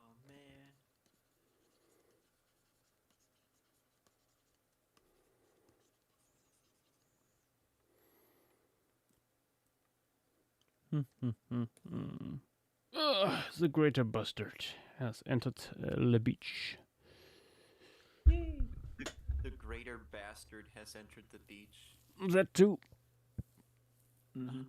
Oh man. The greater bastard has entered the beach. The greater bastard has entered the beach. That too. Mm-hmm.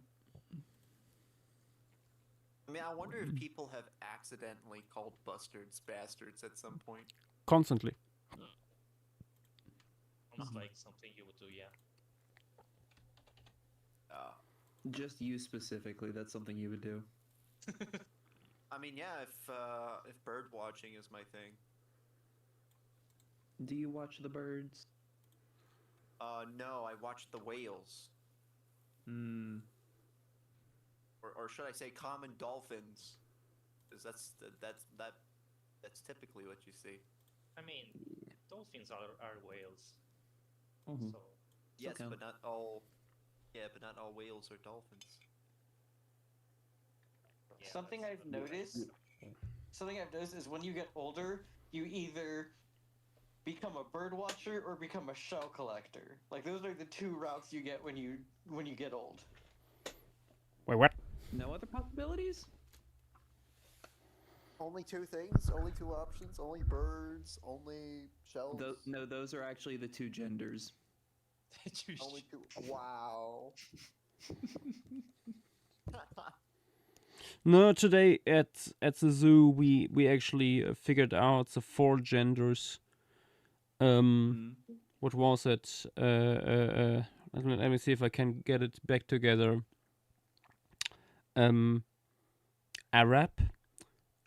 I mean, I wonder if people have accidentally called bastards at some point. Constantly. Sounds like something you would do, yeah. Just you specifically, that's something you would do. I mean, yeah, if bird watching is my thing. Do you watch the birds? No, I watch the whales. Hmm. Or should I say common dolphins? Because that's typically what you see. I mean, dolphins are whales. Mm-hmm. So Yes, okay. but not all. Yeah, but not all whales are dolphins. yeah, Something that's I've noticed is when you get older, you either become a bird watcher or become a shell collector. Like those are the two routes you get when you get old. Wait, what? No other possibilities? Only two things, only two options, only birds, only shells. No, those are actually the two genders. Only two. Wow. No, today at the zoo we actually figured out the 4 genders. What was it? Let me see if I can get it back together. Arab,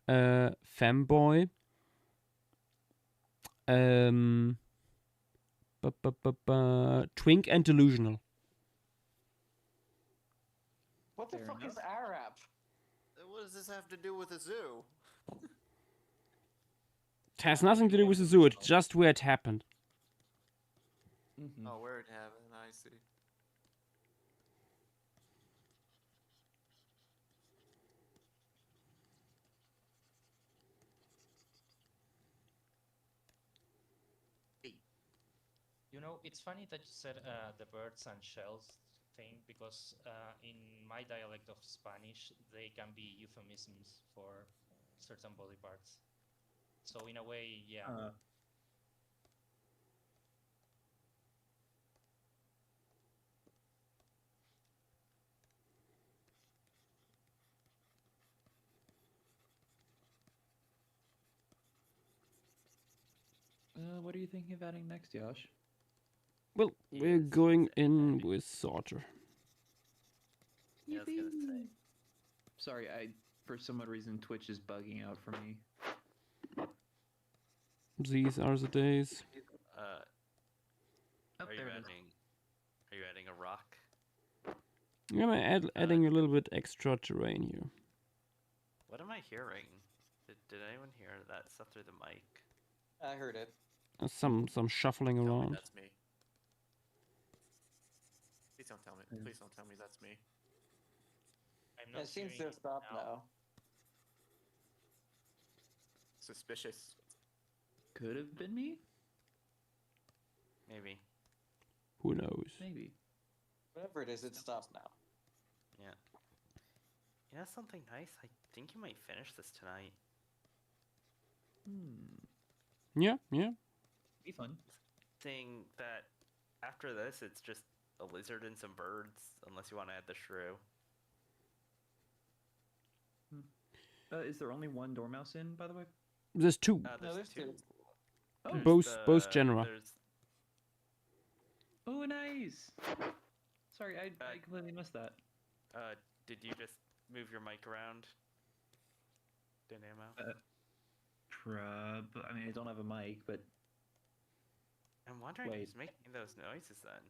femboy, twink, and delusional. What the fuck is Arab? What does this have to do with a zoo? It has nothing to do with the zoo. It's just where it happened. Oh, where it happened, I see. You know, it's funny that you said the birds and shells thing, because in my dialect of Spanish, they can be euphemisms for certain body parts. So in a way, yeah. What are you thinking of adding next, Josh? Well, we're going in with Sauter. Yeah, I was gonna say. Sorry, for some odd reason Twitch is bugging out for me. These are the days. Are you adding a rock? Yeah, I'm adding a little bit extra terrain here. What am I hearing? did anyone hear that stuff through the mic? I heard it. Some shuffling Tell me around. that's me. Please don't tell me. Please don't tell me that's me. I'm not It seems hearing to stop now. Suspicious. Could have been me. Maybe. Who knows? Maybe. Whatever it is, it stops now. Yeah. You know something nice? I think you might finish this tonight. Yeah, yeah. Be fun. Seeing that after this, it's just a lizard and some birds, unless you want to add the shrew. Is there only one dormouse in, by the way? There's two. There's two. Oh. Both genera. There's Oh, nice. Sorry, I completely missed that. did you just move your mic around? Dynamo? I mean, I don't have a mic, but I'm wondering Wait. who's making those noises then.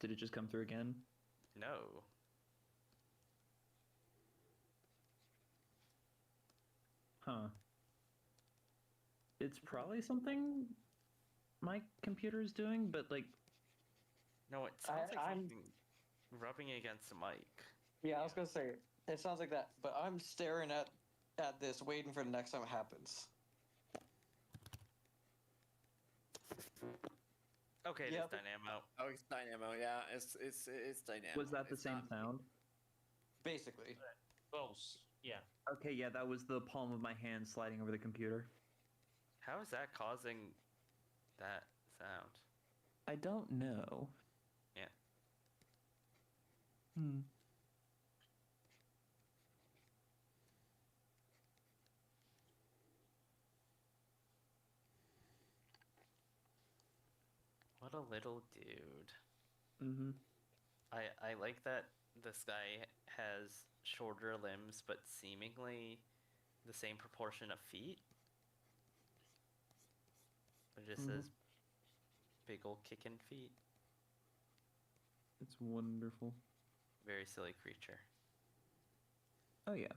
did it just come through again? No. Huh. It's probably something my computer's doing, but like, No, it sounds like I'm- something rubbing against the mic. Yeah, I was gonna say it sounds like that, but I'm staring at this, waiting for the next time it happens. Okay, it Yep. is Dynamo. Oh, it's Dynamo. Yeah, it's Dynamo. was that the It's same not- sound? Basically. Close. Yeah. Okay, yeah, that was the palm of my hand sliding over the computer. How is that causing that sound? I don't know. Yeah. What a little dude. Mm-hmm. I like that this guy has shorter limbs, but seemingly the same proportion of feet. It just says big old kicking feet. It's wonderful. Very silly creature. Oh yeah.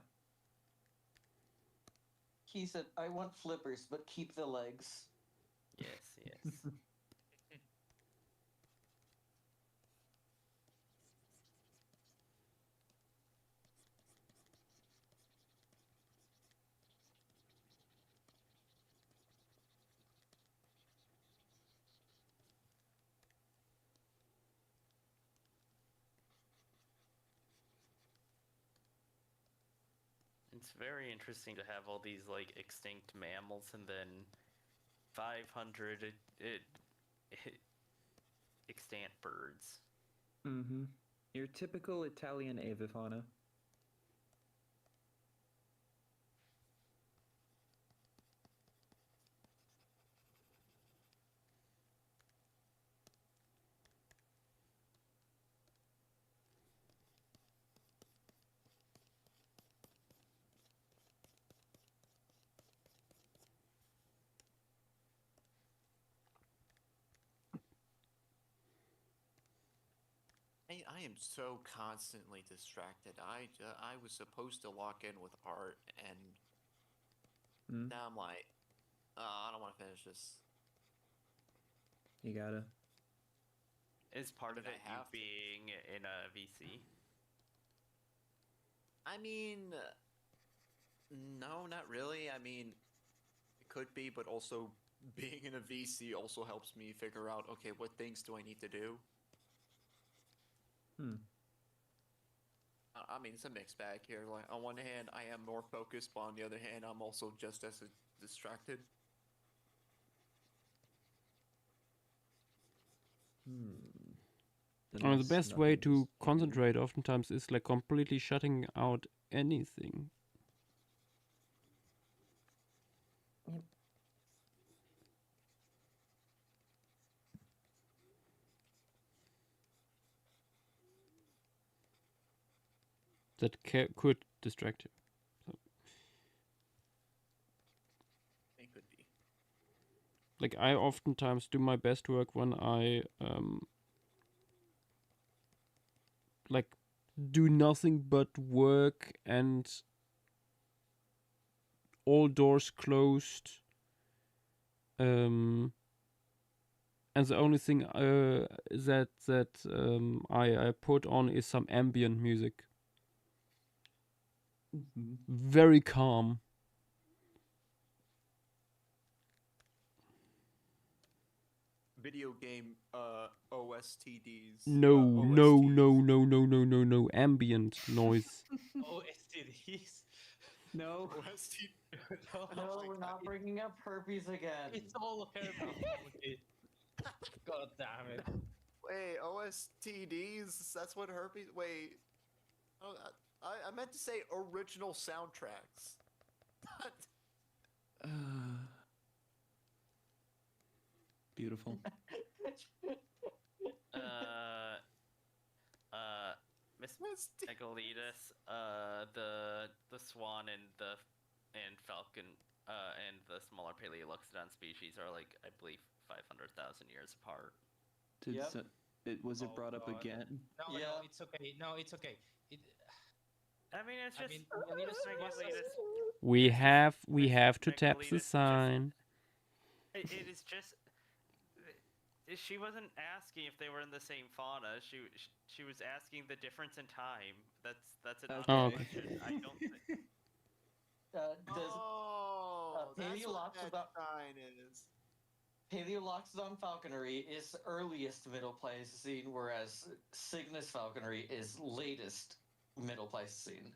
He said, "I want flippers, but keep the legs." Yes, yes. It's very interesting to have all these like extinct mammals and then 500 extant birds. Mm-hmm. Your typical Italian avifauna. I am so constantly distracted. I was supposed to lock in with art, and now I'm like, I don't want to finish this. You gotta. Is part of I it you have to. being in a VC? I mean, no, not really. I mean, it could be, but also being in a VC also helps me figure out, okay, what things do I need to do? I mean, it's a mixed bag here. Like, on one hand, I am more focused, but on the other hand, I'm also just as distracted. The best way to concentrate oftentimes is like completely shutting out anything. That could distract you. So, It could be. like I oftentimes do my best work when I like do nothing but work and all doors closed. And the only thing that I put on is some ambient music. Very calm. Video game OSTDs. No. Ambient noise. STDs. No. OST. No, we're not bringing up herpes again. It's all herpes. God damn it. Wait, OSTDs? That's what herpes. Wait. Oh, I meant to say original soundtracks. Beautiful. Miss Ecolitis, the swan and falcon and the smaller Paleoloxodon species are like, I believe, 500,000 years apart. Was it brought up again? No, it's okay. No, it's okay. I mean, it's just. We have to tap the sign. It is just. She wasn't asking if they were in the same fauna. She was asking the difference in time. That's an honest question. I don't think. Paleoloxodon falconry is earliest Middle Pleistocene, whereas Cygnus falconry is latest Middle Pleistocene.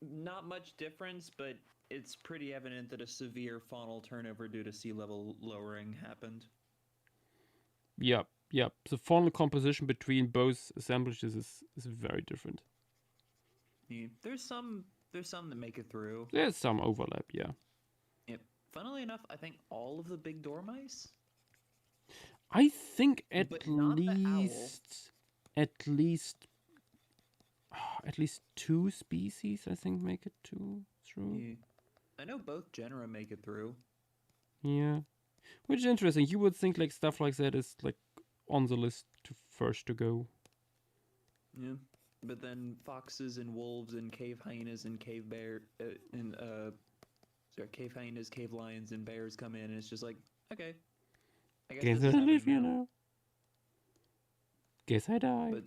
Not much difference, but it's pretty evident that a severe faunal turnover due to sea level lowering happened. Yep. The faunal composition between both assemblages is very different. Yeah. There's some that make it through. There's some overlap, yeah. Yep. Funnily enough, I think all of the big dormice. I think at least two species, I think, make it through. Yeah. I know both genera make it through. Yeah. Which is interesting. You would think like stuff like that is like on the list first to go. Yeah. But then foxes and wolves and cave hyenas and cave hyenas, cave lions and bears come in, and it's just like, okay. I guess this is happening. Guess I die. But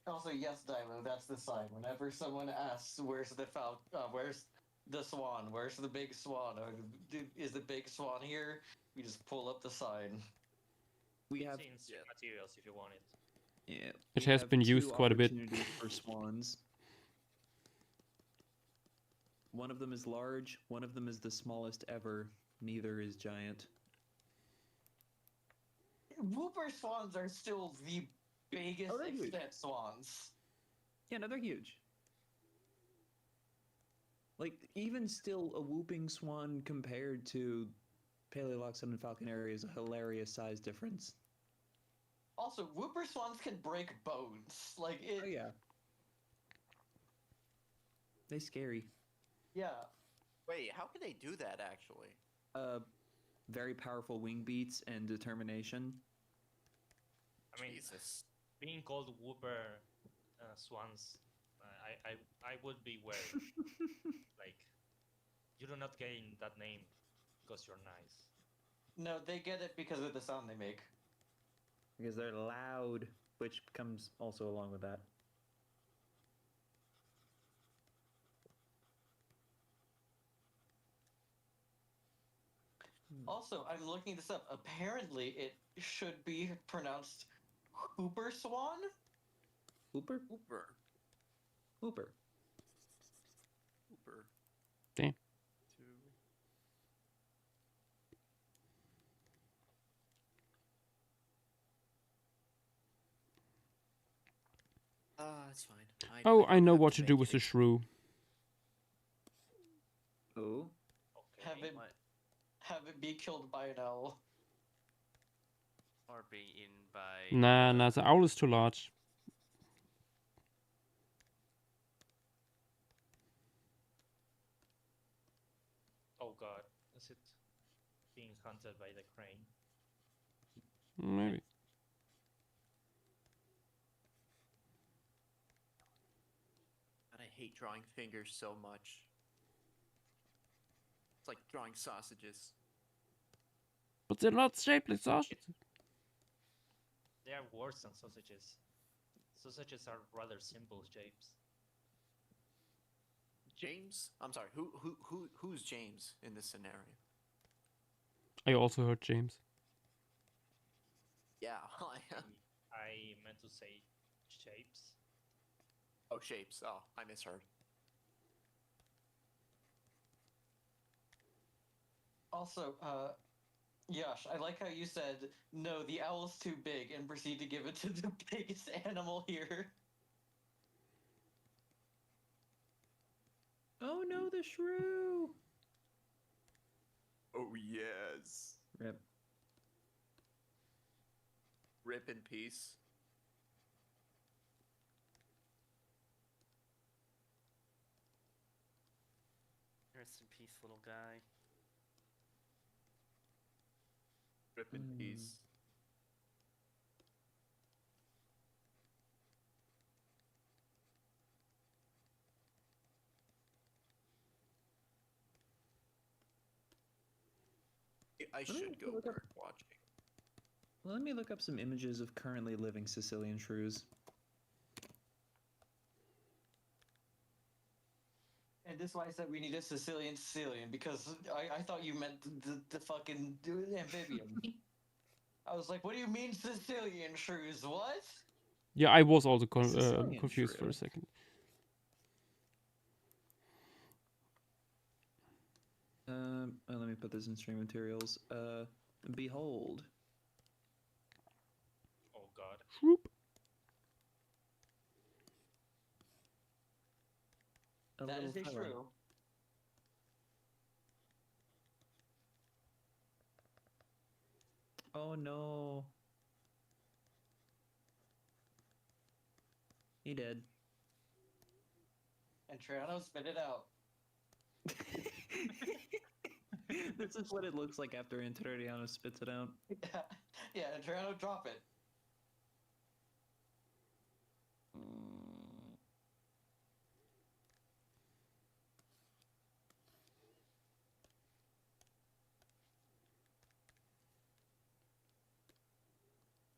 also, yes, Daimo, that's the sign. Whenever someone asks, "Where's the where's the swan? Where's the big swan? Or is the big swan here?" We just pull up the sign. We have materials if you want it. Yeah. It has been used quite a bit. For swans. One of them is large. One of them is the smallest ever. Neither is giant. Whooper swans are still the biggest extent swans. Yeah, no, they're huge. Like, even still, a whooping swan compared to Paleoloxodon and falconaria is a hilarious size difference. Also, whooper swans can break bones. Like it. Oh yeah. They scary. Yeah. Wait, how can they do that actually? Very powerful wing beats and determination. I mean, being called whooper swans, I would be wary. Like, you do not gain that name because you're nice. No, they get it because of the sound they make. Because they're loud, which comes also along with that. Also, I'm looking this up. Apparently, it should be pronounced Hooper Swan? Hooper? Hooper. Hooper. Hooper. Damn. It's fine. I know what to do with the shrew. Oh? Okay. Have it be killed by an owl. Or being eaten by... Nah, the owl is too large. Oh god, is it being hunted by the crane? Maybe. God, I hate drawing fingers so much. like drawing sausages. But they're not shaped like sausages. They are worse than sausages. Sausages are rather simple shapes. James? I'm sorry. Who's James in this scenario? I also heard James. Yeah. I meant to say shapes. Oh, shapes. Oh, I misheard. Also, Yash, I like how you said, no, the owl's too big, and proceed to give it to the biggest animal here. Oh no, the shrew! Oh, yes. Rip. Rip in peace. Rest in peace, little guy. Rip in peace. I should go bird watching. Let me look up some images of currently living Sicilian shrews. And this is why I said we need a Sicilian, because I thought you meant the fucking amphibian. I was like, what do you mean Sicilian shrews? What? Yeah, I was also Sicilian confused shrew. for a second. Let me put this in stream materials. Behold. Oh god. Whoop. That is a fellow. shrew. Oh no. He did. And Triano spit it out. This is what it looks like after Antonio spits it out. Yeah, and Triano drop it.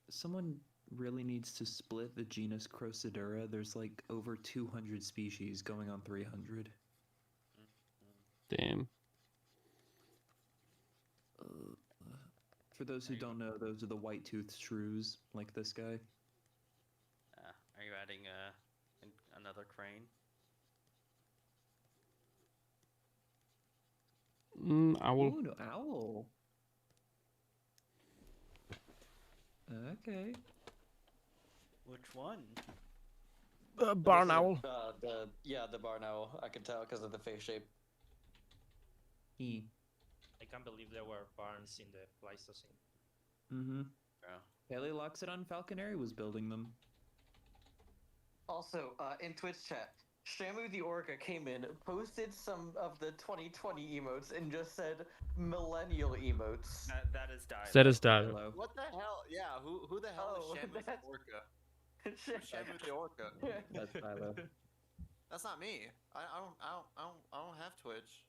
Someone really needs to split the genus Crocidura. There's like over 200 species going on 300. Damn. For those who don't know, those are the white-toothed shrews, like this guy. Are you adding another crane? Owl. Ooh, no, owl. Okay. Which one? Barn This is, owl. the barn owl. I could tell because of the face shape. E. I can't believe there were barns in the Pleistocene. Mm-hmm. Oh. Paleoloxodon falconeri was building them. Also, in Twitch chat, Shamu the Orca came in, posted some of the 2020 emotes, and just said millennial emotes. That is dialogue. That is dialogue. What the hell? Yeah, who the hell Oh, is Shamu the that's- Orca? Who's Shamu the Orca? That's Philo. That's not me. I don't have Twitch.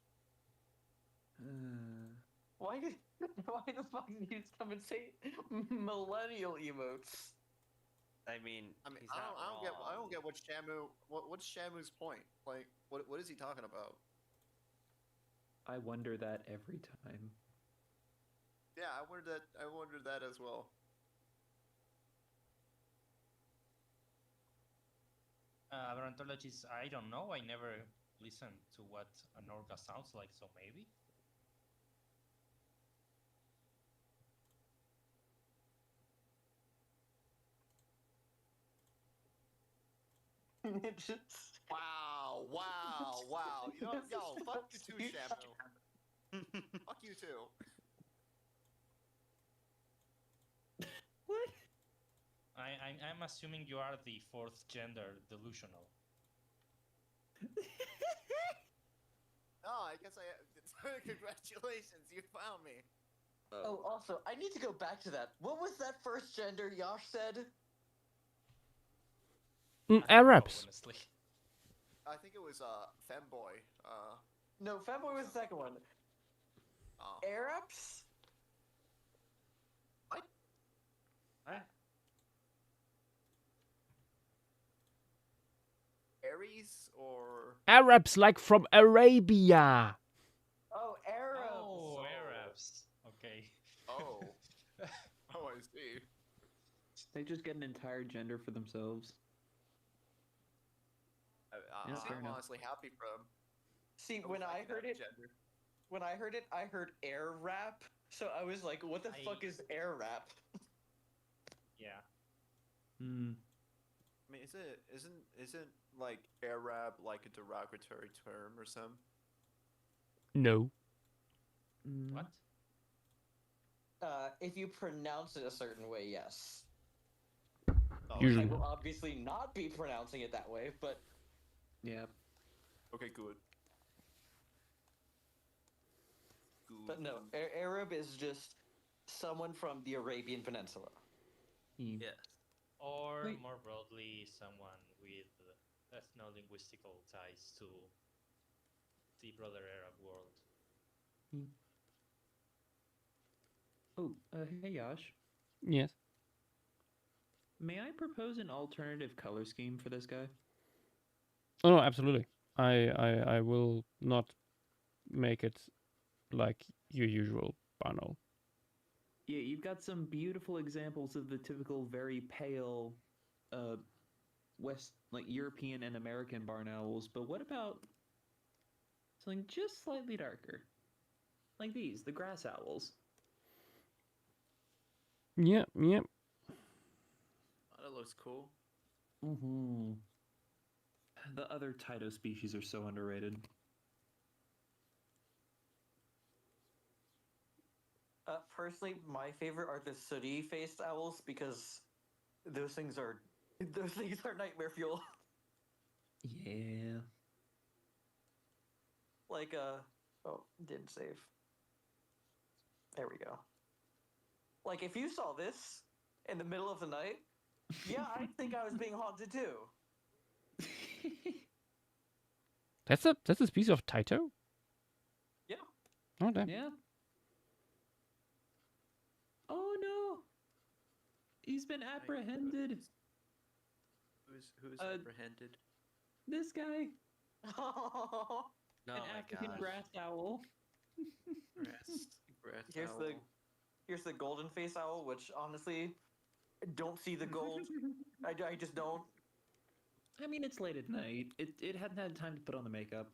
Why the fuck did you just come and say millennial emotes? I mean, I don't get what Shamu. What's Shamu's point? Like, what is he talking about? I wonder that every time. Yeah, I wondered that as well. Aberrantologists, I don't know. I never listened to what an orca sounds like, so maybe. Wow. You know, yo, fuck you too, Shamu. Fuck you too. What? I'm assuming you are the fourth gender delusional. No, I guess congratulations, you found me. Oh, also, I need to go back to that. What was that first gender Yash said? Arabs. Honestly. I think it was femboy. No, femboy was the second one. Arabs? What? Aries or Arabs, like from Arabia. Oh, Arabs. Oh, Arabs. Okay. oh, oh, I see. They just get an entire gender for themselves. I'm fair enough. honestly happy for them. See, I when wish I could heard have it, gender. I heard air rap. So I was like, what the fuck is air rap? Yeah. Hmm. I mean, isn't like Arab like a derogatory term or something? No. What? If you pronounce it a certain way, yes. Oh, Usually. I will obviously not be pronouncing it that way, but Yeah. okay, good. But no, Arab is just someone from the Arabian Peninsula. Yes. Or Wait. more broadly, someone with ethno-linguistical ties to the broader Arab world. Oh, hey Yash. Yes. May I propose an alternative color scheme for this guy? Oh no, absolutely. I will not make it like your usual Faunal. Yeah, you've got some beautiful examples of the typical very pale, West, like European and American barn owls. But what about something just slightly darker, like these, the grass owls? Yeah, yeah. Oh, that looks cool. Mm-hmm. The other Tyto species are so underrated. Personally, my favorite are the sooty-faced owls because those things are nightmare fuel. Yeah. Like oh, didn't save. There we go. Like if you saw this in the middle of the night, yeah, I think I was being haunted too. That's a species of Taito? Yeah. Oh damn. Yeah. Oh no! He's been apprehended. Who's apprehended? This guy, Oh, No, an my African gosh. grass owl. Grass here's owl. here's the golden face owl, which honestly, don't see the gold. I just don't. I mean, it's late at night. It hadn't had time to put on the makeup.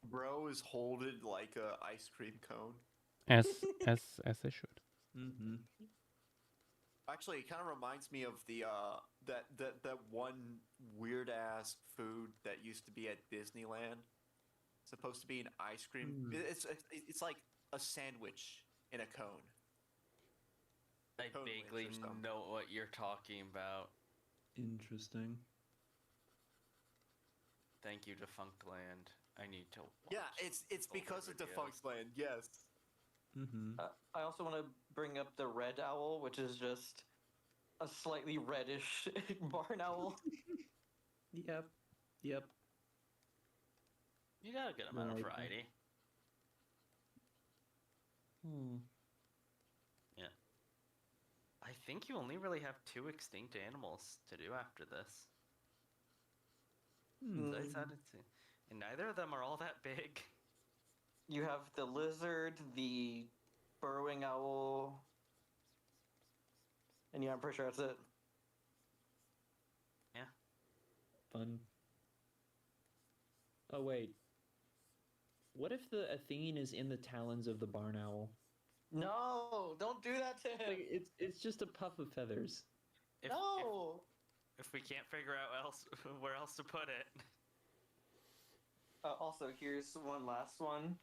Bro is holding like a ice cream cone. As they should. Mm-hmm. Actually, it kind of reminds me of the that one weird ass food that used to be at Disneyland. It's supposed to be an ice cream. It's like a sandwich in a cone. I Cone wings vaguely or something. know what you're talking about. Interesting. Thank you, Defunct Land. I need to. Yeah, watch it's older because of videos. Defunct Land. Yes. Mm-hmm. I also want to bring up the red owl, which is just a slightly reddish barn owl. Yep. Yep. You got a good amount of Like that. variety. Hmm. Yeah. I think you only really have 2 extinct animals to do after this. So I decided to, and neither of them are all that big. You have the lizard, the burrowing owl, and yeah, I'm pretty sure that's it. Yeah. Fun. Oh wait. What if the Athene is in the talons of the barn owl? No, don't do that to him. Like it's just a puff of feathers. If, No. If we can't figure out where else to put it. Also, here's one last one.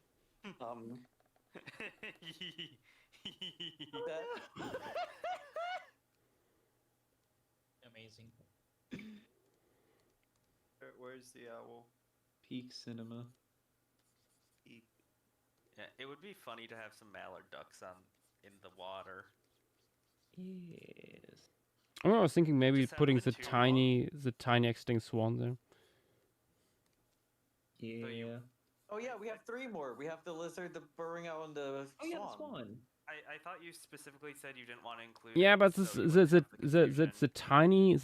Amazing. Where's the owl? Peak cinema. Yeah, it would be funny to have some mallard ducks in the water. Yes. Oh, I was thinking maybe Just have putting the the tiny extinct swan there. Yeah. Oh yeah, we have 3 more. We have the lizard, the burrowing owl, and the Oh yeah, swan. the swan. I thought you specifically said you didn't want to include. Yeah, it, but so this, you wouldn't have the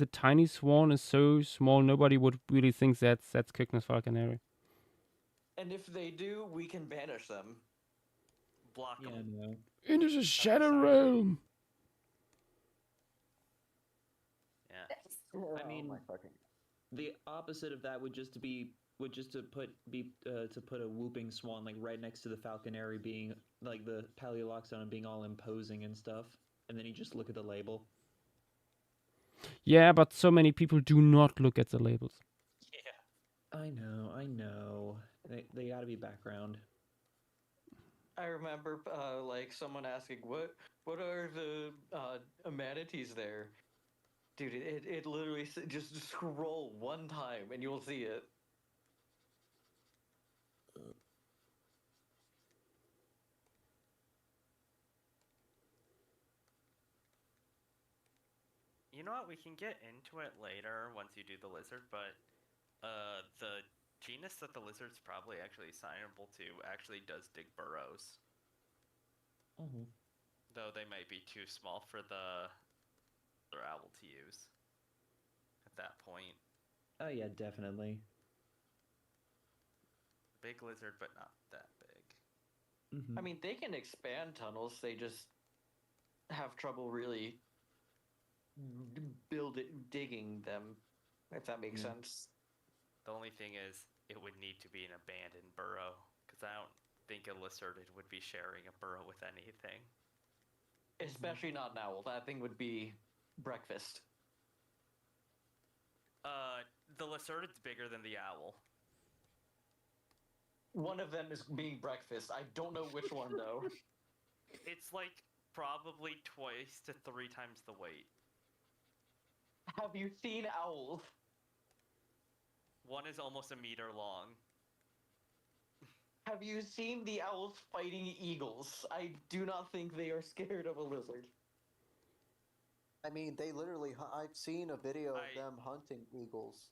tiny swan is so small. Nobody would really think that's Cygnus falconeri. And if they do, we can banish them. Block Yeah, them. no. Into the shadow sign. realm. Yeah. I mean, the opposite of that would just to put a whooping swan like right next to the falconeri, being like the paleoloxodon being all imposing and stuff, and then you just look at the label. Yeah, but so many people do not look at the labels. Yeah. I know. They got to be background. I remember like someone asking, what are the manatees there? Dude, it literally just scroll one time and you'll see it. You know what? We can get into it later once you do the lizard, but the genus that the lizard's probably actually assignable to actually does dig burrows. Mm-hmm. Though they might be too small for their owl to use at that point. Oh yeah, definitely. Big lizard, but not that big. Mm-hmm. I mean, they can expand tunnels. They just have trouble really digging them, if that makes sense. The only thing is, it would need to be an abandoned burrow, because I don't think a lizard would be sharing a burrow with anything. Especially not an owl. That thing would be breakfast. The lizard is bigger than the owl. One of them is being breakfast. I don't know which one though. It's like probably 2 to 3 times the weight. Have you seen owls? One is almost 1 meter long. Have you seen the owls fighting eagles? I do not think they are scared of a lizard. I mean, they literally. I've seen a video of them hunting eagles.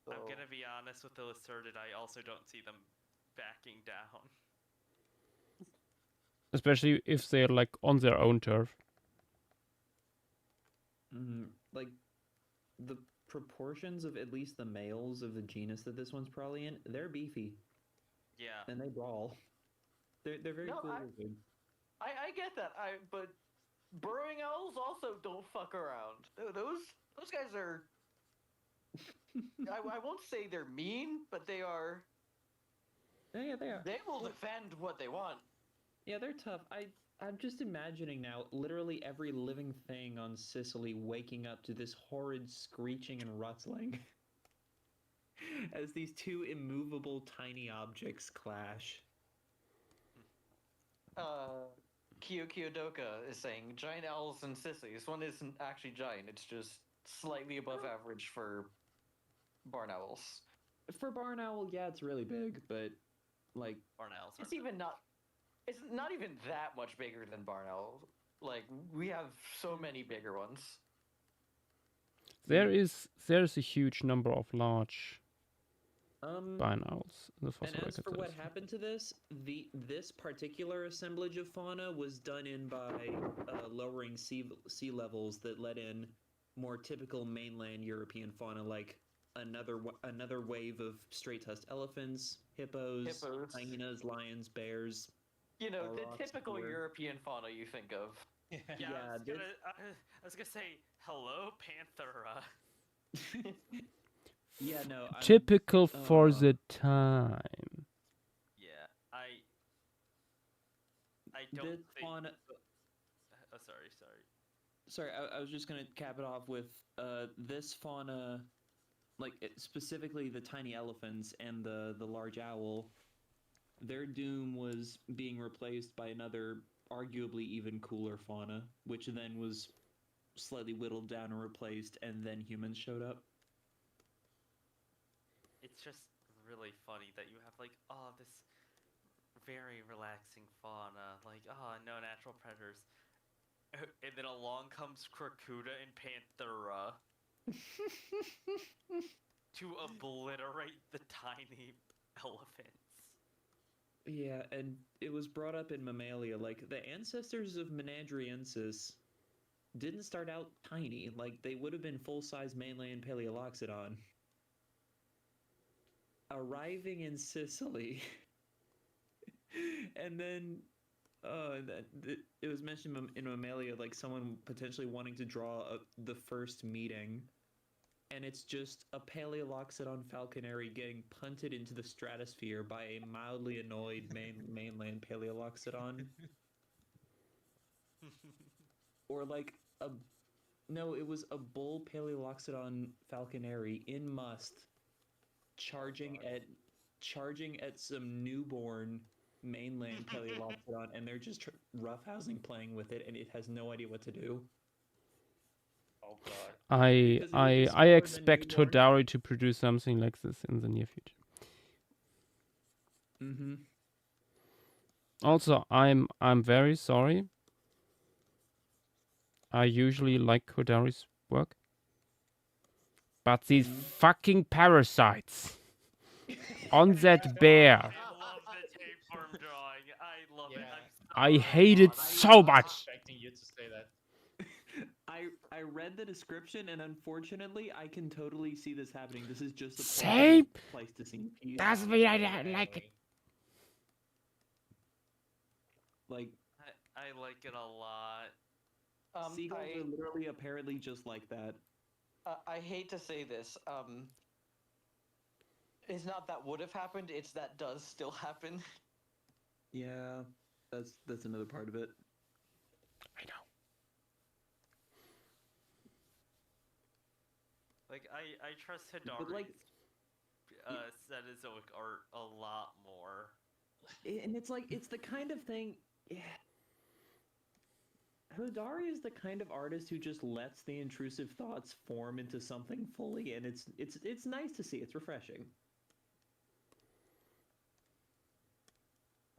So. I'm gonna be honest with the lizard. I also don't see them backing down. Especially if they're like on their own turf. Like the proportions of at least the males of the genus that this one's probably in, they're beefy. Yeah. And they brawl. They're very cool lizards. I get that. But burrowing owls also don't fuck around. Those guys are. I won't say they're mean, but they are. Yeah, they are. They will defend what they want. Yeah, they're tough. I'm just imagining now literally every living thing on Sicily waking up to this horrid screeching and rustling as these two immovable tiny objects clash. Kyodoka is saying giant owls in Sicily. This one isn't actually giant. It's just slightly above average for barn owls. For barn owl, yeah, it's really big, but like barn owls. It's not even that much bigger than barn owl. Like we have so many bigger ones. There's a huge number of large barn owls. And as for what happened to this particular assemblage of fauna was done in by lowering sea levels that let in more typical mainland European fauna, like another wave of straight-tusked elephants, hippos, hyenas, lions, bears. You know, the typical European fauna you think of. Yeah, I was gonna say, hello, Panthera. Yeah, no. Typical for the time. Yeah, I don't think. Fauna... Oh, sorry. Sorry, I was just gonna cap it off with this fauna, like specifically the tiny elephants and the large owl. Their doom was being replaced by another, arguably even cooler fauna, which then was slightly whittled down and replaced, and then humans showed up. It's just really funny that you have this very relaxing fauna, no natural predators, and then along comes Krakuda and Panthera to obliterate the tiny elephants. Yeah, and it was brought up in Mammalia. Like, the ancestors of Menadriensis didn't start out tiny. Like, they would have been full-size mainland Paleoloxodon. Arriving in Sicily. And then it was mentioned in Mammalia, like, someone potentially wanting to draw the first meeting. And it's just a Paleoloxodon falconary getting punted into the stratosphere by a mildly annoyed mainland Paleoloxodon. Or like it was a bull Paleoloxodon falconary in must charging at some newborn mainland Paleoloxodon, and they're just roughhousing playing with it, and it has no idea what to do. Oh god. I expect Hodari to produce something like this in the near future. Mm-hmm. Also, I'm very sorry. I usually like Hodari's work, but these fucking parasites on that bear. I love the tapeworm drawing. I love it. I hate it so much. Expecting you to say that. I read the description, and unfortunately, I can totally see this happening. This is just a same Pleistocene piece. That's why I don't like it. Like, I like it a lot. Seagulls are literally apparently just like that. I hate to say this. It's not that would have happened, it's that does still happen. Yeah, that's another part of it. I know. Like, I trust Hodari's Cenozoic art a lot more. And it's like, it's the kind of thing... Yeah. Hodari is the kind of artist who just lets the intrusive thoughts form into something fully, and it's nice to see. It's refreshing.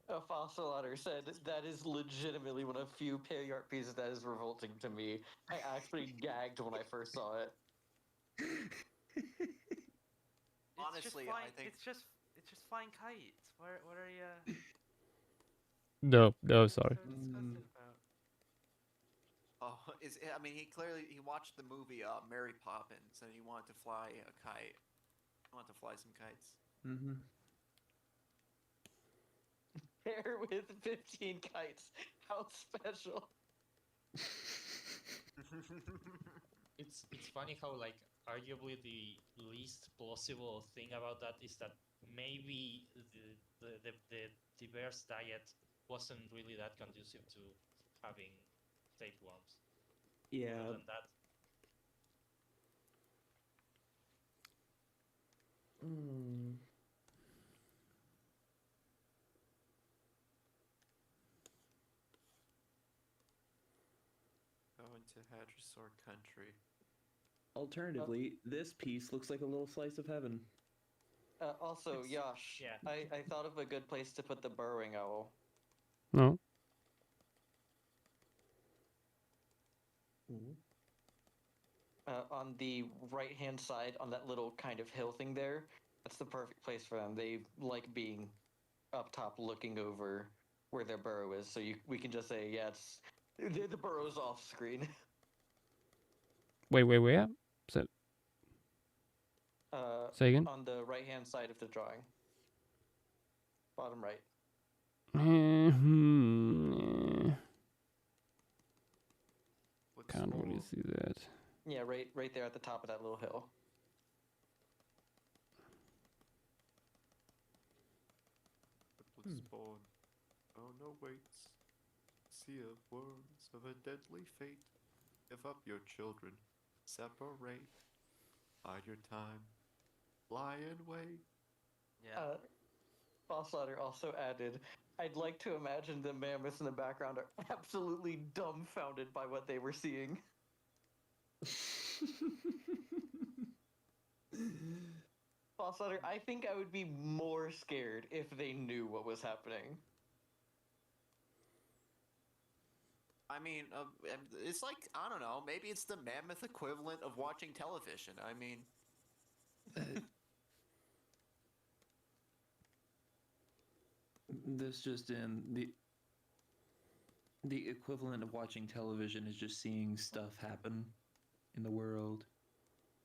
A fossil otter said that is legitimately one of few paleo art pieces that is revolting to me. I actually gagged when I first saw it. Honestly, I think it's just flying kites. What are you? No, sorry. Oh, I mean, he watched the movie Mary Poppins, and he wanted to fly a kite. He wanted to fly some kites. Mm-hmm. Hair with 15 kites. How special. It's funny how, like, arguably the least plausible thing about that is that maybe the bear's diet wasn't really that conducive to having tapeworms. Yeah. Other than that. Going to Hadrosaur country. Alternatively, this piece looks like a little slice of heaven. Also, Yash, yeah. I thought of a good place to put the burrowing owl. No. On the right-hand side, on that little kind of hill thing there, that's the perfect place for them. They like being up top looking over where their burrow is, so we can just say, yeah, the burrow's off screen. Wait, where? Say again? On the right-hand side of the drawing. Bottom right. Can't really see that. Yeah, right there at the top of that little hill. Spawn. Oh no, waits. Sea of worms of a deadly fate. Give up your children. Separate. Bide your time. Lie and wait. Yeah. Bossladder also added, I'd like to imagine the mammoths in the background are absolutely dumbfounded by what they were seeing. Bossladder, I think I would be more scared if they knew what was happening. I mean, it's like, I don't know, maybe it's the mammoth equivalent of watching television. I mean... This just in the equivalent of watching television is just seeing stuff happen in the world.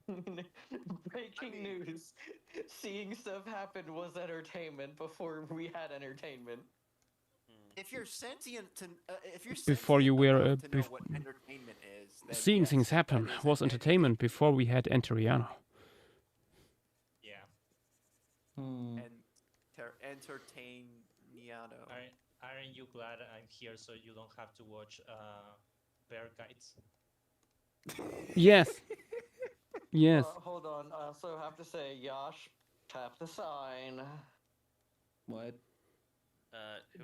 Breaking news. Seeing stuff happen was entertainment before we had entertainment. If you're sentient to, if you're Before you sentient were enough to know what entertainment is, then seeing yes, things happen that is was entertainment before we had Enteriano. Yeah. Entertainiano. Aren't you glad I'm here so you don't have to watch bear guides? Yes. Yes. Hold on. I also have to say, Yash, tap the sign. What?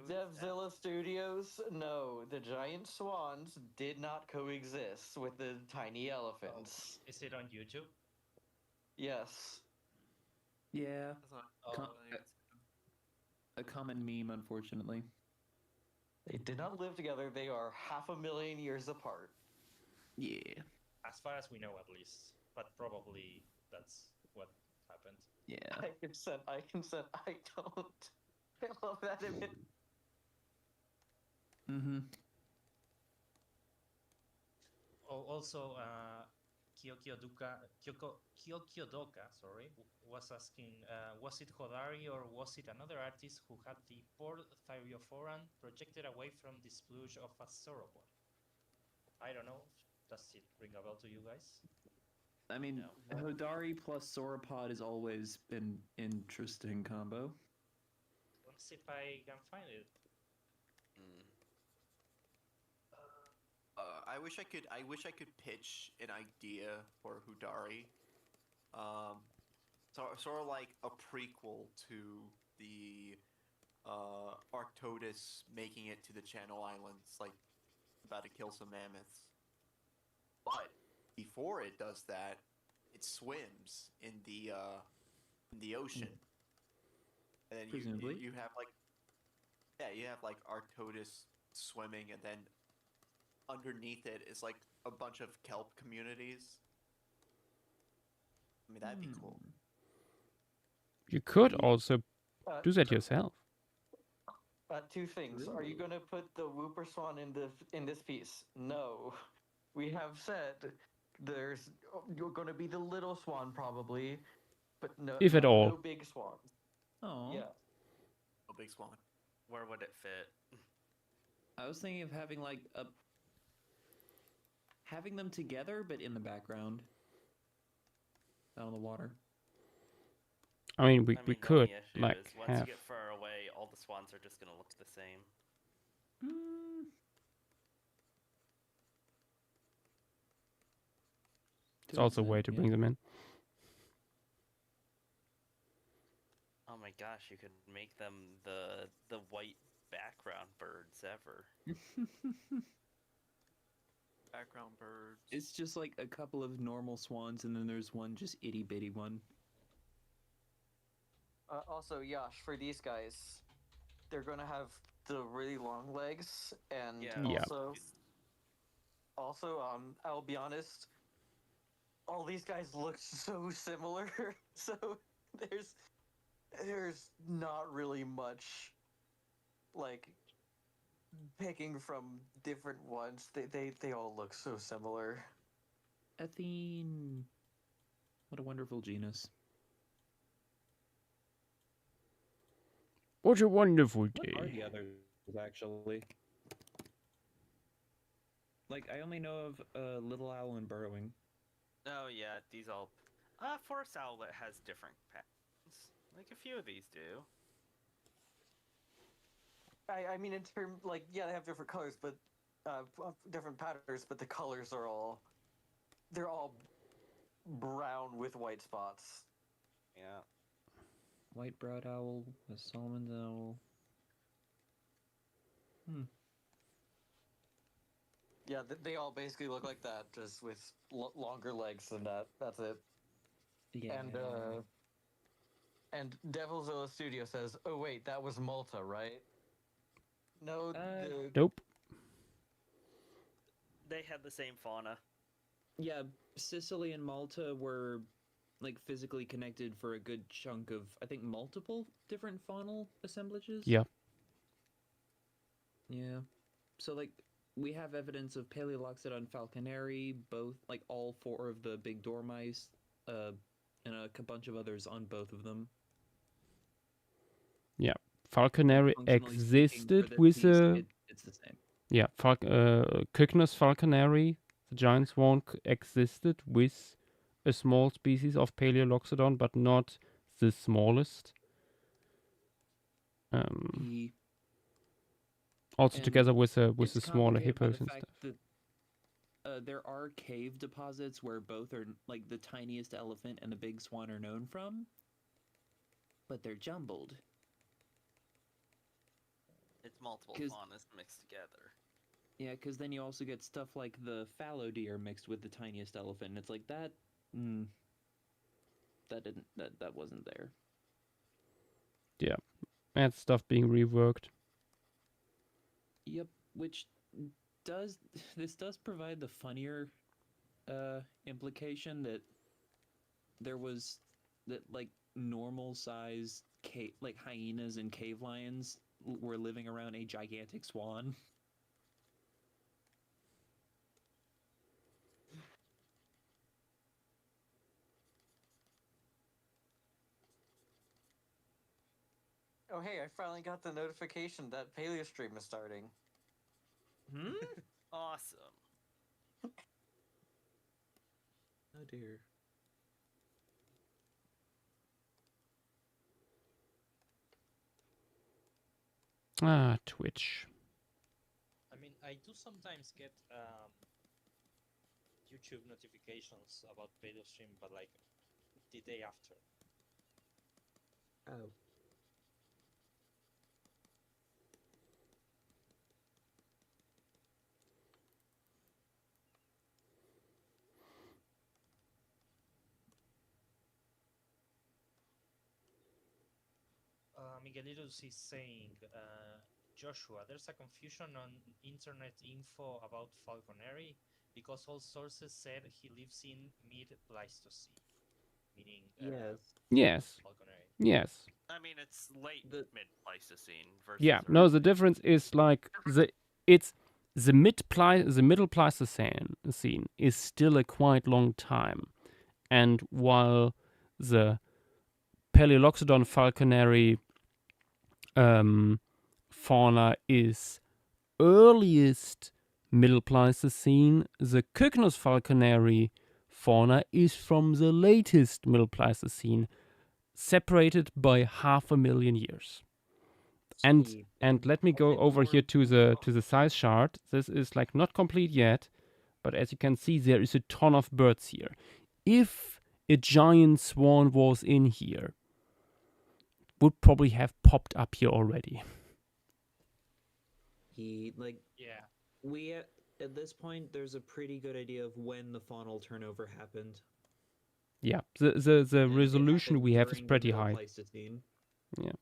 Devzilla Studios, no, the giant swans did not coexist with the tiny elephants. Is it on YouTube? Yes. Yeah. A common meme, unfortunately. They did not live together. They are 500,000 years apart. Yeah. As far as we know, at least. But probably that's what happened. Yeah. I consent. I don't. I love that image. Mm-hmm. Also, Kyokyodoka, was asking, was it Hodari or was it another artist who had the poor Thyreophoran projected away from the splooge of a sauropod? I don't know. Does it ring a bell to you guys? I mean, no. Hodari plus sauropod has always been interesting combo. Let's see if I can find it. I wish I could pitch an idea for Hodari. Sort of like a prequel to the Arctodus making it to the Channel Islands, like about to kill some mammoths. But before it does that, it swims in the ocean, and then you have like Arctodus swimming, and then underneath it is like a bunch of kelp communities. I mean, that'd be cool. You could also do that yourself. Two things. Are you going to put the Whooper Swan in this piece? No. We have said there's going to be the little swan probably, but no. If at all. No big swan. Oh. Yeah. No big swan. Where would it fit? I was thinking of having them together, but in the background, out on the water. I mean, we could once you get far away, all the swans are just gonna look the same. It's also a way to bring them in. Oh my gosh, you could make them the white background birds ever. Background birds. It's just like a couple of normal swans, and then there's one just itty bitty one. Also, Yash, for these guys, they're gonna have the really long legs, and also, I'll be honest, all these guys look so similar, so there's not really much, like, picking from different ones. They all look so similar. Athene. What a wonderful genus. What a wonderful day. What are the others, actually? Like, I only know of Little Owl and Burrowing. Oh yeah, these all... Forest Owlet has different patterns. Like, a few of these do. I mean, in terms, like, yeah, they have different colors, but different patterns, but the colors are they're all brown with white spots. Yeah. White-browed owl, a Solomon's owl. Yeah, they all basically look like that, just with longer legs than that. That's it. Yeah. And Devilzilla Studio says, "Oh wait, that was Malta, right?" No. Nope. They had the same fauna. Yeah, Sicily and Malta were like physically connected for a good chunk of, I think, multiple different faunal assemblages. Yeah. Yeah. So like we have evidence of Paleoloxodon falconeri, both like all 4 of the big dormice, and a bunch of others on both of them. Yeah, falconeri Functionally speaking, existed for this with piece, it's the same. Yeah, Cygnus falconeri, the giant swan, existed with a small species of Paleoloxodon, but not the smallest. Also And together with a it's smaller complicated by hippos the and fact stuff. that there are cave deposits where both are like the tiniest elephant and the big swan are known from, but they're jumbled. It's multiple faunas mixed together. Yeah, because then you also get stuff like the fallow deer mixed with the tiniest elephant, and it's like that. That wasn't there. Yeah, and stuff being reworked. Yep, which this does provide the funnier implication that there was that like normal sized like hyenas and cave lions were living around a gigantic swan. Oh hey, I finally got the notification that Paleo stream is starting. Awesome. Oh dear. Twitch. I mean, I do sometimes get YouTube notifications about Paleo stream, but like the day after. Oh. Miguelitos is saying, Joshua, there's a confusion on internet info about falconeri because all sources said he lives in mid-Pleistocene, meaning yes, falconeri. Yes. I mean, it's late mid-Pleistocene versus. Yeah, no, the difference is like the middle Pleistocene is still a quite long time, and while the Paleoloxodon falconeri fauna is earliest Middle Pleistocene, the Cygnus falconeri fauna is from the latest Middle Pleistocene, separated by 500,000 years. And let me go over here to the size chart. This is like not complete yet, but as you can see, there is a ton of birds here. If a giant swan was in here, would probably have popped up here already. We at this point there's a pretty good idea of when the faunal turnover happened. Yeah, the resolution we have is pretty high. Yeah.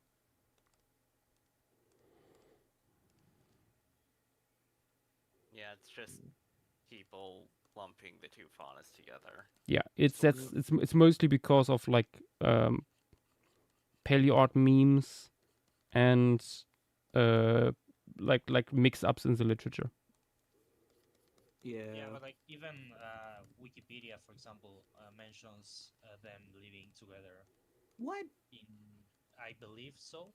Yeah, it's just people lumping the two faunas together. Yeah, it's mostly because of like paleo art memes and like mix-ups in the literature. Yeah, but like even Wikipedia, for example, mentions them living together. What? I believe so.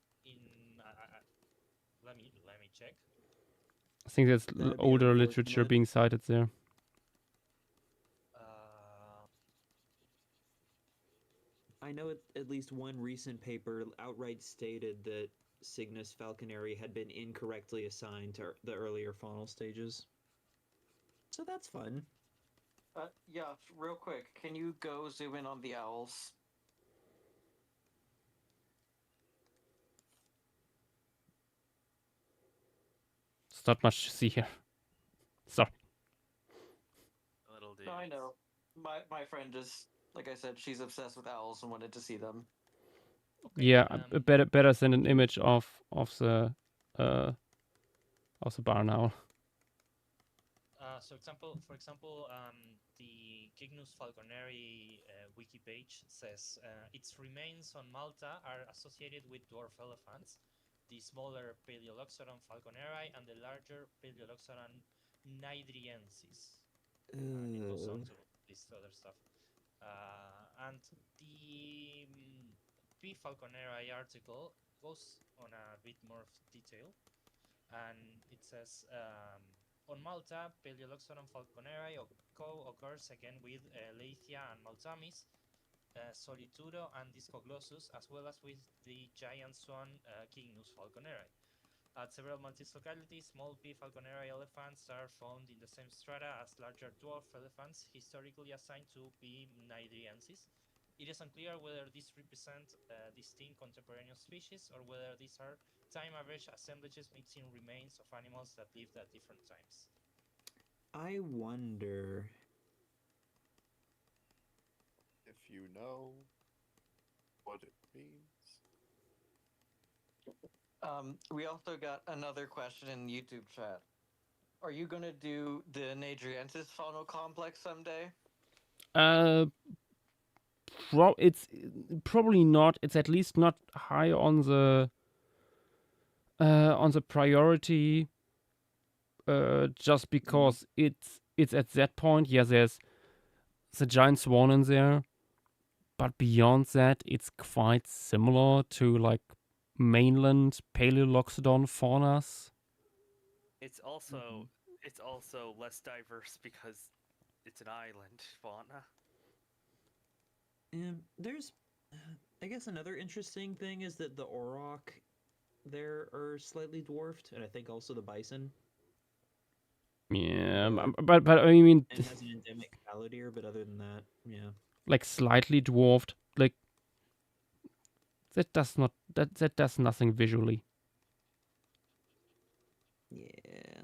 Let me check. I think there's older literature being cited there. I know at least one recent paper outright stated that Cygnus falconeri had been incorrectly assigned to the earlier faunal stages. So that's fun. Yeah, real quick, can you go zoom in on the owls? It's not much to see here. Sorry. No, I know. My friend just, like I said, she's obsessed with owls and wanted to see them. Okay, yeah, better send an image of the barn owl. So for example, the Cygnus falconeri wiki page says its remains on Malta are associated with dwarf elephants, the smaller Paleoloxodon falconeri and the larger Paleoloxodon nydriensis. And it goes on to list other stuff. And the P. falconeri article goes on a bit more detail, and it says on Malta, Paleoloxodon falconeri occurs again with Leithia and Maltamis, Solitudo and Discoglossus, as well as with the giant swan Cygnus falconeri. At several Maltese localities, small P. falconeri elephants are found in the same strata as larger dwarf elephants, historically assigned to P. nydriensis. It is unclear whether these represent distinct contemporaneous species or whether these are time-average assemblages mixing remains of animals that lived at different times. I wonder if you know what it means. We also got another question in YouTube chat. Are you gonna do the Nadriensis faunal complex someday? It's probably not. It's at least not high on the priority. Just because it's at that point. Yeah, there's the giant swan in there, but beyond that, it's quite similar to like mainland Paleoloxodon faunas. It's also less diverse because it's an island fauna. There's, I guess, another interesting thing is that the auroch there are slightly dwarfed, and I think also the bison. Yeah, but I mean, and has an endemic fallow deer, but other than that, yeah, like slightly dwarfed, like that does nothing visually. Yeah.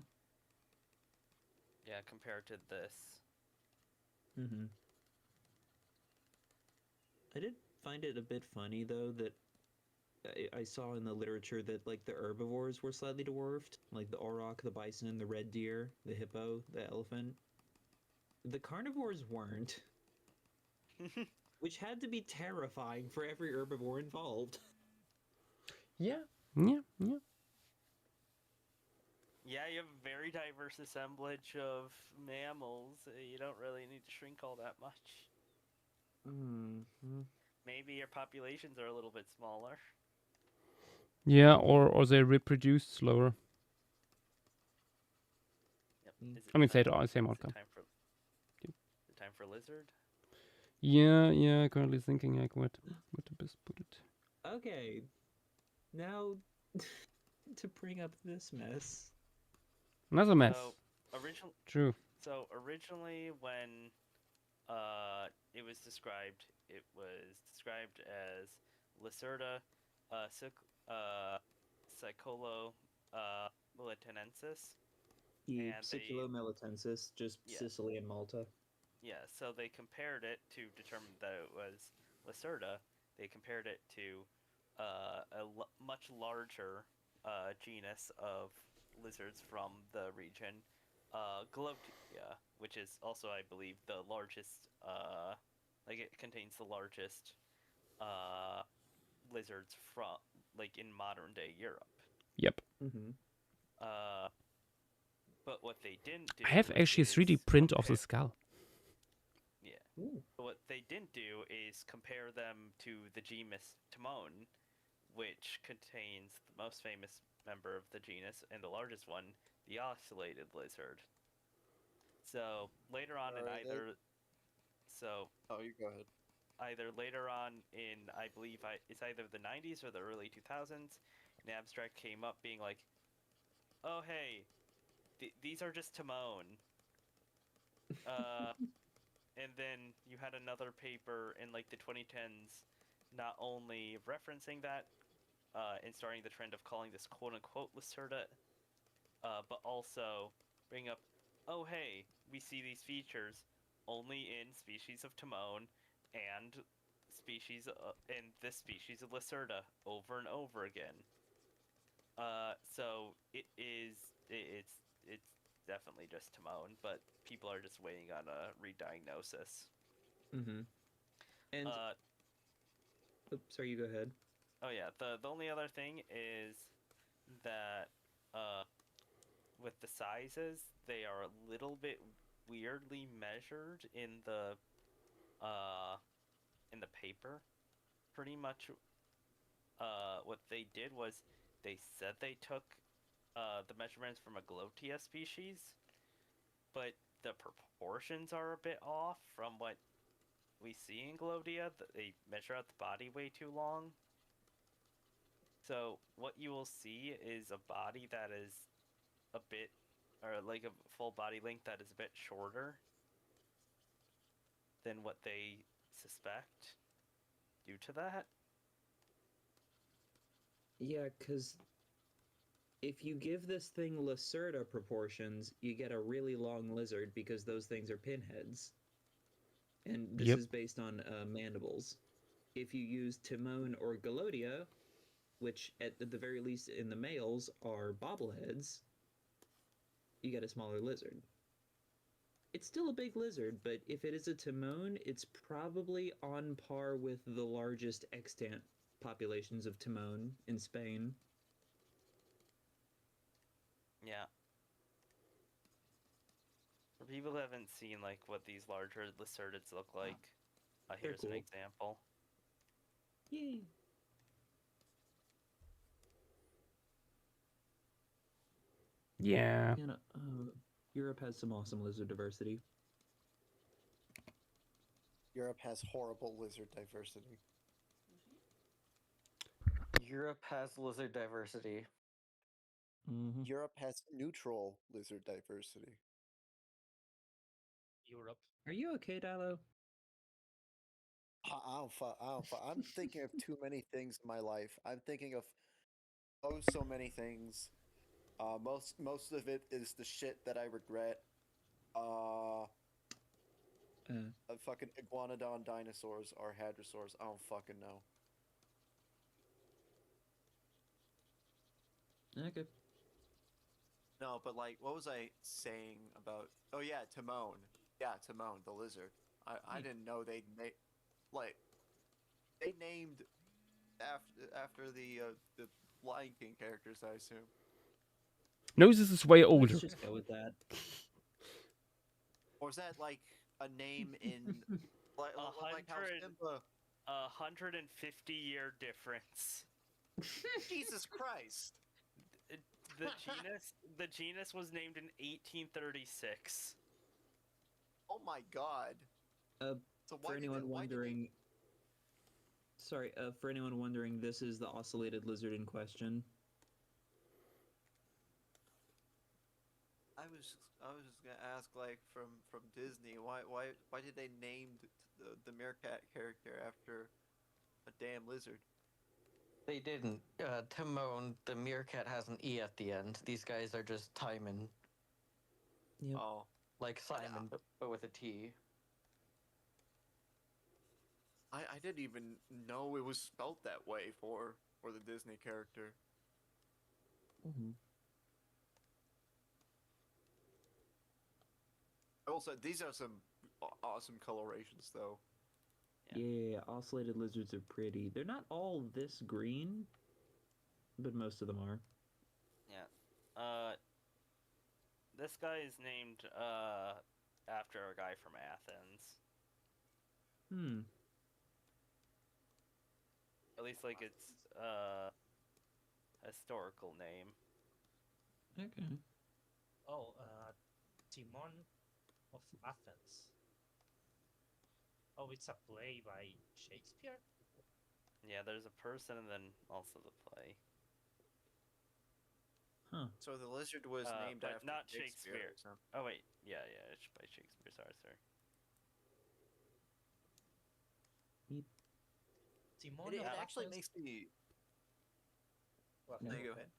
Yeah, compared to this. Mm-hmm. I did find it a bit funny though that I saw in the literature that like the herbivores were slightly dwarfed, like the auroch, the bison, the red deer, the hippo, the elephant. The carnivores weren't, which had to be terrifying for every herbivore involved. Yeah. Yeah, you have a very diverse assemblage of mammals. You don't really need to shrink all that much. Mm-hmm. Maybe your populations are a little bit smaller. Yeah, or they reproduce slower. Yep. I mean, same outcome. Time for lizard? Yeah. Currently thinking like what to best put it. Okay, now to bring up this mess. Another mess. True. So originally, when it was described as Lacerta Sicolo militensis. Siculomilitensis, just Sicily and Malta. Yeah, so they compared it to determine that it was Lacerta. They compared it to a much larger genus of lizards from the region, Glotia, which is also, I believe, the largest. It contains the largest lizards from in modern day Europe. Yep. Mm-hmm. But what they didn't do. I have actually a 3D print of the skull. Yeah. But what they didn't do is compare them to the genus Timon, which contains the most famous member of the genus and the largest one, the ocellated lizard. So later on in either. Oh, you go ahead. Either later on in, I believe, it's either the 90s or the early 2000s, an abstract came up being like, oh, hey, these are just Timon. And then you had another paper in the 2010s not only referencing that and starting the trend of calling this quote-unquote Lacerta, but also bring up, oh, hey, we see these features only in species of Timon and species in this species of Lacerta over and over again. So it's definitely just Timon, but people are just waiting on a re-diagnosis. Mm-hmm. And sorry, you go ahead. Oh yeah, the only other thing is that with the sizes, they are a little bit weirdly measured in the paper. Pretty much what they did was they said they took the measurements from a Glotia species, but the proportions are a bit off from what we see in Glotia. They measure out the body way too long. So what you will see is a body that is a bit, or like a full body length that is a bit shorter than what they suspect due to that. Yeah, because if you give this thing Lacerda proportions, you get a really long lizard because those things are pinheads. And this is based on mandibles. If you use Timon or Galodia, which at the very least in the males are bobbleheads, you get a smaller lizard. It's still a big lizard, but if it is a Timon, it's probably on par with the largest extant populations of Timon in Spain. Yeah. For people who haven't seen like what these larger Lacertids look like, here's cool. an example. Yay! Yeah. Europe has some awesome lizard diversity. Europe has horrible lizard diversity. Europe has lizard diversity. Mm-hmm. Europe has neutral lizard diversity. Europe. Are you okay, Dalo? I'm thinking of too many things in my life. I'm thinking of so many things. Most of it is the shit that I regret. Fucking iguanodon dinosaurs or hadrosaurs. I don't fucking know. Okay. No, but like, what was I saying about? Oh yeah, Timon. Yeah, Timon, the lizard. I didn't know they named after the Lion King characters, I assume. Noses is way older. Let's just go with that. Or is that like a name in like how Simba? 150-year difference. Jesus Christ! The genus was named in 1836. Oh my God! So for anyone wondering, for anyone wondering, this is the ocellated lizard in question. I was just gonna ask, like, from Disney, why did they name the meerkat character after a damn lizard? They didn't. Timon, the meerkat, has an E at the end. These guys are just Timon. Yep. Oh. Like Simon, but with a T. I didn't even know it was spelt that way for the Disney character. Mm-hmm. Also, these are some awesome colorations, though. Yeah, ocellated lizards are pretty. They're not all this green, but most of them are. Yeah. This guy is named after a guy from Athens. At least, like, it's historical name. Okay. Oh, Timon of Athens. Oh, it's a play by Shakespeare? Yeah, there's a person and then also the play. Huh. So the lizard was named but after not Shakespeare. Oh wait, yeah, it's by Shakespeare. Sorry. Timon It of actually Athens? makes me. Well, No, you go ahead.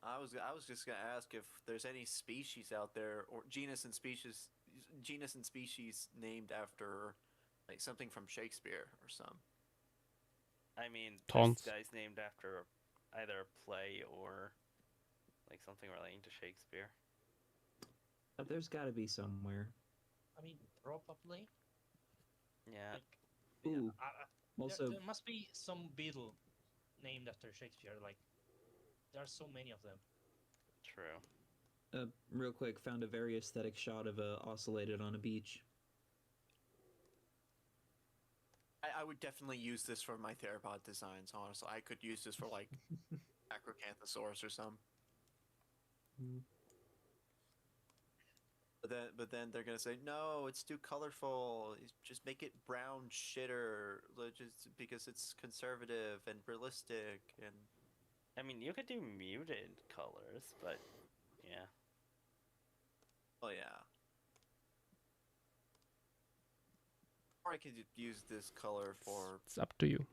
I was just gonna ask if there's any species out there or genus and species named after like something from Shakespeare or some. I mean, Tons. this guy's named after either a play or like something relating to Shakespeare. There's got to be somewhere. I mean, probably. Yeah. Ooh. There, Also, there must be some beetle named after Shakespeare, like there are so many of them. True. Real quick, found a very aesthetic shot of a ocellated on a beach. I would definitely use this for my theropod designs, honestly. I could use this for, like, Acrocanthosaurus or something. But then they're gonna say, no, it's too colorful. Just make it brown shitter, just because it's conservative and realistic. And I mean, you could do muted colors, but yeah. oh yeah. Or I could use this color for. It's up to you.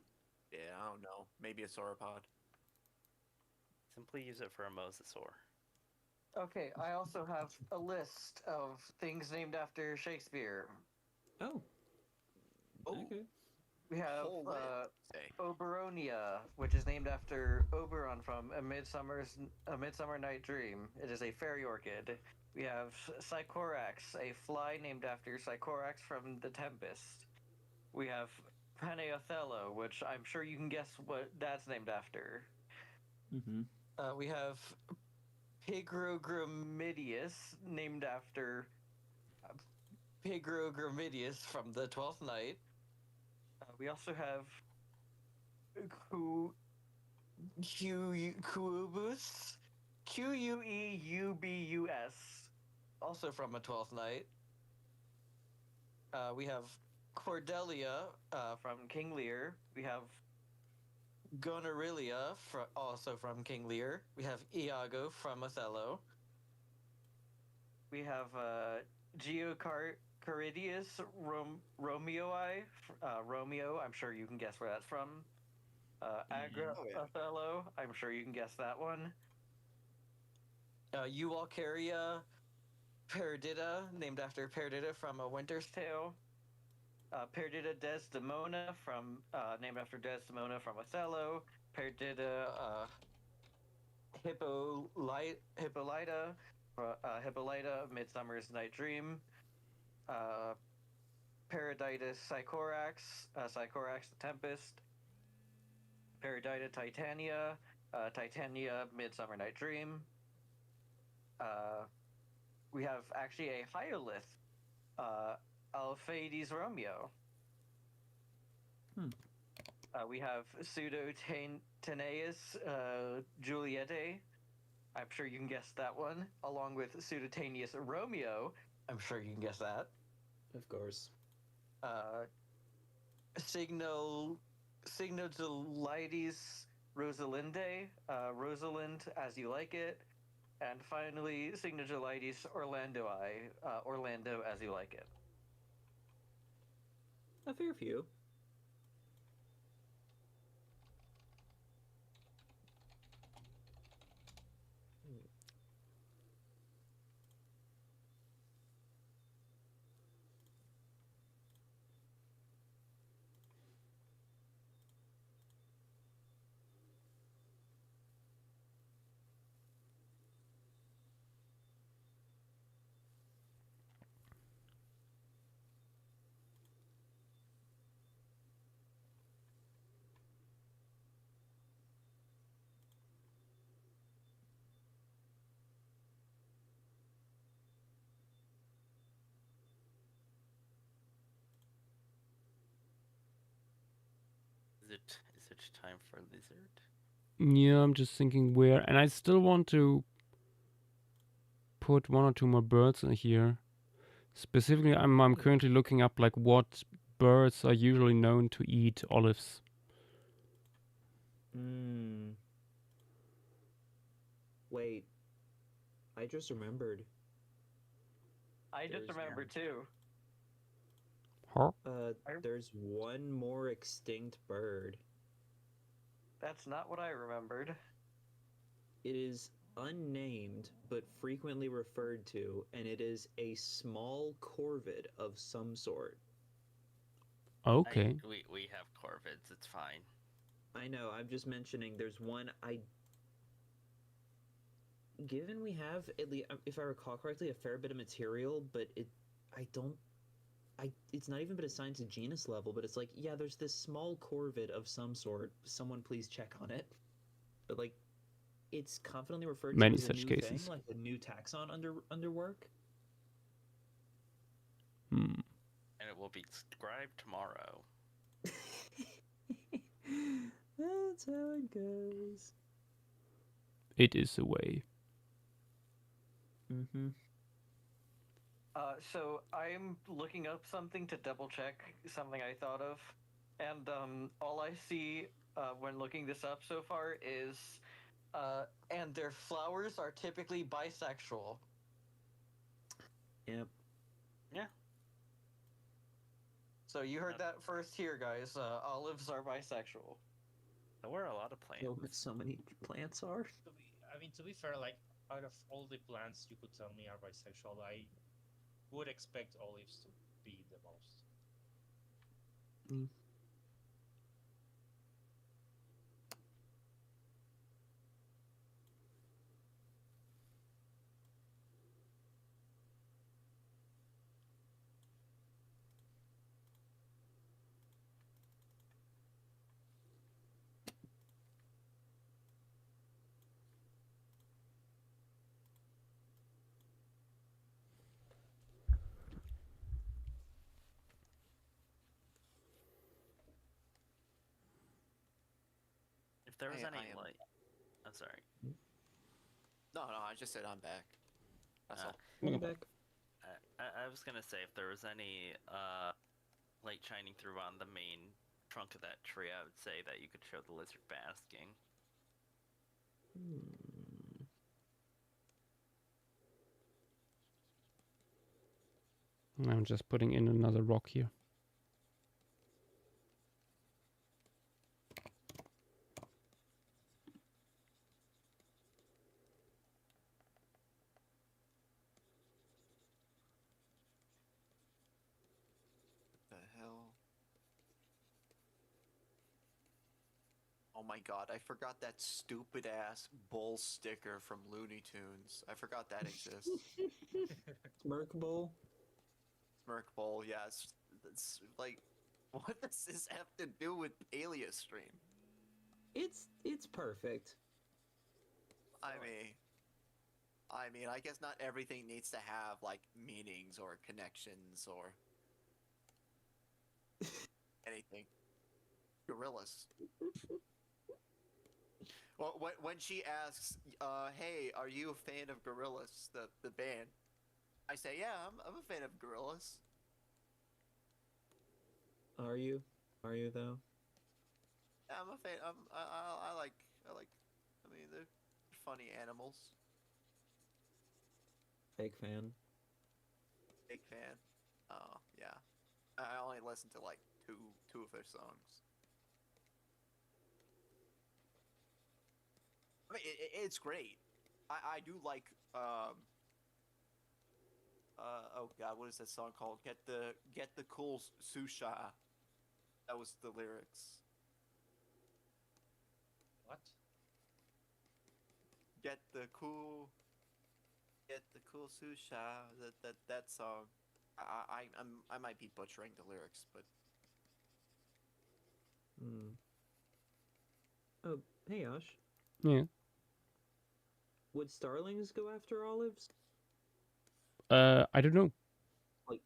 Yeah, I don't know. Maybe a sauropod. Simply use it for a mosasaur. Okay, I also have a list of things named after Shakespeare. Oh. Okay. We have Whole list. Oberonia, which is named after Oberon from A Midsummer Night Dream. It is a fairy orchid. We have Sycorax, a fly named after Sycorax from The Tempest. We have Paneothello, which I'm sure you can guess what that's named after. Mm-hmm. We have Pigrogrammidius, named after Pigrogrammidius from the 12th Night. We also have Queubus, Queubus, also from A 12th Night. We have Cordelia from King Lear. We have Gonorrhea, also from King Lear. We have Iago from Othello. We have Geocaridius Romeoi. Romeo, I'm sure you can guess where that's from. Othello, I'm sure you can guess that one. Eualcaria Perdita, named after Perdita from A Winter's Tale. Perdita Desdemona named after Desdemona from Othello. Perdita Hippolyta of Midsummer's Night Dream. Paraditus Sycorax, Sycorax the Tempest. Paradita Titania, Titania Midsummer Night Dream. We have actually a hyolith, Alphiades Romeo. We have Pseudotaneus Juliette. I'm sure you can guess that one. Along with Pseudotaneus Romeo. I'm sure you can guess that. Of course. Signodolides Rosalinde, Rosalind as you like it. And finally, Signodolides Orlandoi, Orlando as you like it. A fair few. Is it time for lizard? Yeah, I'm just thinking where, and I still want to put one or two more birds in here. Specifically, I'm currently looking up like what birds are usually known to eat olives. Wait, I just remembered. I just remembered too. Huh? There's one more extinct bird. That's not what I remembered. It is unnamed, but frequently referred to, and it is a small corvid of some sort. Okay. We have corvids, it's fine. I know, I'm just mentioning there's one given we have, at least, if I recall correctly, a fair bit of material, but it's not even been assigned to genus level, but it's like, yeah, there's this small corvid of some sort. Someone please check on it. But like, it's confidently referred Many to as a such new cases. thing, like a new taxon under work. Hmm. And it will be described tomorrow. That's how it goes. It is a way. Mm-hmm. So I'm looking up something to double check something I thought of, and all I see when looking this up so far is, and their flowers are typically bisexual. Yep. Yeah. So you heard that first here, guys. Olives are bisexual. There were a lot of plants. So many plants are. To be fair, like out of all the plants you could tell me are bisexual, I would expect olives to be the most. Mm. If there was I any am- light, I'm sorry. No, I just said I'm back. That's all. Welcome back. I was gonna say if there was any light shining through on the main trunk of that tree, I would say that you could show the lizard basking. I'm just putting in another rock here. The hell? Oh my god, I forgot that stupid ass bull sticker from Looney Tunes. I forgot that exists. Smirk bowl. Smirk Bowl, yes. It's like, what does this have to do with Paleo Stream? It's perfect. I mean, I guess not everything needs to have like meanings or connections or anything. Gorillas. Well, when she asks, "Hey, are you a fan of Gorillas, the band?" I say, "Yeah, I'm a fan of Gorillas." Are you? Are you though? Yeah, I'm a fan. I like. I mean, they're funny animals. Fake fan. Big fan. Oh yeah. I only listen to like two of their songs. I mean, it's great. I do like oh god, what is that song called? Get the cool susha. That was the lyrics. What? Get the cool susha. That song. I might be butchering the lyrics, but Oh, hey Ash. Yeah. Would starlings go after olives? I don't know. Like,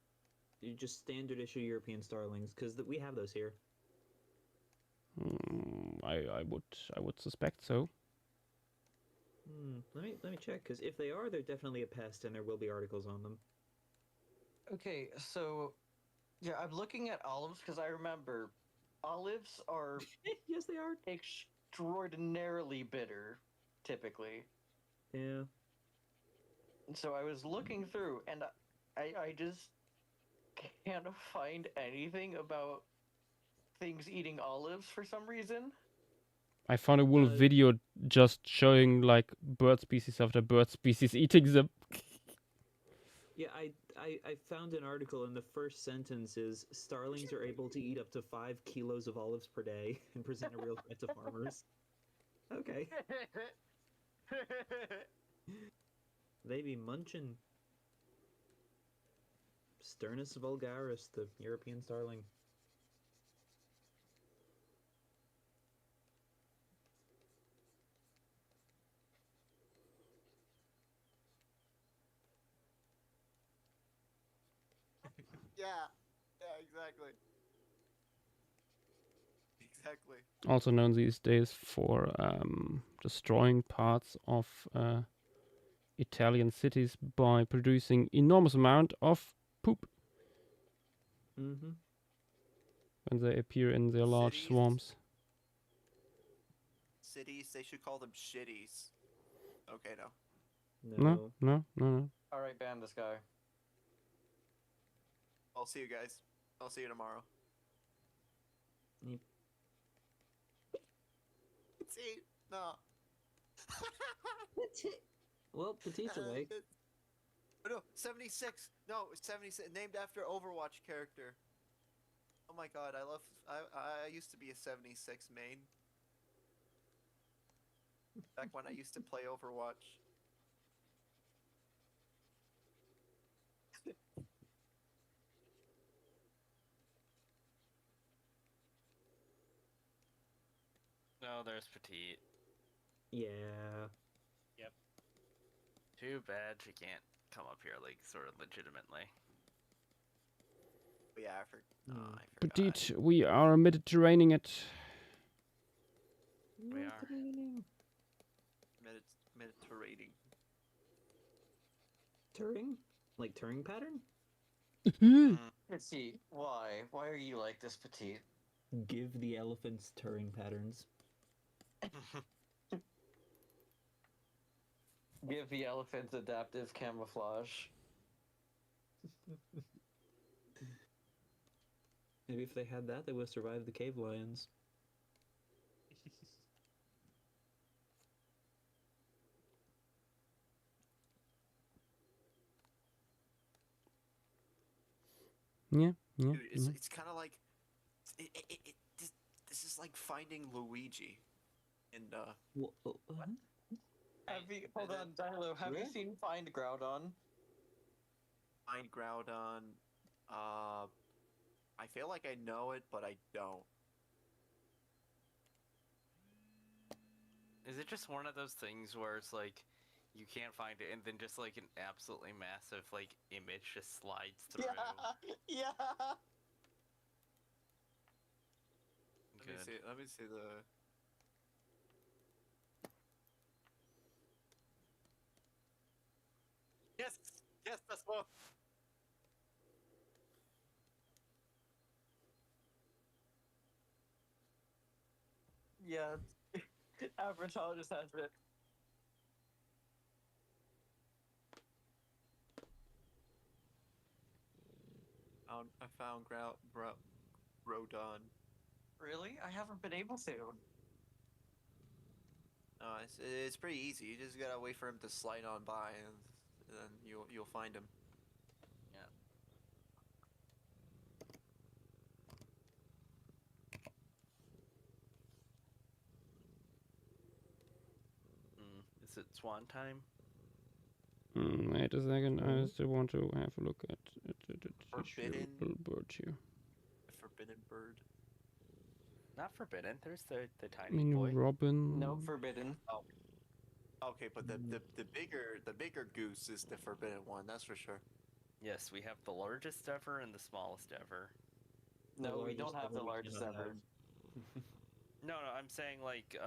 just standard issue European starlings, because we have those here. I would suspect so. Let me check, because if they are, they're definitely a pest, and there will be articles on them. Okay, so yeah, I'm looking at olives because I remember olives are Yes, they are. extraordinarily bitter, typically. Yeah. And so I was looking through, and I just can't find anything about things eating olives for some reason. I found a whole video just showing like bird species after bird species eating them. Yeah, I found an article, and the first sentence is, starlings are able to eat up to 5 kilos of olives per day and present a real threat to farmers. Okay. They be munching. Sternus vulgaris, the European starling. Yeah. Yeah, exactly. Exactly. Also known these days for destroying parts of Italian cities by producing enormous amount of poop Mm-hmm. when they appear in their large Cities? swarms. Cities, they should call them shitties. Okay, no. No, no, no, no. Alright, ban this guy. I'll see you guys. I'll see you tomorrow. Yep. See? No. Well, Petite's awake. Oh, no, 76. No, 76. Named after Overwatch character. Oh my god, I used to be a 76 main. Back when I used to play Overwatch. No, there's Petite. Yeah. Yep. Too bad she can't come up here, like, sort of legitimately. But yeah, I forgot. Petite, we are Mediterranean it. We are. Mediterranean. Turing? Like Turing pattern? Let's see. Why? Why are you like this, Petite? Give the elephants Turing patterns. Give the elephants adaptive camouflage. Maybe if they had that, they would have survived the cave lions. Yeah, yeah. Dude, it's kind of like this is like finding Luigi, and Hold on, Dilo. Have you seen Find Groudon? Find Groudon. I feel like I know it, but I don't. Is it just one of those things where it's like you can't find it, and then just like an absolutely massive like image just slides through? Yeah. Good. Let me see the. Yes, that's one. Yeah. Avatar just has it. I found Groudon. Really? I haven't been able to. It's pretty easy. You just gotta wait for him to slide on by, and then you'll find him. Yeah. Is it swan time? Wait a second, I still want to have a look at Forbidden little bird here. Forbidden bird. Not forbidden. There's the I tiny mean, boy. robin. No, forbidden. Oh. Okay, but the bigger goose is the forbidden one. That's for sure. Yes, we have the largest ever and the smallest ever. No, we don't have the largest ever. No, I'm saying like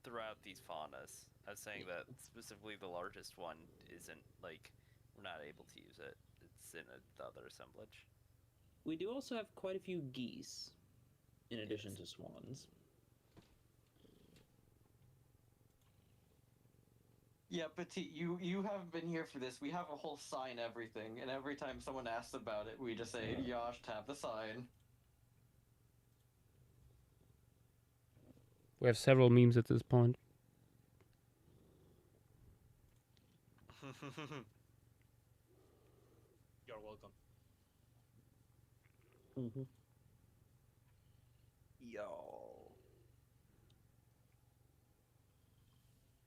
throughout these faunas. I was saying that specifically the largest one isn't like we're not able to use it. It's in the other assemblage. We do also have quite a few geese, in addition to swans. Yeah, Petite, you haven't been here for this. We have a whole sign, everything, and every time someone asks about it, we just say, "Yosh, tap the sign." We have several memes at this point. You're welcome.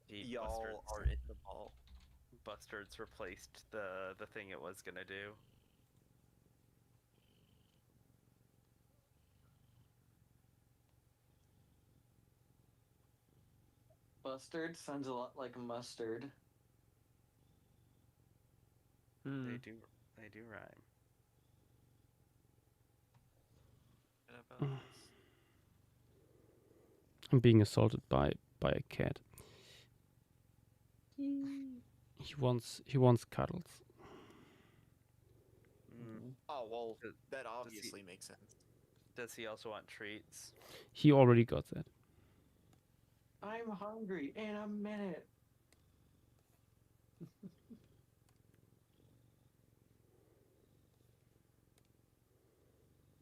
Y'all are in the ball. Bustards replaced the thing it was gonna do. Bustard sounds a lot like mustard. They do rhyme. about this. I'm being assaulted by a cat. He wants cuddles. Oh well, that obviously makes sense. Does he also want treats? He already got that. I'm hungry in a minute.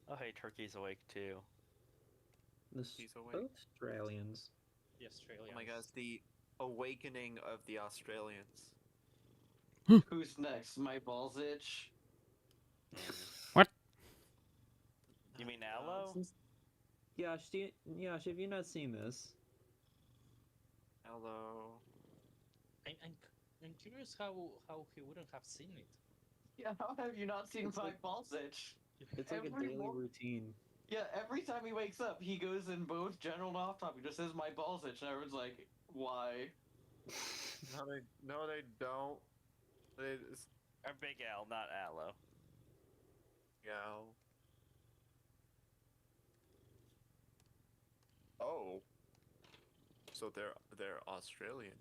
Oh, hey, Turkey's awake too. He's awake. Australians. The Australians. Oh my gosh, the awakening of the Australians. Who's next? My balls itch. What? You mean Aloe? Yash, have you not seen this? Hello. I'm curious how he wouldn't have seen it. Yeah, how have you not seen my balls itch? It's like a daily routine. Yeah, every time he wakes up, he goes in both general and off topic. Just says my balls itch, and everyone's like, "Why?" No, they don't. Or Big Al, not Aloe. Yeah. Oh. So they're Australian.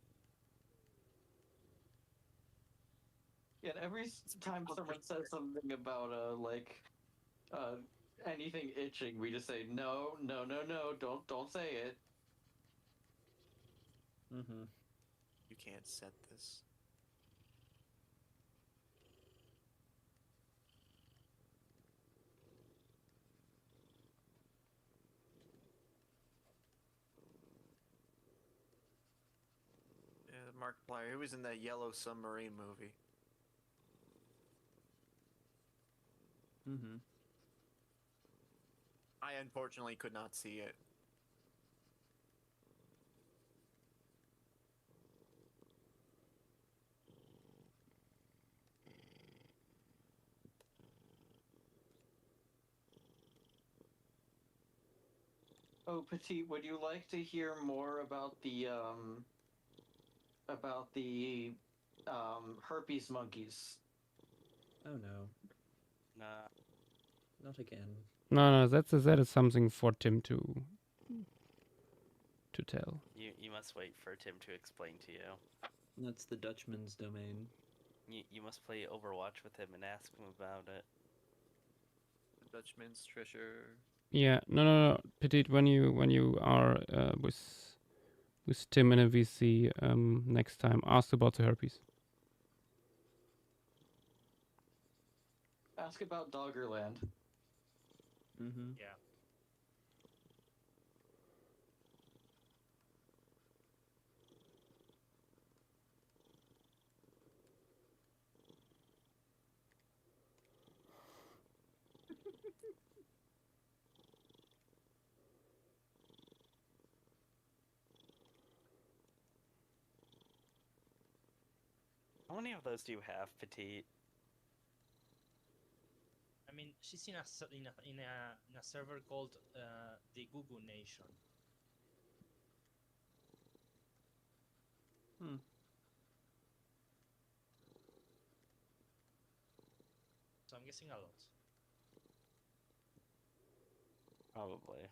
Yeah, and every time someone says something about anything itching, we just say no, don't say it. Mm-hmm. You can't set this. Yeah, Markiplier. He was in that Yellow Submarine movie. Mm-hmm. I unfortunately could not see it. Oh, Petit, would you like to hear more about the herpes monkeys? Oh no. Nah. Not again. No, that is something for Tim to tell. You must wait for Tim to explain to you. That's the Dutchman's domain. You must play Overwatch with him and ask him about it. The Dutchman's treasure. Yeah, no, Petit. When you are with Tim in a VC next time, ask about the herpes. Ask about Doggerland. Mm-hmm. Yeah. How many of those do you have, Petite? I mean, she's in a server called the Gugu Nation. So I'm guessing a lot. Probably.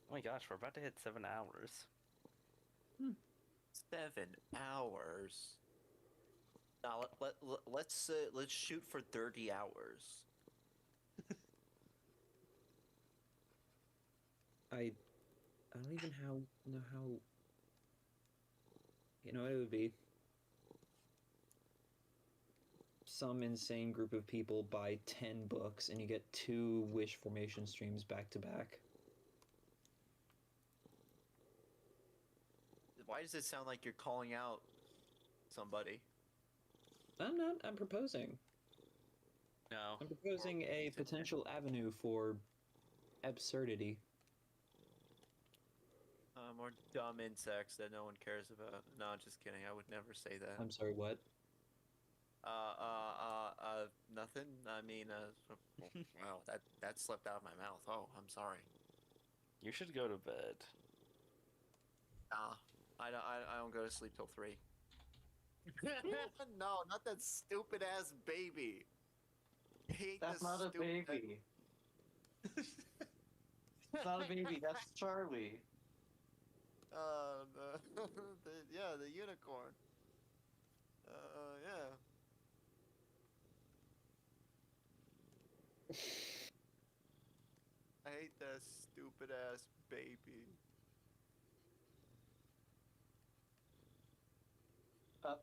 Oh my gosh, we're about to hit 7 hours. 7 hours. Now let's shoot for 30 hours. I don't even know how. You know what it would be? Some insane group of people buy 10 books and you get 2 wish formation streams back to back. Why does it sound like you're calling out somebody? I'm not. I'm proposing. No. I'm proposing a potential avenue for absurdity. More dumb insects that no one cares about. No, just kidding. I would never say that. I'm sorry, what? Nothing. I mean, wow, that slipped out of my mouth. Oh, I'm sorry. You should go to bed. Nah, I don't go to sleep till 3. No, not that stupid ass baby. hate That's this not a stupid. baby. It's not a baby. That's Charlie. The unicorn. Yeah. I hate that stupid ass baby.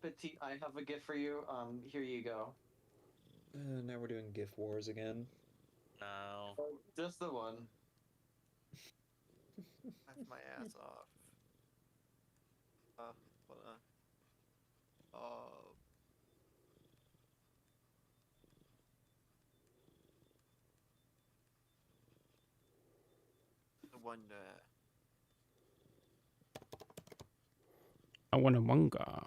Petit, I have a gift for you. Here you go. Now we're doing GIF wars again. No. Just the one. Laugh my ass off. Hold on. Oh. The one. I want a manga.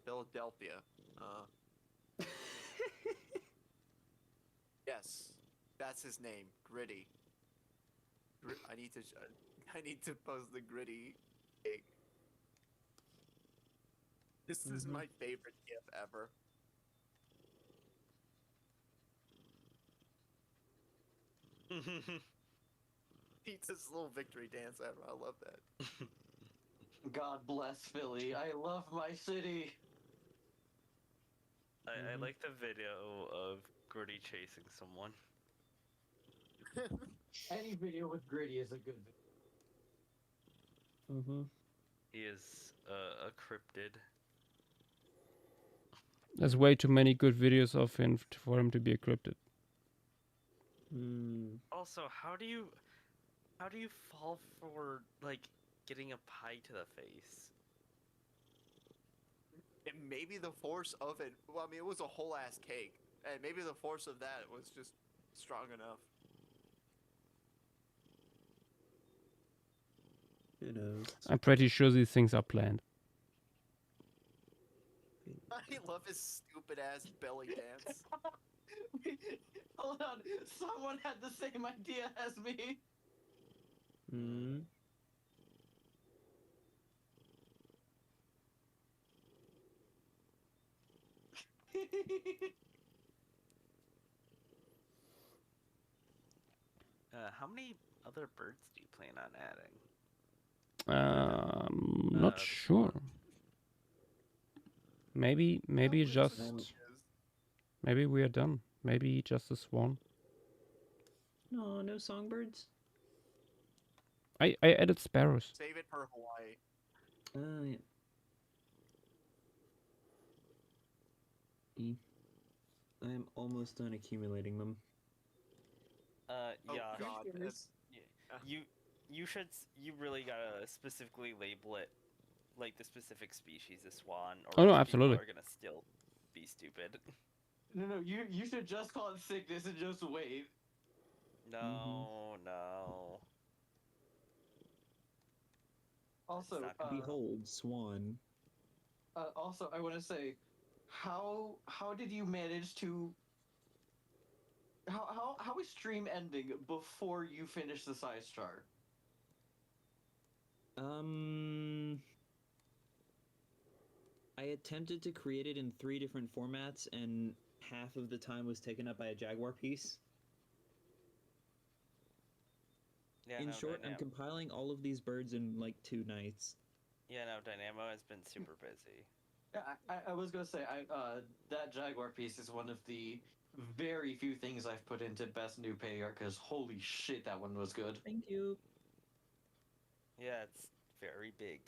Philadelphia. Yes, that's his name. Gritty. I need to post the Gritty egg. This is my favorite GIF ever. It's this little victory dance ever. I love that. God bless Philly. I love my city. I like the video of Gritty chasing someone. Any video with Gritty is a good video. He is a cryptid. There's way too many good videos of him for him to be encrypted. Also, how do you fall for like getting a pie to the face? And maybe the force of it. Well, I mean, it was a whole ass cake, and maybe the force of that was just strong enough. Who knows? I'm pretty sure these things are planned. I love his stupid ass belly dance. Hold on, someone had the same idea as me. How many other birds do you plan on adding? Not sure. Maybe just. Maybe we are done. Maybe just this one. No songbirds? I added sparrows. Save it for Hawaii. Yeah. I'm almost done accumulating them. Yeah. God. You really gotta specifically label it, like the specific species of swan, or Oh no, else absolutely. people are gonna still be stupid. No, you should just call it sickness and just wait. No, no. Also, Behold, swan. also, I want to say, how did you manage to? How is stream ending before you finish the size chart? I attempted to create it in 3 different formats, and half of the time was taken up by a jaguar piece. Yeah, in short, I'm compiling all of these birds in like 2 nights. Yeah, no, Dynamo has been super busy. Yeah, I was gonna say, that jaguar piece is one of the very few things I've put into best new pay art, because holy shit, that one was good. Thank you. Yeah, it's very big.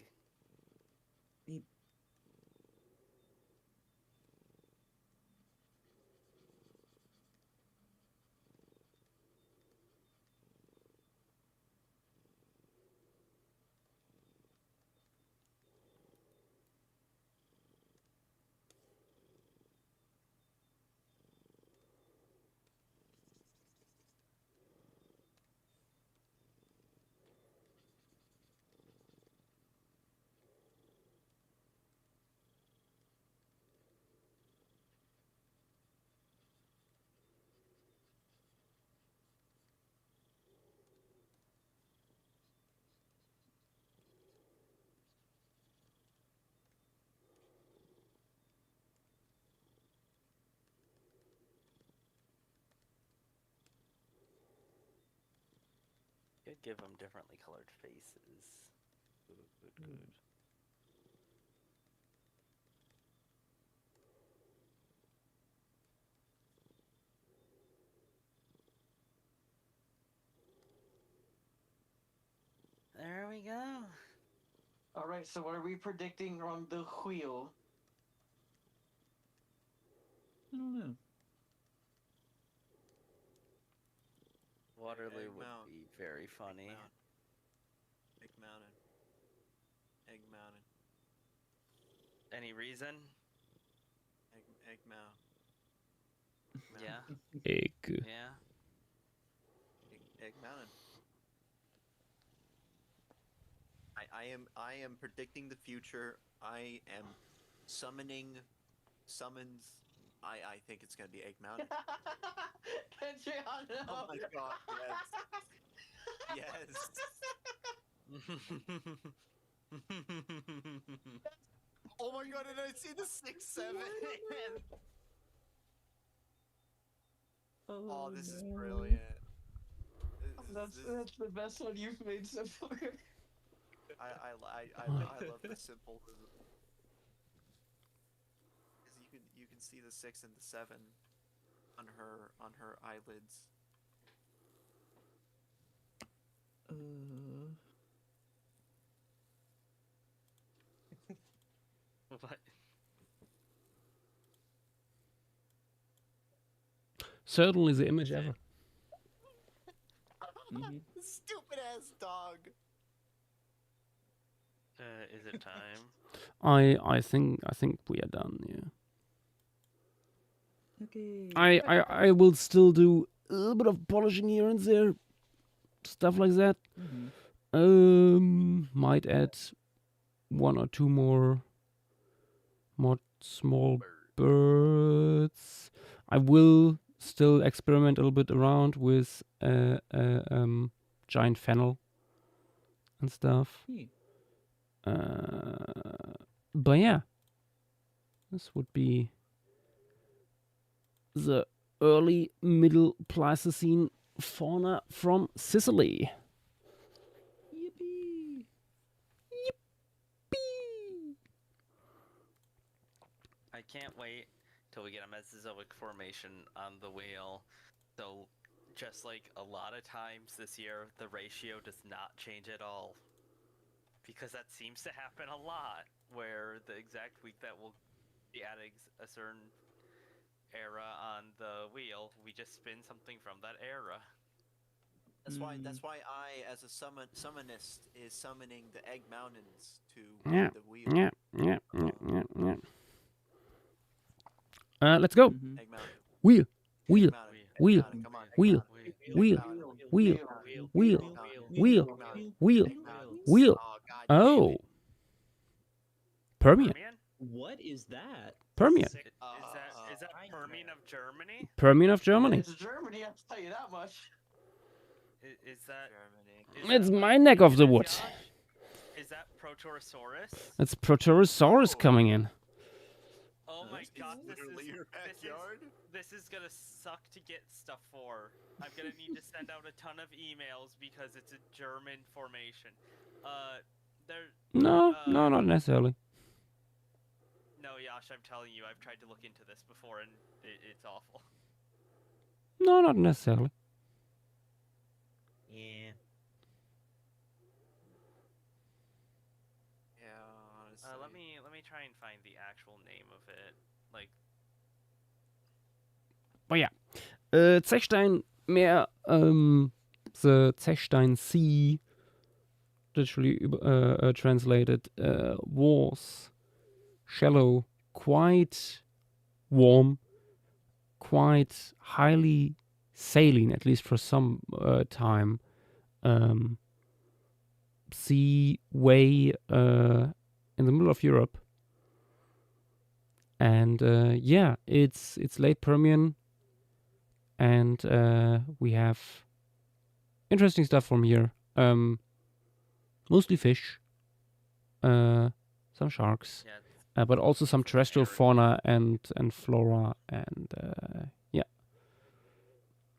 did give them differently colored faces. Good. There we go. All right, so what are we predicting on the wheel? I don't know. Waterloo Egg would Mountain. be very funny. Egg Mountain. Egg Mountain. Any reason? Egg Mountain. Yeah. Egg. Yeah. Egg Mountain. I am predicting the future. I am summons. I think it's gonna be Egg Mountain. Oh my god, yes. Oh my god, did I see the 6-7? Oh, this is brilliant. That's the best one you've made so far. I love the symbolism. Because you can see the 6 and the 7 on her eyelids. What? Certainly the image ever. Stupid ass dog. Is it time? I think we are done. Yeah. Okay. I will still do a little bit of polishing here and there, stuff like that. Might add one or two more small birds. I will still experiment a little bit around with giant fennel and stuff. But yeah, this would be the early Middle Pleistocene fauna from Sicily. Yippee! I can't wait till we get a Mesozoic formation on the wheel. So, just like a lot of times this year, the ratio does not change at all. Because that seems to happen a lot, where the exact week that we'll be adding a certain era on the wheel, we just spin something from that era. That's why I, as a summonist, is summoning the Egg Mountains to the wheel. Let's go. Egg Mountain. Wheel. Egg Mountain. Wheel. Egg Mountain, come on. Wheel. Egg Wheel. Mountain. Wheel. Egg Mountain. Wheel. Egg Mountain. Wheel. Egg Mountain. Wheel. Oh, God damn Oh. it. Permian. What is that? Permian. Is that Permian of Germany? Permian of Germany. It's Germany, I'll tell you that much. Is that Germany? It's my neck of the wood. Is that Protorosaurus? It's Protorosaurus coming in. Oh my god, Literally your backyard. This is gonna suck to get stuff for. I'm gonna need to send out a ton of emails because it's a German formation. No, not necessarily. No, Yash, I'm telling you, I've tried to look into this before and it's awful. No, not necessarily. Yeah. Yeah, honestly. Let me try and find the actual name of it. Like. Oh yeah. Zechsteinmeer, the Zechstein Sea, literally translated, was shallow, quite warm, quite highly saline, at least for some time. Sea way in the middle of Europe. And yeah, it's late Permian, and we have interesting stuff from here. Mostly fish, some sharks, but also some terrestrial fauna and flora, and yeah.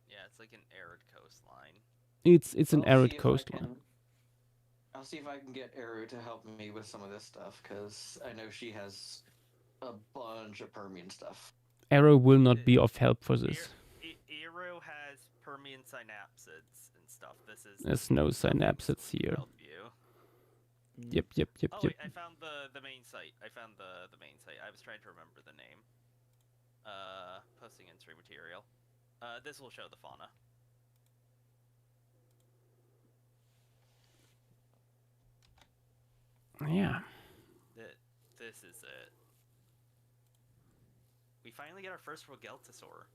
Yeah, it's like an arid coastline. It's an I'll arid see if I coastline. can- I'll see if I can get Eru to help me with some of this stuff, because I know she has a bunch of Permian stuff. Arrow will not be of help for this. Eru has Permian synapsids and stuff. There's no synapsids here. Help you. Yep. Oh wait, I found the main site. I found the main site. I was trying to remember the name. Posting in-stream material. This will show the fauna. Yeah. This is it. We finally get our first Rogeltosaur.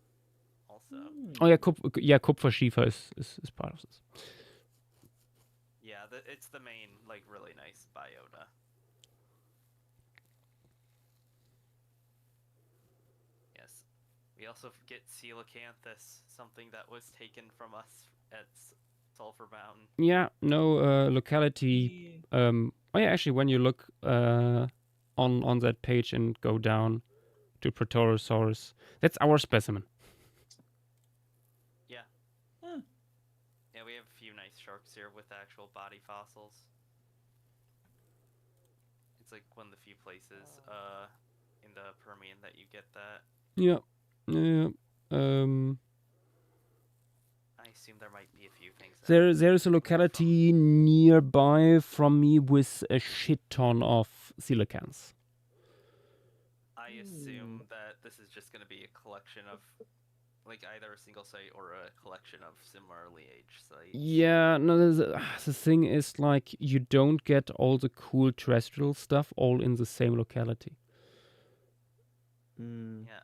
Also. Oh yeah, Kupferschiefer is part of this. Yeah, it's the main, like, really nice biota. Yes. We also get Coelacanthus, something that was taken from us at Sulphur Mountain. Yeah, no locality. Oh yeah, actually, when you look on that page and go down to Protorosaurus, that's our specimen. Yeah. Yeah, we have a few nice sharks here with actual body fossils. It's like one of the few places in the Permian that you get that. Yeah. I assume there might be a few things. There's a locality nearby from me with a shit ton of coelacanths. I assume that this is just going to be a collection of, like, either a single site or a collection of similarly aged sites. Yeah, no, the thing is, like, you don't get all the cool terrestrial stuff all in the same locality. Yeah.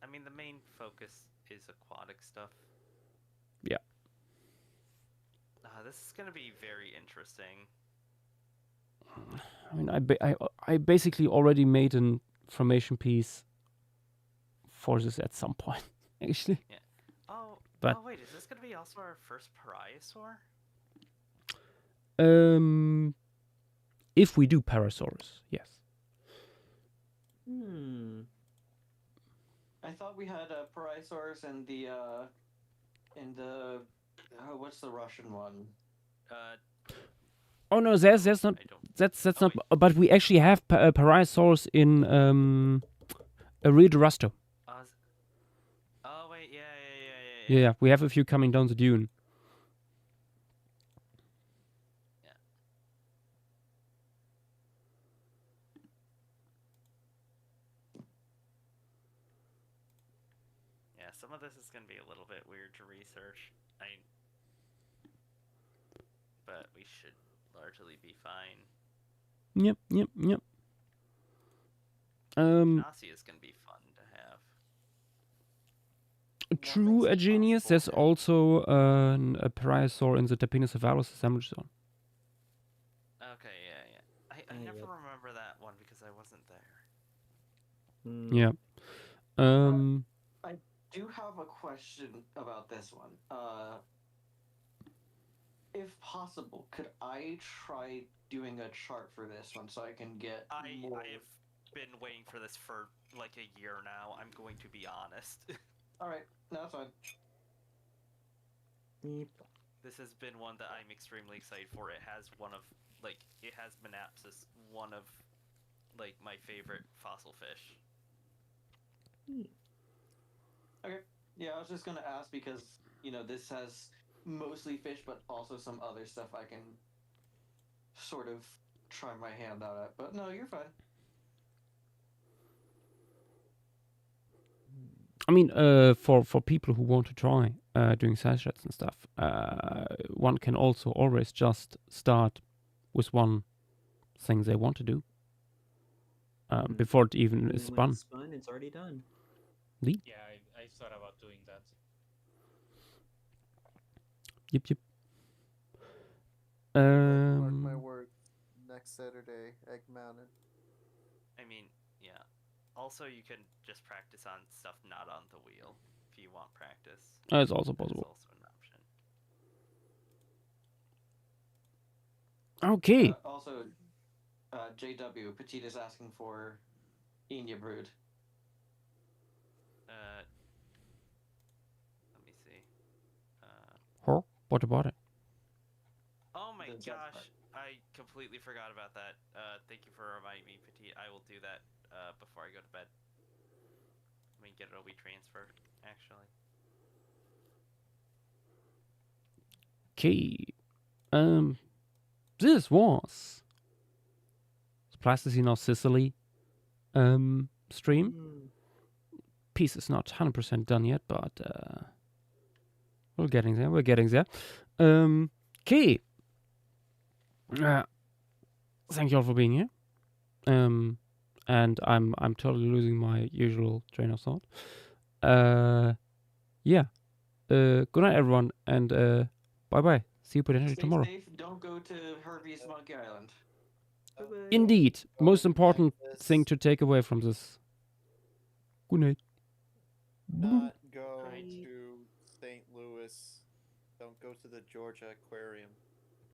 I mean, the main focus is aquatic stuff. Yeah. This is going to be very interesting. I mean, I basically already made an formation piece for this at some point, actually. Yeah. Oh, wait, is this going to be also our first Pariasaur? If we do Parasaurus, yes. I thought we had Parisaurs in the what's the Russian one? Oh no, that's not not. But we actually have Parasaurus in Rio de Rasto. Oh wait, yeah. Yeah, we have a few coming down the dune. Yeah, some of this is going to be a little bit weird to research. But we should largely be fine. Yep. Nazi is going to be fun to have. True, a genius. There's also a Parasaur in the Tapinocephalus assembly zone. Okay, yeah. I never remember that one because I wasn't there. Yeah. I do have a question about this one. If possible, could I try doing a chart for this one so I can get more... I have been waiting for this for like a year now, I'm going to be honest. Alright, no, that's fine. This has been one that I'm extremely excited for. It has Menapsis, one of, like, my favorite fossil fish. Okay, yeah, I was just gonna ask because, you know, this has mostly fish, but also some other stuff I can sort of try my hand out at. But no, you're fine. I mean, for people who want to try doing side shots and stuff, one can also always just start with one thing they want to do before it even is spun. When it's spun, it's already done. Yeah, I thought about doing that. Yep. Mark my words. Next Saturday, Egg Mountain. I mean, yeah. Also, you can just practice on stuff not on the wheel if you want practice. It's also possible. That's also an option. Okay. Also, JW, Petit is asking for Enya Brood. Let me see. Huh? What about it? gosh, I completely forgot about that. Thank you for reminding me, Petit. I will do that before I go to bed. Let me get it transferred, actually. Okay. This was Plasticine of Sicily stream. Piece is not 100% done yet, but we're getting there. We're getting there. Okay. Thank you all for being here. And I'm totally losing my usual train of thought. Yeah. Good night, everyone, and bye bye. See you potentially tomorrow. Stay safe. Don't go to Hervey's Monkey Island. Indeed, most important thing to take away from this. Good night. Not go to St. Louis. Don't go to the Georgia Aquarium.